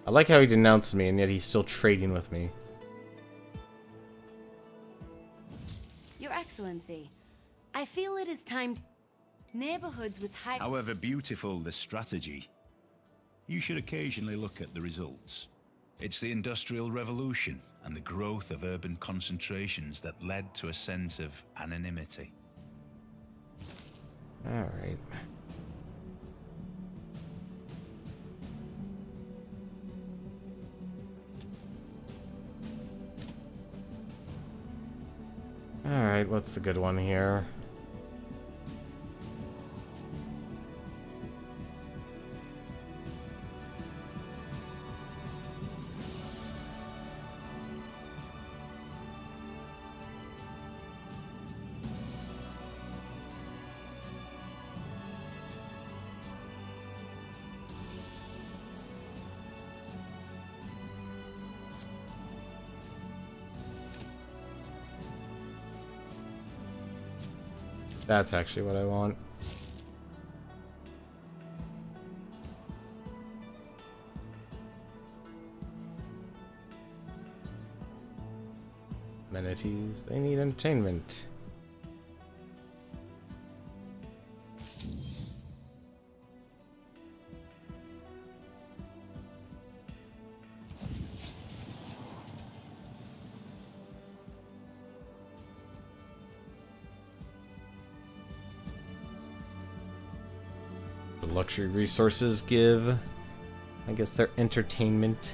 I like how he denounced me, and yet he's still trading with me. Your Excellency, I feel it is time... Neighborhoods with high... However beautiful the strategy, you should occasionally look at the results. It's the Industrial Revolution and the growth of urban concentrations that led to a sense of anonymity. Alright. Alright, what's the good one here? That's actually what I want. Amenities, they need entertainment. The luxury resources give, I guess, their entertainment.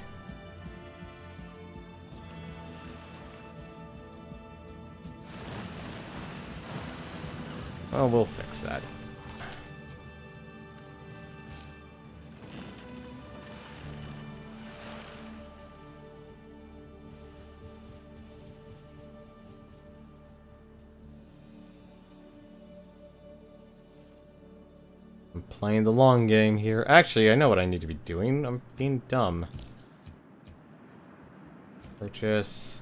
Well, we'll fix that. I'm playing the long game here. Actually, I know what I need to be doing. I'm being dumb. Purchase.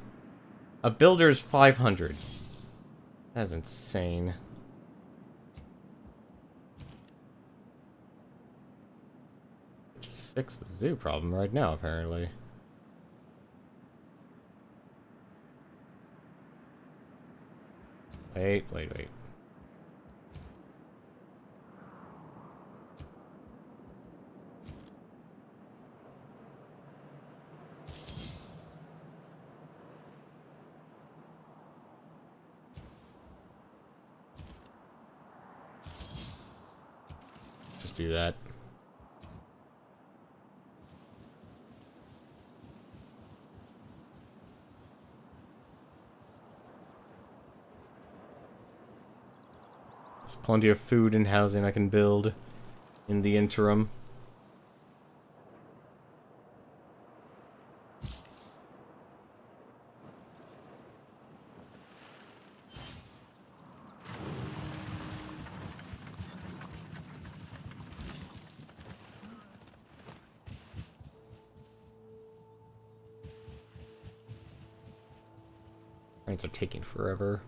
A builder's 500. That's insane. Just fix the zoo problem right now, apparently. Wait. Just do that. There's plenty of food and housing I can build in the interim. Trains are taking forever.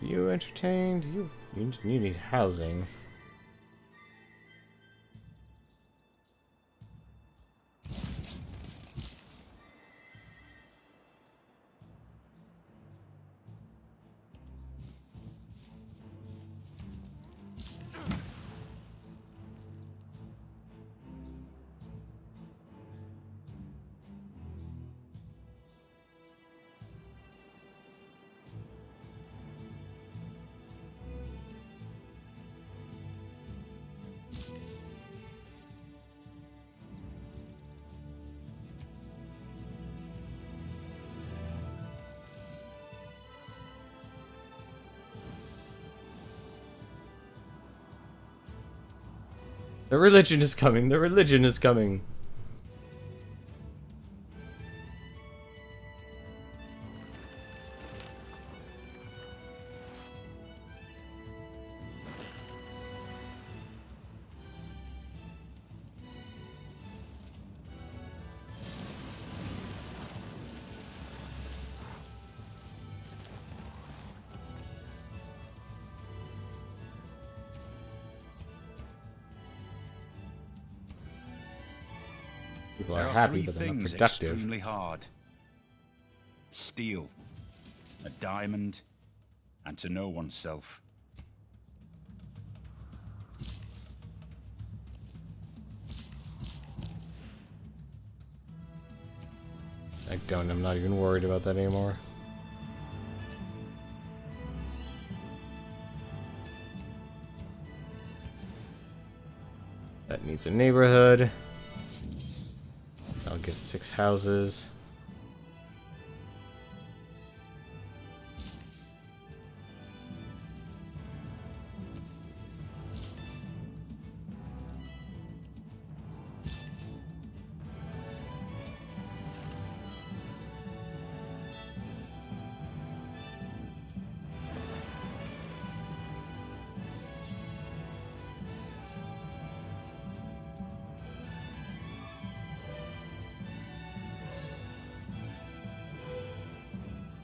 You entertained? You need housing. The religion is coming. The religion is coming. People are There are happy, three but they're not things productive. extremely hard: steel, a diamond, and to know oneself. I'm not even worried about that anymore. That needs a neighborhood. I'll give 6 houses.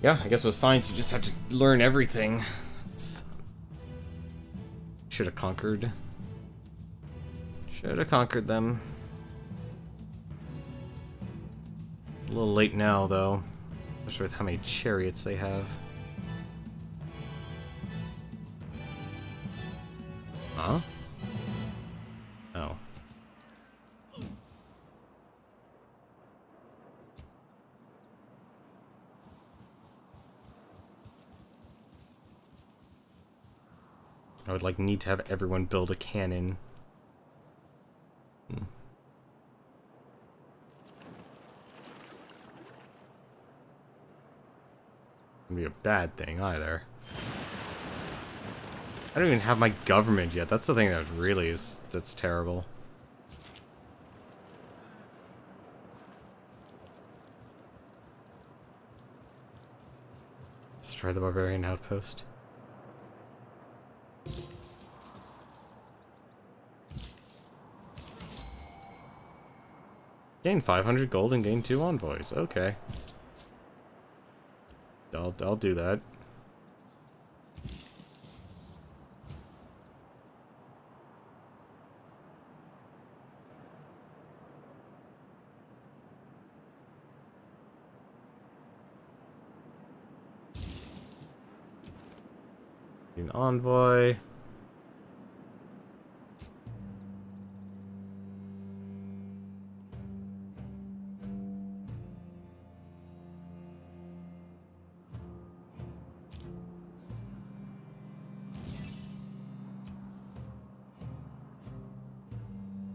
Yeah, I guess with science you just have to learn everything. Should have conquered. Should have conquered them. A little late now, though. Especially with how many chariots they have. Huh? Oh. I would like need to have everyone build a cannon. Wouldn't be a bad thing either. I don't even have my government yet. That's the thing that really is that's terrible. Destroy the barbarian outpost. Gain 500 gold and gain 2 envoys. Okay. I'll do that. An envoy.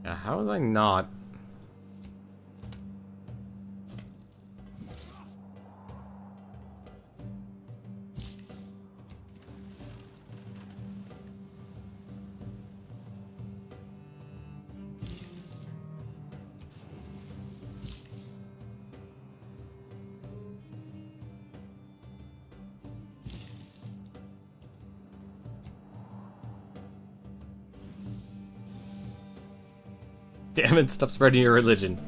Yeah, how was I not? Damn it, stop spreading your religion.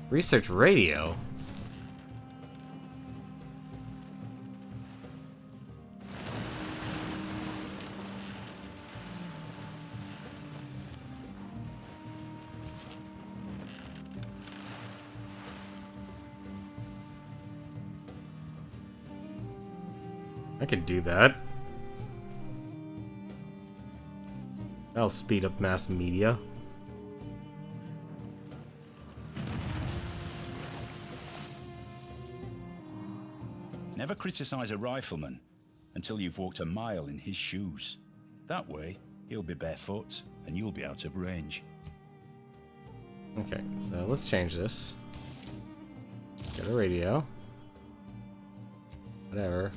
Research radio? I could do that. That'll speed up mass media. Never criticize a rifleman until you've walked a mile in his shoes. That way, he'll be barefoot and you'll be out of range. Okay, so let's change this. Get a radio. Whatever.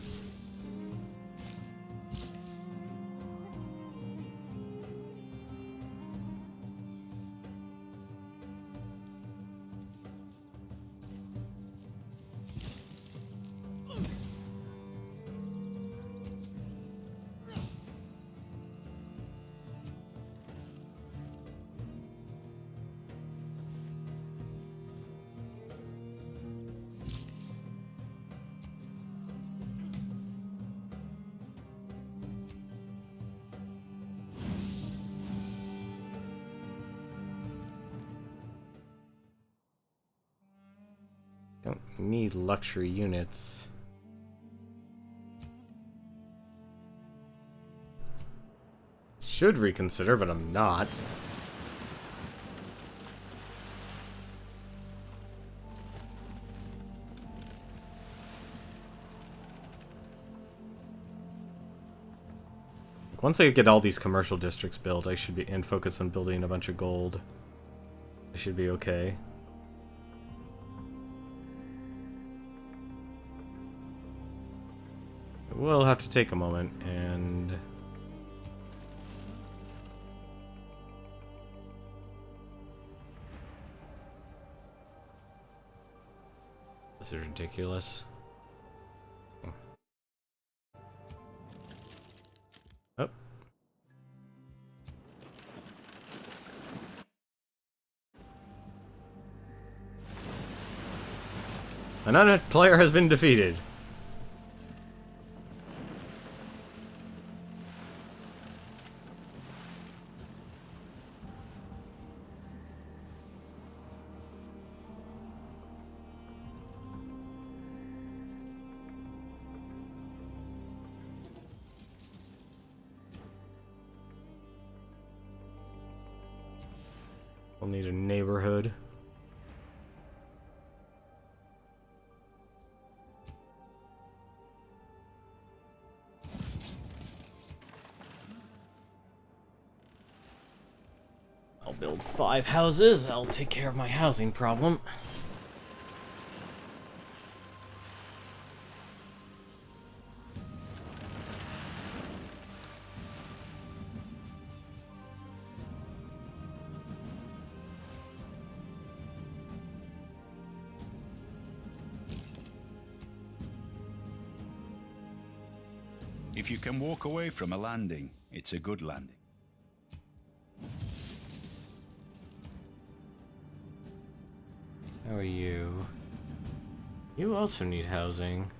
Don't need luxury units. Should reconsider, but I'm not. Once I get all these commercial districts built, I should be and focus on building a bunch of gold. I should be okay. We'll have to take a moment and... This is ridiculous. Oh. Another player has been defeated. We'll need a neighborhood. I'll build 5 houses. I'll take care of my housing problem. If you can walk away from a landing, it's a good landing. How are you? You also need housing.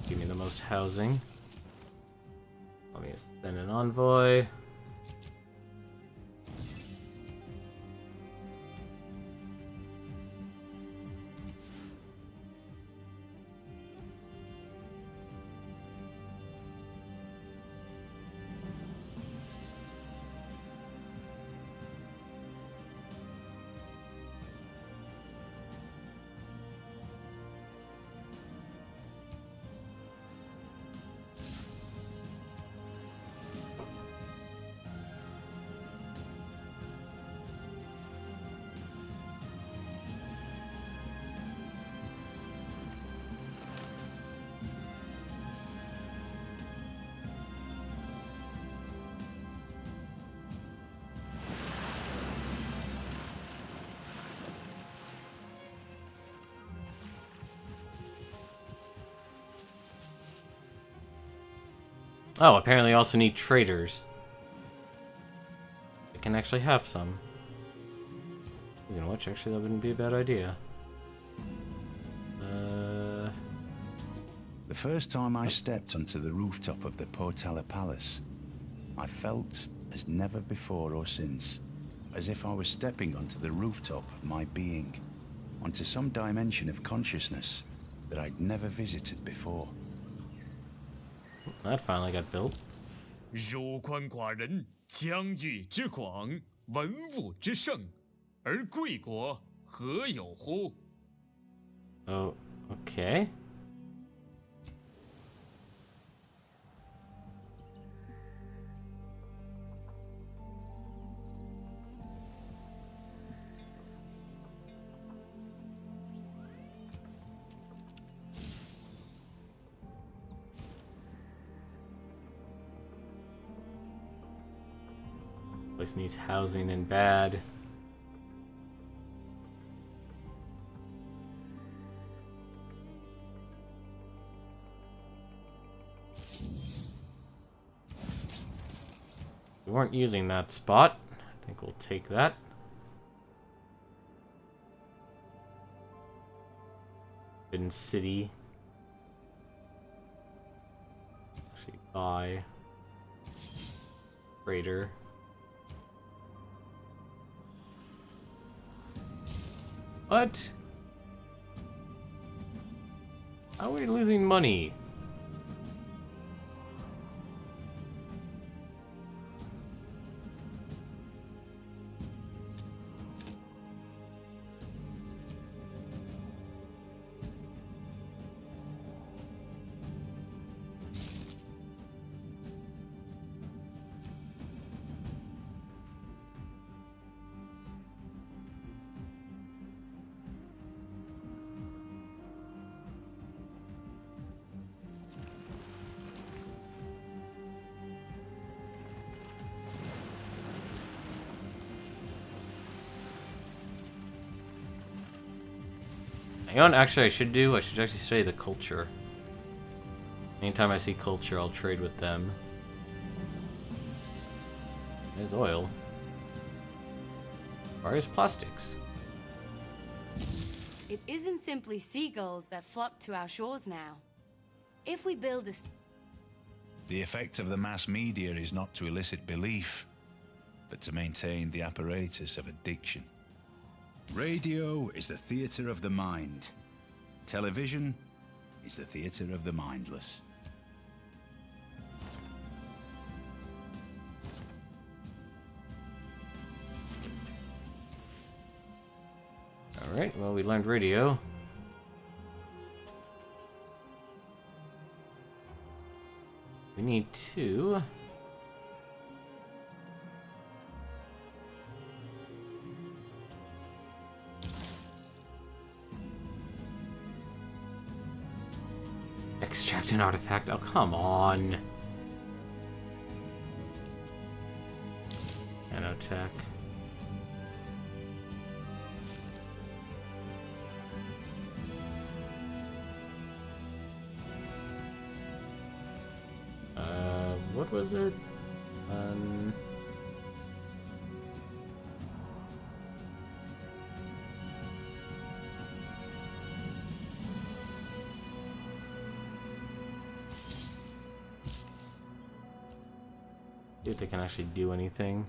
Give me the most housing. Let me send an envoy. Oh, apparently I also need traders. can actually have some. You know what? Actually, that wouldn't be a bad idea. The first time I stepped onto the rooftop of the Portala Palace, I felt as never before or since, as if I was stepping onto the rooftop of my being, onto some dimension of consciousness that I'd never visited before. That finally got built. 入关寡人，疆域之广，文物之盛，而贵国何有乎？ Oh, okay. Place needs housing and bad. We weren't using that spot. I think we'll take that. Hidden City. Actually, buy. Raider. What? How are we losing money? You know what actually I should do? I should actually study the culture. Anytime I see culture, I'll trade with them. There's oil. Where's plastics? It isn't simply seagulls that flock to our shores now. If we build a... The effect of the mass media is not to elicit belief, but to maintain the apparatus of addiction. Radio is the theatre of the mind. Television is the theatre of the mindless. Alright, well, we learned radio. We need to... extract an artifact. Oh, come on. Nanotech. What was it? See if they can actually do anything.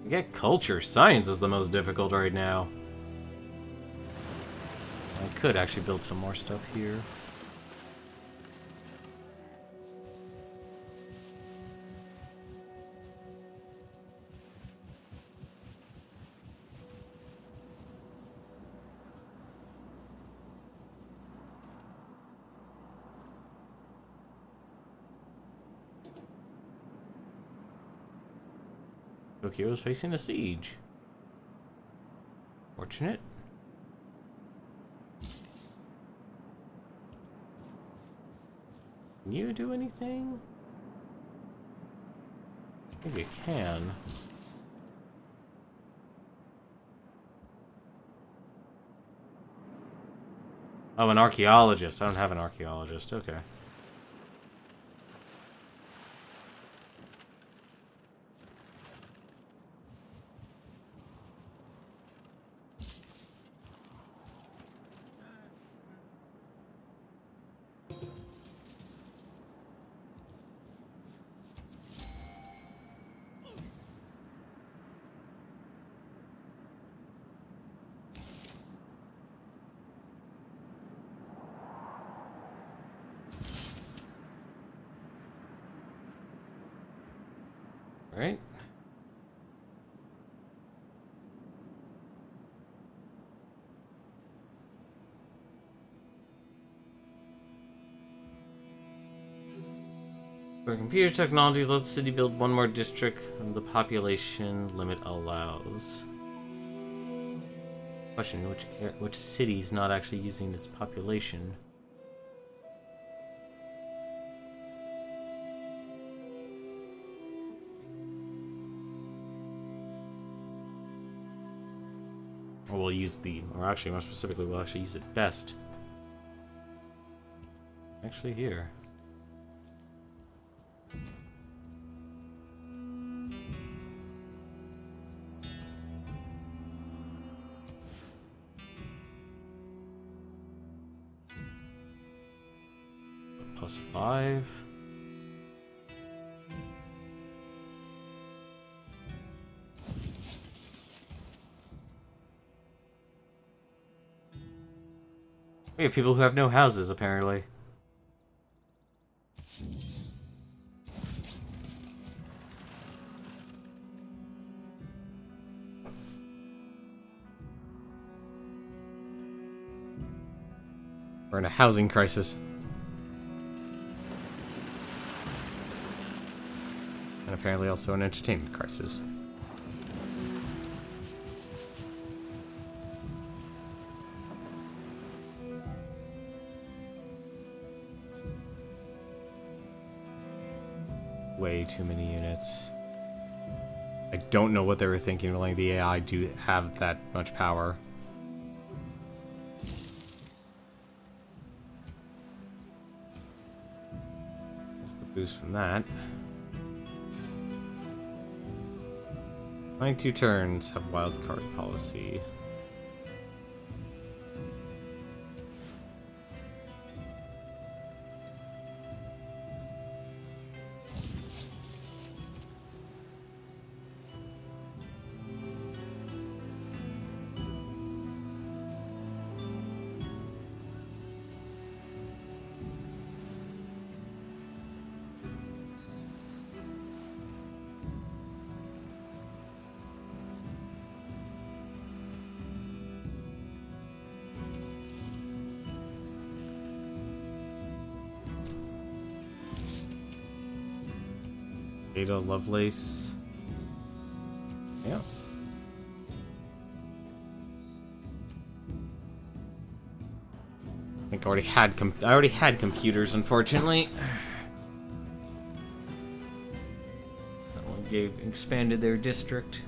Get culture. Science is the most difficult right now. I could actually build some more stuff here. Tokyo is facing a siege. Fortunate. Can you do anything? I think you can. Oh, an archaeologist. I don't have an archaeologist. Okay. Right. For computer technologies, let the city build one more district than the population limit allows. Question: which city is not actually using its population? Or we'll use or actually more specifically, we'll actually use it best. Actually here. +5. We have people who have no houses, apparently. We're in a housing crisis. And apparently also an entertainment crisis. Way too many units. I don't know what they were thinking, letting the AI do have that much power. That's the boost from that. 92 turns have wildcard policy. Ada Lovelace. Yeah. I think I already had computers, unfortunately. That one expanded their district.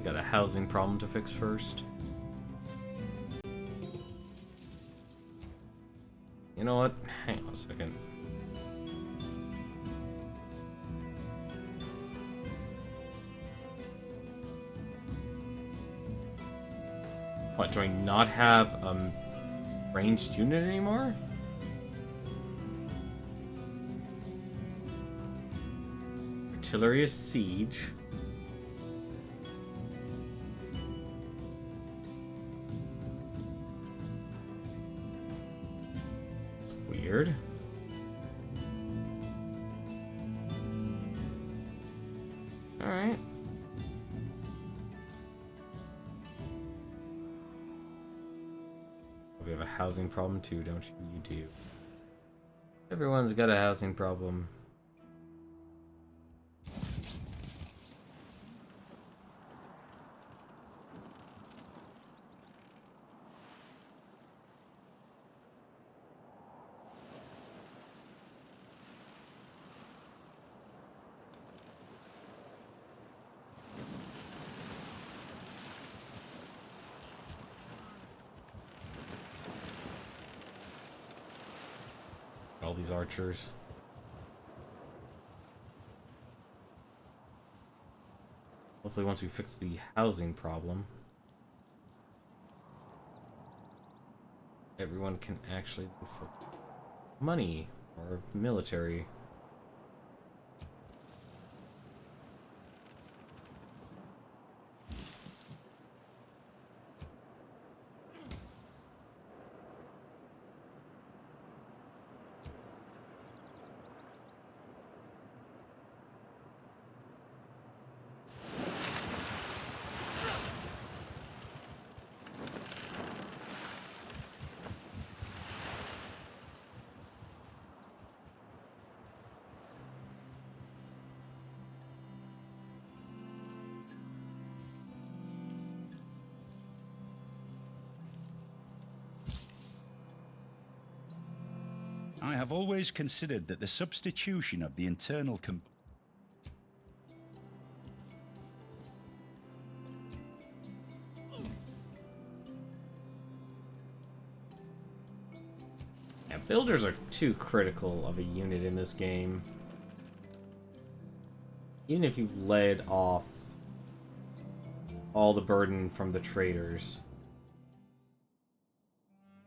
Got a housing problem to fix first. You know what? Hang on a second. What, do I not have a ranged unit anymore? Artillery siege. Weird. Alright. We have a housing problem too, don't you? You do. Everyone's got a housing problem. All these archers. Hopefully once we fix the housing problem, everyone can actually afford money or military. I have always considered that the substitution of the internal Yeah, builders are too critical of a unit in this game. Even if you've laid off all the burden from the traders.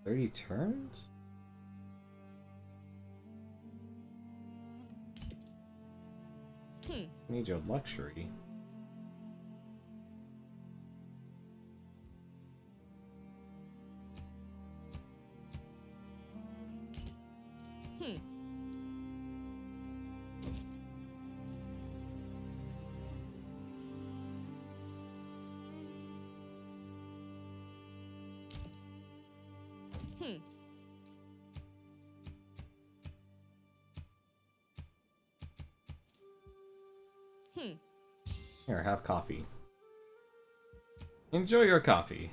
30 turns? Need your luxury. Here, have coffee. Enjoy your coffee.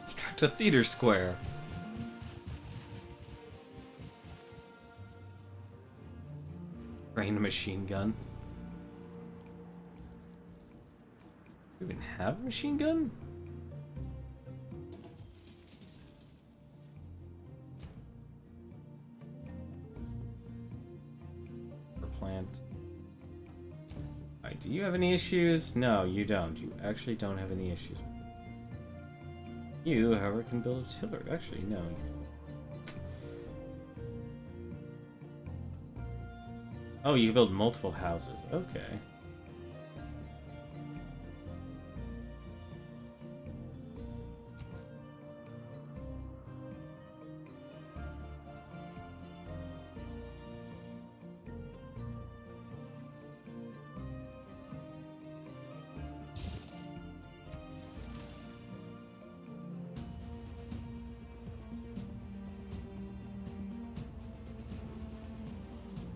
Construct a theater square. Train a machine gun. Do we even have a machine gun? Plant. Alright, do you have any issues? No, you don't. You actually don't have any issues. You, however, can build a tiller. Actually, no. Oh, you can build multiple houses. Okay.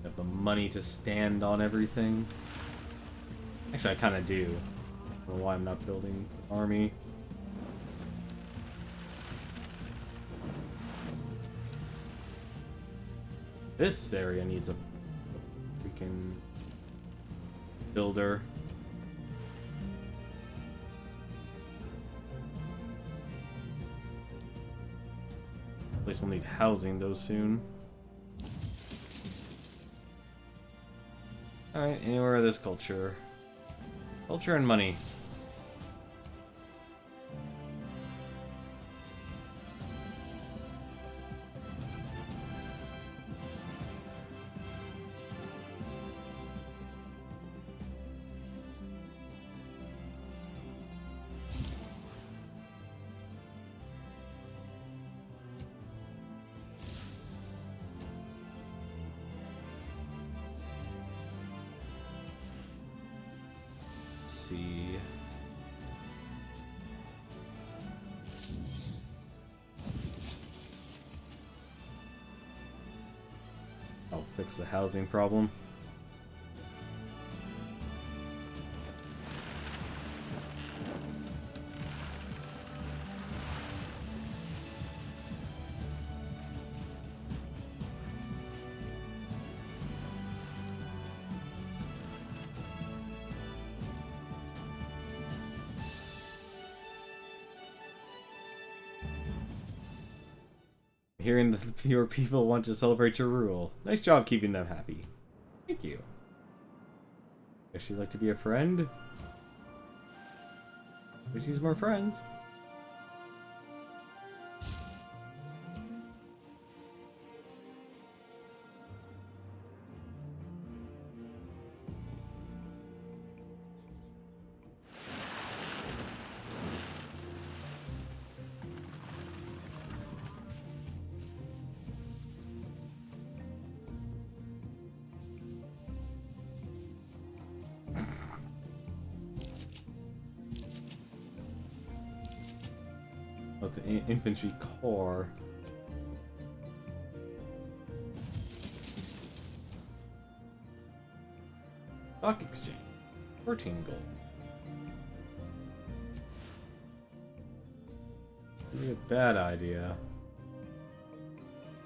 Have the money to stand on everything. Actually, I kind of do. I don't know why I'm not building an army. This area needs a freaking builder. At least we'll need housing though soon. Alright, anywhere of this culture. Culture and money. Let's see. I'll fix the housing problem. Hearing that your people want to celebrate your rule. Nice job keeping them happy. Thank you. Guess you'd like to be a friend? Wish use more friends. What's an infantry corps? Stock exchange. 14 gold. Be a bad idea.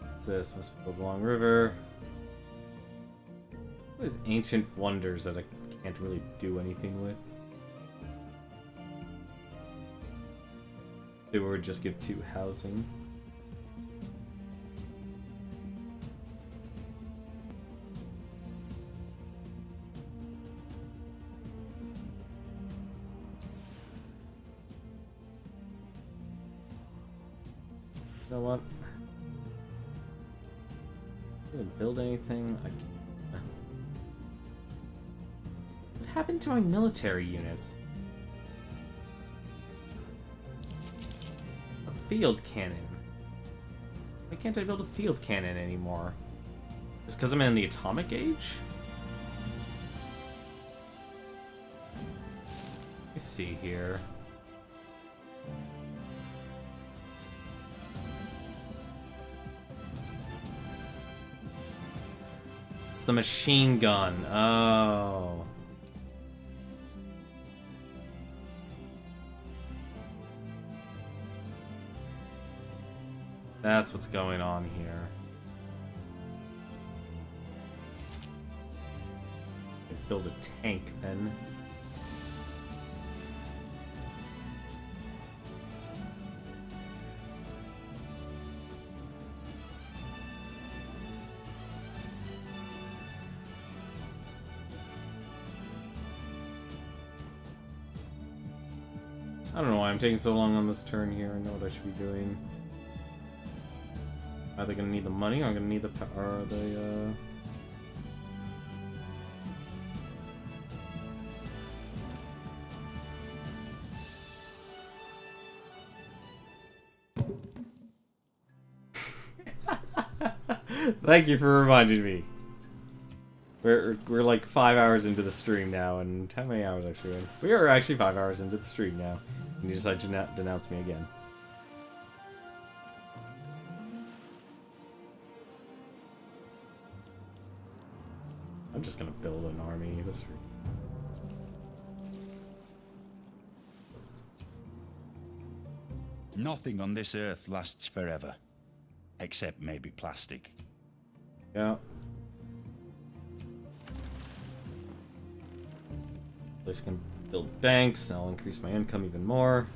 What's this? Must be a long river. What is ancient wonders that I can't really do anything with? They would just give 2 housing. You know what? Didn't build anything. I can't. What happened to my military units? Field cannon. Why can't I build a field cannon anymore? Is it because I'm in the atomic age? Let me see here. It's the machine gun. Oh. That's what's going on here. Build a tank then. I don't know why I'm taking so long on this turn here. I know what I should be doing. Are they gonna need the money, or I'm gonna need the or the Thank you for reminding me. We're like 5 hours into the stream now, and how many hours actually? We are actually 5 hours into the stream now, and you decide to denounce me again. I'm just gonna build an army. Nothing on this earth lasts forever. Except maybe plastic. Yeah. This can build banks, that'll increase my income even more.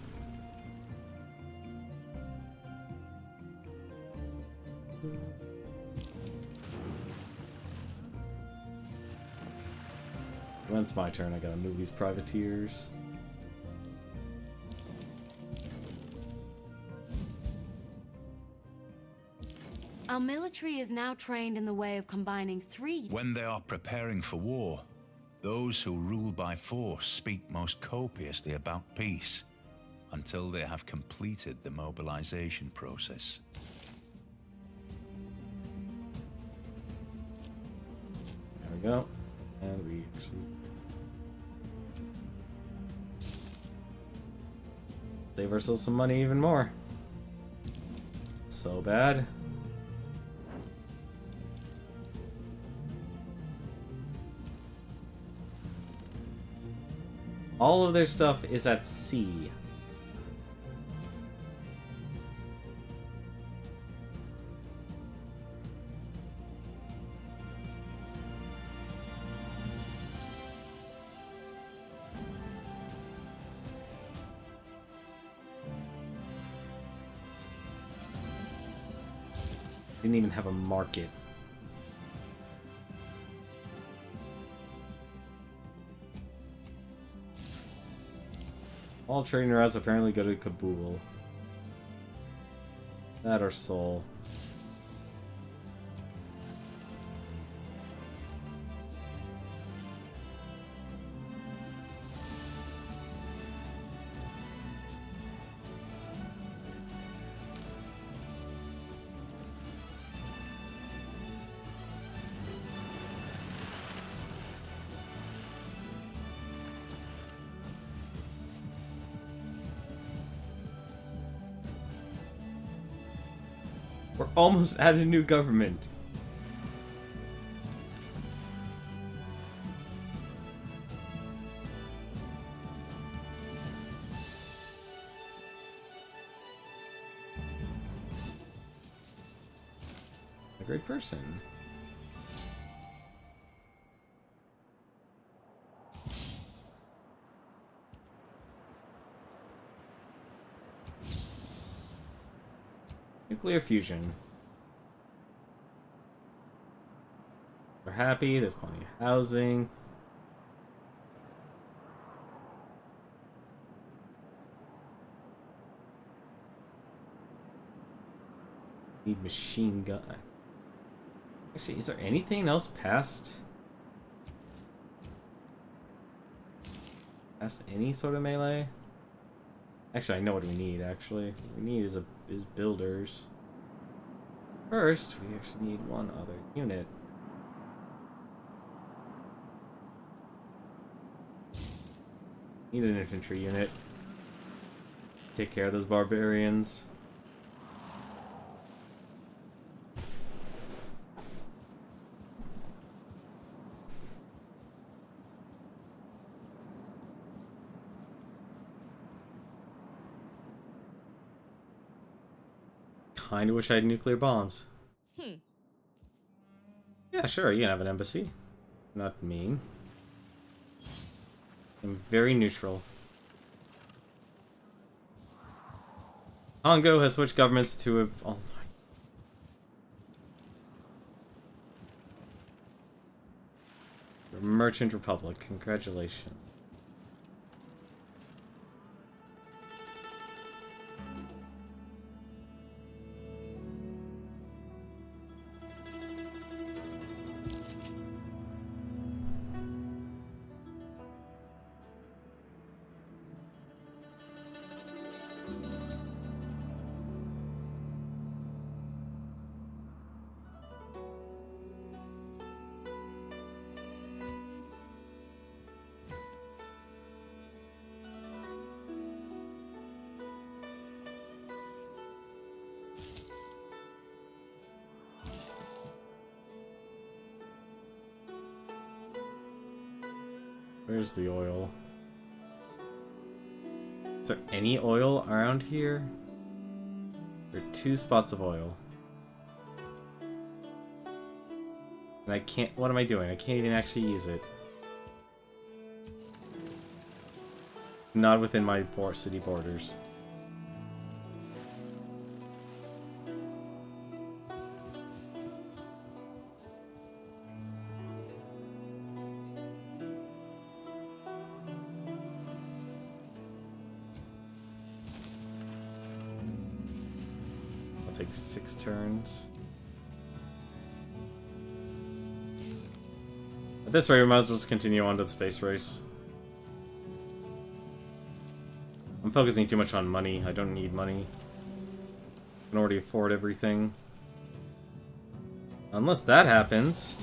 When it's my turn, I gotta move these privateers. Our military is now trained in the way of combining 3. When they are preparing for war, those who rule by force speak most copiously about peace until they have completed the mobilization process. There we go. And we actually save ourselves some money even more. So bad. All of their stuff is at sea. Didn't even have a market. All trading routes apparently go to Kabul. That or Seoul. We're almost at a new government. A great person. Nuclear fusion. We're happy, there's plenty of housing. Need machine gun. Actually, is there anything else past any sort of melee? Actually, I know what we need, actually. What we need is builders. First, we actually need one other unit. Need an infantry unit. Take care of those barbarians. Kinda wish I had nuclear bombs. Yeah, sure, you can have an embassy. Not mean. I'm very neutral. Congo has switched governments to a... Oh my... Merchant Republic. Congratulations. Where's the oil? Is there any oil around here? There are 2 spots of oil. And I can't... What am I doing? I can't even actually use it. Not within my city borders. Take 6 turns. At this rate, we might as well just continue on to the space race. I'm focusing too much on money. I don't need money. I can already afford everything. Unless that happens.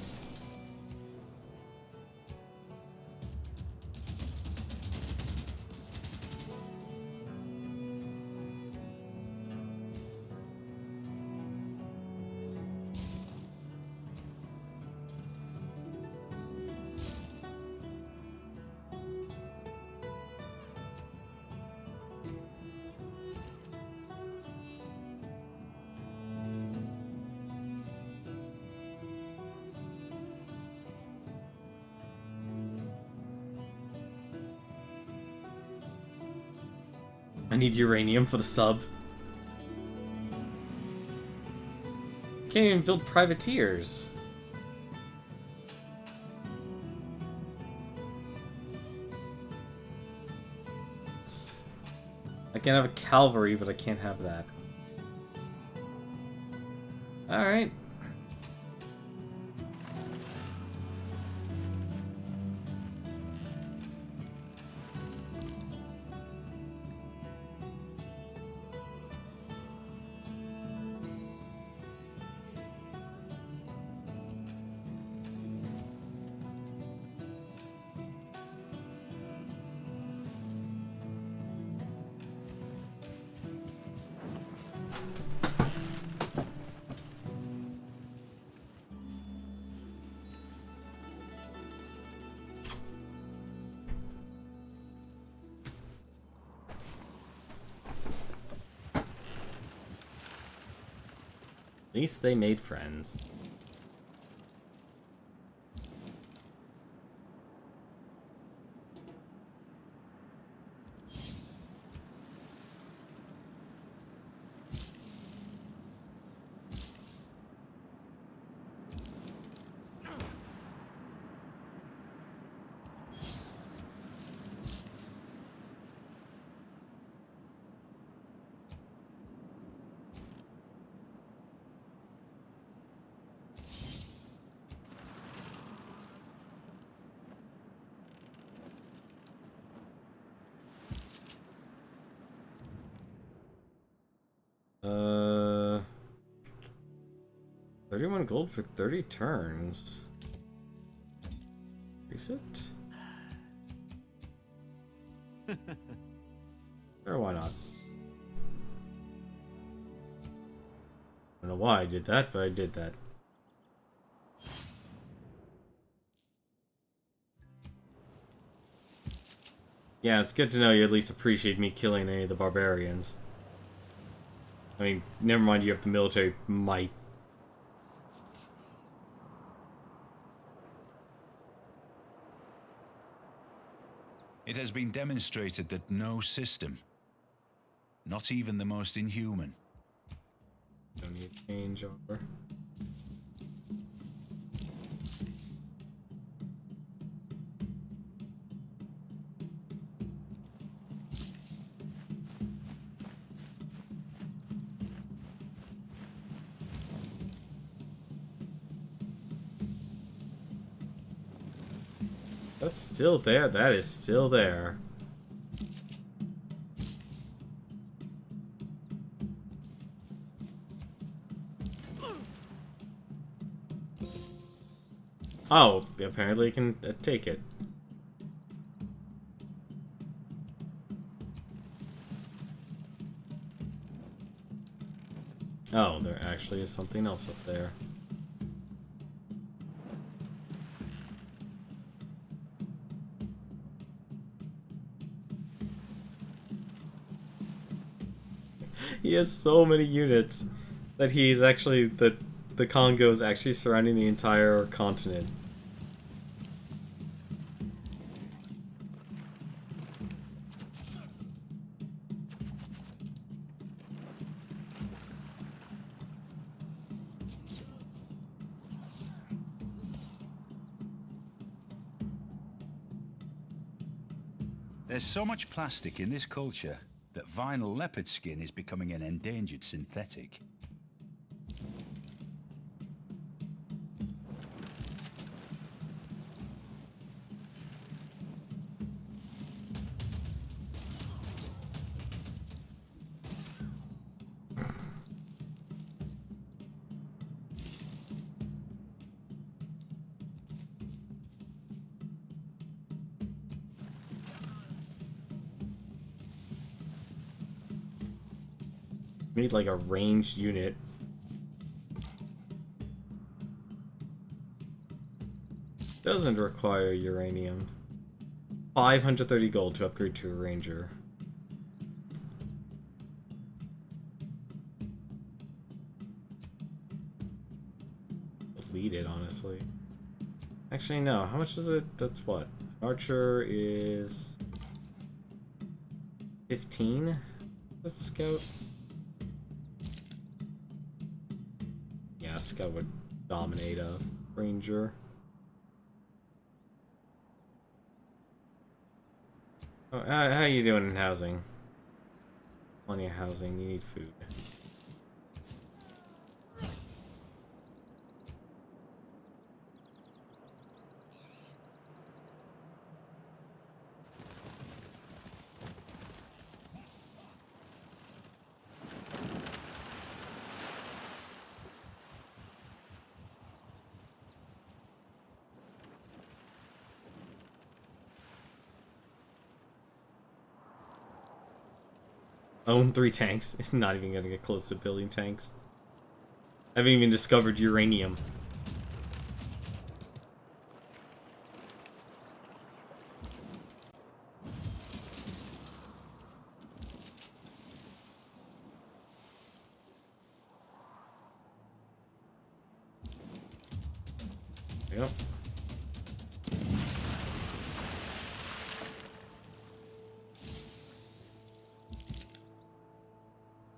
I need uranium for the sub. Can't even build privateers. I can have a cavalry, but I can't have that. Alright. At least they made friends. Uh, 31 gold for 30 turns. Increase it? Sure, why not? I don't know why I did that, but I did that. Yeah, it's good to know you at least appreciate me killing any of the barbarians. I mean, never mind you have the military might. It has been demonstrated that no system, not even the most inhuman, Don't need to change over. That's still there. That is still there. Oh, apparently you can take it. Oh, there actually is something else up there. He has so many units that he's actually the Congo is actually surrounding the entire continent. there's so much plastic in this culture that vinyl leopard skin is becoming an endangered synthetic. We need like a ranged unit. Doesn't require uranium. 530 gold to upgrade to a ranger. Delete it, honestly. Actually, no. How much is it? That's what? Archer is 15. Let's scout. Yeah, mask, I would dominate a ranger. Oh, how you doing in housing? Plenty of housing, you need food. Own 3 tanks. It's not even gonna get close to building tanks. I haven't even discovered uranium. Yep.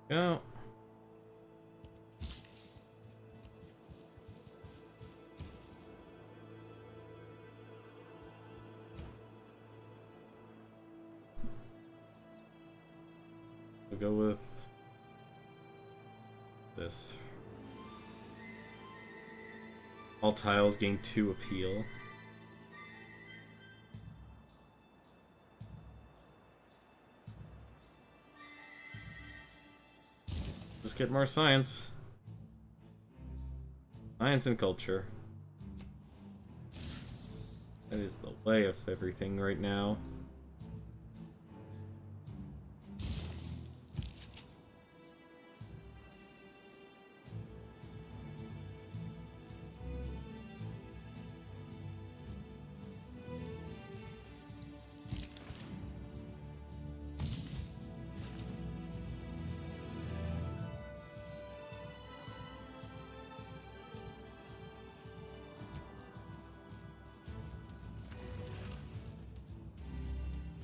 Go. We'll go with this. All tiles gain 2 appeal. Just get more science. Science and culture. That is the way of everything right now.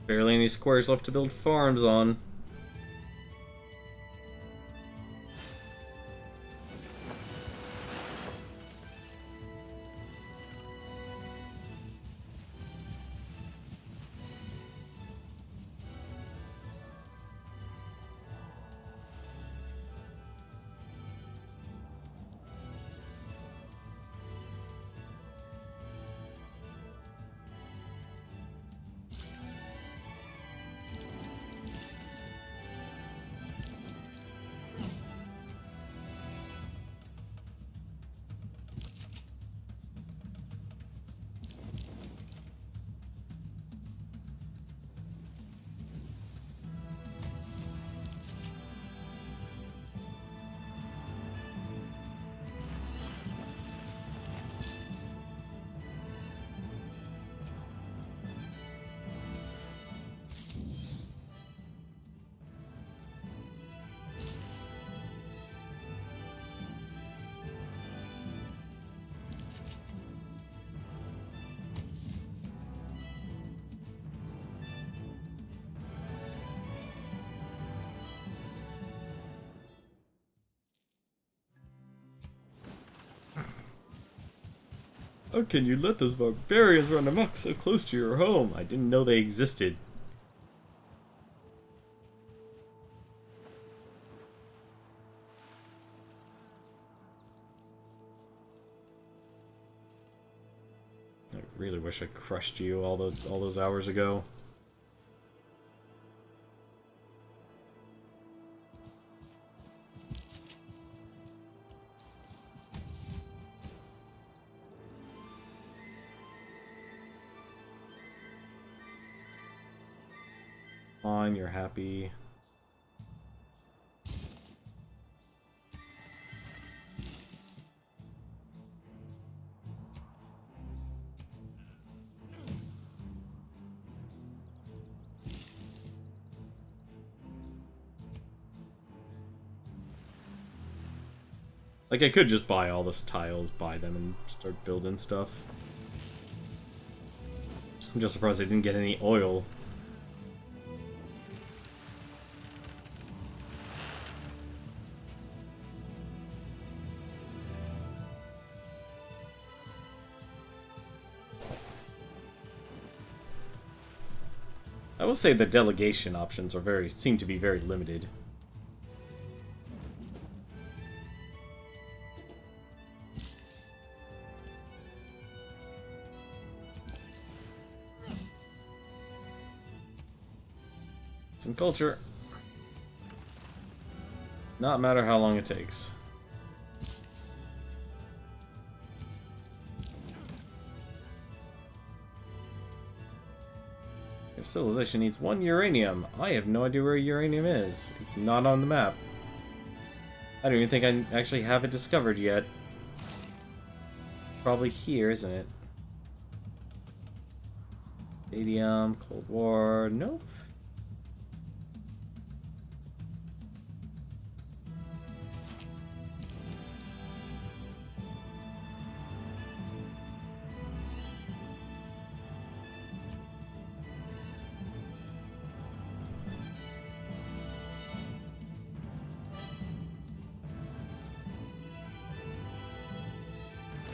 Barely any squares left to build farms on. How can you let those barbarians run amok so close to your home? I didn't know they existed. I really wish I crushed you all those hours ago. Fine, you're happy. Like, I could just buy all this tiles, buy them, and start building stuff. I'm just surprised I didn't get any oil. I will say the delegation options are seem to be very limited. Some culture. Not matter how long it takes. If civilization needs 1 uranium, I have no idea where uranium is. It's not on the map. I don't even think I actually have it discovered yet. Probably here, isn't it? Stadium, Cold War, nope.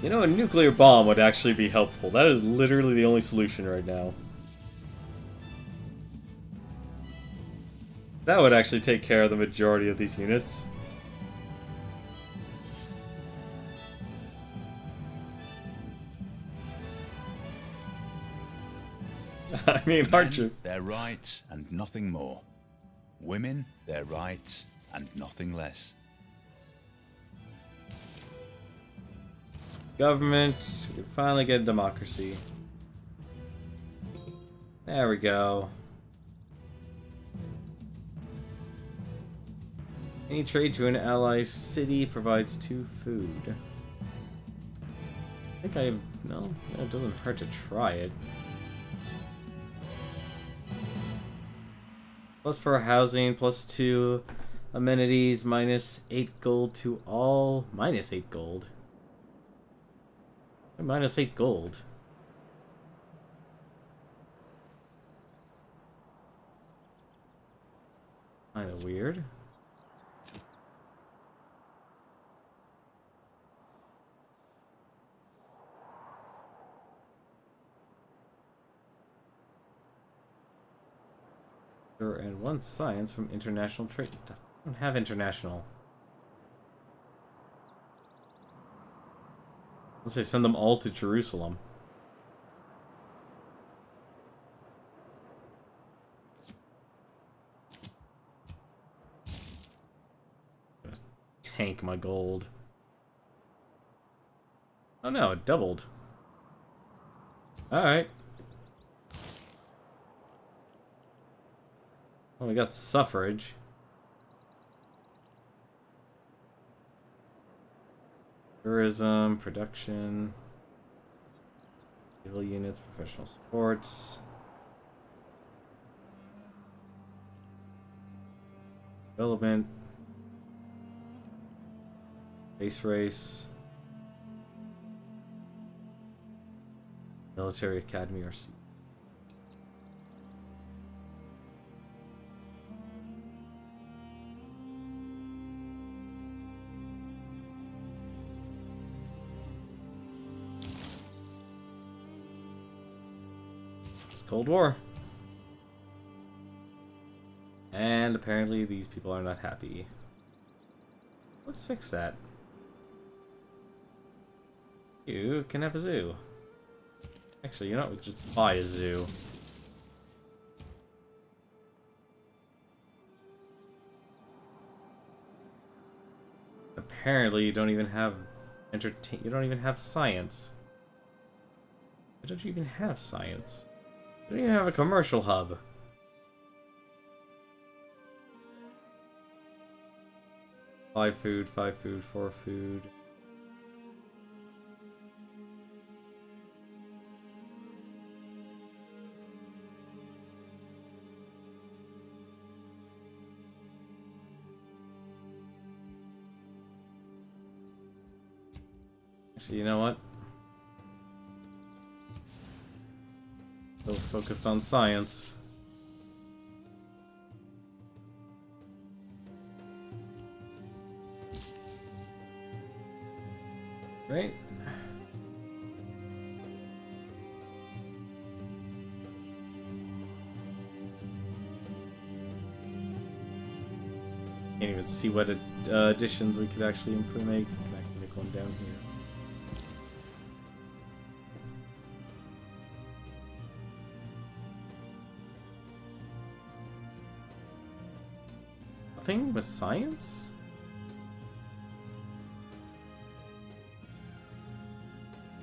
You know, a nuclear bomb would actually be helpful. That is literally the only solution right now. That would actually take care of the majority of these units. I mean, Archer. Men, their rights and nothing more. Women, their rights and nothing less. Government, we can finally get a democracy. There we go. Any trade to an ally city provides 2 food. I think no, it doesn't hurt to try it. Plus 4 housing, plus 2 amenities, minus 8 gold to all. Minus 8 gold. Minus 8 gold. Kinda weird. And 1 science from international trade. I don't have international. Let's say send them all to Jerusalem. Tank my gold. Oh no, it doubled. Alright. Well, we got suffrage. Tourism, production, naval units, professional sports, development, space race, military academy or sea. Cold War. And apparently these people are not happy. Let's fix that. You can have a zoo. Actually, you know what? We just buy a zoo. Apparently you don't even have you don't even have science. Why don't you even have science? You don't even have a commercial hub. Five food, 4 food. Actually, you know what? Still focused on science. Right? Can't even see what additions we could actually make. Can I make one down here? Nothing with science?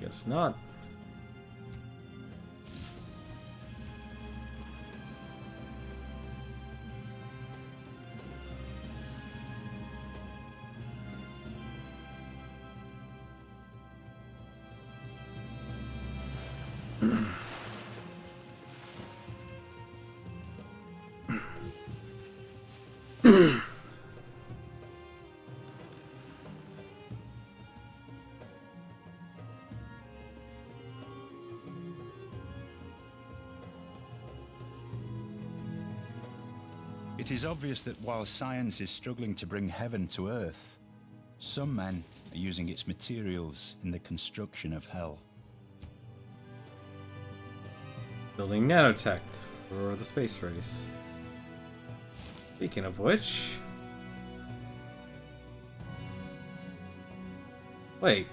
Guess not. It is obvious that while science is struggling to bring heaven to earth, some men are using its materials in the construction of hell. Building nanotech for the space race. Speaking of which... Wait.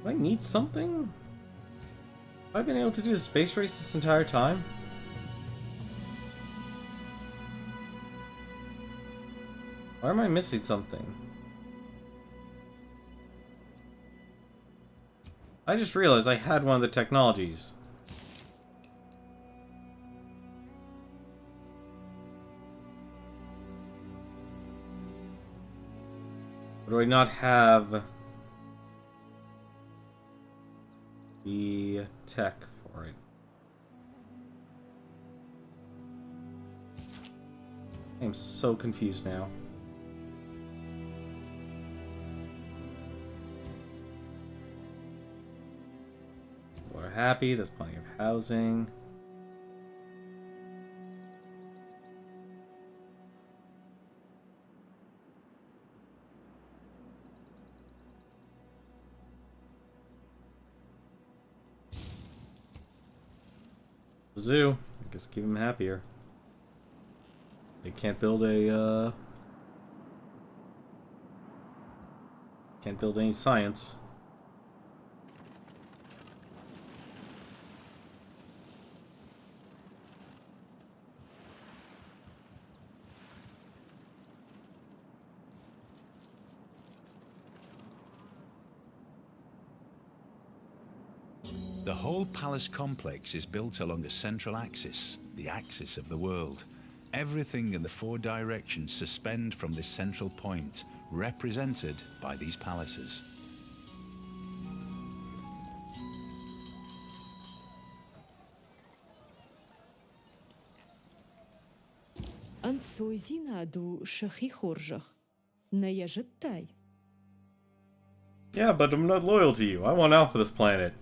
Do I need something? Have I been able to do the space race this entire time? Why am I missing something? I just realized I had one of the technologies. Do I not have the tech for it? I'm so confused now. We're happy, there's plenty of housing. Zoo, I guess keep them happier. They can't build a, can't build any science. The whole palace complex is built along a central axis, the axis of the world. Everything in the four directions suspend from this central point, represented by these palaces. Yeah, but I'm not loyal to you. I want out for this planet.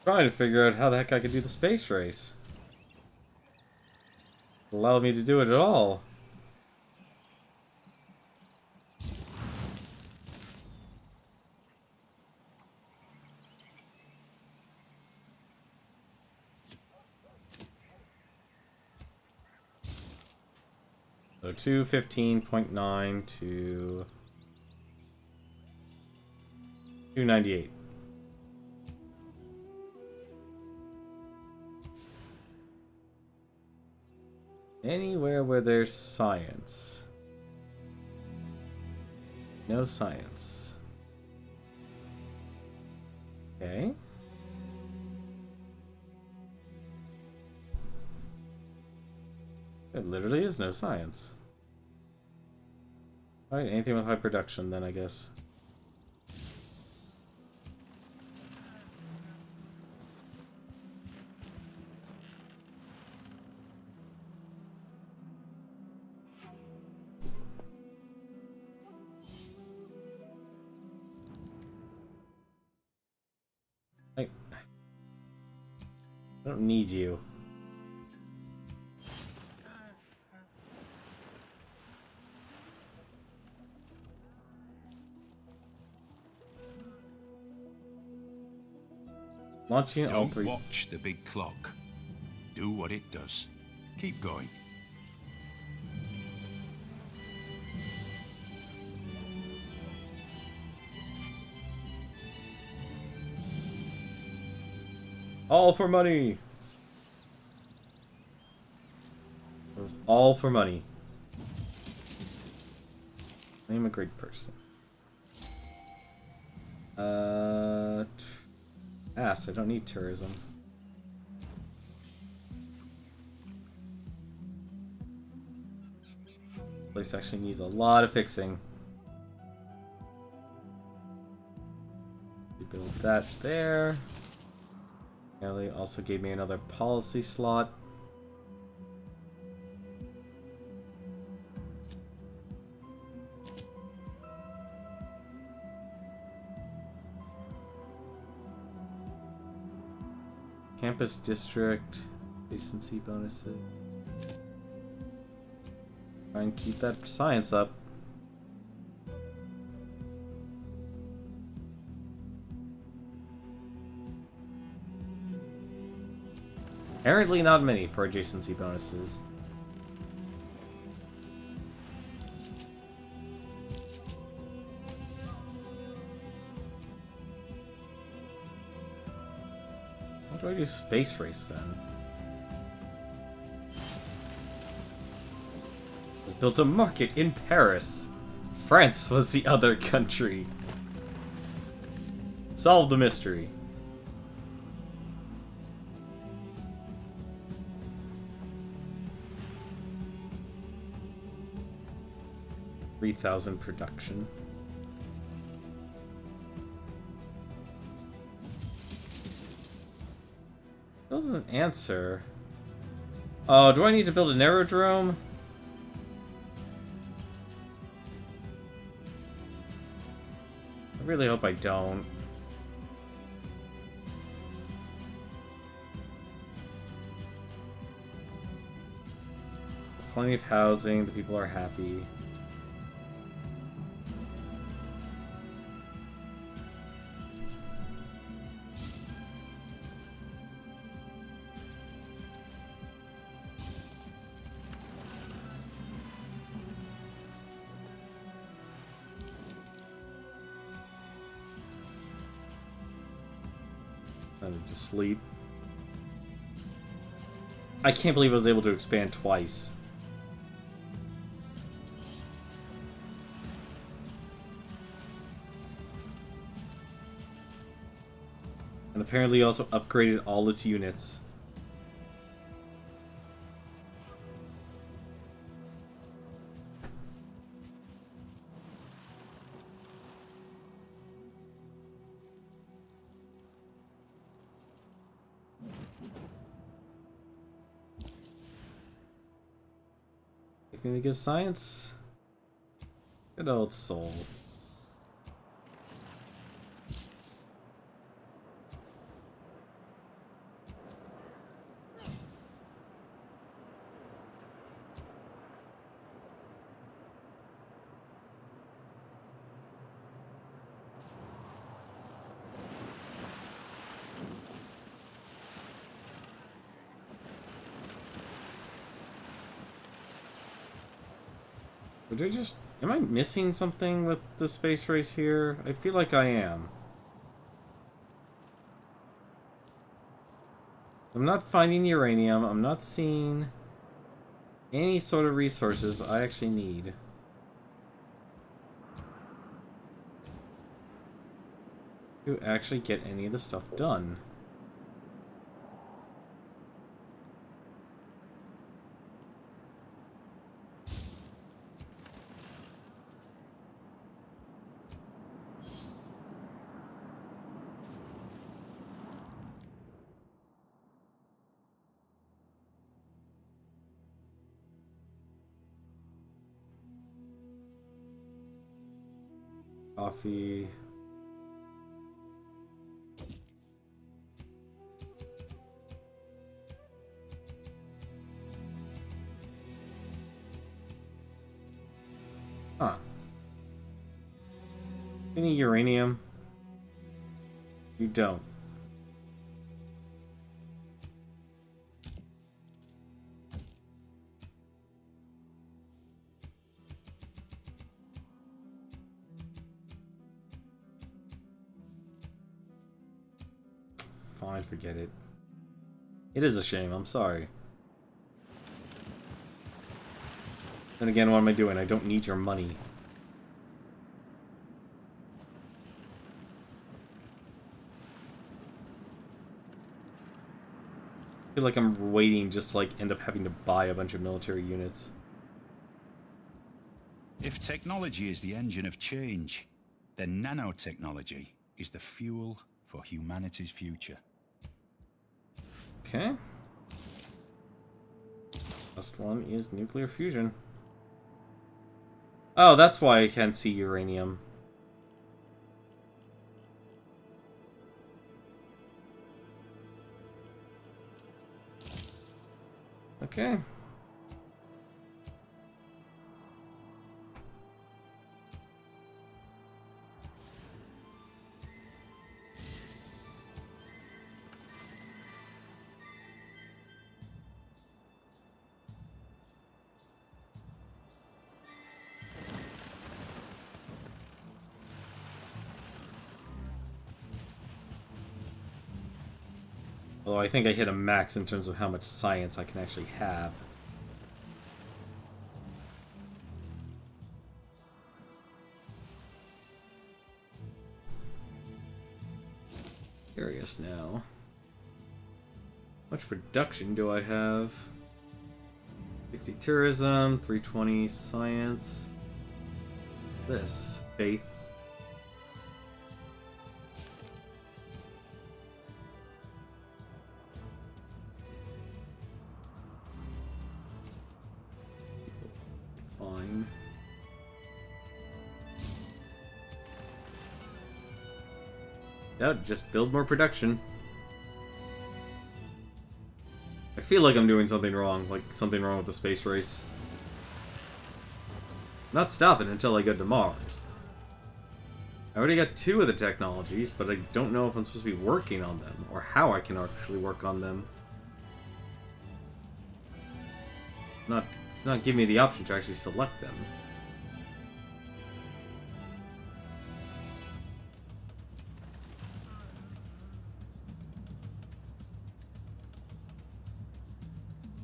Trying to figure out how the heck I could do the space race. Allow me to do it at all. So 215.9 to 298. Anywhere where there's science. No science. Okay. There literally is no science. Alright, anything with high production then, I guess. I don't need you. Launching all Don't 3. watch the big clock. Do what it does. Keep going. All for money! It was all for money. I am a great person. I don't need tourism. Place actually needs a lot of fixing. We build that there. They also gave me another policy slot. Campus district, decency bonuses. Try and keep that science up. Apparently not many for adjacency bonuses. How do I do space race then? Has built a market in Paris. France was the other country. Solve the mystery. $3,000 production. That doesn't answer. Oh, do I need to build an aerodrome? I really hope I don't. Plenty of housing, the people are happy. I need to sleep. I can't believe I was able to expand twice. And apparently also upgraded all its units. Anything to give science? Good old soul. Did I just... Am I missing something with the space race here? I feel like I am. I'm not finding uranium. I'm not seeing any sort of resources I actually need. To actually get any of the stuff done. Coffee. Huh. Any uranium? You don't. Fine, forget it. It is a shame, I'm sorry. Then again, what am I doing? I don't need your money. I feel like I'm waiting just to like end up having to buy a bunch of military units. If technology is the engine of change, then nanotechnology is the fuel for humanity's future. Okay. Last one is nuclear fusion. Oh, that's why I can't see uranium. Okay. Although I think I hit a max in terms of how much science I can actually have. Curious now. How much production do I have? 60 tourism, 320 science. This, faith. Fine. Yeah, just build more production. I feel like I'm doing something wrong, like something wrong with the space race. Not stopping until I get to Mars. I already got 2 of the technologies, but I don't know if I'm supposed to be working on them, or how I can actually work on them. It's not giving me the option to actually select them.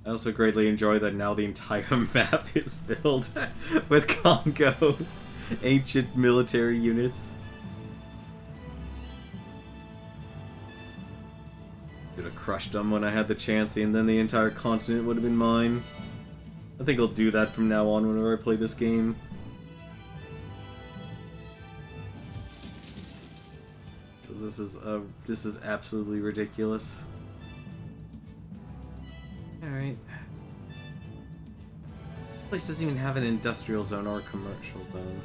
I also greatly enjoy that now the entire map is filled with Congo ancient military units. Could have crushed them when I had the chance, and then the entire continent would have been mine. I think I'll do that from now on whenever I play this game. Because this is absolutely ridiculous. Alright. This place doesn't even have an industrial zone or a commercial zone.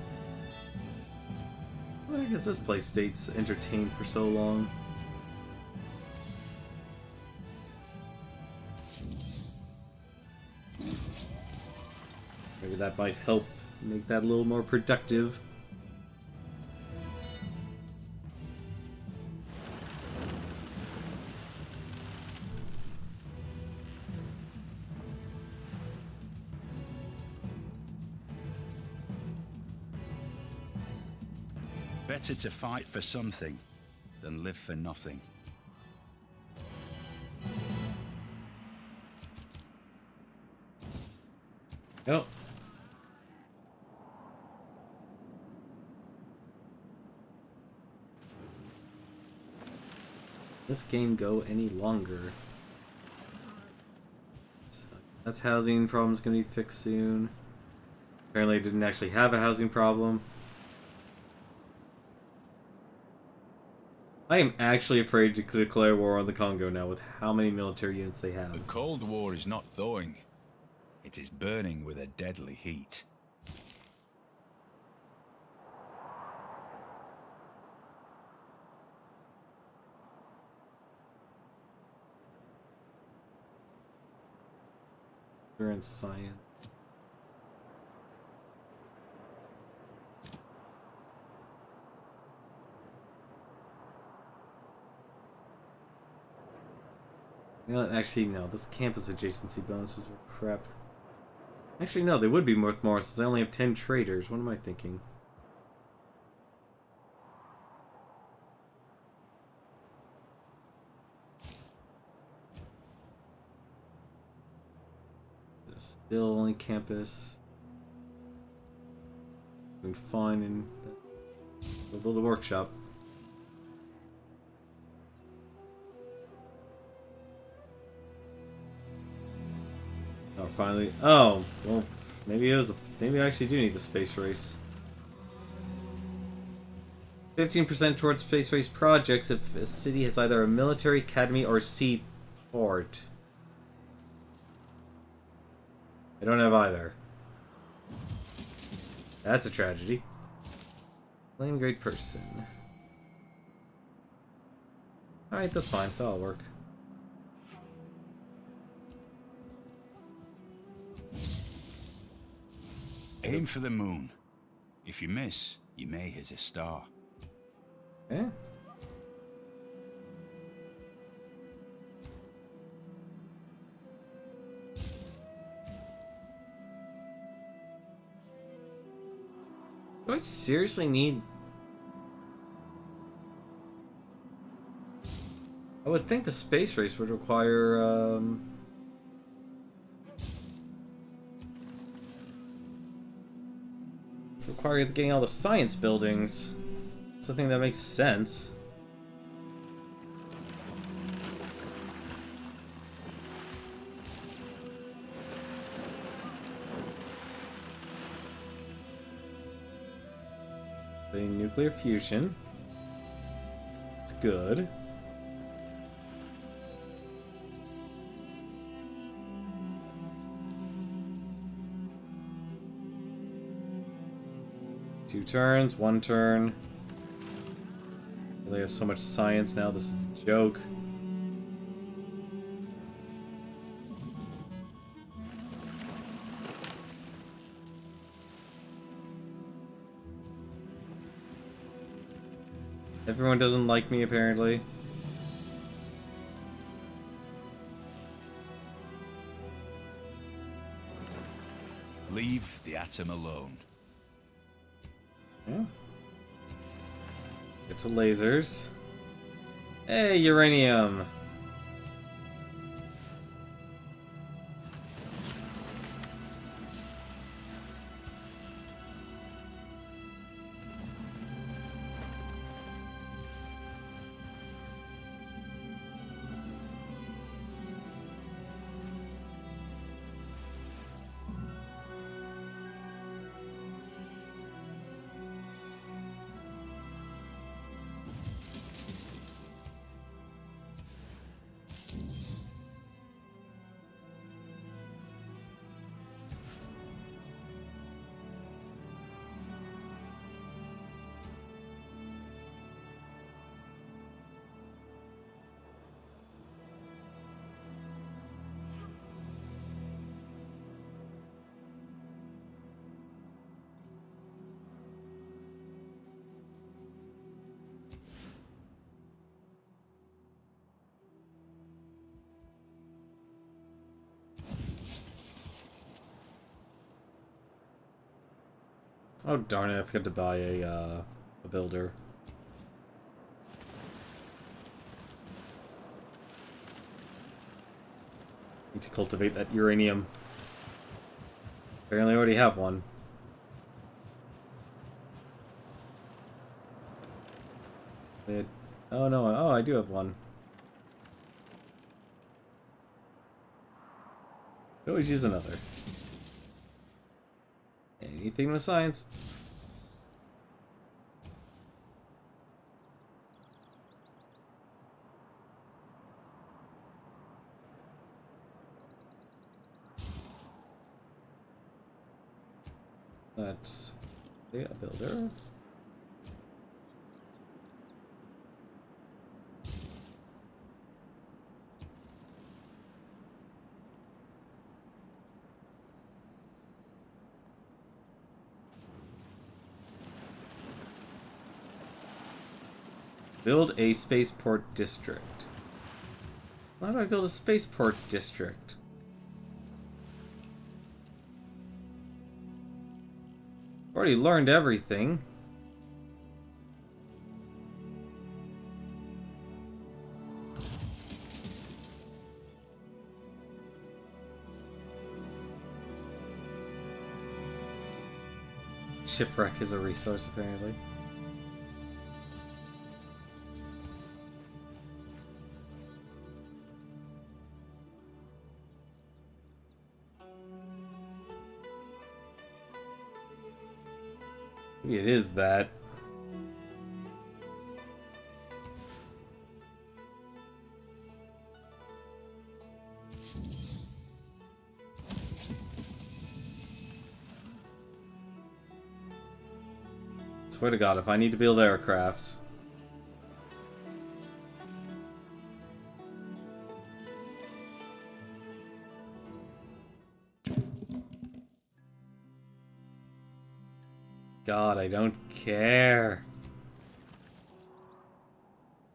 Why has this place stayed entertained for so long? Maybe that might help make that a little more productive. Better to fight for something than live for nothing. Oh. This game go any longer? That's housing problem's gonna be fixed soon. Apparently, it didn't actually have a housing problem. I am actually afraid to declare war on the Congo now with how many military units they have. The Cold War is not thawing. It is burning with a deadly heat. They're in science. You know, actually, no. This campus adjacency bonuses were crap. Actually, no. They would be worth more since I only have 10 traders. What am I thinking? Still only campus. Doing fine in the little workshop. Oh, finally. Oh, well, maybe it was. Maybe I actually do need the space race. 15% towards space race projects if a city has either a military academy or seaport. I don't have either. That's a tragedy. Flame grade person. Alright, that's fine. That'll work. Aim for the moon. If you miss, you may hit a star. Okay. Do I seriously need... I would think the space race would require, require getting all the science buildings. That's the thing that makes sense. The nuclear fusion. It's good. Two turns, one turn. They have so much science now, this is a joke. Everyone doesn't like me, apparently. Leave the atom alone. Yeah. Get to lasers. Hey, uranium! Oh darn it, I forgot to buy a builder. Need to cultivate that uranium. Apparently I already have one. Oh no, oh I do have one. I always use another. Anything with science. Let's a builder. Build a spaceport district. Why do I build a spaceport district? Already learned everything. Shipwreck is a resource, apparently. Maybe it is that. Swear to God, if I need to build aircrafts. God, I don't care.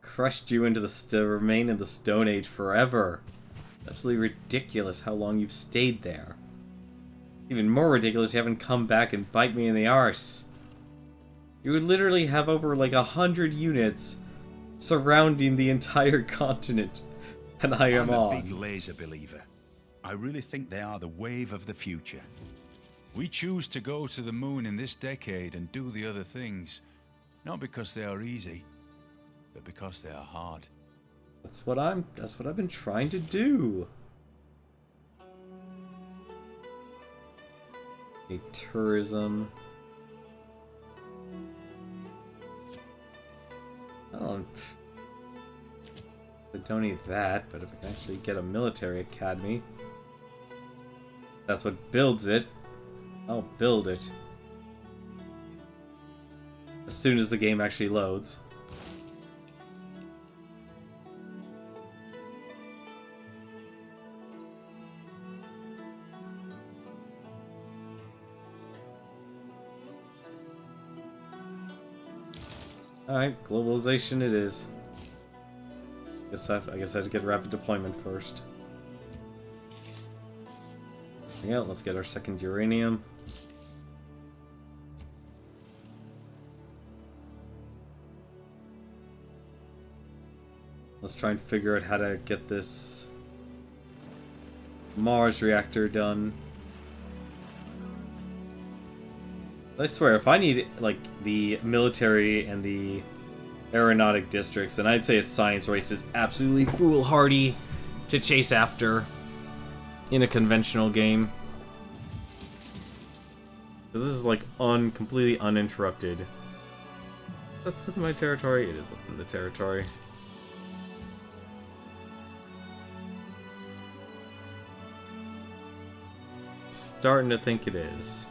Crushed you into remain in the Stone Age forever. Absolutely ridiculous how long you've stayed there. Even more ridiculous, you haven't come back and bite me in the arse. You would literally have over like 100 units surrounding the entire continent, and I am I'm a on. big laser believer. I really think they are the wave of the future. We choose to go to the moon in this decade and do the other things, not because they are easy, but because they are hard. That's what I've been trying to do. A tourism. I don't need that, but if I can actually get a military academy, that's what builds it. I'll build it. As soon as the game actually loads. Alright, globalization it is. I guess I have to get rapid deployment first. Yeah, let's get our second uranium. Let's try and figure out how to get this Mars reactor done. I swear, if I need, like, the military and the aeronautic districts, then I'd say a science race is absolutely foolhardy to chase after in a conventional game. Because this is, like, completely uninterrupted. That's within my territory? It is within the territory. Starting to think it is.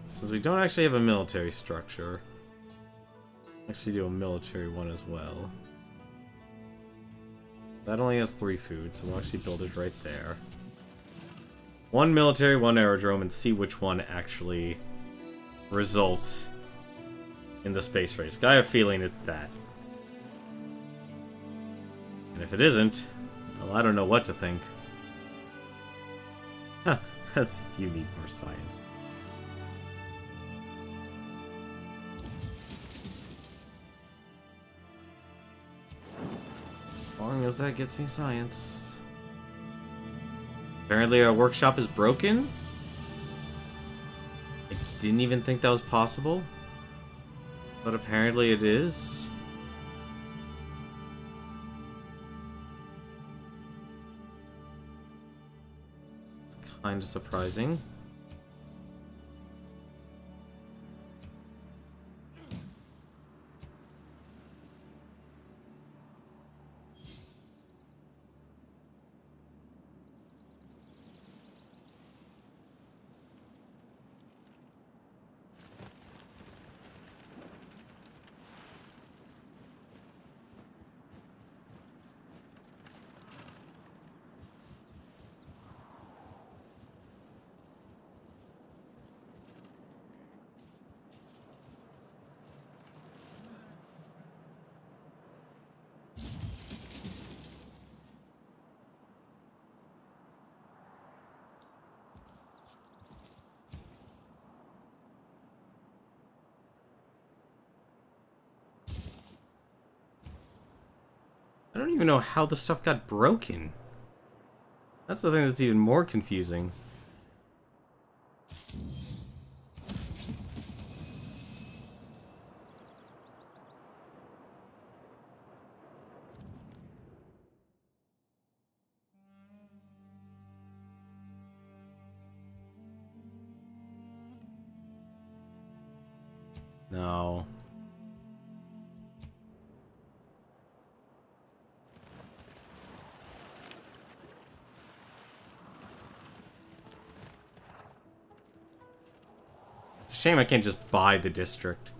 Since we don't actually have a military structure, actually do a military one as well. That only has 3 food, so we'll actually build it right there. 1 military, 1 aerodrome, and see which one actually results in the space race. I have a feeling it's that. And if it isn't, well, I don't know what to think. Huh, as if you need more science. As long as that gets me science. Apparently our workshop is broken? I didn't even think that was possible. But apparently it is. It's kind of surprising. I don't even know how the stuff got broken. That's the thing that's even more confusing. No. It's a shame I can't just buy the district.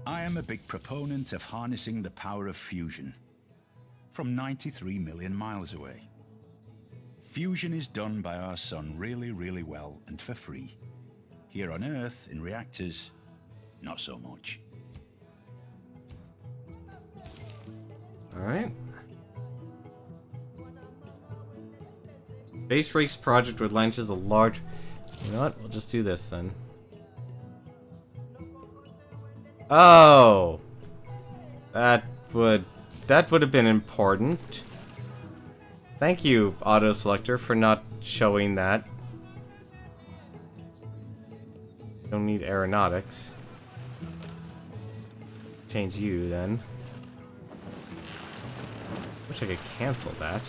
I am a big proponent of harnessing the power of fusion. From 93 million miles away. Fusion is done by our sun really, really well and for free. Here on Earth, in reactors, not so much. Alright. Space Race project would launches a large... You know what? We'll just do this then. Oh! That would have been important. Thank you, Auto Selector, for not showing that. Don't need aeronautics. Change you then. Wish I could cancel that.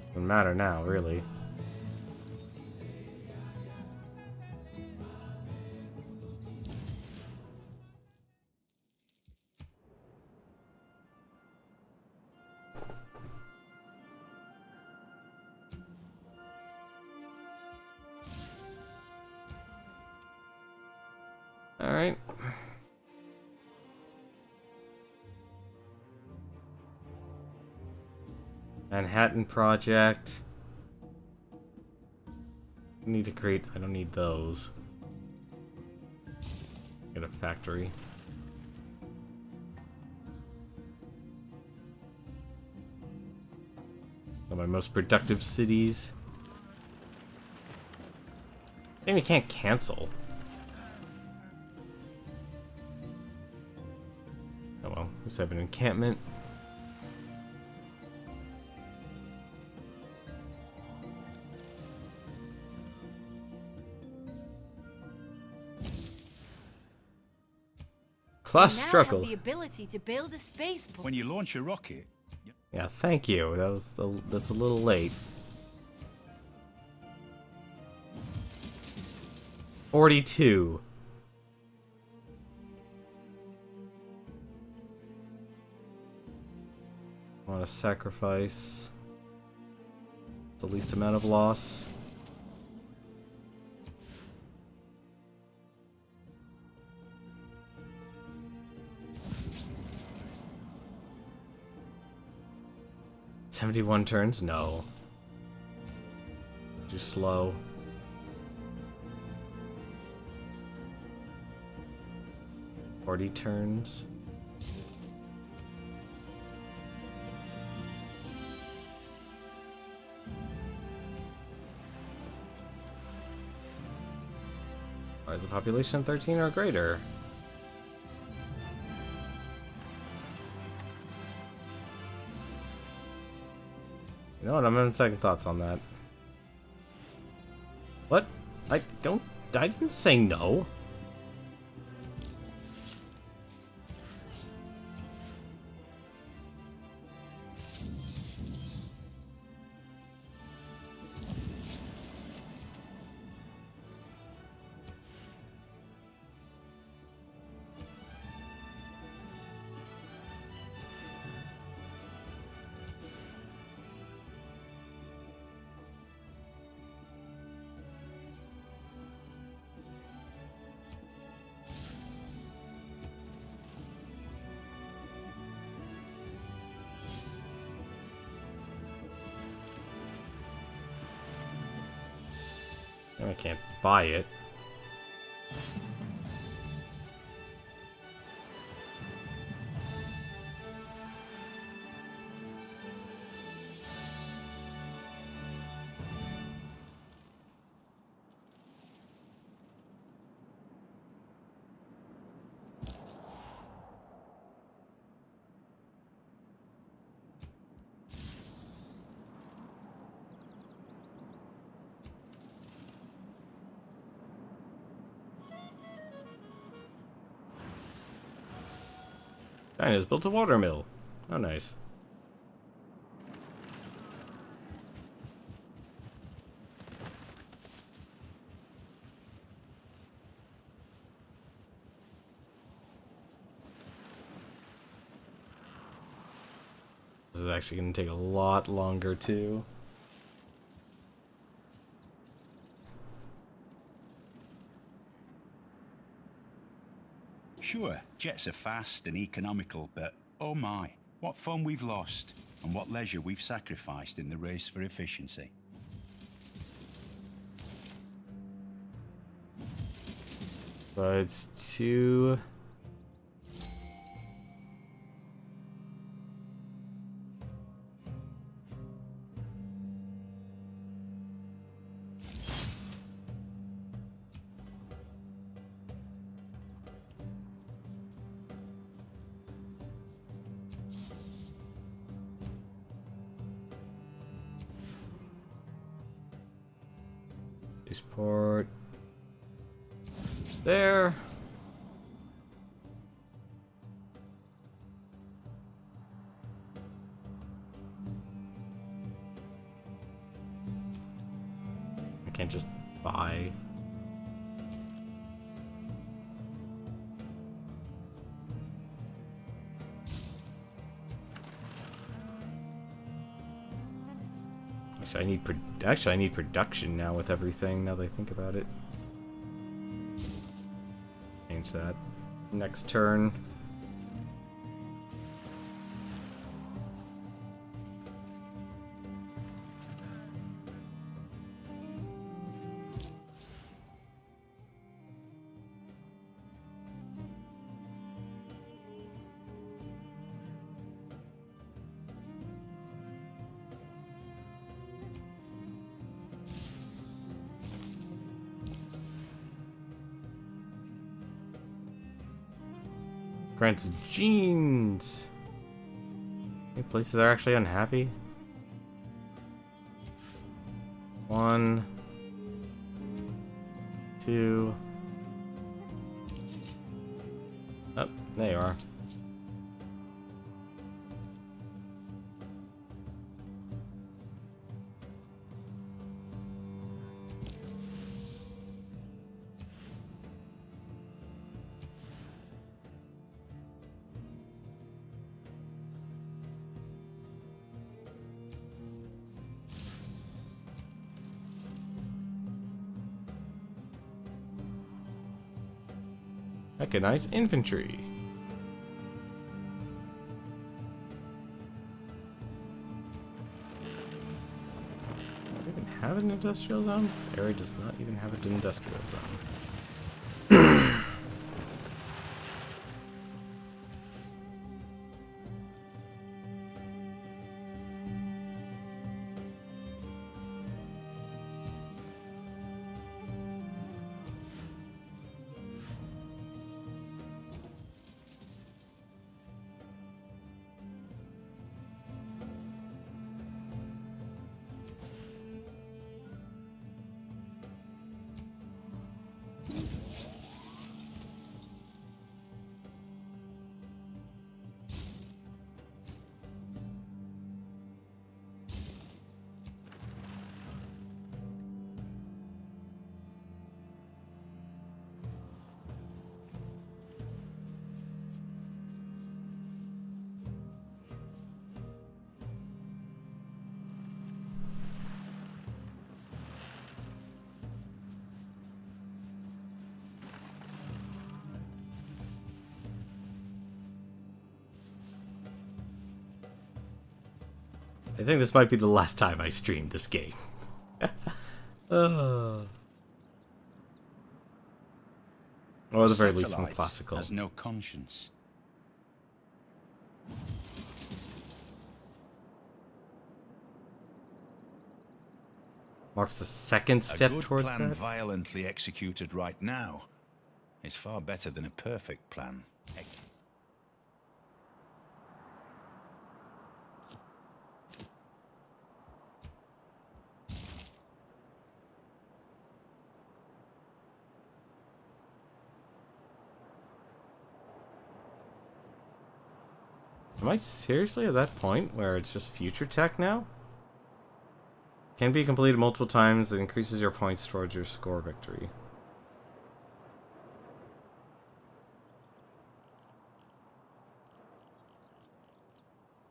Doesn't matter now, really. Alright. Manhattan Project. Need to create... I don't need those. Get a factory. One of my most productive cities. Maybe you can't cancel. Oh well, let's have an encampment. Class struggle. The ability to build a spaceport. When you launch a rocket... Yeah, thank you. That's a little late. 42. I want to sacrifice the least amount of loss. "71 turns? No. Too slow. "40 turns? Why is the population 13 or greater? You know what? I'm having second thoughts on that. What? I didn't say no. I can't buy it. China's built a water mill. Oh, nice. This is actually going to take a lot longer, too. Sure, jets are fast and economical, but oh my, what fun we've lost, and what leisure we've sacrificed in the race for efficiency. But it's too... Port there. I can't just buy. Actually, I need production now with everything. Now that I think about it, change that. Next turn. Grants genes. Any places are actually unhappy? 1, 2. Oh, there you are. Mechanized infantry. Do we even have an industrial zone? This area does not even have an industrial zone. I think this might be the last time I stream this game. Or at the very least from classical. Has no conscience. Marks the second step a good towards plan that. violently executed right now is far better than a perfect plan. Am I seriously at that point where it's just future tech now? Can be completed multiple times. It increases your points towards your score victory.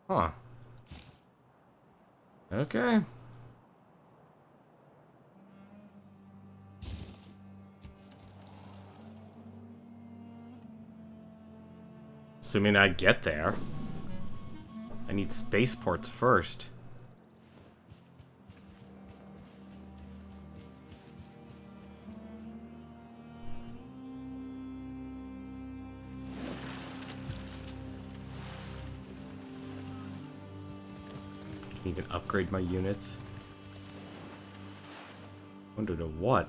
Huh. Okay. Assuming I get there. I need spaceports first. Can even upgrade my units. Wonder to what?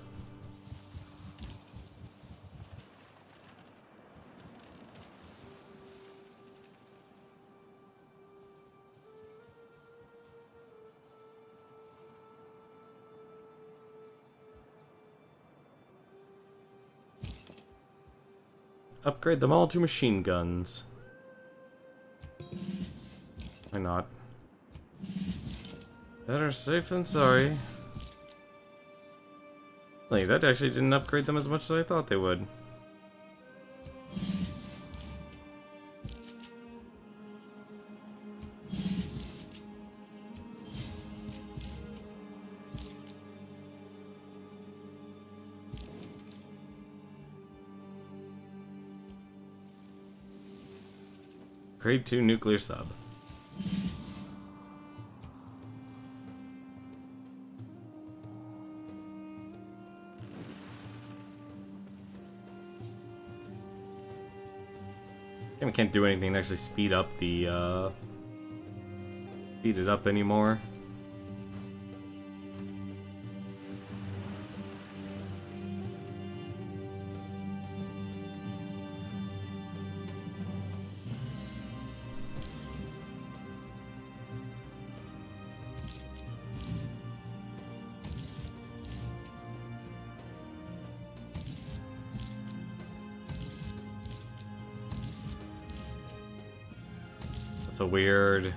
Upgrade them all to machine guns. Why not? Better safe than sorry. Like, that actually didn't upgrade them as much as I thought they would. Grade 2 nuclear sub. I can't do anything to actually speed up the, speed it up anymore. That's a weird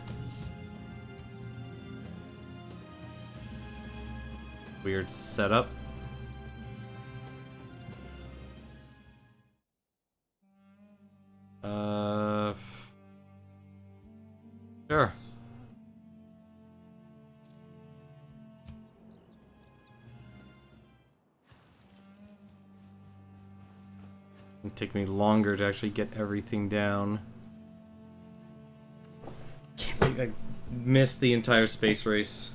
setup. Sure. It'd take me longer to actually get everything down. Can't believe I missed the entire space race.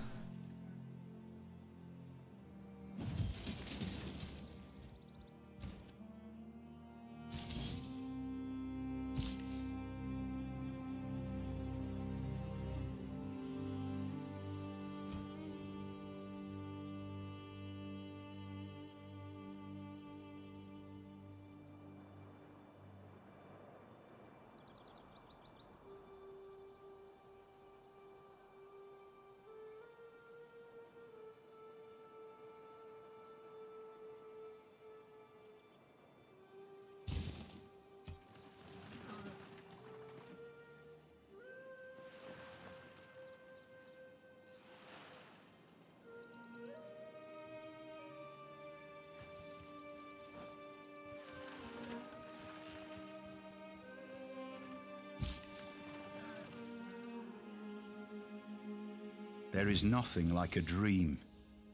There is nothing like a dream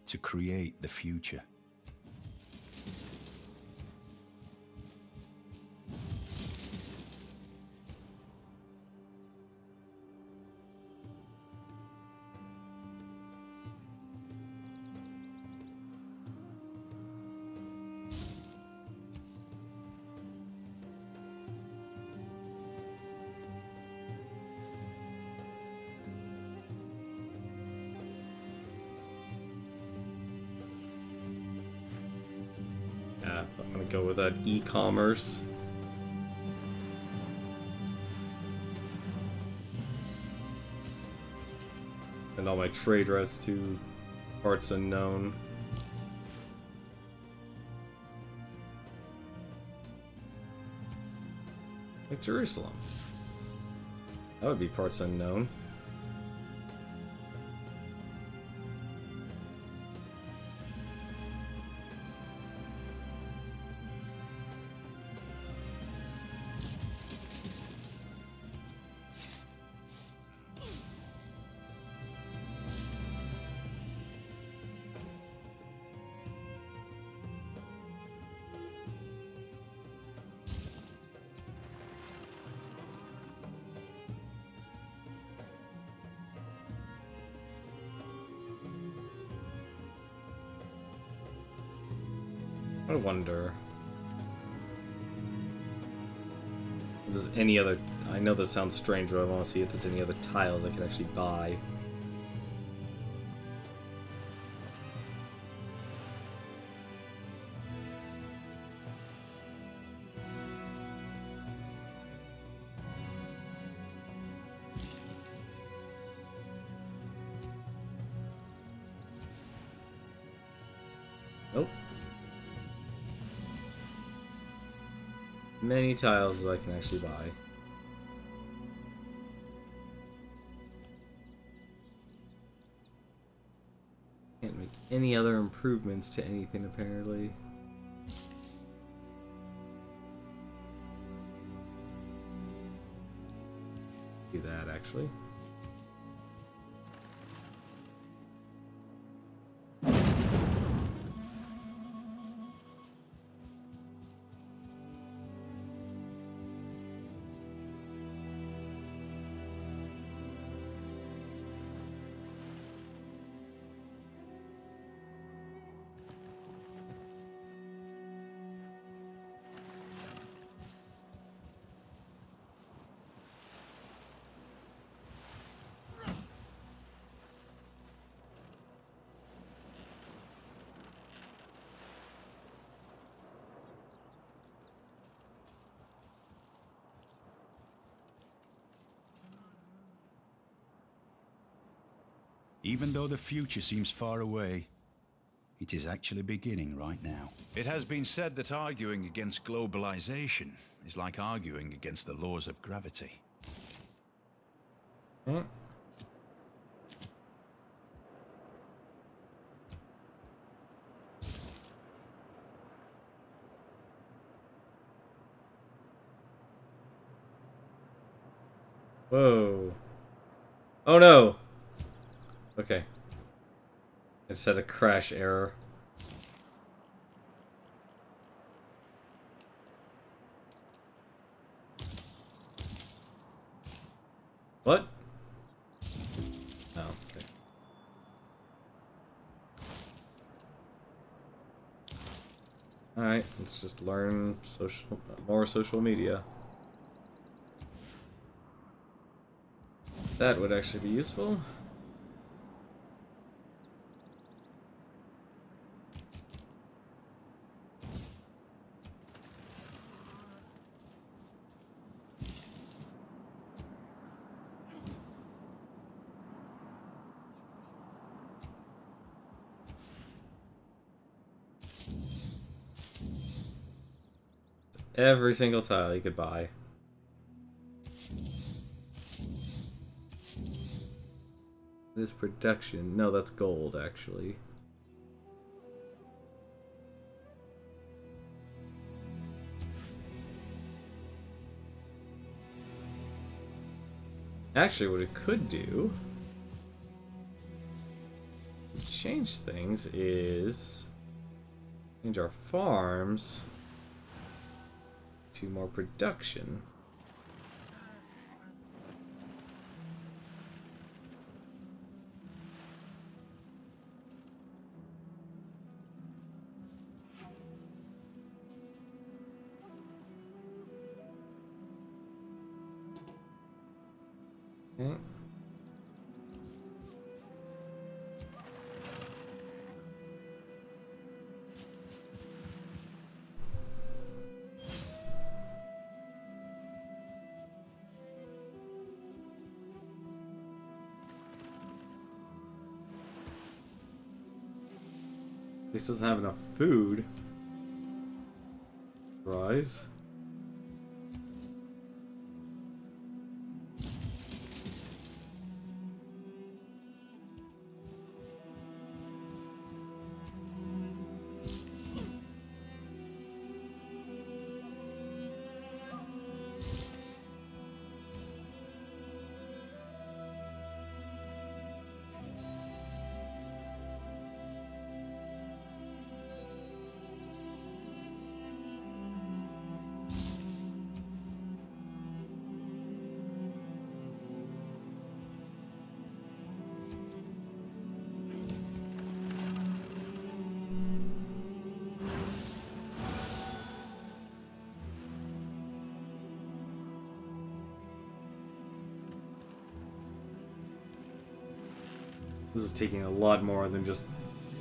to create the future. I'm gonna go with that e-commerce. And all my trade routes to parts unknown. Like Jerusalem. That would be parts unknown. I wonder if there's any other... I know this sounds strange, but I want to see if there's any other tiles I can actually buy. Nope. Many tiles as I can actually buy. Can't make any other improvements to anything apparently. Do that actually. Even though the future seems far away, it is actually beginning right now. It has been said that arguing against globalization is like arguing against the laws of gravity. Hmm. Whoa. Oh no! Okay. It said a crash error. What? Oh, okay. Alright, let's just learn more social media. That would actually be useful. Every single tile you could buy. This production. No, that's gold, actually. Actually, what it could do to change things is change our farms to more production. Okay. This doesn't have enough food. Rise. This is taking a lot more than just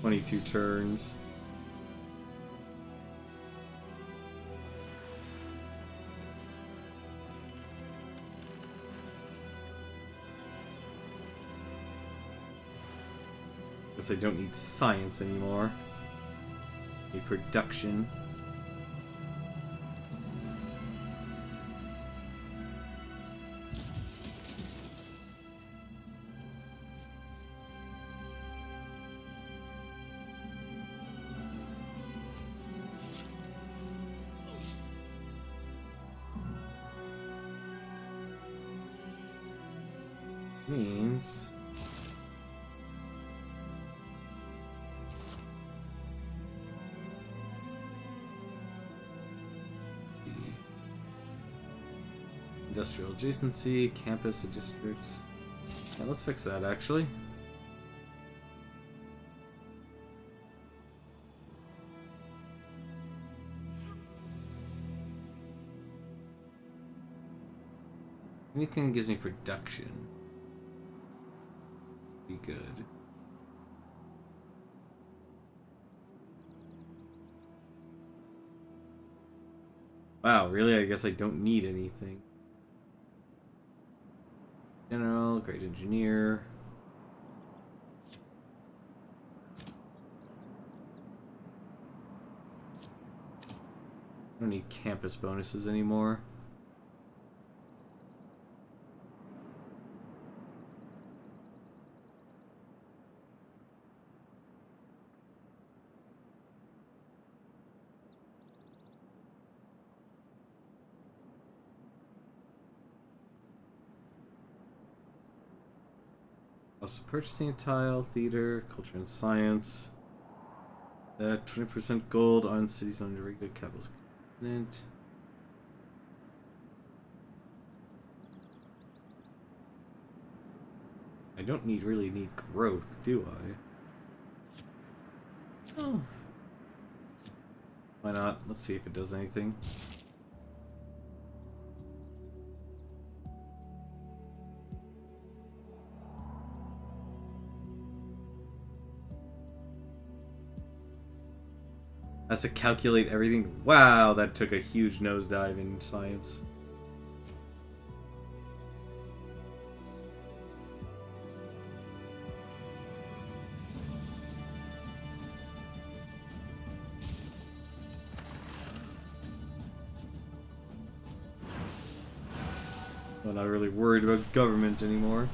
22 turns. Guess I don't need science anymore. I need production. Means industrial adjacency, campus, and districts. Yeah, let's fix that actually. Anything that gives me production. Be good. Wow, really? I guess I don't need anything. General, great engineer. I don't need campus bonuses anymore. Also purchasing a tile, theater, culture and science. 20% gold on cities under regular capital's continent. I don't really need growth, do I? Oh. Why not? Let's see if it does anything. Has to calculate everything. Wow, that took a huge nosedive in science. I'm not really worried about government anymore.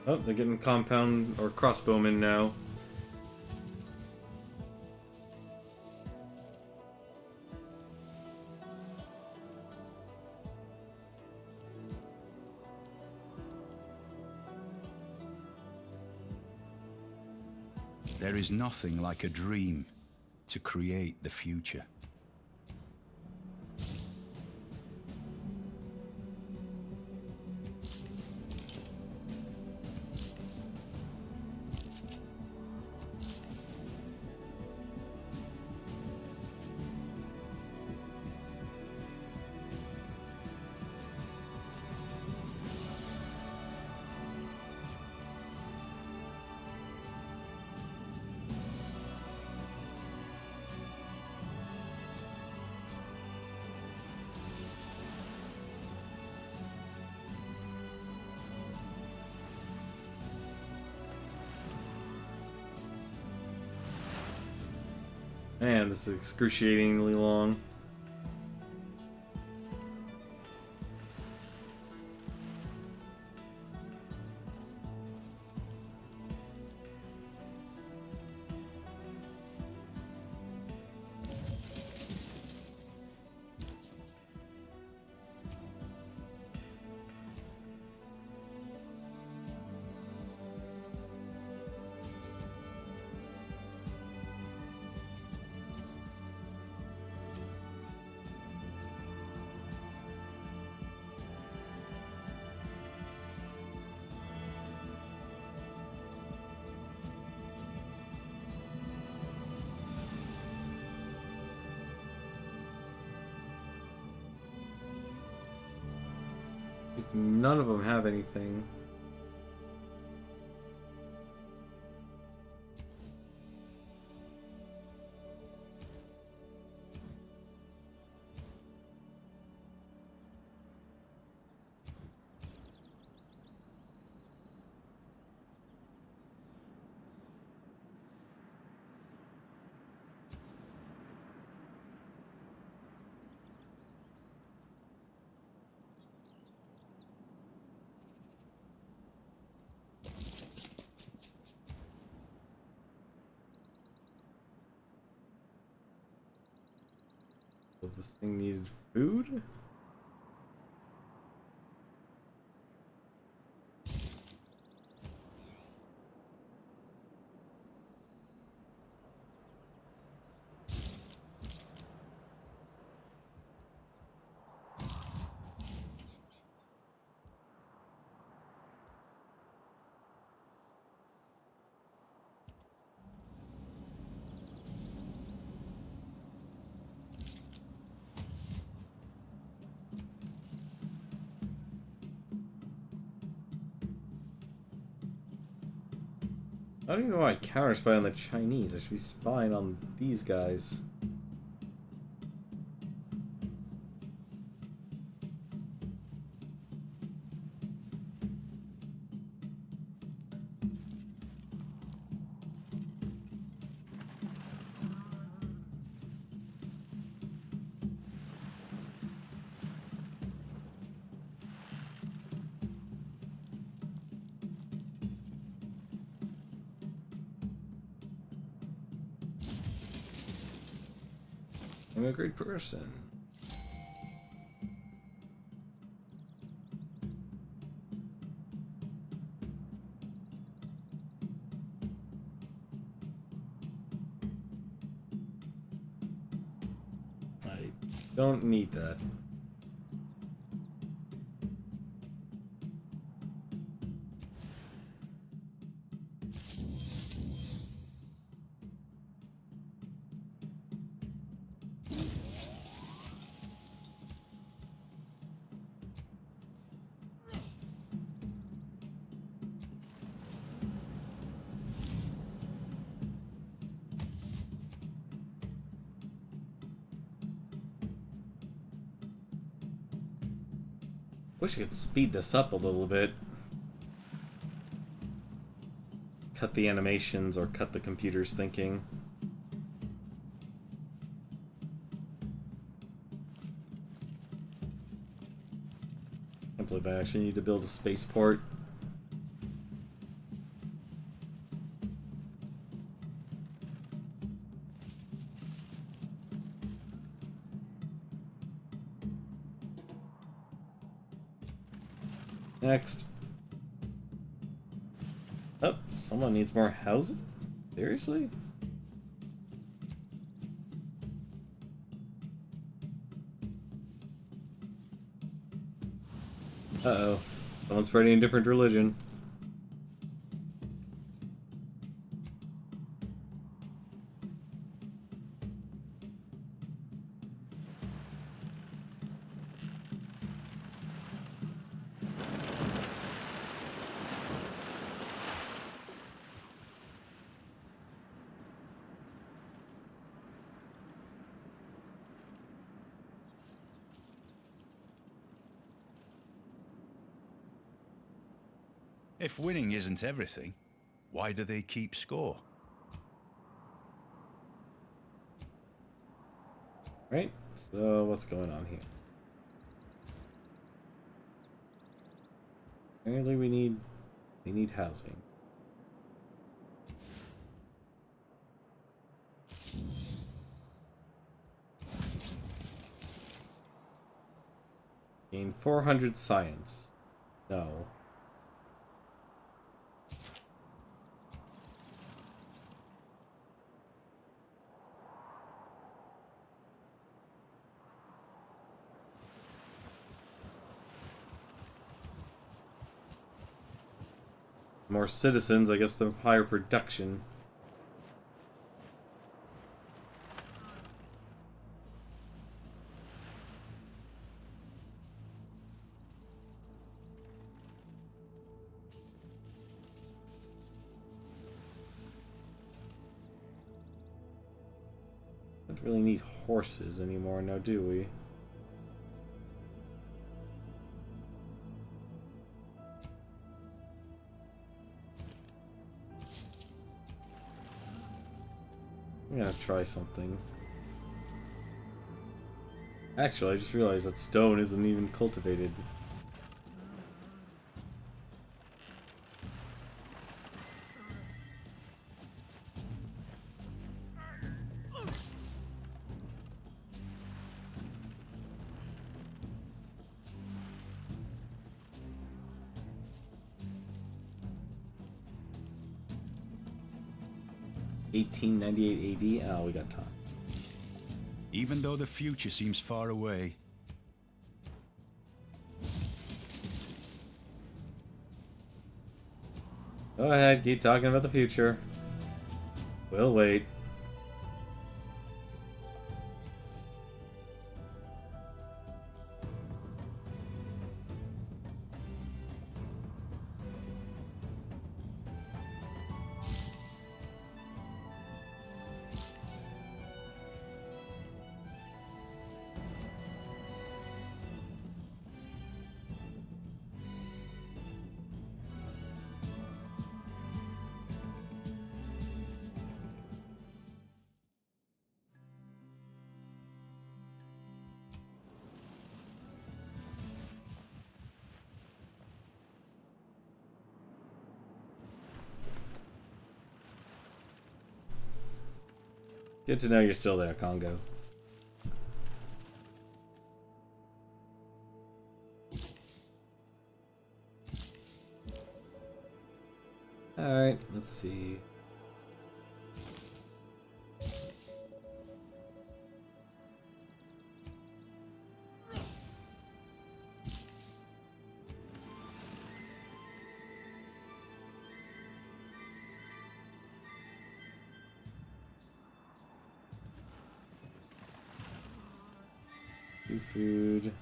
Oh, they're getting compound or crossbowmen now. There is nothing like a dream to create the future. Man, this is excruciatingly long. None of them have anything. So this thing needed food? I don't even know why I counter spy on the Chinese. I should be spying on these guys. I'm a great person. I don't need that. Wish I could speed this up a little bit. Cut the animations or cut the computer's thinking. Can't believe I actually need to build a spaceport. Next. Oh, someone needs more housing? Seriously? Uh-oh. Someone's spreading a different religion. If winning isn't everything, why do they keep score? Right? So what's going on here? Apparently we need housing. Gain 400 science. No. More citizens, I guess the higher production. Don't really need horses anymore now, do we? I'm gonna try something. Actually, I just realized that stone isn't even cultivated. $1898 AD. Oh, we got time. Even though the future seems far away, Go ahead, keep talking about the future. We'll wait. Good to know you're still there, Congo. Alright, let's see. Food.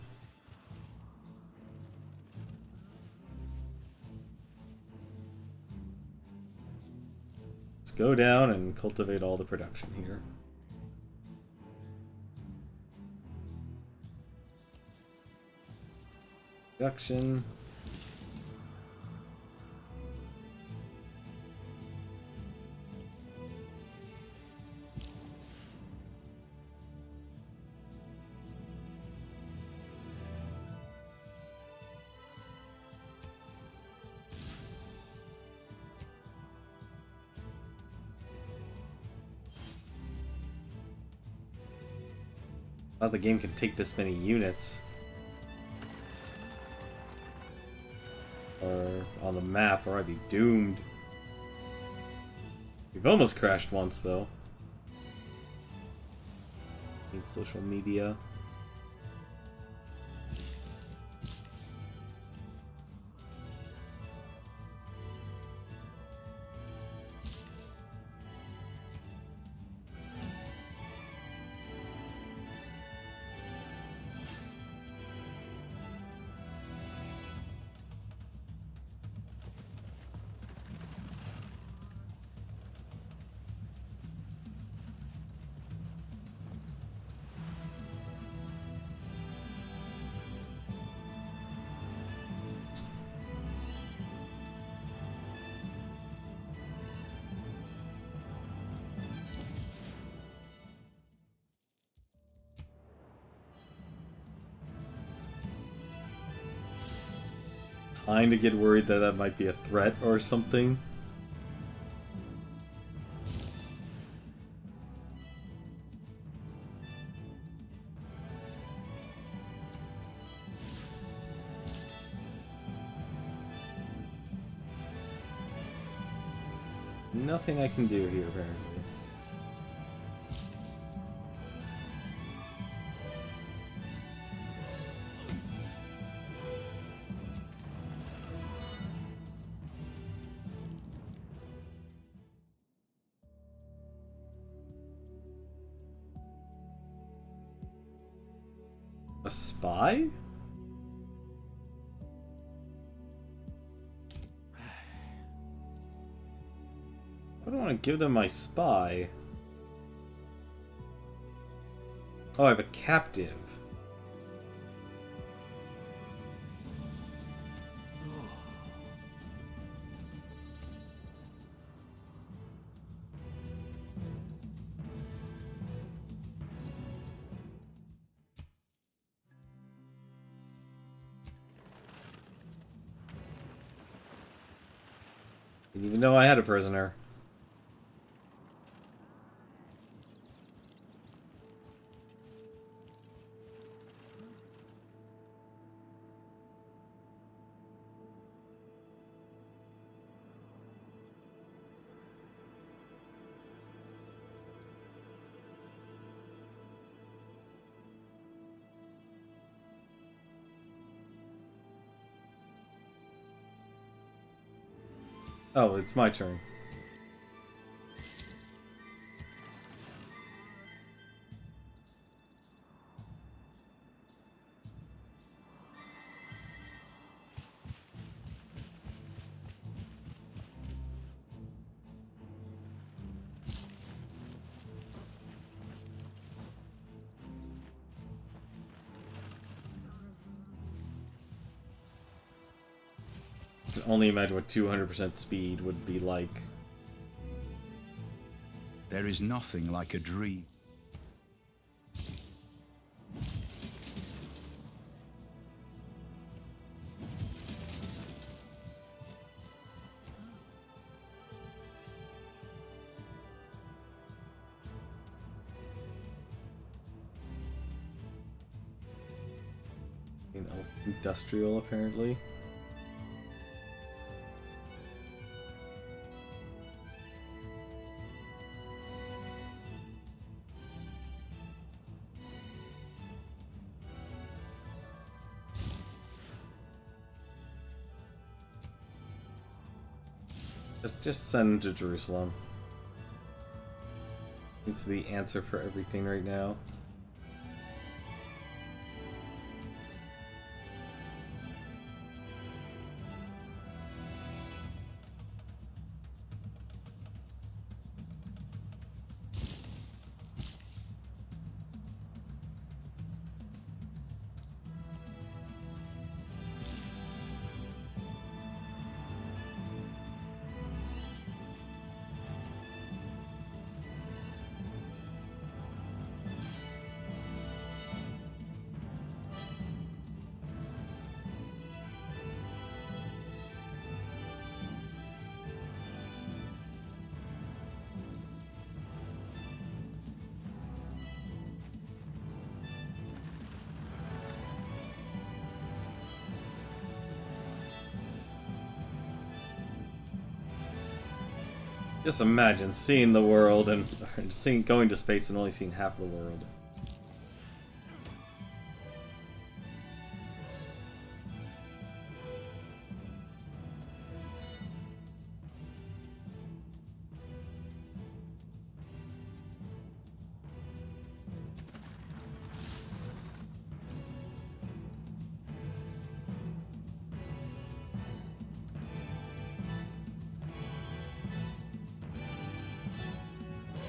Let's go down and cultivate all the production here. Production. Thought the game could take this many units. Or on the map, or I'd be doomed. We've almost crashed once, though. Need social media. Kinda get worried that that might be a threat or something. Nothing I can do here, apparently. A spy? I don't want to give them my spy. Oh, I have a captive. Didn't even know I had a prisoner. Oh, it's my turn. I can only imagine what 200% speed would be like. There is nothing like a dream. Something else industrial, apparently. Just send him to Jerusalem. Needs to be the answer for everything right now. Just imagine seeing the world and going to space and only seeing half the world.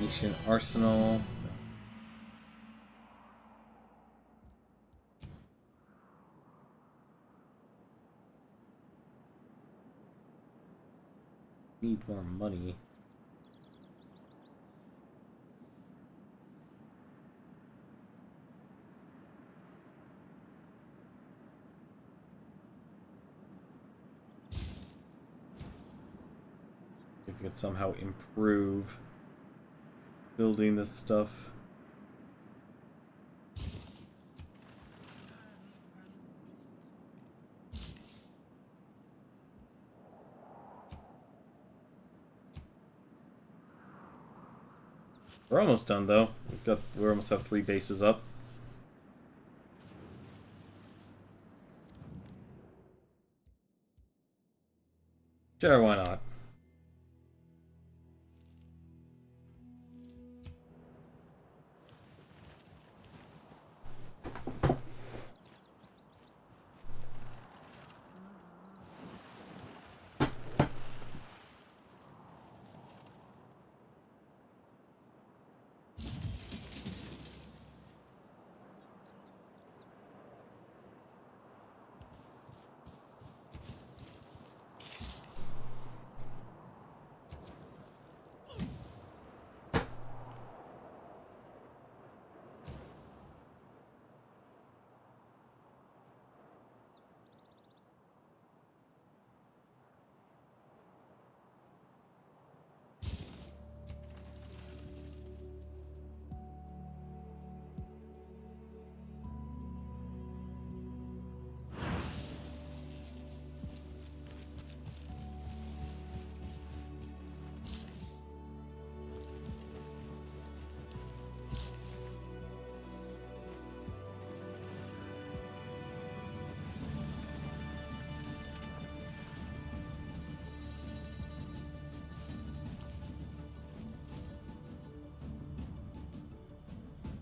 Ancient arsenal. Need more money. If we could somehow improve building this stuff. We're almost done though. We almost have 3 bases up. Sure, why not?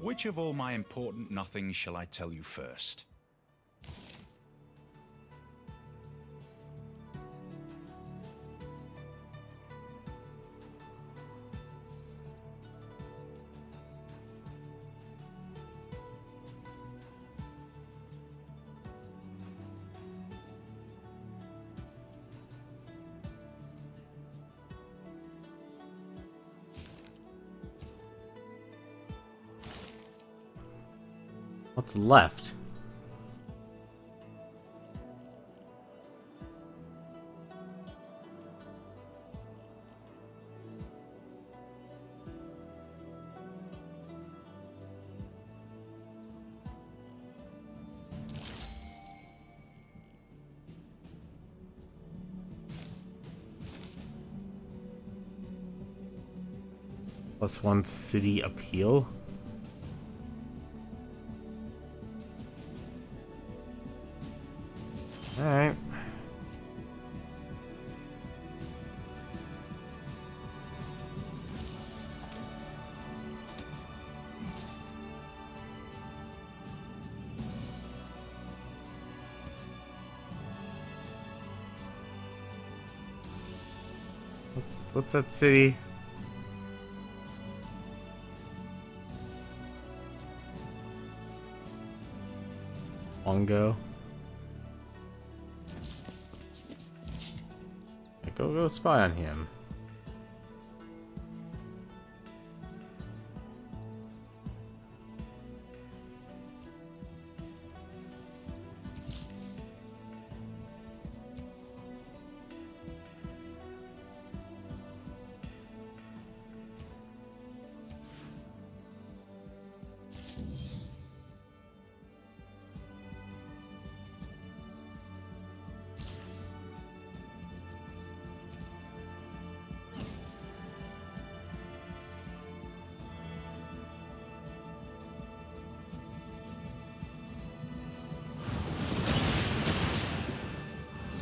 Which of all my important nothings shall I tell you first? What's left? +1 city appeal? Alright. What's that city? Ongo. Go spy on him.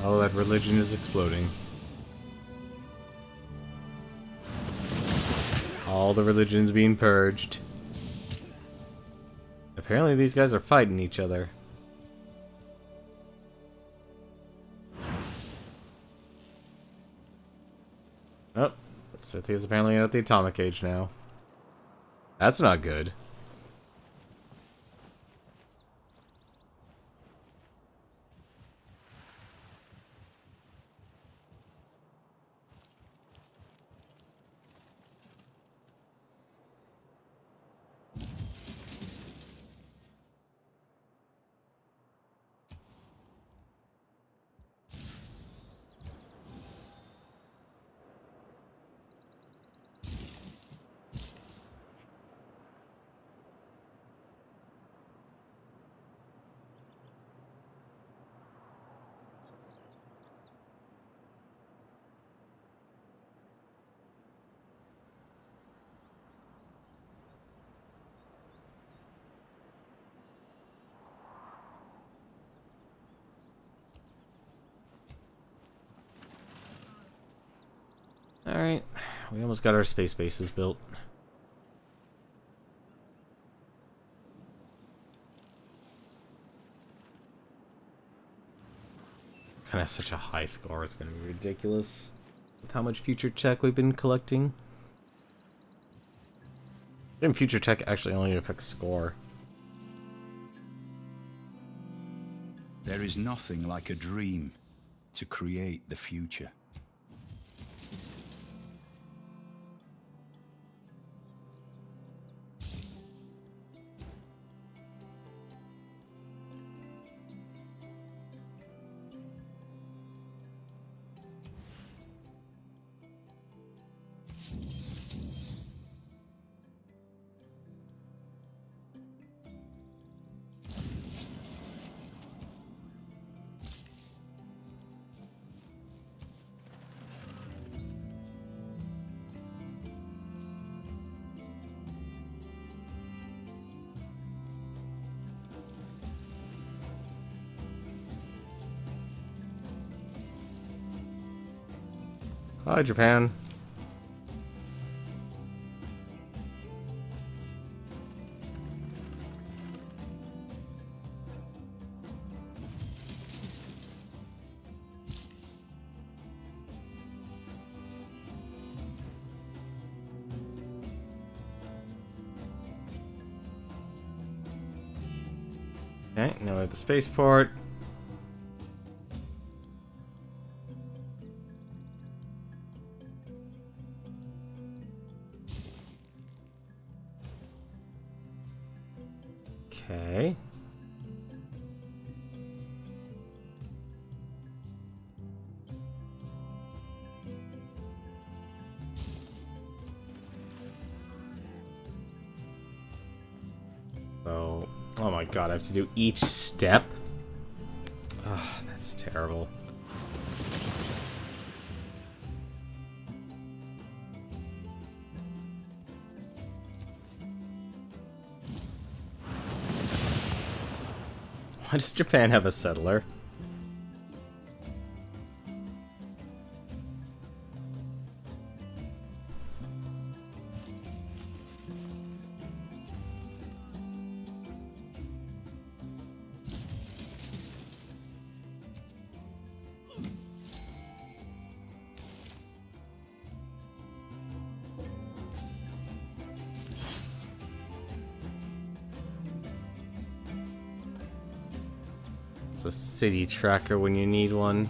Oh, that religion is exploding. All the religions being purged. Apparently these guys are fighting each other. Oh, Scythia's apparently at the atomic age now. That's not good. Alright, we almost got our space bases built. Kind of such a high score, it's gonna be ridiculous with how much future tech we've been collecting. And future tech actually only affects score. There is nothing like a dream to create the future. Hi, Japan. Okay, now we have the spaceport. Okay. So, oh my god, I have to do each step? Oh, that's terrible. Why does Japan have a settler? It's a city tracker when you need one.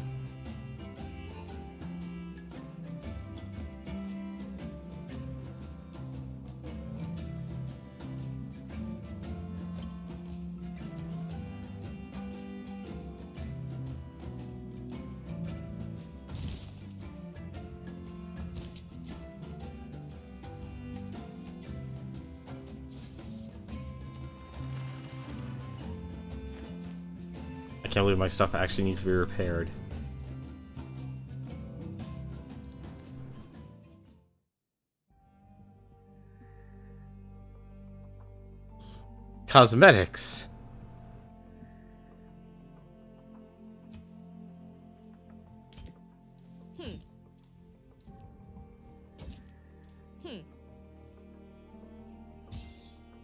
I can't believe my stuff actually needs to be repaired. Cosmetics.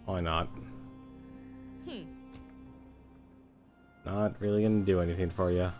Why not? Not really gonna do anything for you.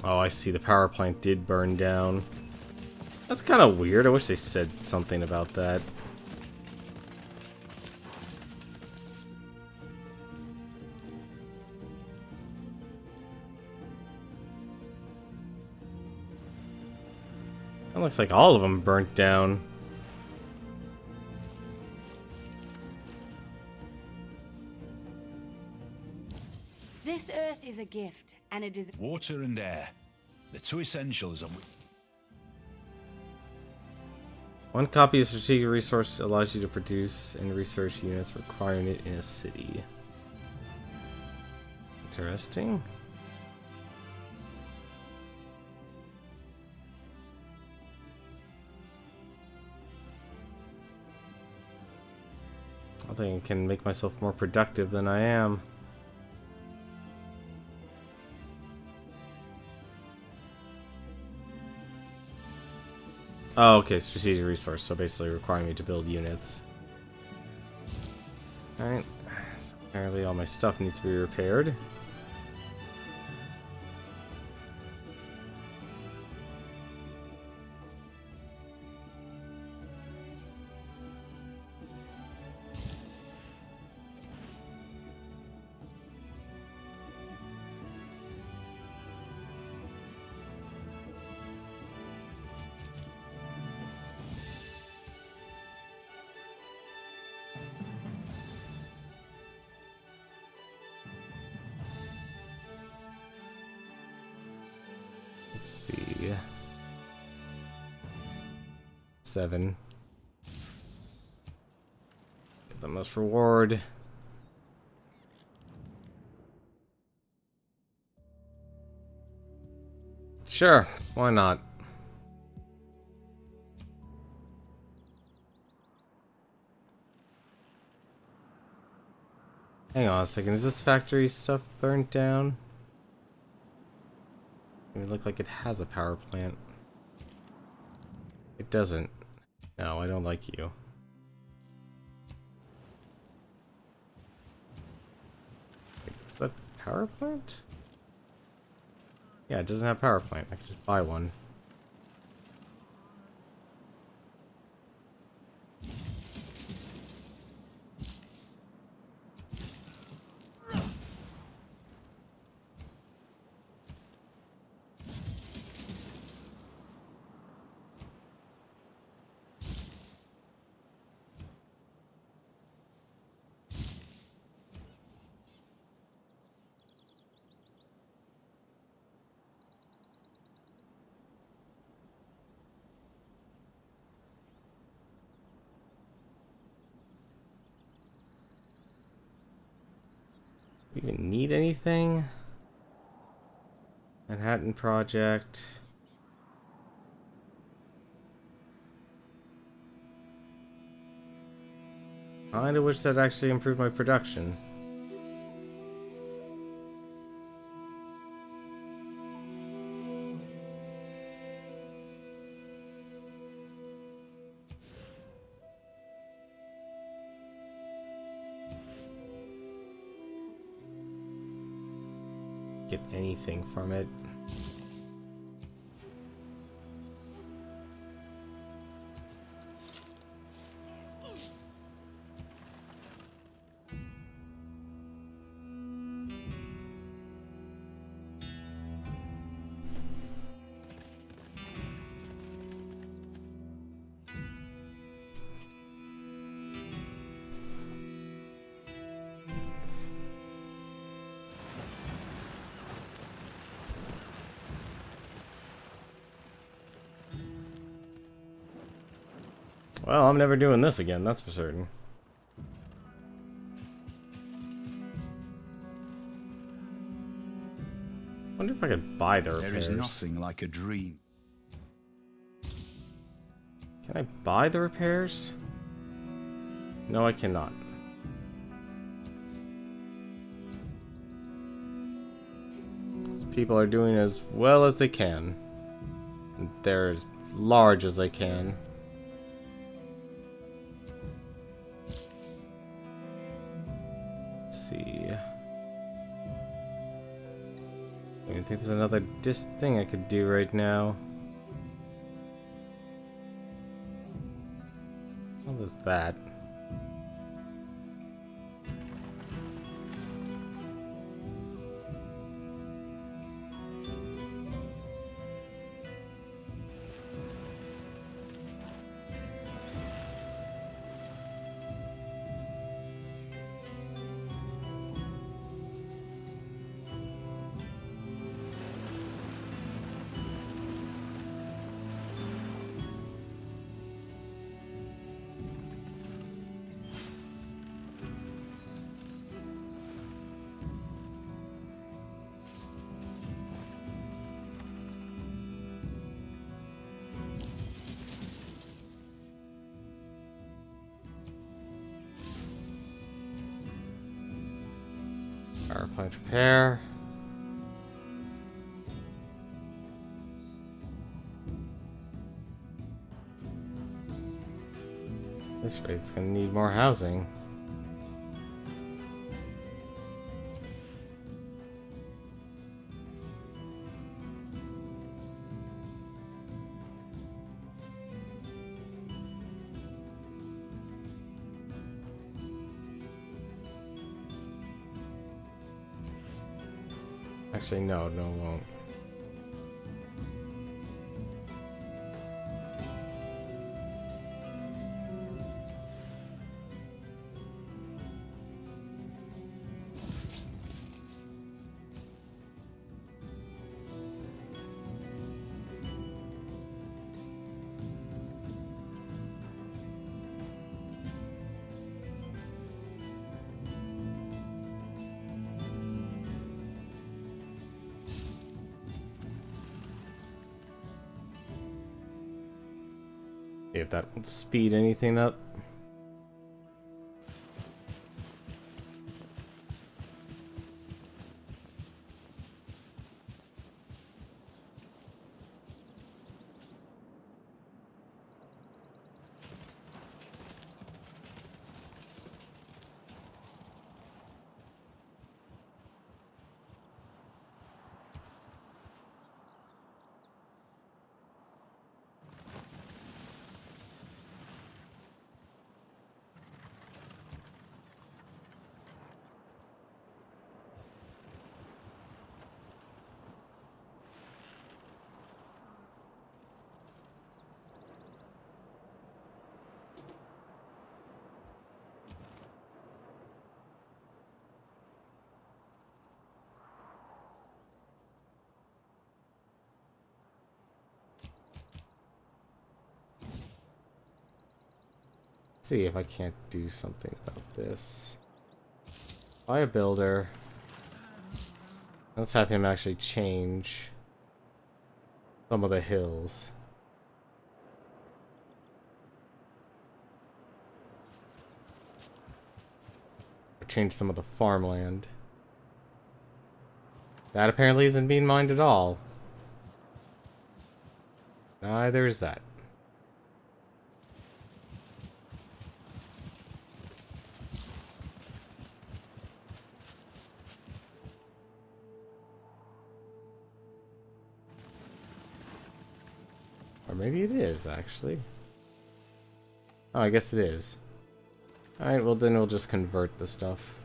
Oh, I see. The power plant did burn down. That's kind of weird. I wish they said something about that. It looks like all of them burnt down. This Earth is a gift, and it is... Water and air, the two essentials on which... One copy of strategic resource allows you to produce and research units requiring it in a city. Interesting. I think I can make myself more productive than I am. Oh, okay, strategic resource, so basically requiring me to build units. Alright, so apparently all my stuff needs to be repaired. Let's see. 7. Get the most reward. Sure, why not? Hang on a second, is this factory stuff burnt down? It look like it has a power plant. It doesn't. No, I don't like you. Is that power plant? Yeah, it doesn't have power plant. I can just buy one. Do we even need anything? Manhattan Project. Kinda wish that actually improved my production. Get anything from it. Well, I'm never doing this again, that's for certain. Wonder if I could buy the repairs. There is nothing like a dream. Can I buy the repairs? No, I cannot. These people are doing as well as they can. And they're as large as they can. Let's see. I think there's another thing I could do right now. What was that? Power plant repair. This rate's gonna need more housing. Actually, no, it won't. See if that will speed anything up. See if I can't do something about this. Buy a builder. Let's have him actually change some of the hills. Or change some of the farmland. That apparently isn't being mined at all. Neither is that. Or maybe it is, actually. Oh, I guess it is. Alright, well then we'll just convert the stuff.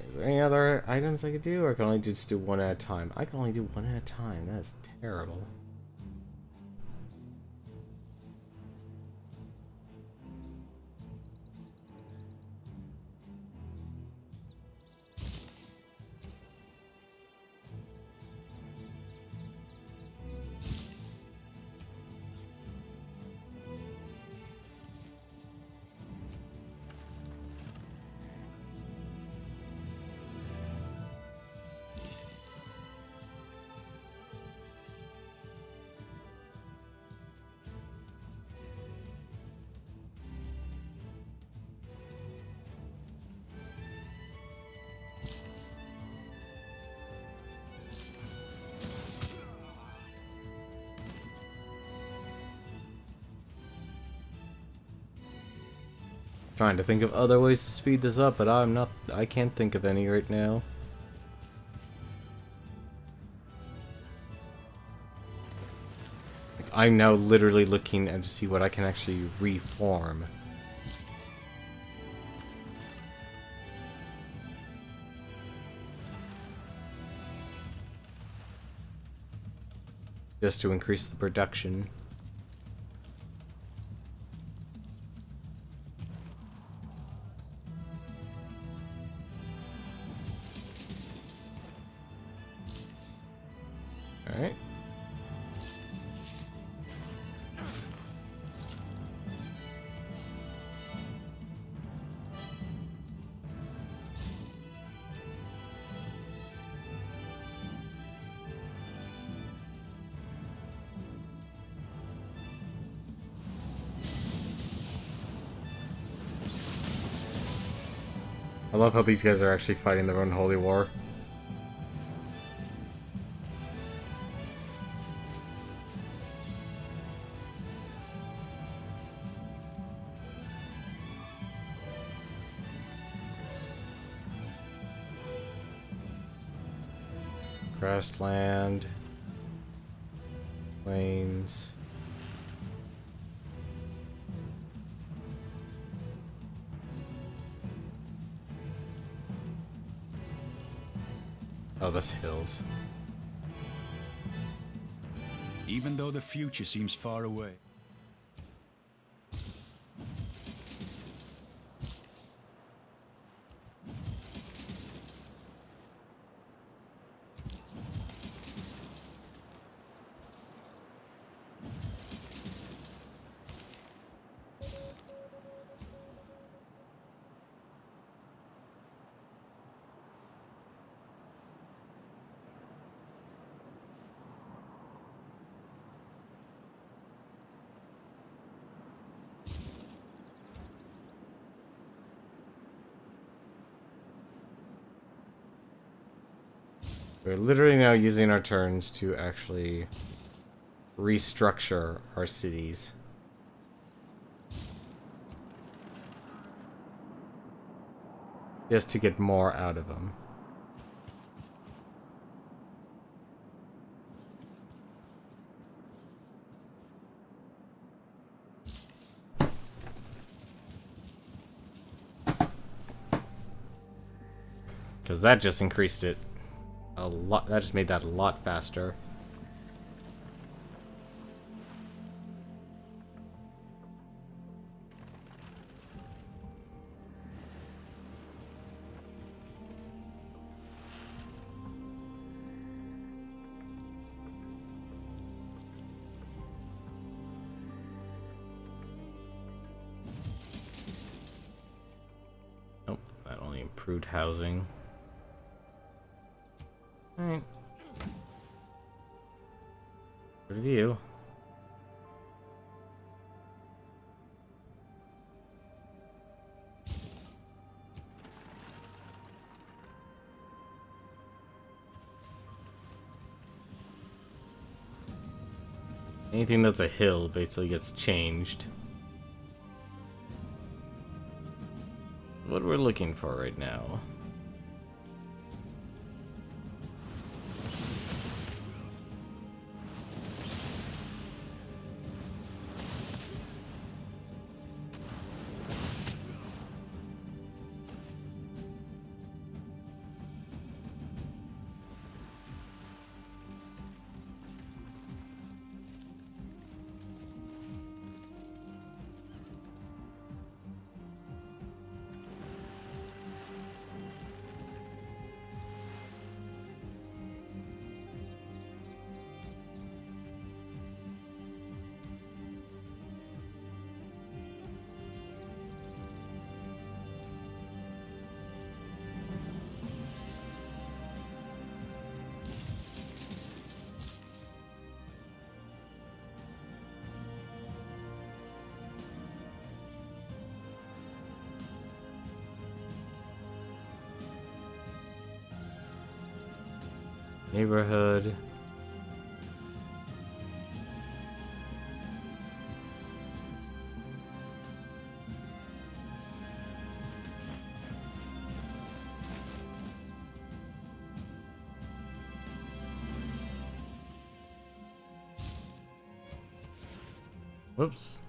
Is there any other items I could do, or I can only just do one at a time? I can only do one at a time. That is terrible. Trying to think of other ways to speed this up, but I can't think of any right now. Like, I'm now literally looking to see what I can actually reform. Just to increase the production. Alright. I love how these guys are actually fighting their own holy war. Grassland, plains. Oh, that's hills. Even though the future seems far away, We're literally now using our turns to actually restructure our cities. Just to get more out of them. Because that just increased it a lot. That just made that a lot faster. Nope, that only improved housing. Alright. Good of you. Anything that's a hill basically gets changed. What we're looking for right now. Neighborhood. Whoops.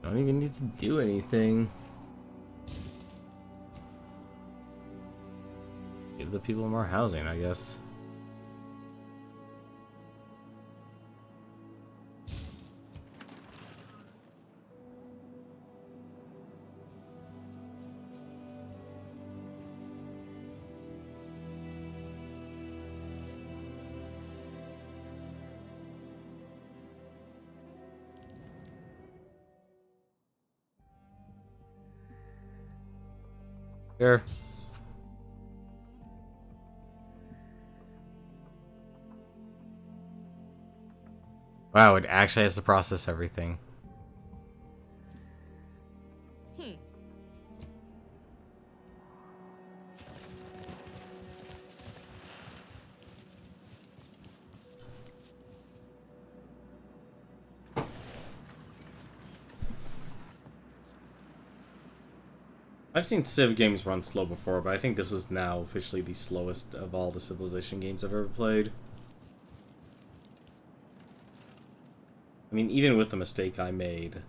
Don't even need to do anything. Give the people more housing, I guess. Sure. Wow, it actually has to process everything. I've seen Civ games run slow before, but I think this is now officially the slowest of all the Civilization games I've ever played. I mean, even with the mistake I made,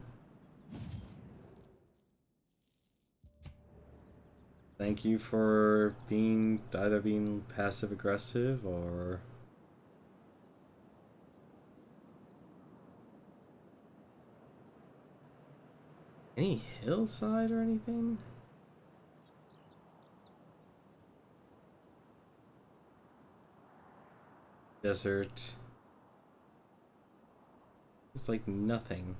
Thank you for either being passive aggressive or any hillside or anything? Desert. It's like nothing.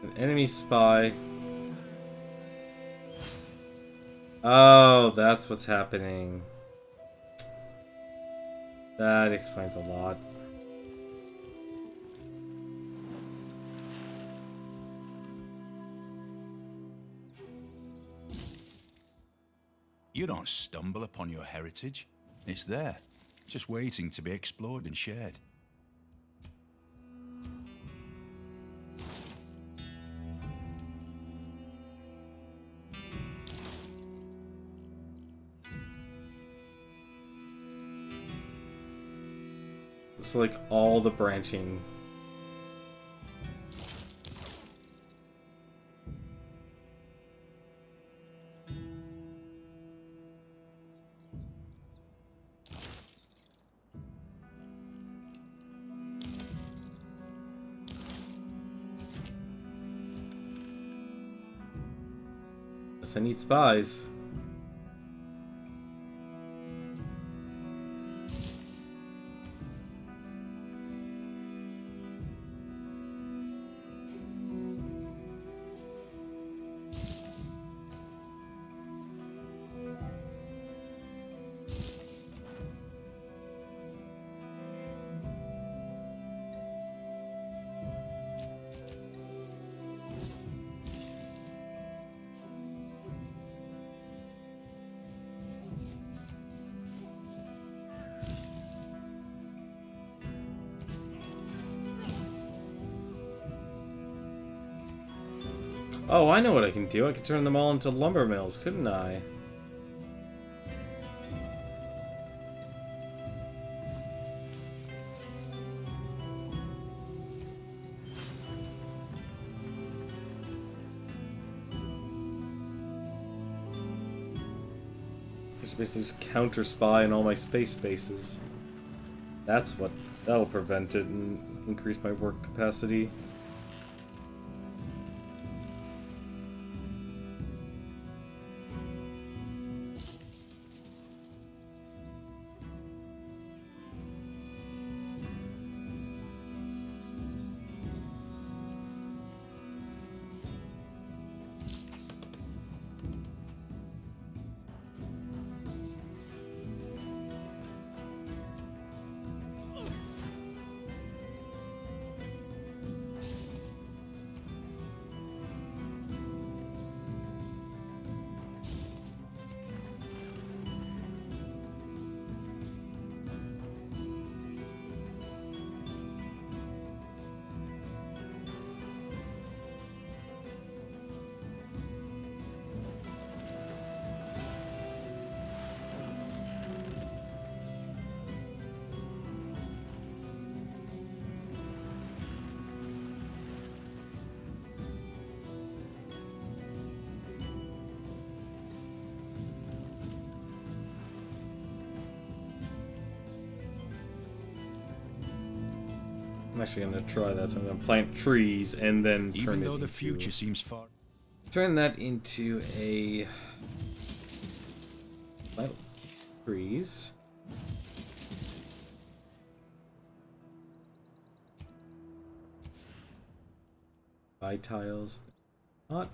An enemy spy. Oh, that's what's happening. That explains a lot. You don't stumble upon your heritage. It's there, just waiting to be explored and shared. It's like all the branching. Guess I need spies. Oh, I know what I can do. I can turn them all into lumber mills, couldn't I? Just basically just counter spy in all my spaces. That'll prevent it and increase my work capacity. I'm actually gonna try that. So I'm gonna plant trees and then Even though the future seems far, turn that into a plant trees. Buy tiles. Not.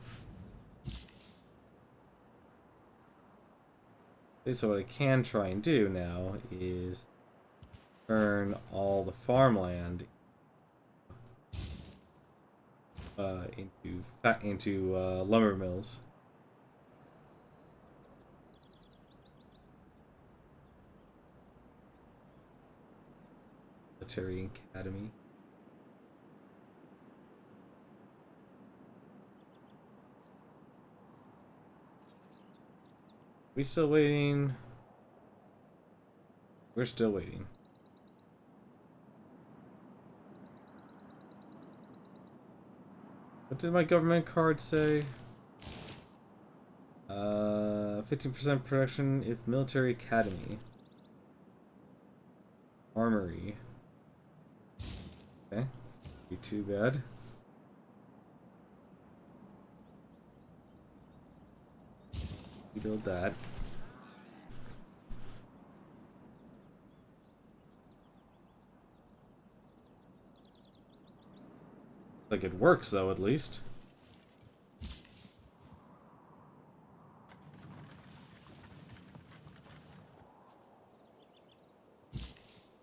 Okay, so what I can try and do now is turn all the farmland into lumber mills. Military Academy. We still waiting? We're still waiting. What did my government card say? 15% production if military academy. Armory. Okay. Be too bad. Build that. Like it works though, at least.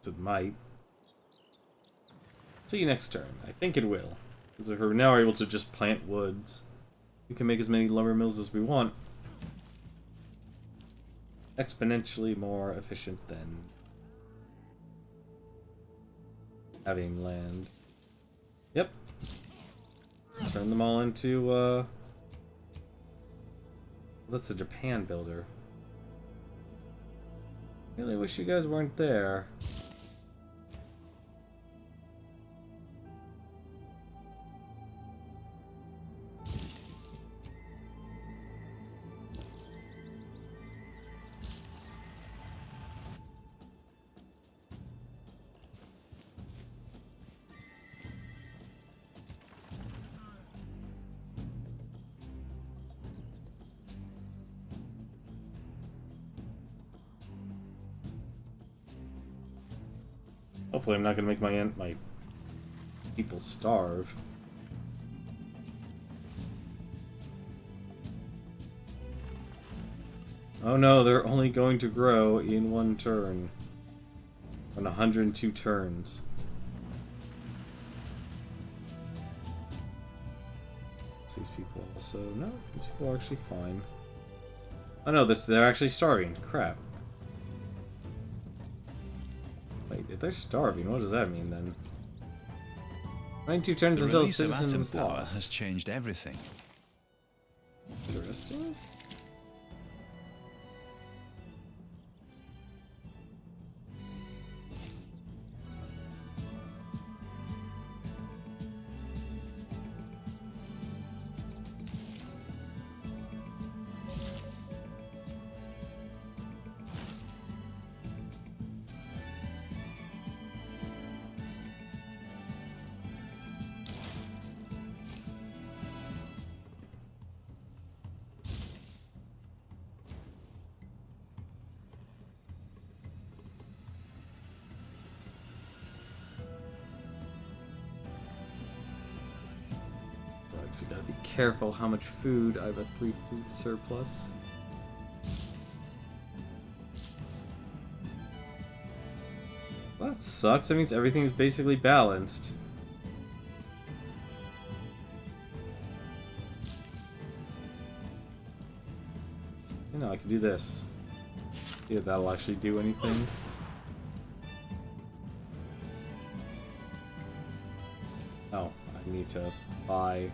It might. See you next turn. I think it will. Because if we're now able to just plant woods, we can make as many lumber mills as we want. Exponentially more efficient than having land. Yep. Let's turn them all into, that's a Japan builder. Really wish you guys weren't there. Hopefully I'm not gonna make my people starve. Oh no, they're only going to grow in one turn. On 102 turns. These people also... No, these people are actually fine. Oh no, they're actually starving. Crap. Wait, if they're starving, what does that mean then? 92 turns The until release of citizens atom power lost. has changed everything. Interesting. So I actually gotta be careful how much food. I have a 3 food surplus. Well, that sucks. That means everything's basically balanced. You know, I can do this. See if that'll actually do anything. Oh, I need to buy...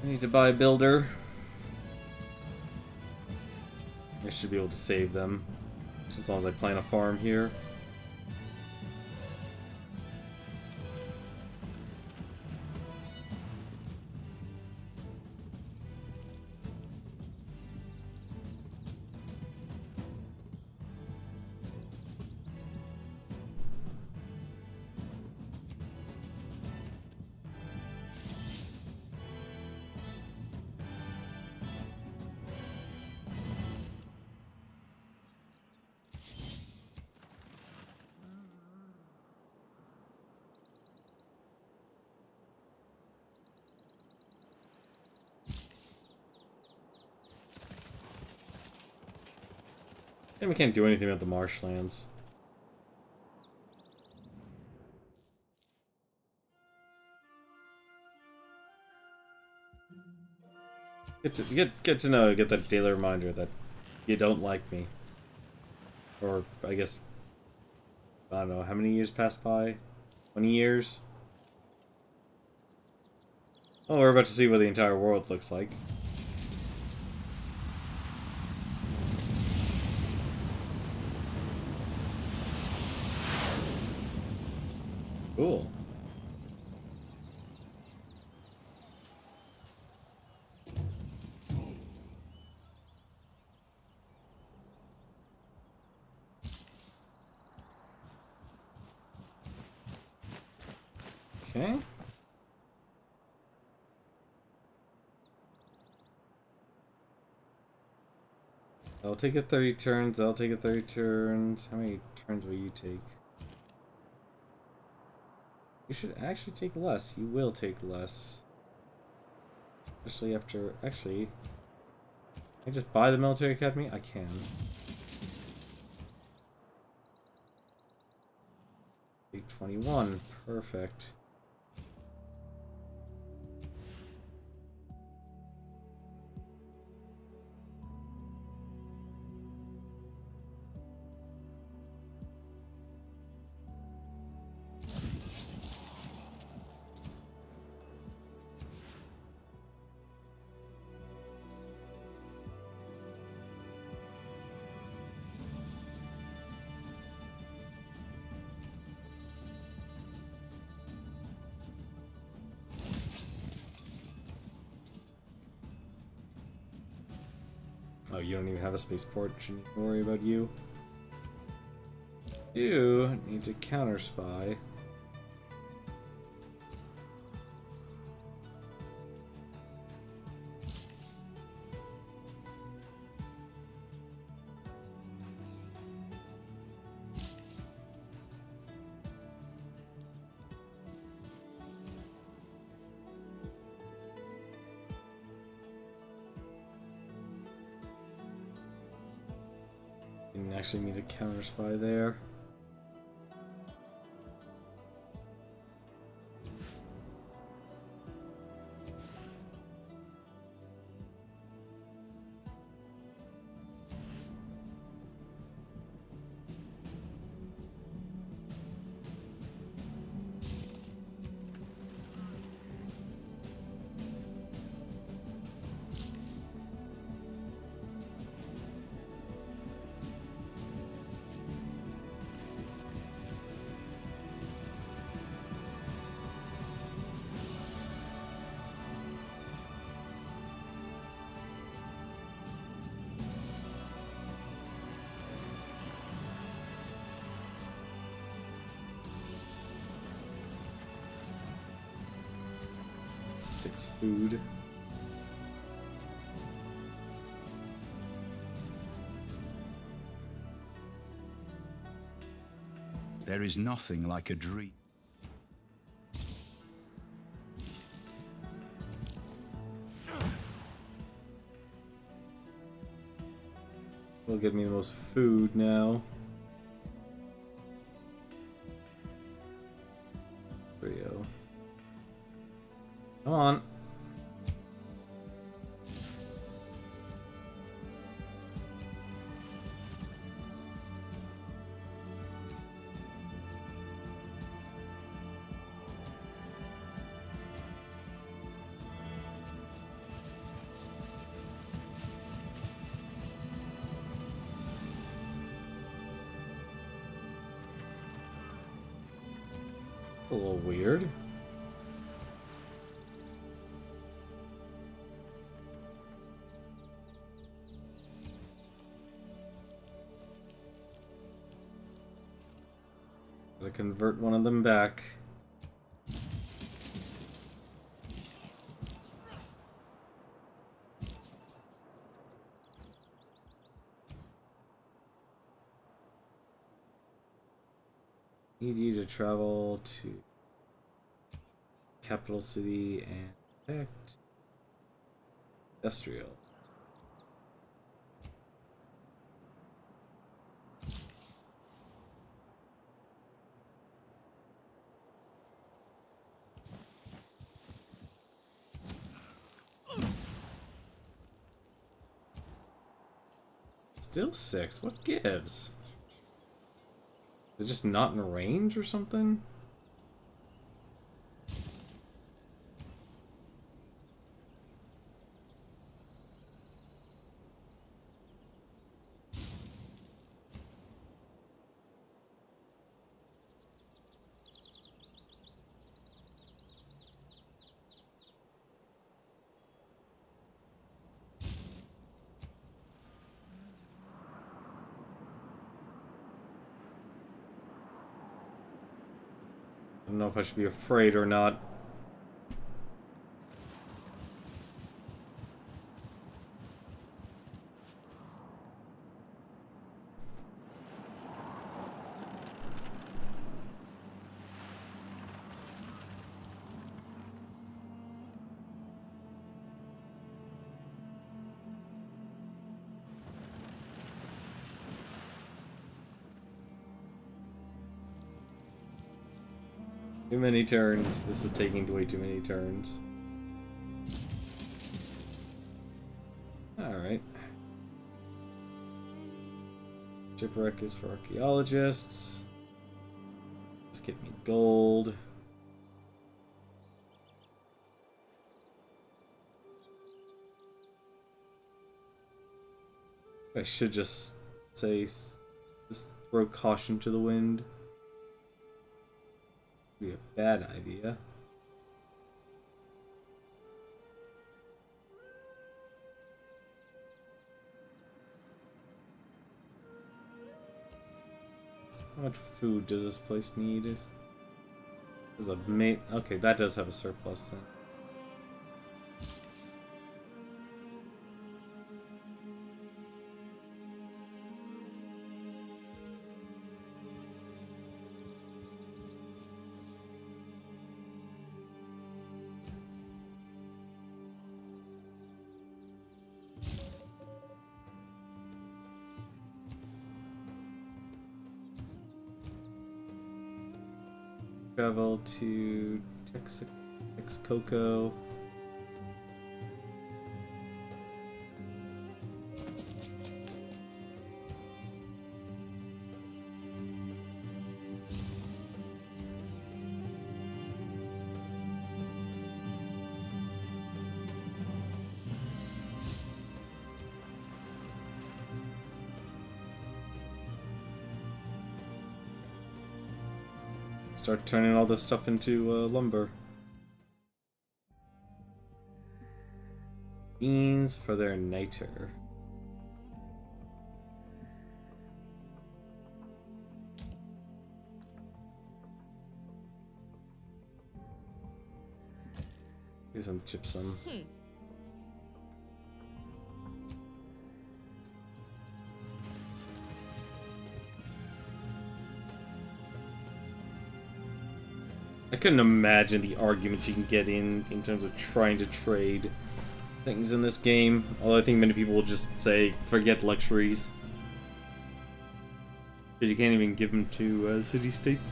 I need to buy a builder. I should be able to save them. As long as I plant a farm here. And we can't do anything about the marshlands. Get to know, get that daily reminder that you don't like me. Or, I guess, I don't know, how many years passed by? 20 years? Oh, we're about to see what the entire world looks like. Cool. Okay. I'll take it 30 turns, I'll take it 30 turns. How many turns will you take? You should actually take less. You will take less. Especially after... Actually... Can I just buy the military academy? I can. Take 21. Perfect. Oh, you don't even have a spaceport. Shouldn't worry about you. You need to counter spy. Didn't actually need a counter spy there. Six food. There is nothing like a dream. Will give me the most food now. There we go. Come on. A little weird. Gotta convert one of them back. Need you to travel to capital city and protect industrial. Still 6. What gives? Is it just not in range or something? I don't know if I should be afraid or not. Too many turns. This is taking way too many turns. Alright. Shipwreck is for archaeologists. Just get me gold. I should just say, just throw caution to the wind. Be a bad idea. How much food does this place need? There's a mate. Okay, that does have a surplus then. Travel to Texcoco. Start turning all this stuff into lumber. Beans for their niter. Here's some gypsum. I couldn't imagine the arguments you can get in terms of trying to trade things in this game. Although I think many people will just say, forget luxuries. Because you can't even give them to city-states.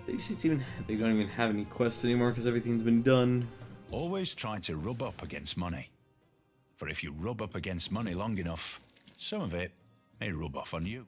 City-states they don't even have any quests anymore because everything's been done. Always try to rub up against money. For if you rub up against money long enough, some of it may rub off on you.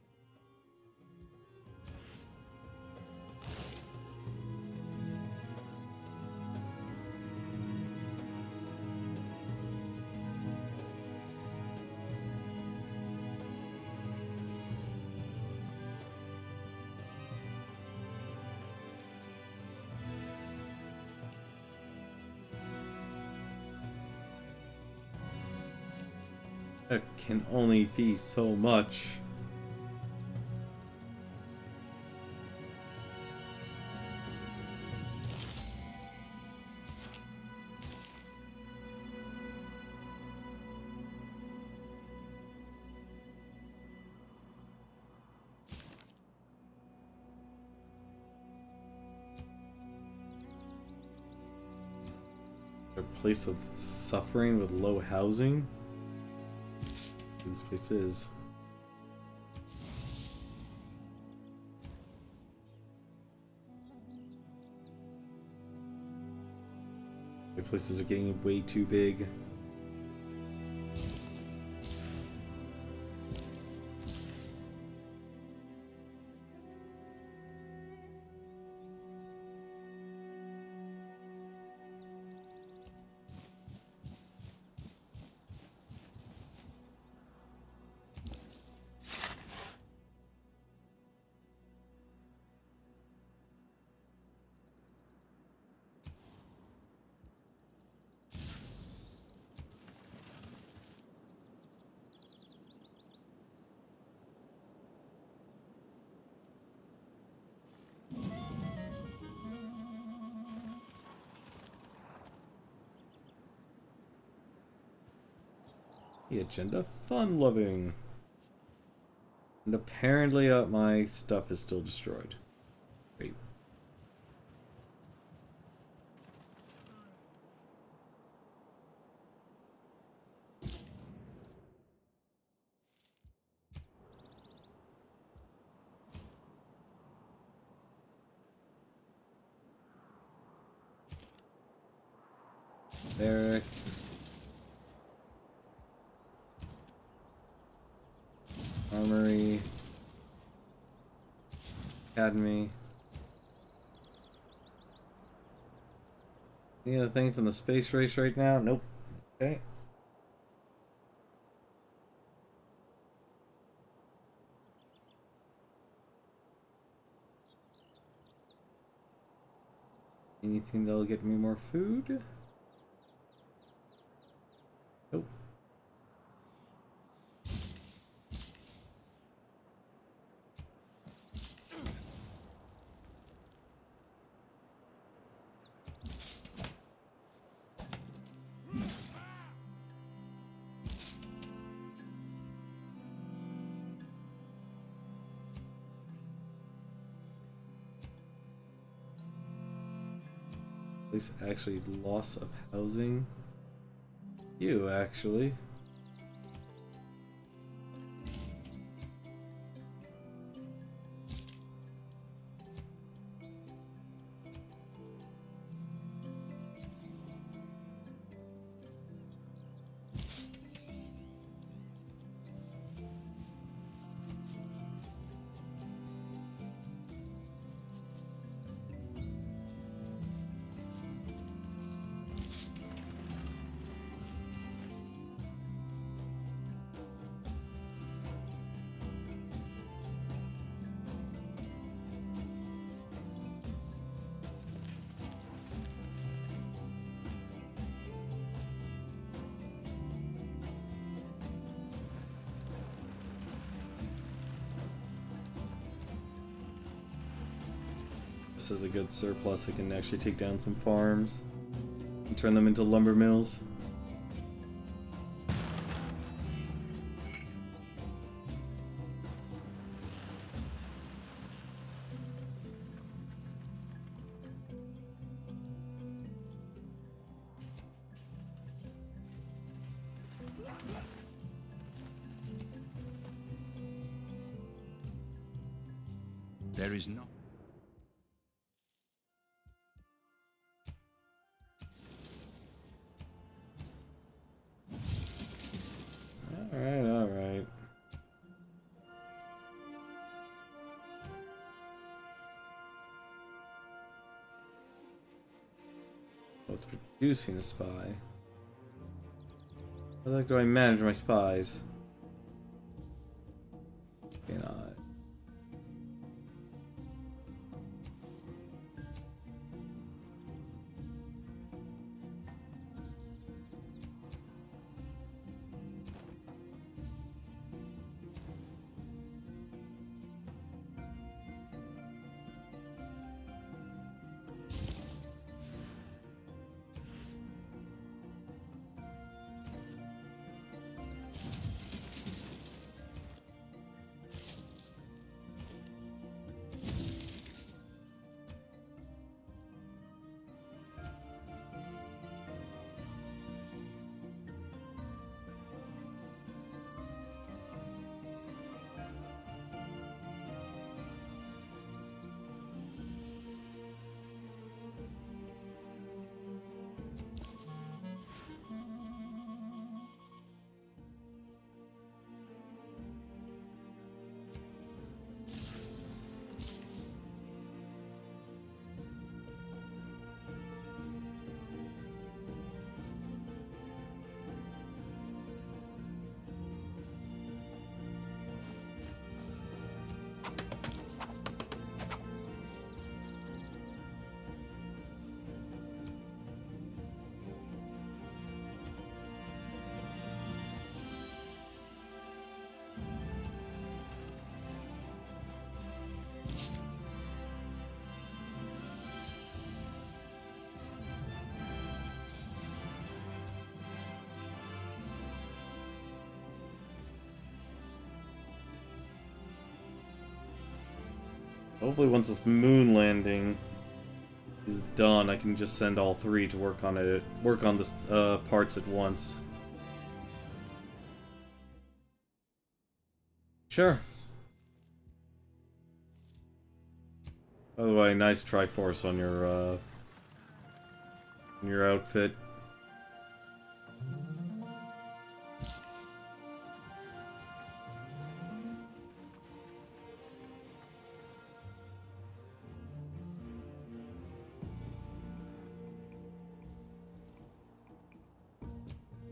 That can only be so much. A place of suffering with low housing? This place is. The places are getting way too big. The agenda fun-loving. And apparently my stuff is still destroyed. Great. Barracks. Armory. Academy. Any other thing from the space race right now? Nope. Okay. Anything that'll get me more food? Nope. This actually loss of housing. You actually. This is a good surplus. I can actually take down some farms and turn them into lumber mills. There is no... Alright, alright. Oh, it's producing a spy. How the heck do I manage my spies? Cannot. Hopefully once this moon landing is done, I can just send all three to work on this parts at once. Sure. By the way, nice Triforce on your outfit.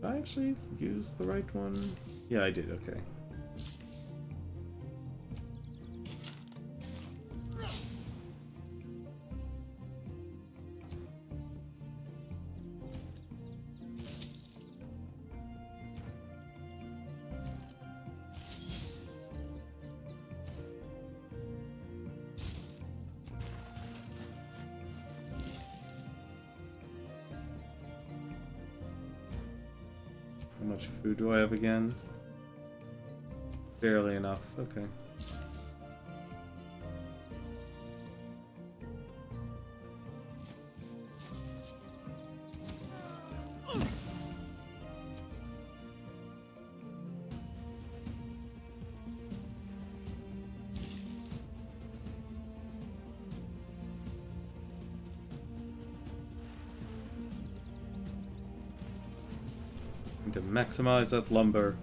Did I actually use the right one? Yeah, I did, okay. How much food do I have again? Barely enough, okay. To maximize that lumber.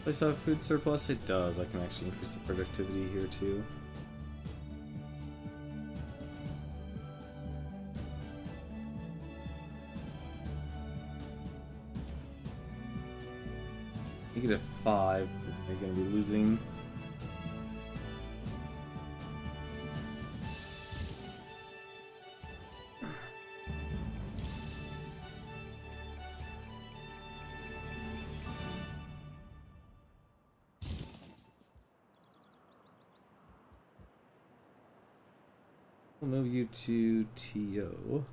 Does this have food surplus? It does. I can actually increase the productivity here too. -5. You're gonna be losing. We'll move you to TO.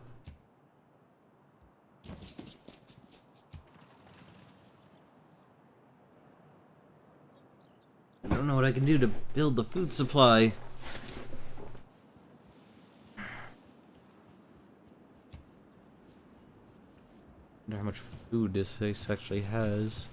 I don't know what I can do to build the food supply. I wonder how much food this place actually has.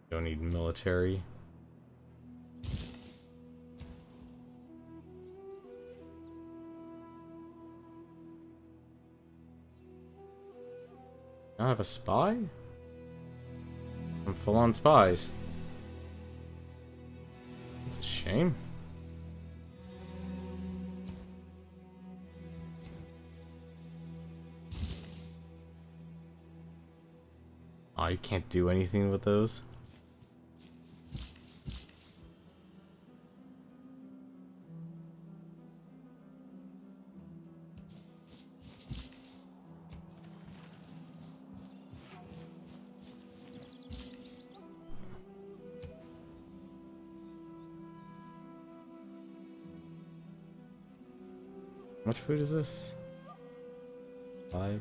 Don't need military. I have a spy? I'm full on spies. That's a shame. I can't do anything with those. much food is this? 5.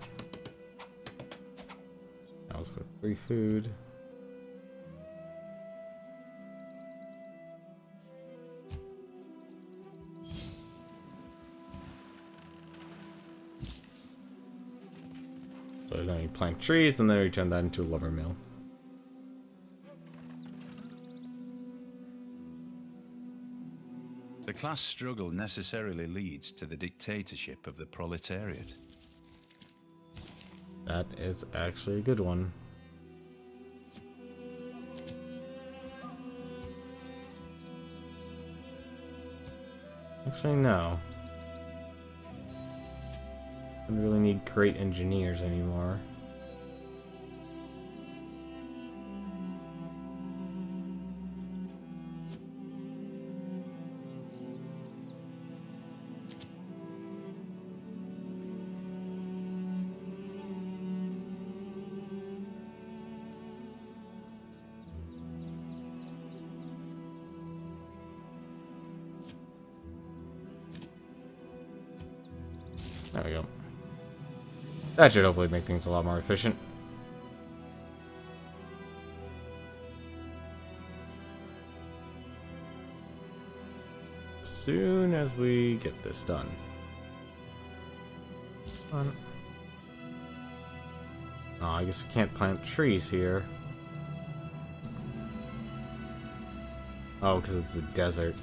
That was with 3 food. So then you plant trees and then we turn that into a lumber mill. The class struggle necessarily leads to the dictatorship of the proletariat. That is actually a good one. Actually, no. I don't really need great engineers anymore. There we go. That should hopefully make things a lot more efficient. As soon as we get this done. Oh, I guess we can't plant trees here. Oh, because it's a desert.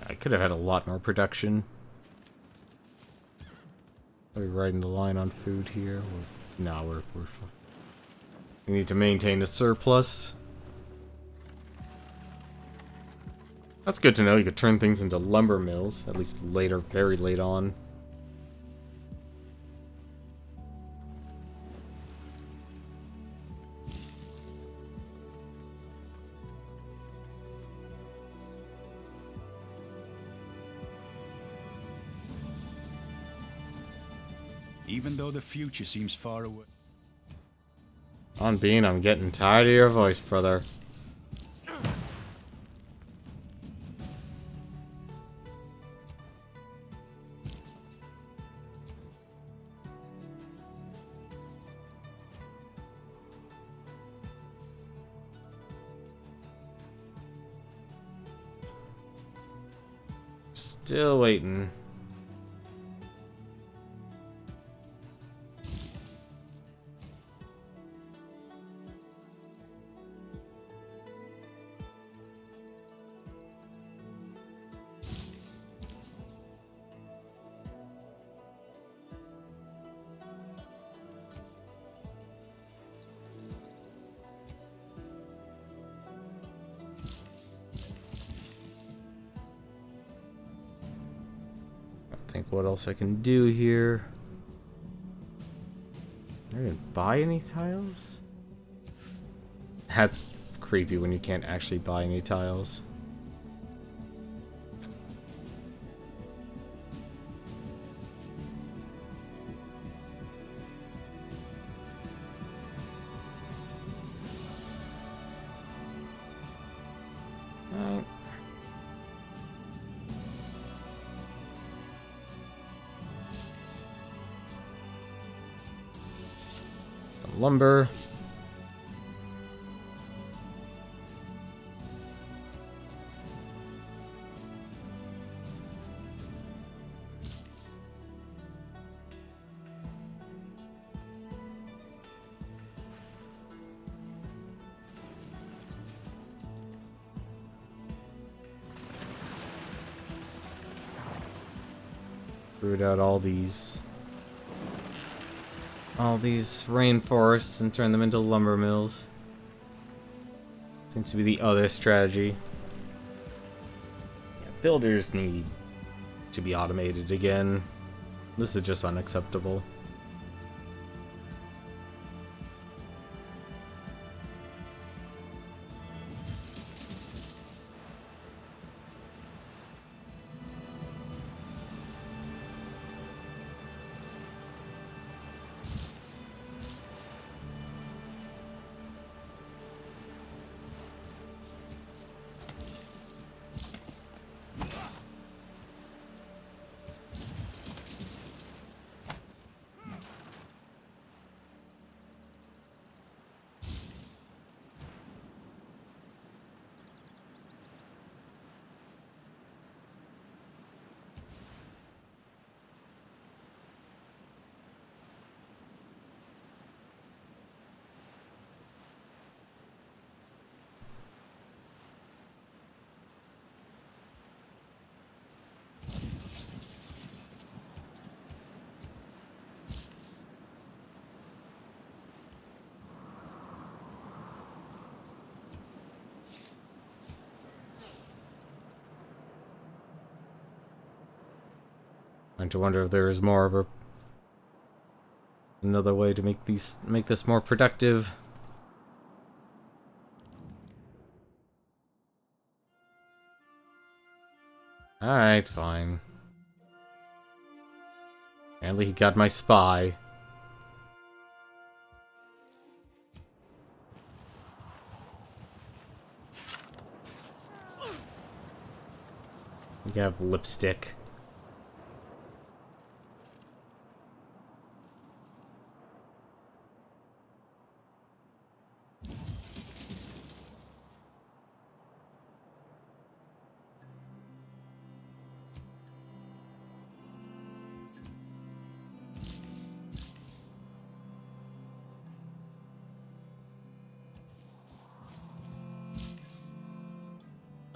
I could have had a lot more production. Are we riding the line on food here? No, we're fine. We need to maintain a surplus. That's good to know. You could turn things into lumber mills, at least later, very late on. Even though the future seems far away. On Bean, I'm getting tired of your voice, brother. Still waiting. Think what else I can do here. I didn't buy any tiles? That's creepy when you can't actually buy any tiles. Alright. Some lumber. Root out all these rainforests and turn them into lumber mills. Seems to be the other strategy. Yeah, builders need to be automated again. This is just unacceptable. And to wonder if there is more of another way to make this more productive. Alright, fine. Apparently he got my spy. You have lipstick.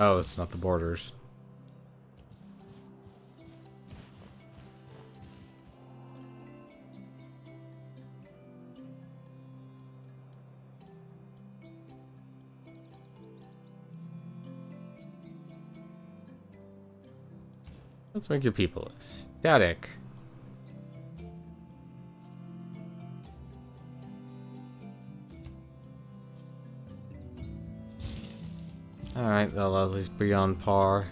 Oh, it's not the borders. Let's make your people static. Alright, that allows us to be on par.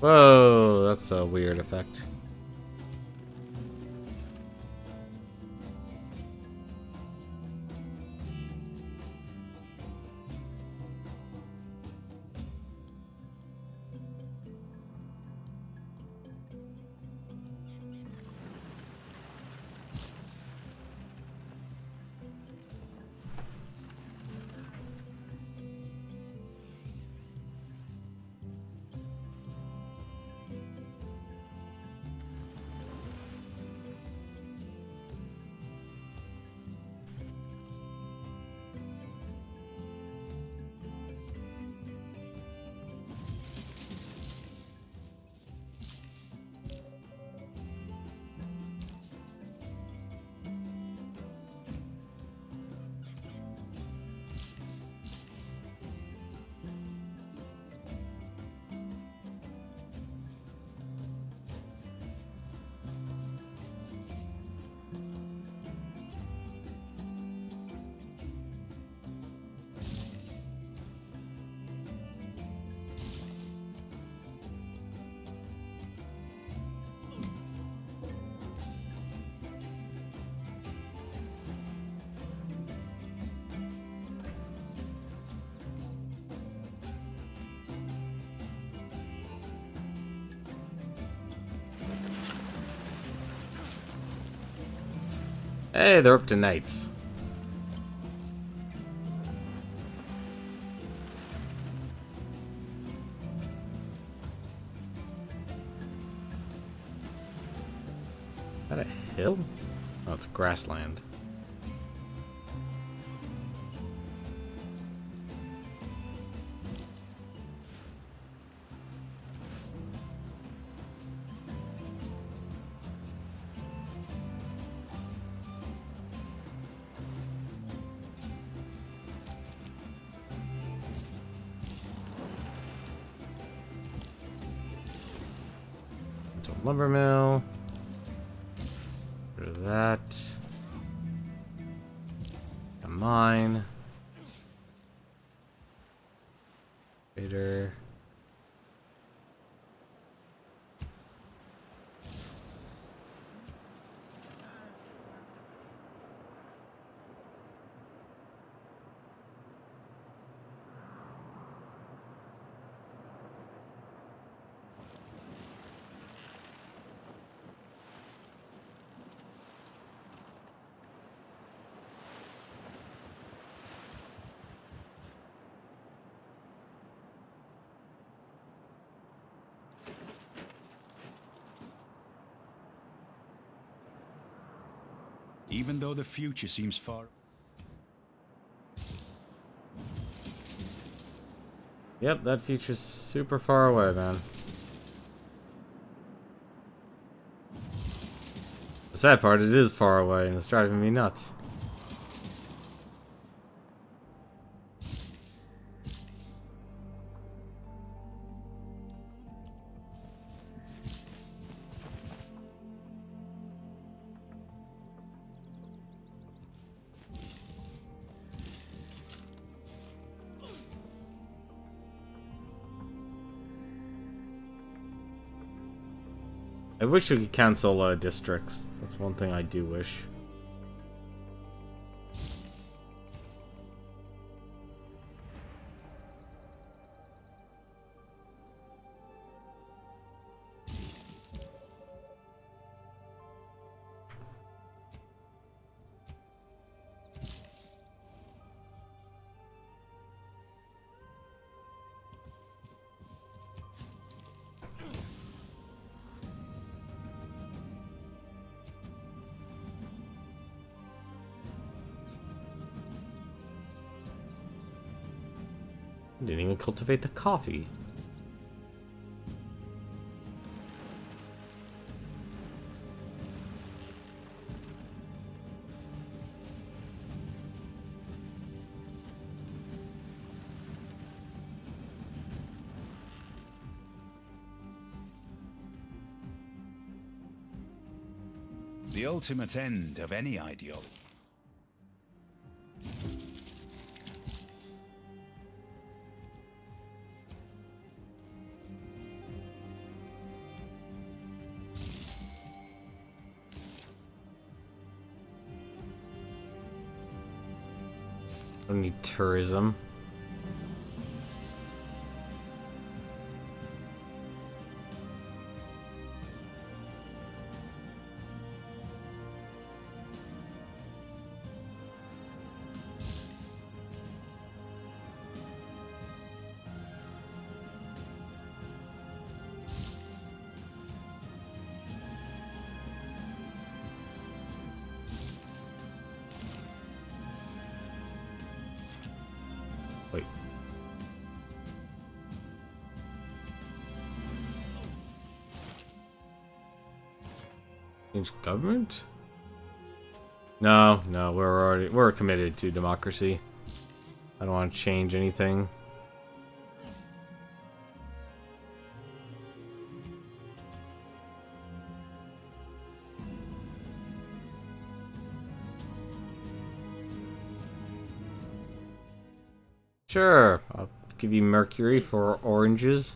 Whoa, that's a weird effect. Hey, they're up to knights. Is that a hill? Oh, it's grassland. Lumber mill. Rid of that. A mine. Trader. Even though the future seems far... Yep, that future's super far away, man. The sad part, it is far away, and it's driving me nuts. I wish we could cancel districts. That's one thing I do wish. Didn't even cultivate the coffee. The ultimate end of any ideology. Don't need tourism. Wait. Change government? No, we're committed to democracy. I don't want to change anything. Sure, I'll give you mercury for oranges.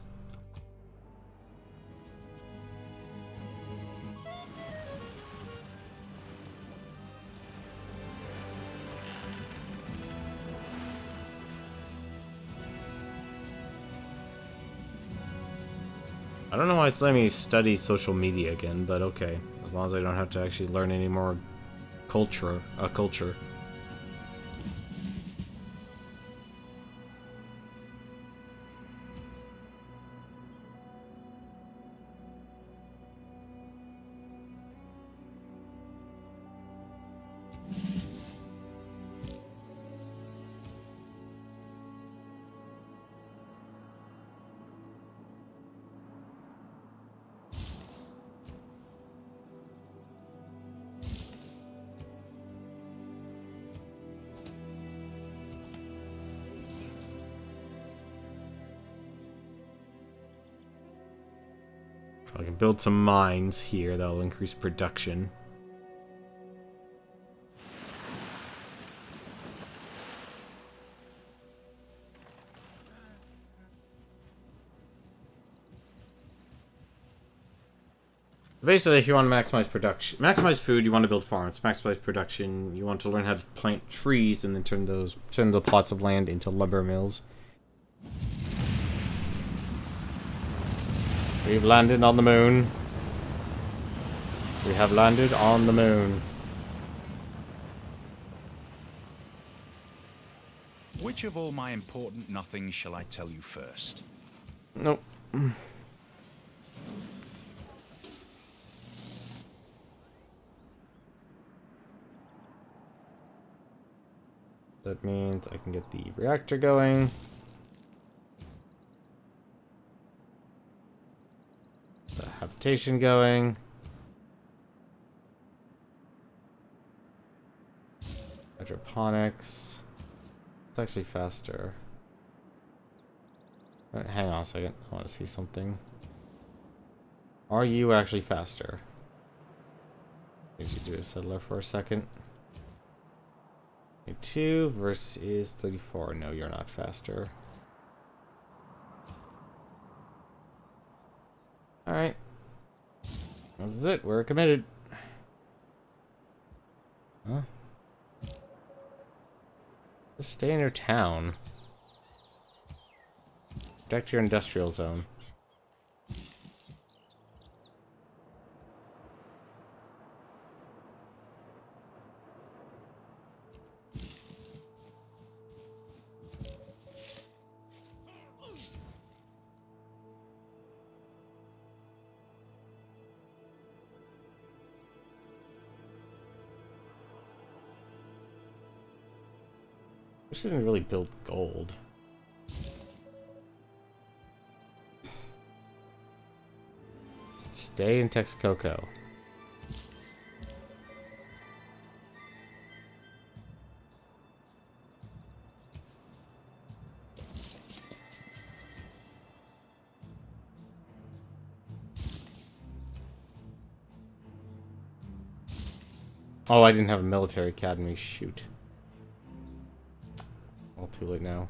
I don't know why it's letting me study social media again, but okay. As long as I don't have to actually learn any more culture. I can build some mines here that'll increase production. Basically, if you want to maximize production, maximize food, you want to build farms. Maximize production, you want to learn how to plant trees and then turn the plots of land into lumber mills. We've landed on the moon. We have landed on the moon. Which of all my important nothings shall I tell you first? Nope. That means I can get the reactor going. The habitation going. Hydroponics. It's actually faster. Hang on a second. I want to see something. Are you actually faster? Need you to do a settler for a second. 2 versus 34. No, you're not faster. Alright. This is it. We're committed. Huh? Just stay in your town. Protect your industrial zone. We shouldn't really build gold. Stay in Texcoco. Oh, I didn't have a military academy. Shoot. All too late now.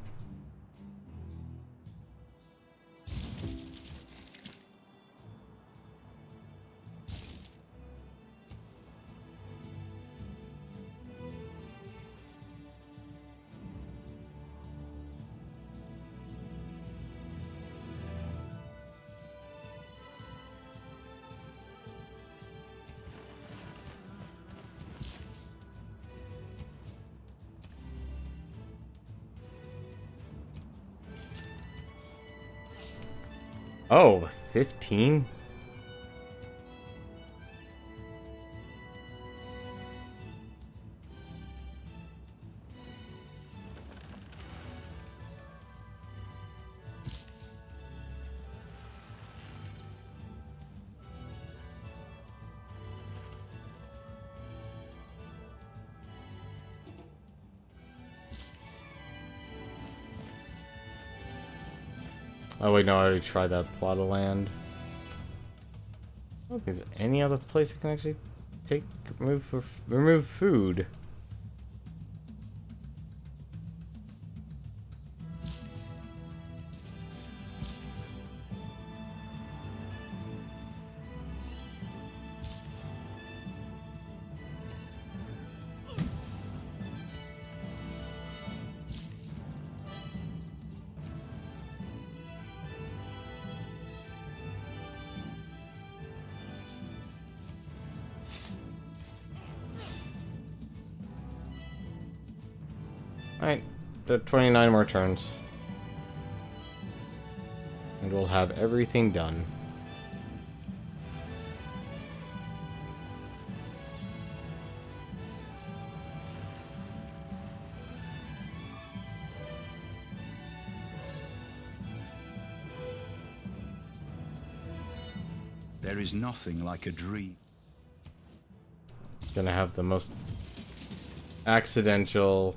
Oh, 15? Oh wait, no, I already tried that plot of land. I don't think there's any other place I can actually remove food. Alright, 29 more turns. And we'll have everything done. There is nothing like a dream. Gonna have the most accidental.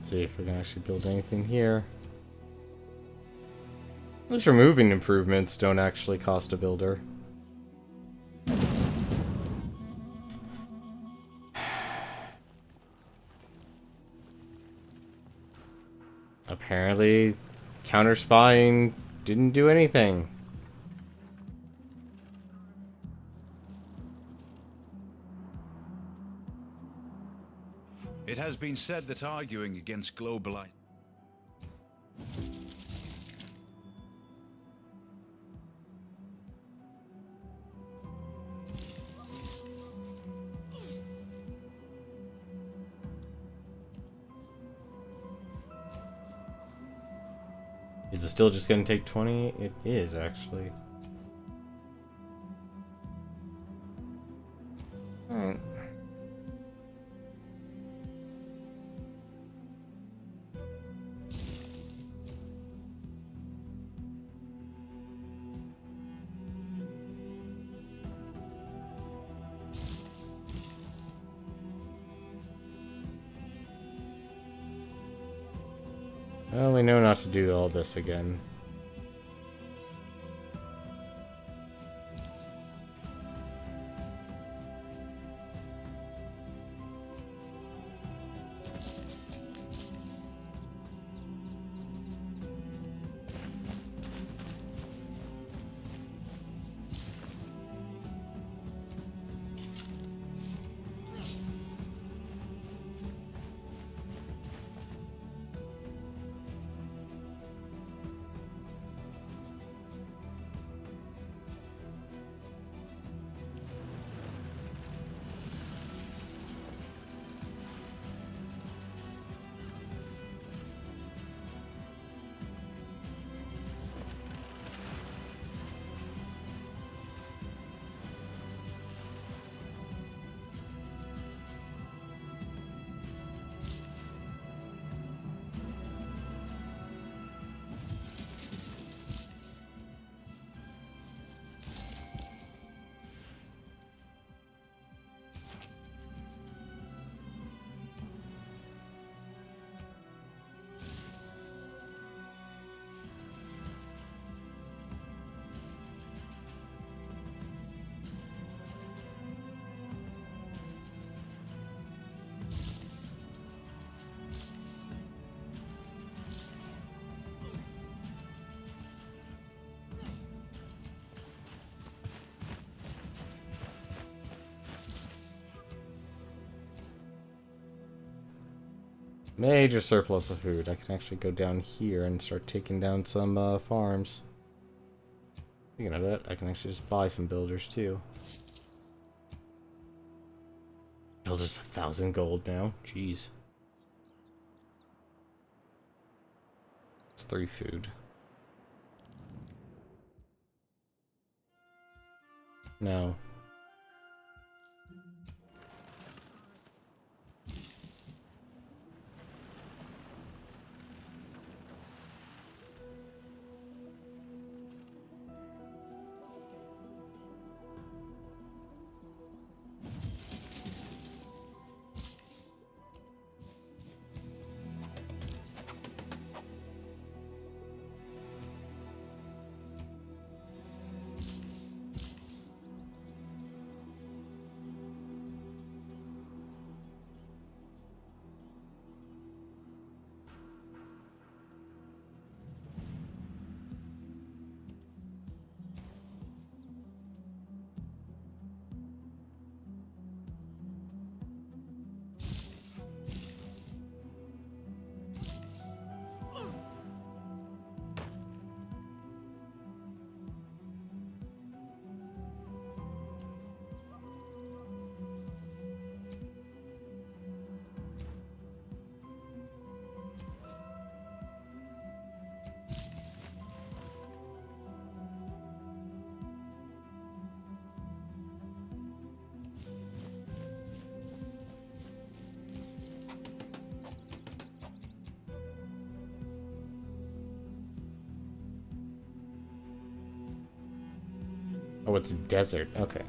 Let's see if we can actually build anything here. Those removing improvements don't actually cost a builder. Apparently, counter spying didn't do anything. It has been said that arguing against globalization Is it still just gonna take 20? It is, actually. Alright. Well, we know not to do all this again. Major surplus of food. I can actually go down here and start taking down some farms. Speaking of that, I can actually just buy some builders too. Builders 1,000 gold now. Jeez. It's 3 food. No. Oh, it's a desert. Okay.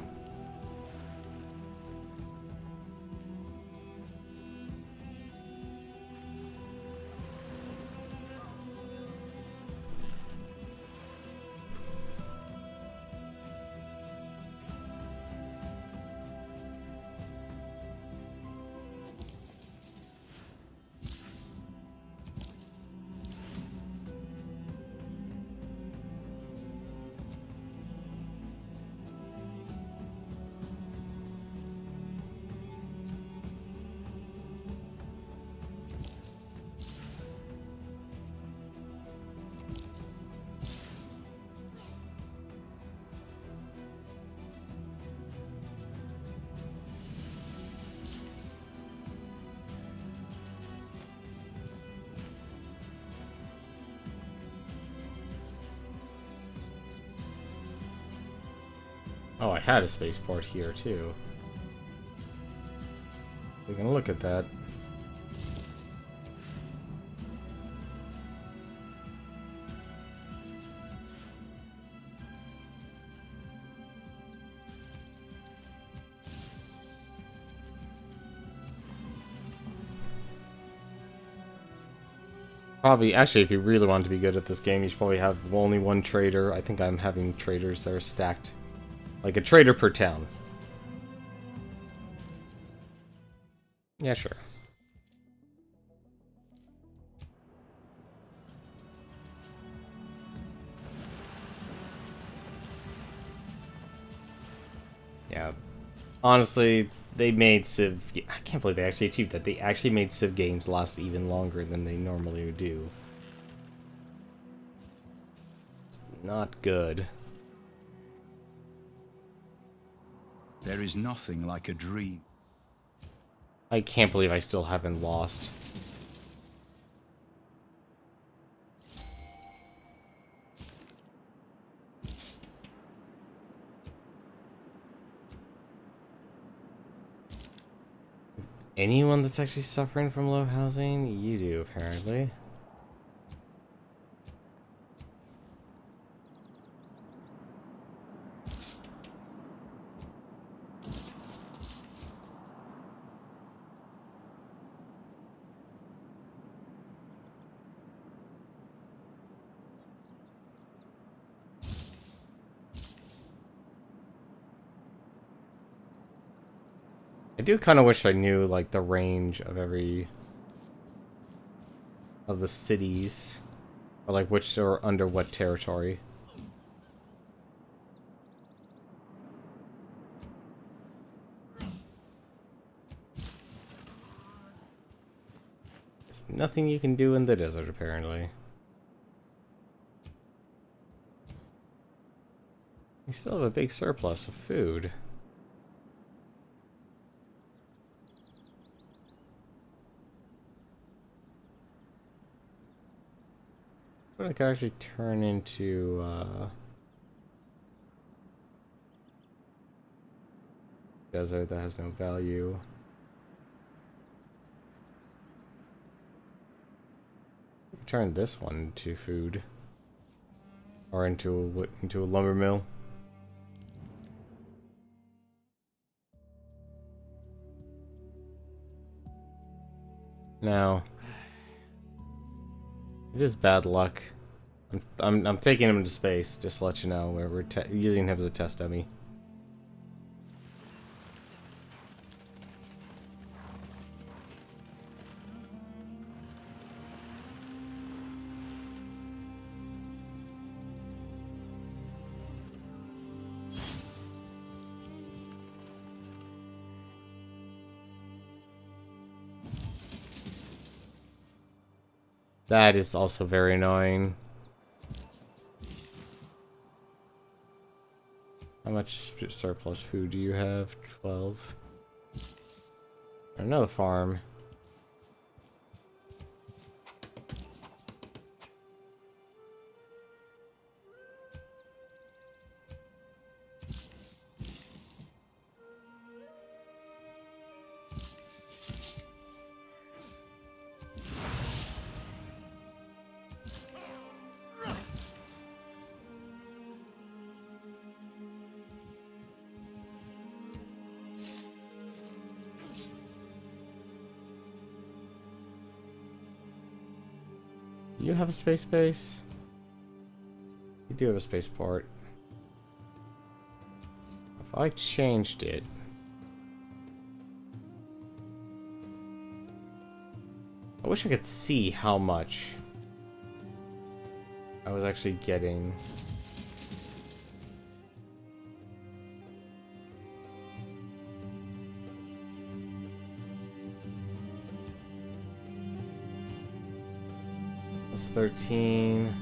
Oh, I had a spaceport here too. We can look at that. Probably, actually, if you really want to be good at this game, you should probably have only one trader. I think I'm having traders that are stacked. Like a trader per town. Yeah, sure. Yeah. Honestly, they made Civ... I can't believe they actually achieved that. They actually made Civ games last even longer than they normally do. It's not good. There is nothing like a dream. I can't believe I still haven't lost. Anyone that's actually suffering from low housing? You do, apparently. I do kind of wish I knew, like, the range of every... of the cities. Or, like, which are under what territory. There's nothing you can do in the desert, apparently. You still have a big surplus of food. But I could actually turn into desert that has no value. Turn this one into food, or into a lumber mill. Now, it is bad luck. I'm taking him into space, just to let you know. We're using him as a test dummy. That is also very annoying. How much surplus food do you have? 12. Another farm. You have a space base? You do have a space port. If I changed it... I wish I could see how much I was actually getting. It's 13.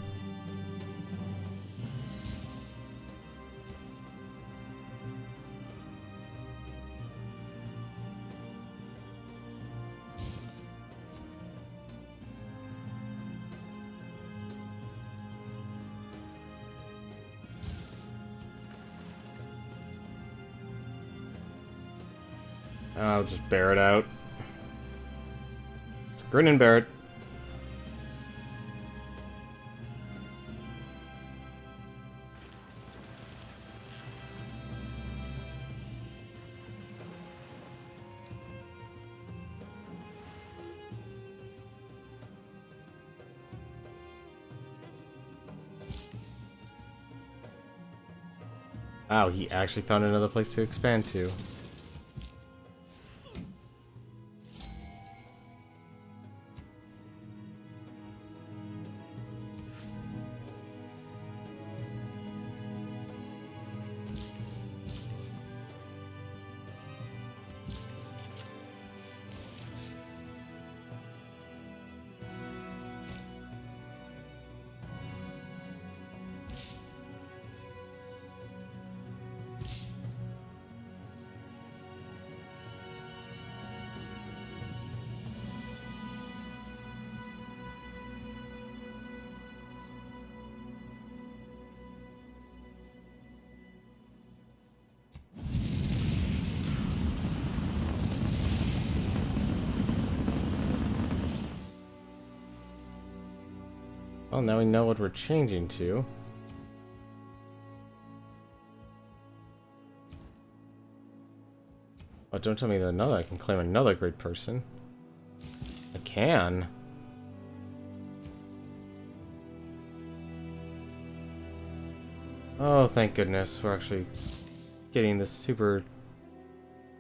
I'll just bear it out. It's grin and bear it. Wow, he actually found another place to expand to. Well, now we know what we're changing to. Oh, don't tell me that I can claim another great person. I can. Oh, thank goodness. We're actually getting this super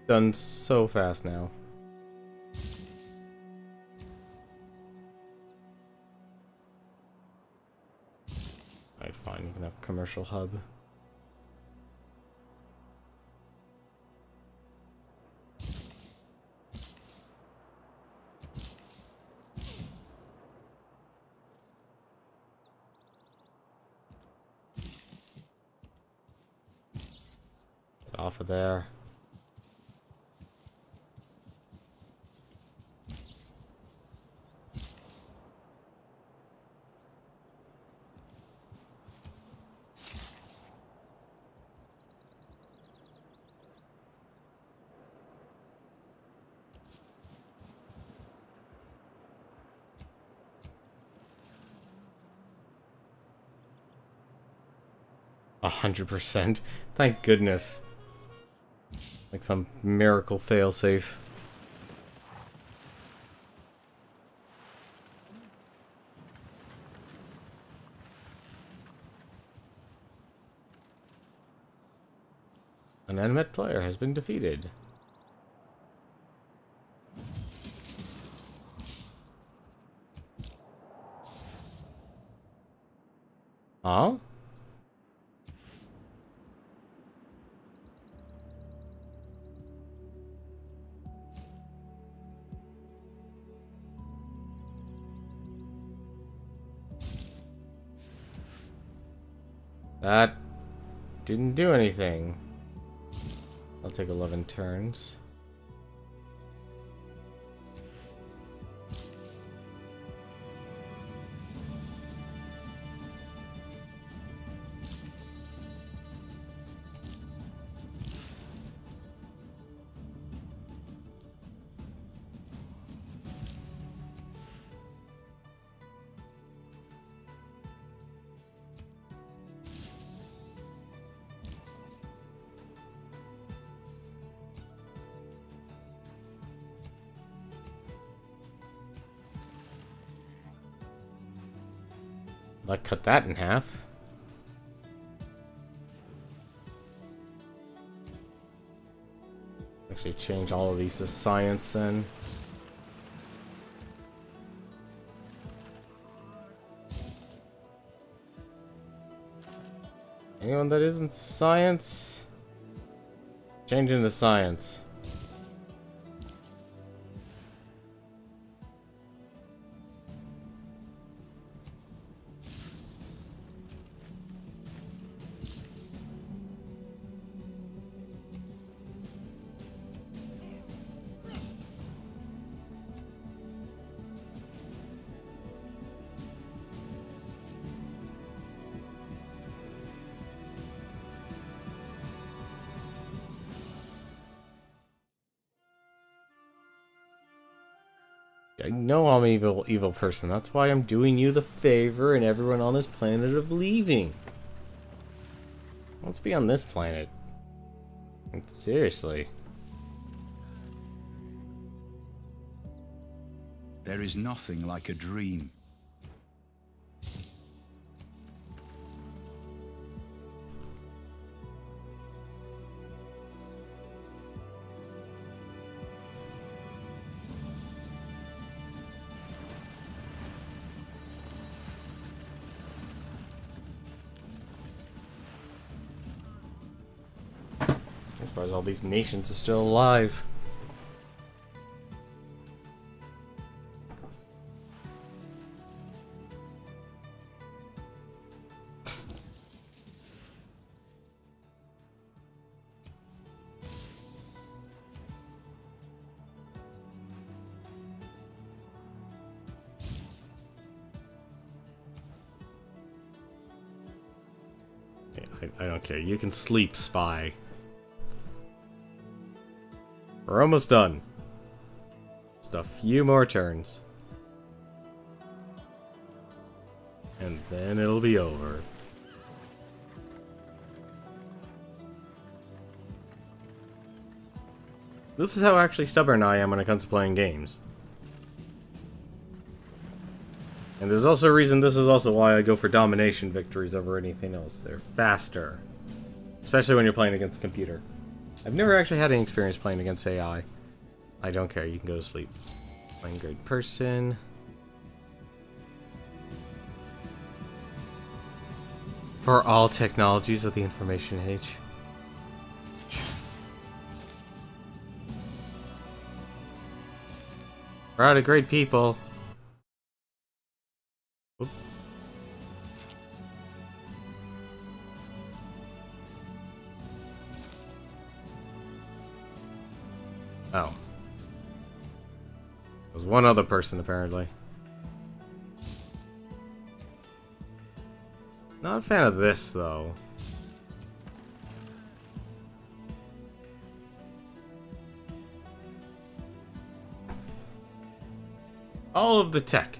done so fast now. Alright, fine. You can have commercial hub. off of there. %. Thank goodness. Like some miracle failsafe. An unmet player has been defeated. Huh? That didn't do anything. I'll take 11 turns. I'll cut that in half. Actually change all of these to science then. Anyone that isn't science? Change into science. I know I'm an evil person. That's why I'm doing you the favor and everyone on this planet of leaving. Let's be on this planet. Like, seriously. There is nothing like a dream. As far as all these nations are still alive. I don't care. You can sleep, spy. We're almost done. Just a few more turns. And then it'll be over. This is how actually stubborn I am when it comes to playing games. And there's also a reason this is also why I go for domination victories over anything else. They're faster. Especially when you're playing against a computer. I've never actually had any experience playing against AI. I don't care, you can go to sleep. Playing great person. For all technologies of the information age. We're out of great people. Oop. Oh. There's one other person, apparently. Not a fan of this, though. All of the tech.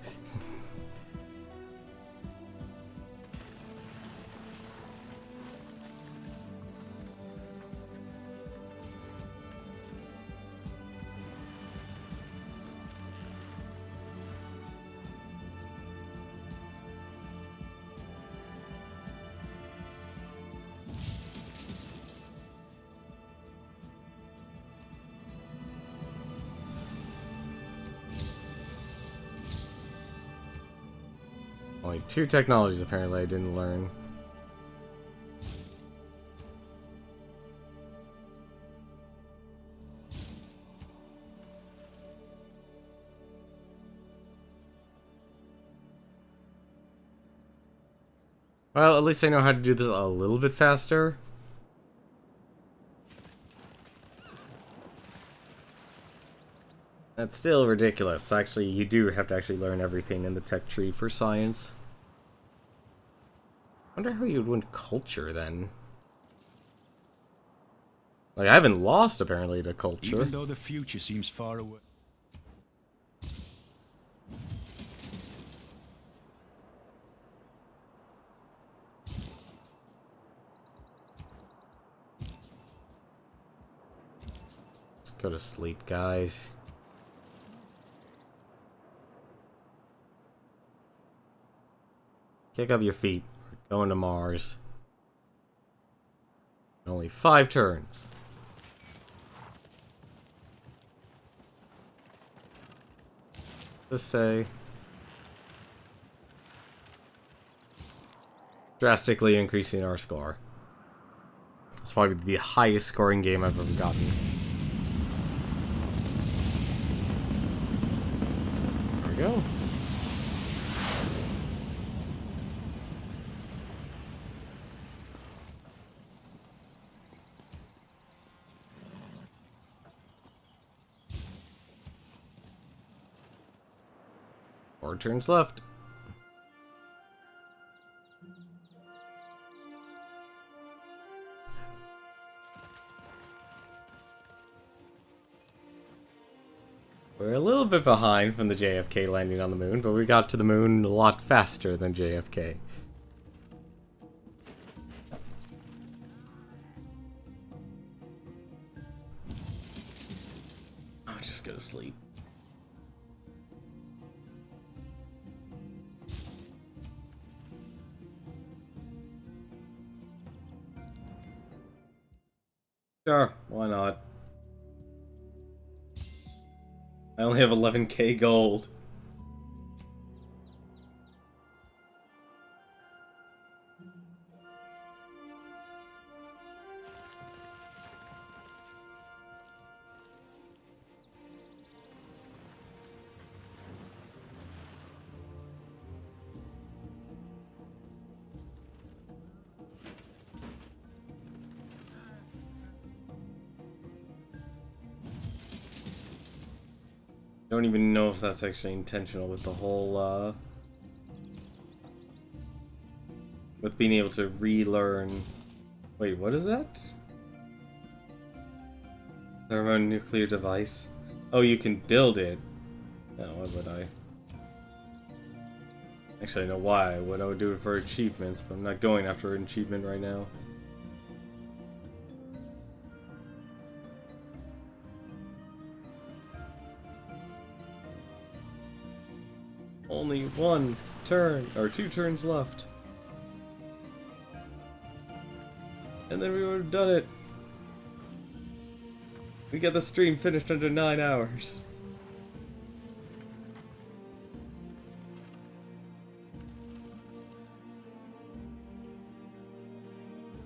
Only 2 technologies apparently I didn't learn. Well, at least I know how to do this a little bit faster. That's still ridiculous. Actually, you do have to actually learn everything in the tech tree for science. Wonder how you'd win culture then. Like, I haven't lost apparently to culture. Even though the future seems far away. Let's go to sleep, guys. Kick up your feet. We're going to Mars. Only 5 turns. Let's say drastically increasing our score. It's probably the highest scoring game I've ever gotten. There we go. Four turns left. We're a little bit behind from the JFK landing on the moon, but we got to the moon a lot faster than JFK. I'll just go to sleep. Sure, why not? I only have 11k gold. I don't even know if that's actually intentional with the whole, with being able to relearn. Wait, what is that? Thermonuclear device. Oh, you can build it. No, why would I? Actually, I know why. I would do it for achievements, but I'm not going after an achievement right now. Only 1 turn, or 2 turns left. And then we would have done it. We get the stream finished under 9 hours.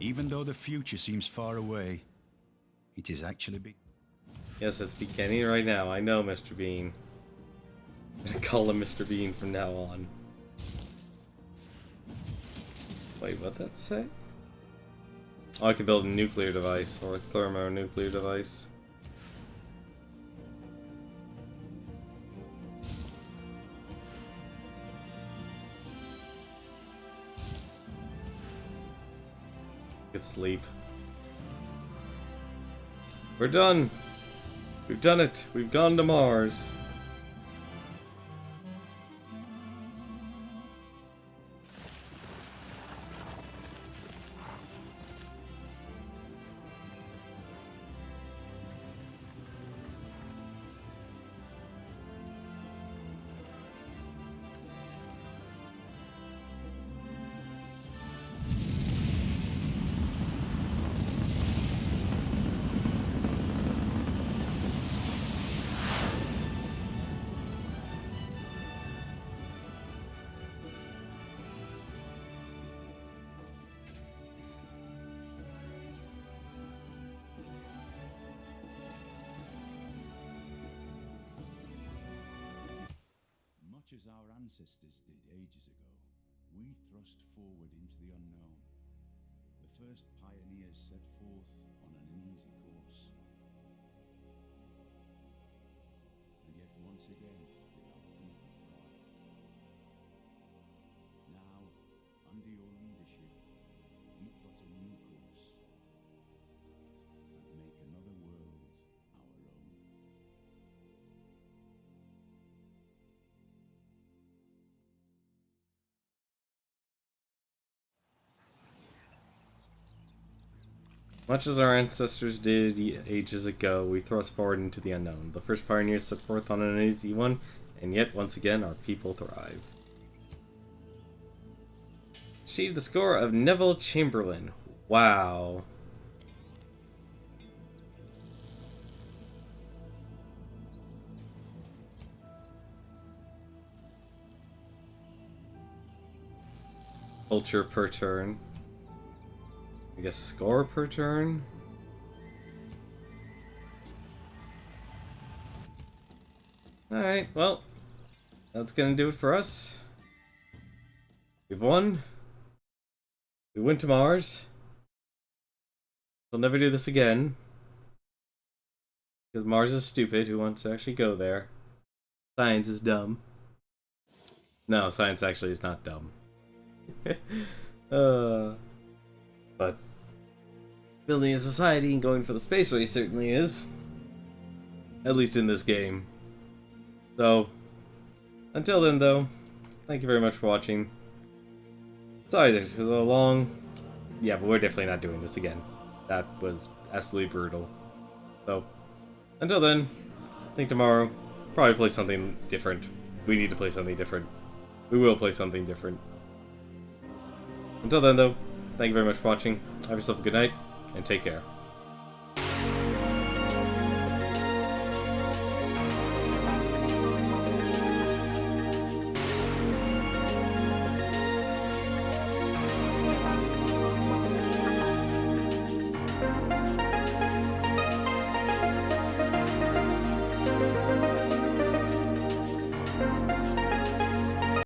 Even though the future seems far away, it is actually big. Yes, it's beginning right now. I know, Mr. Bean. I'm gonna call him Mr. Bean from now on. Wait, what'd that say? Oh, I could build a nuclear device, or a thermonuclear device. Get sleep. We're done. We've done it. We've gone to Mars. Much as our ancestors did ages ago, we thrust forward into the unknown. The first pioneers set forth on an uneasy course. And yet once again did our people thrive. Now, under your leadership, we plot a new course and make another world our own. Much as our ancestors did ages ago, we thrust forward into the unknown. The first pioneers set forth on an uneasy one, and yet once again our people thrive. Achieved the score of Neville Chamberlain. Wow. Culture per turn. I guess score per turn? Alright, well, that's gonna do it for us. We've won. We went to Mars. We'll never do this again. Because Mars is stupid. Who wants to actually go there? Science is dumb. No, science actually is not dumb. But building a society and going for the space race certainly is. At least in this game. So, until then though, thank you very much for watching. Sorry this was a long... Yeah, but we're definitely not doing this again. That was absolutely brutal. So, until then, I think tomorrow, probably play something different. We need to play something different. We will play something different. Until then though, thank you very much for watching. Have yourself a good night, and take care.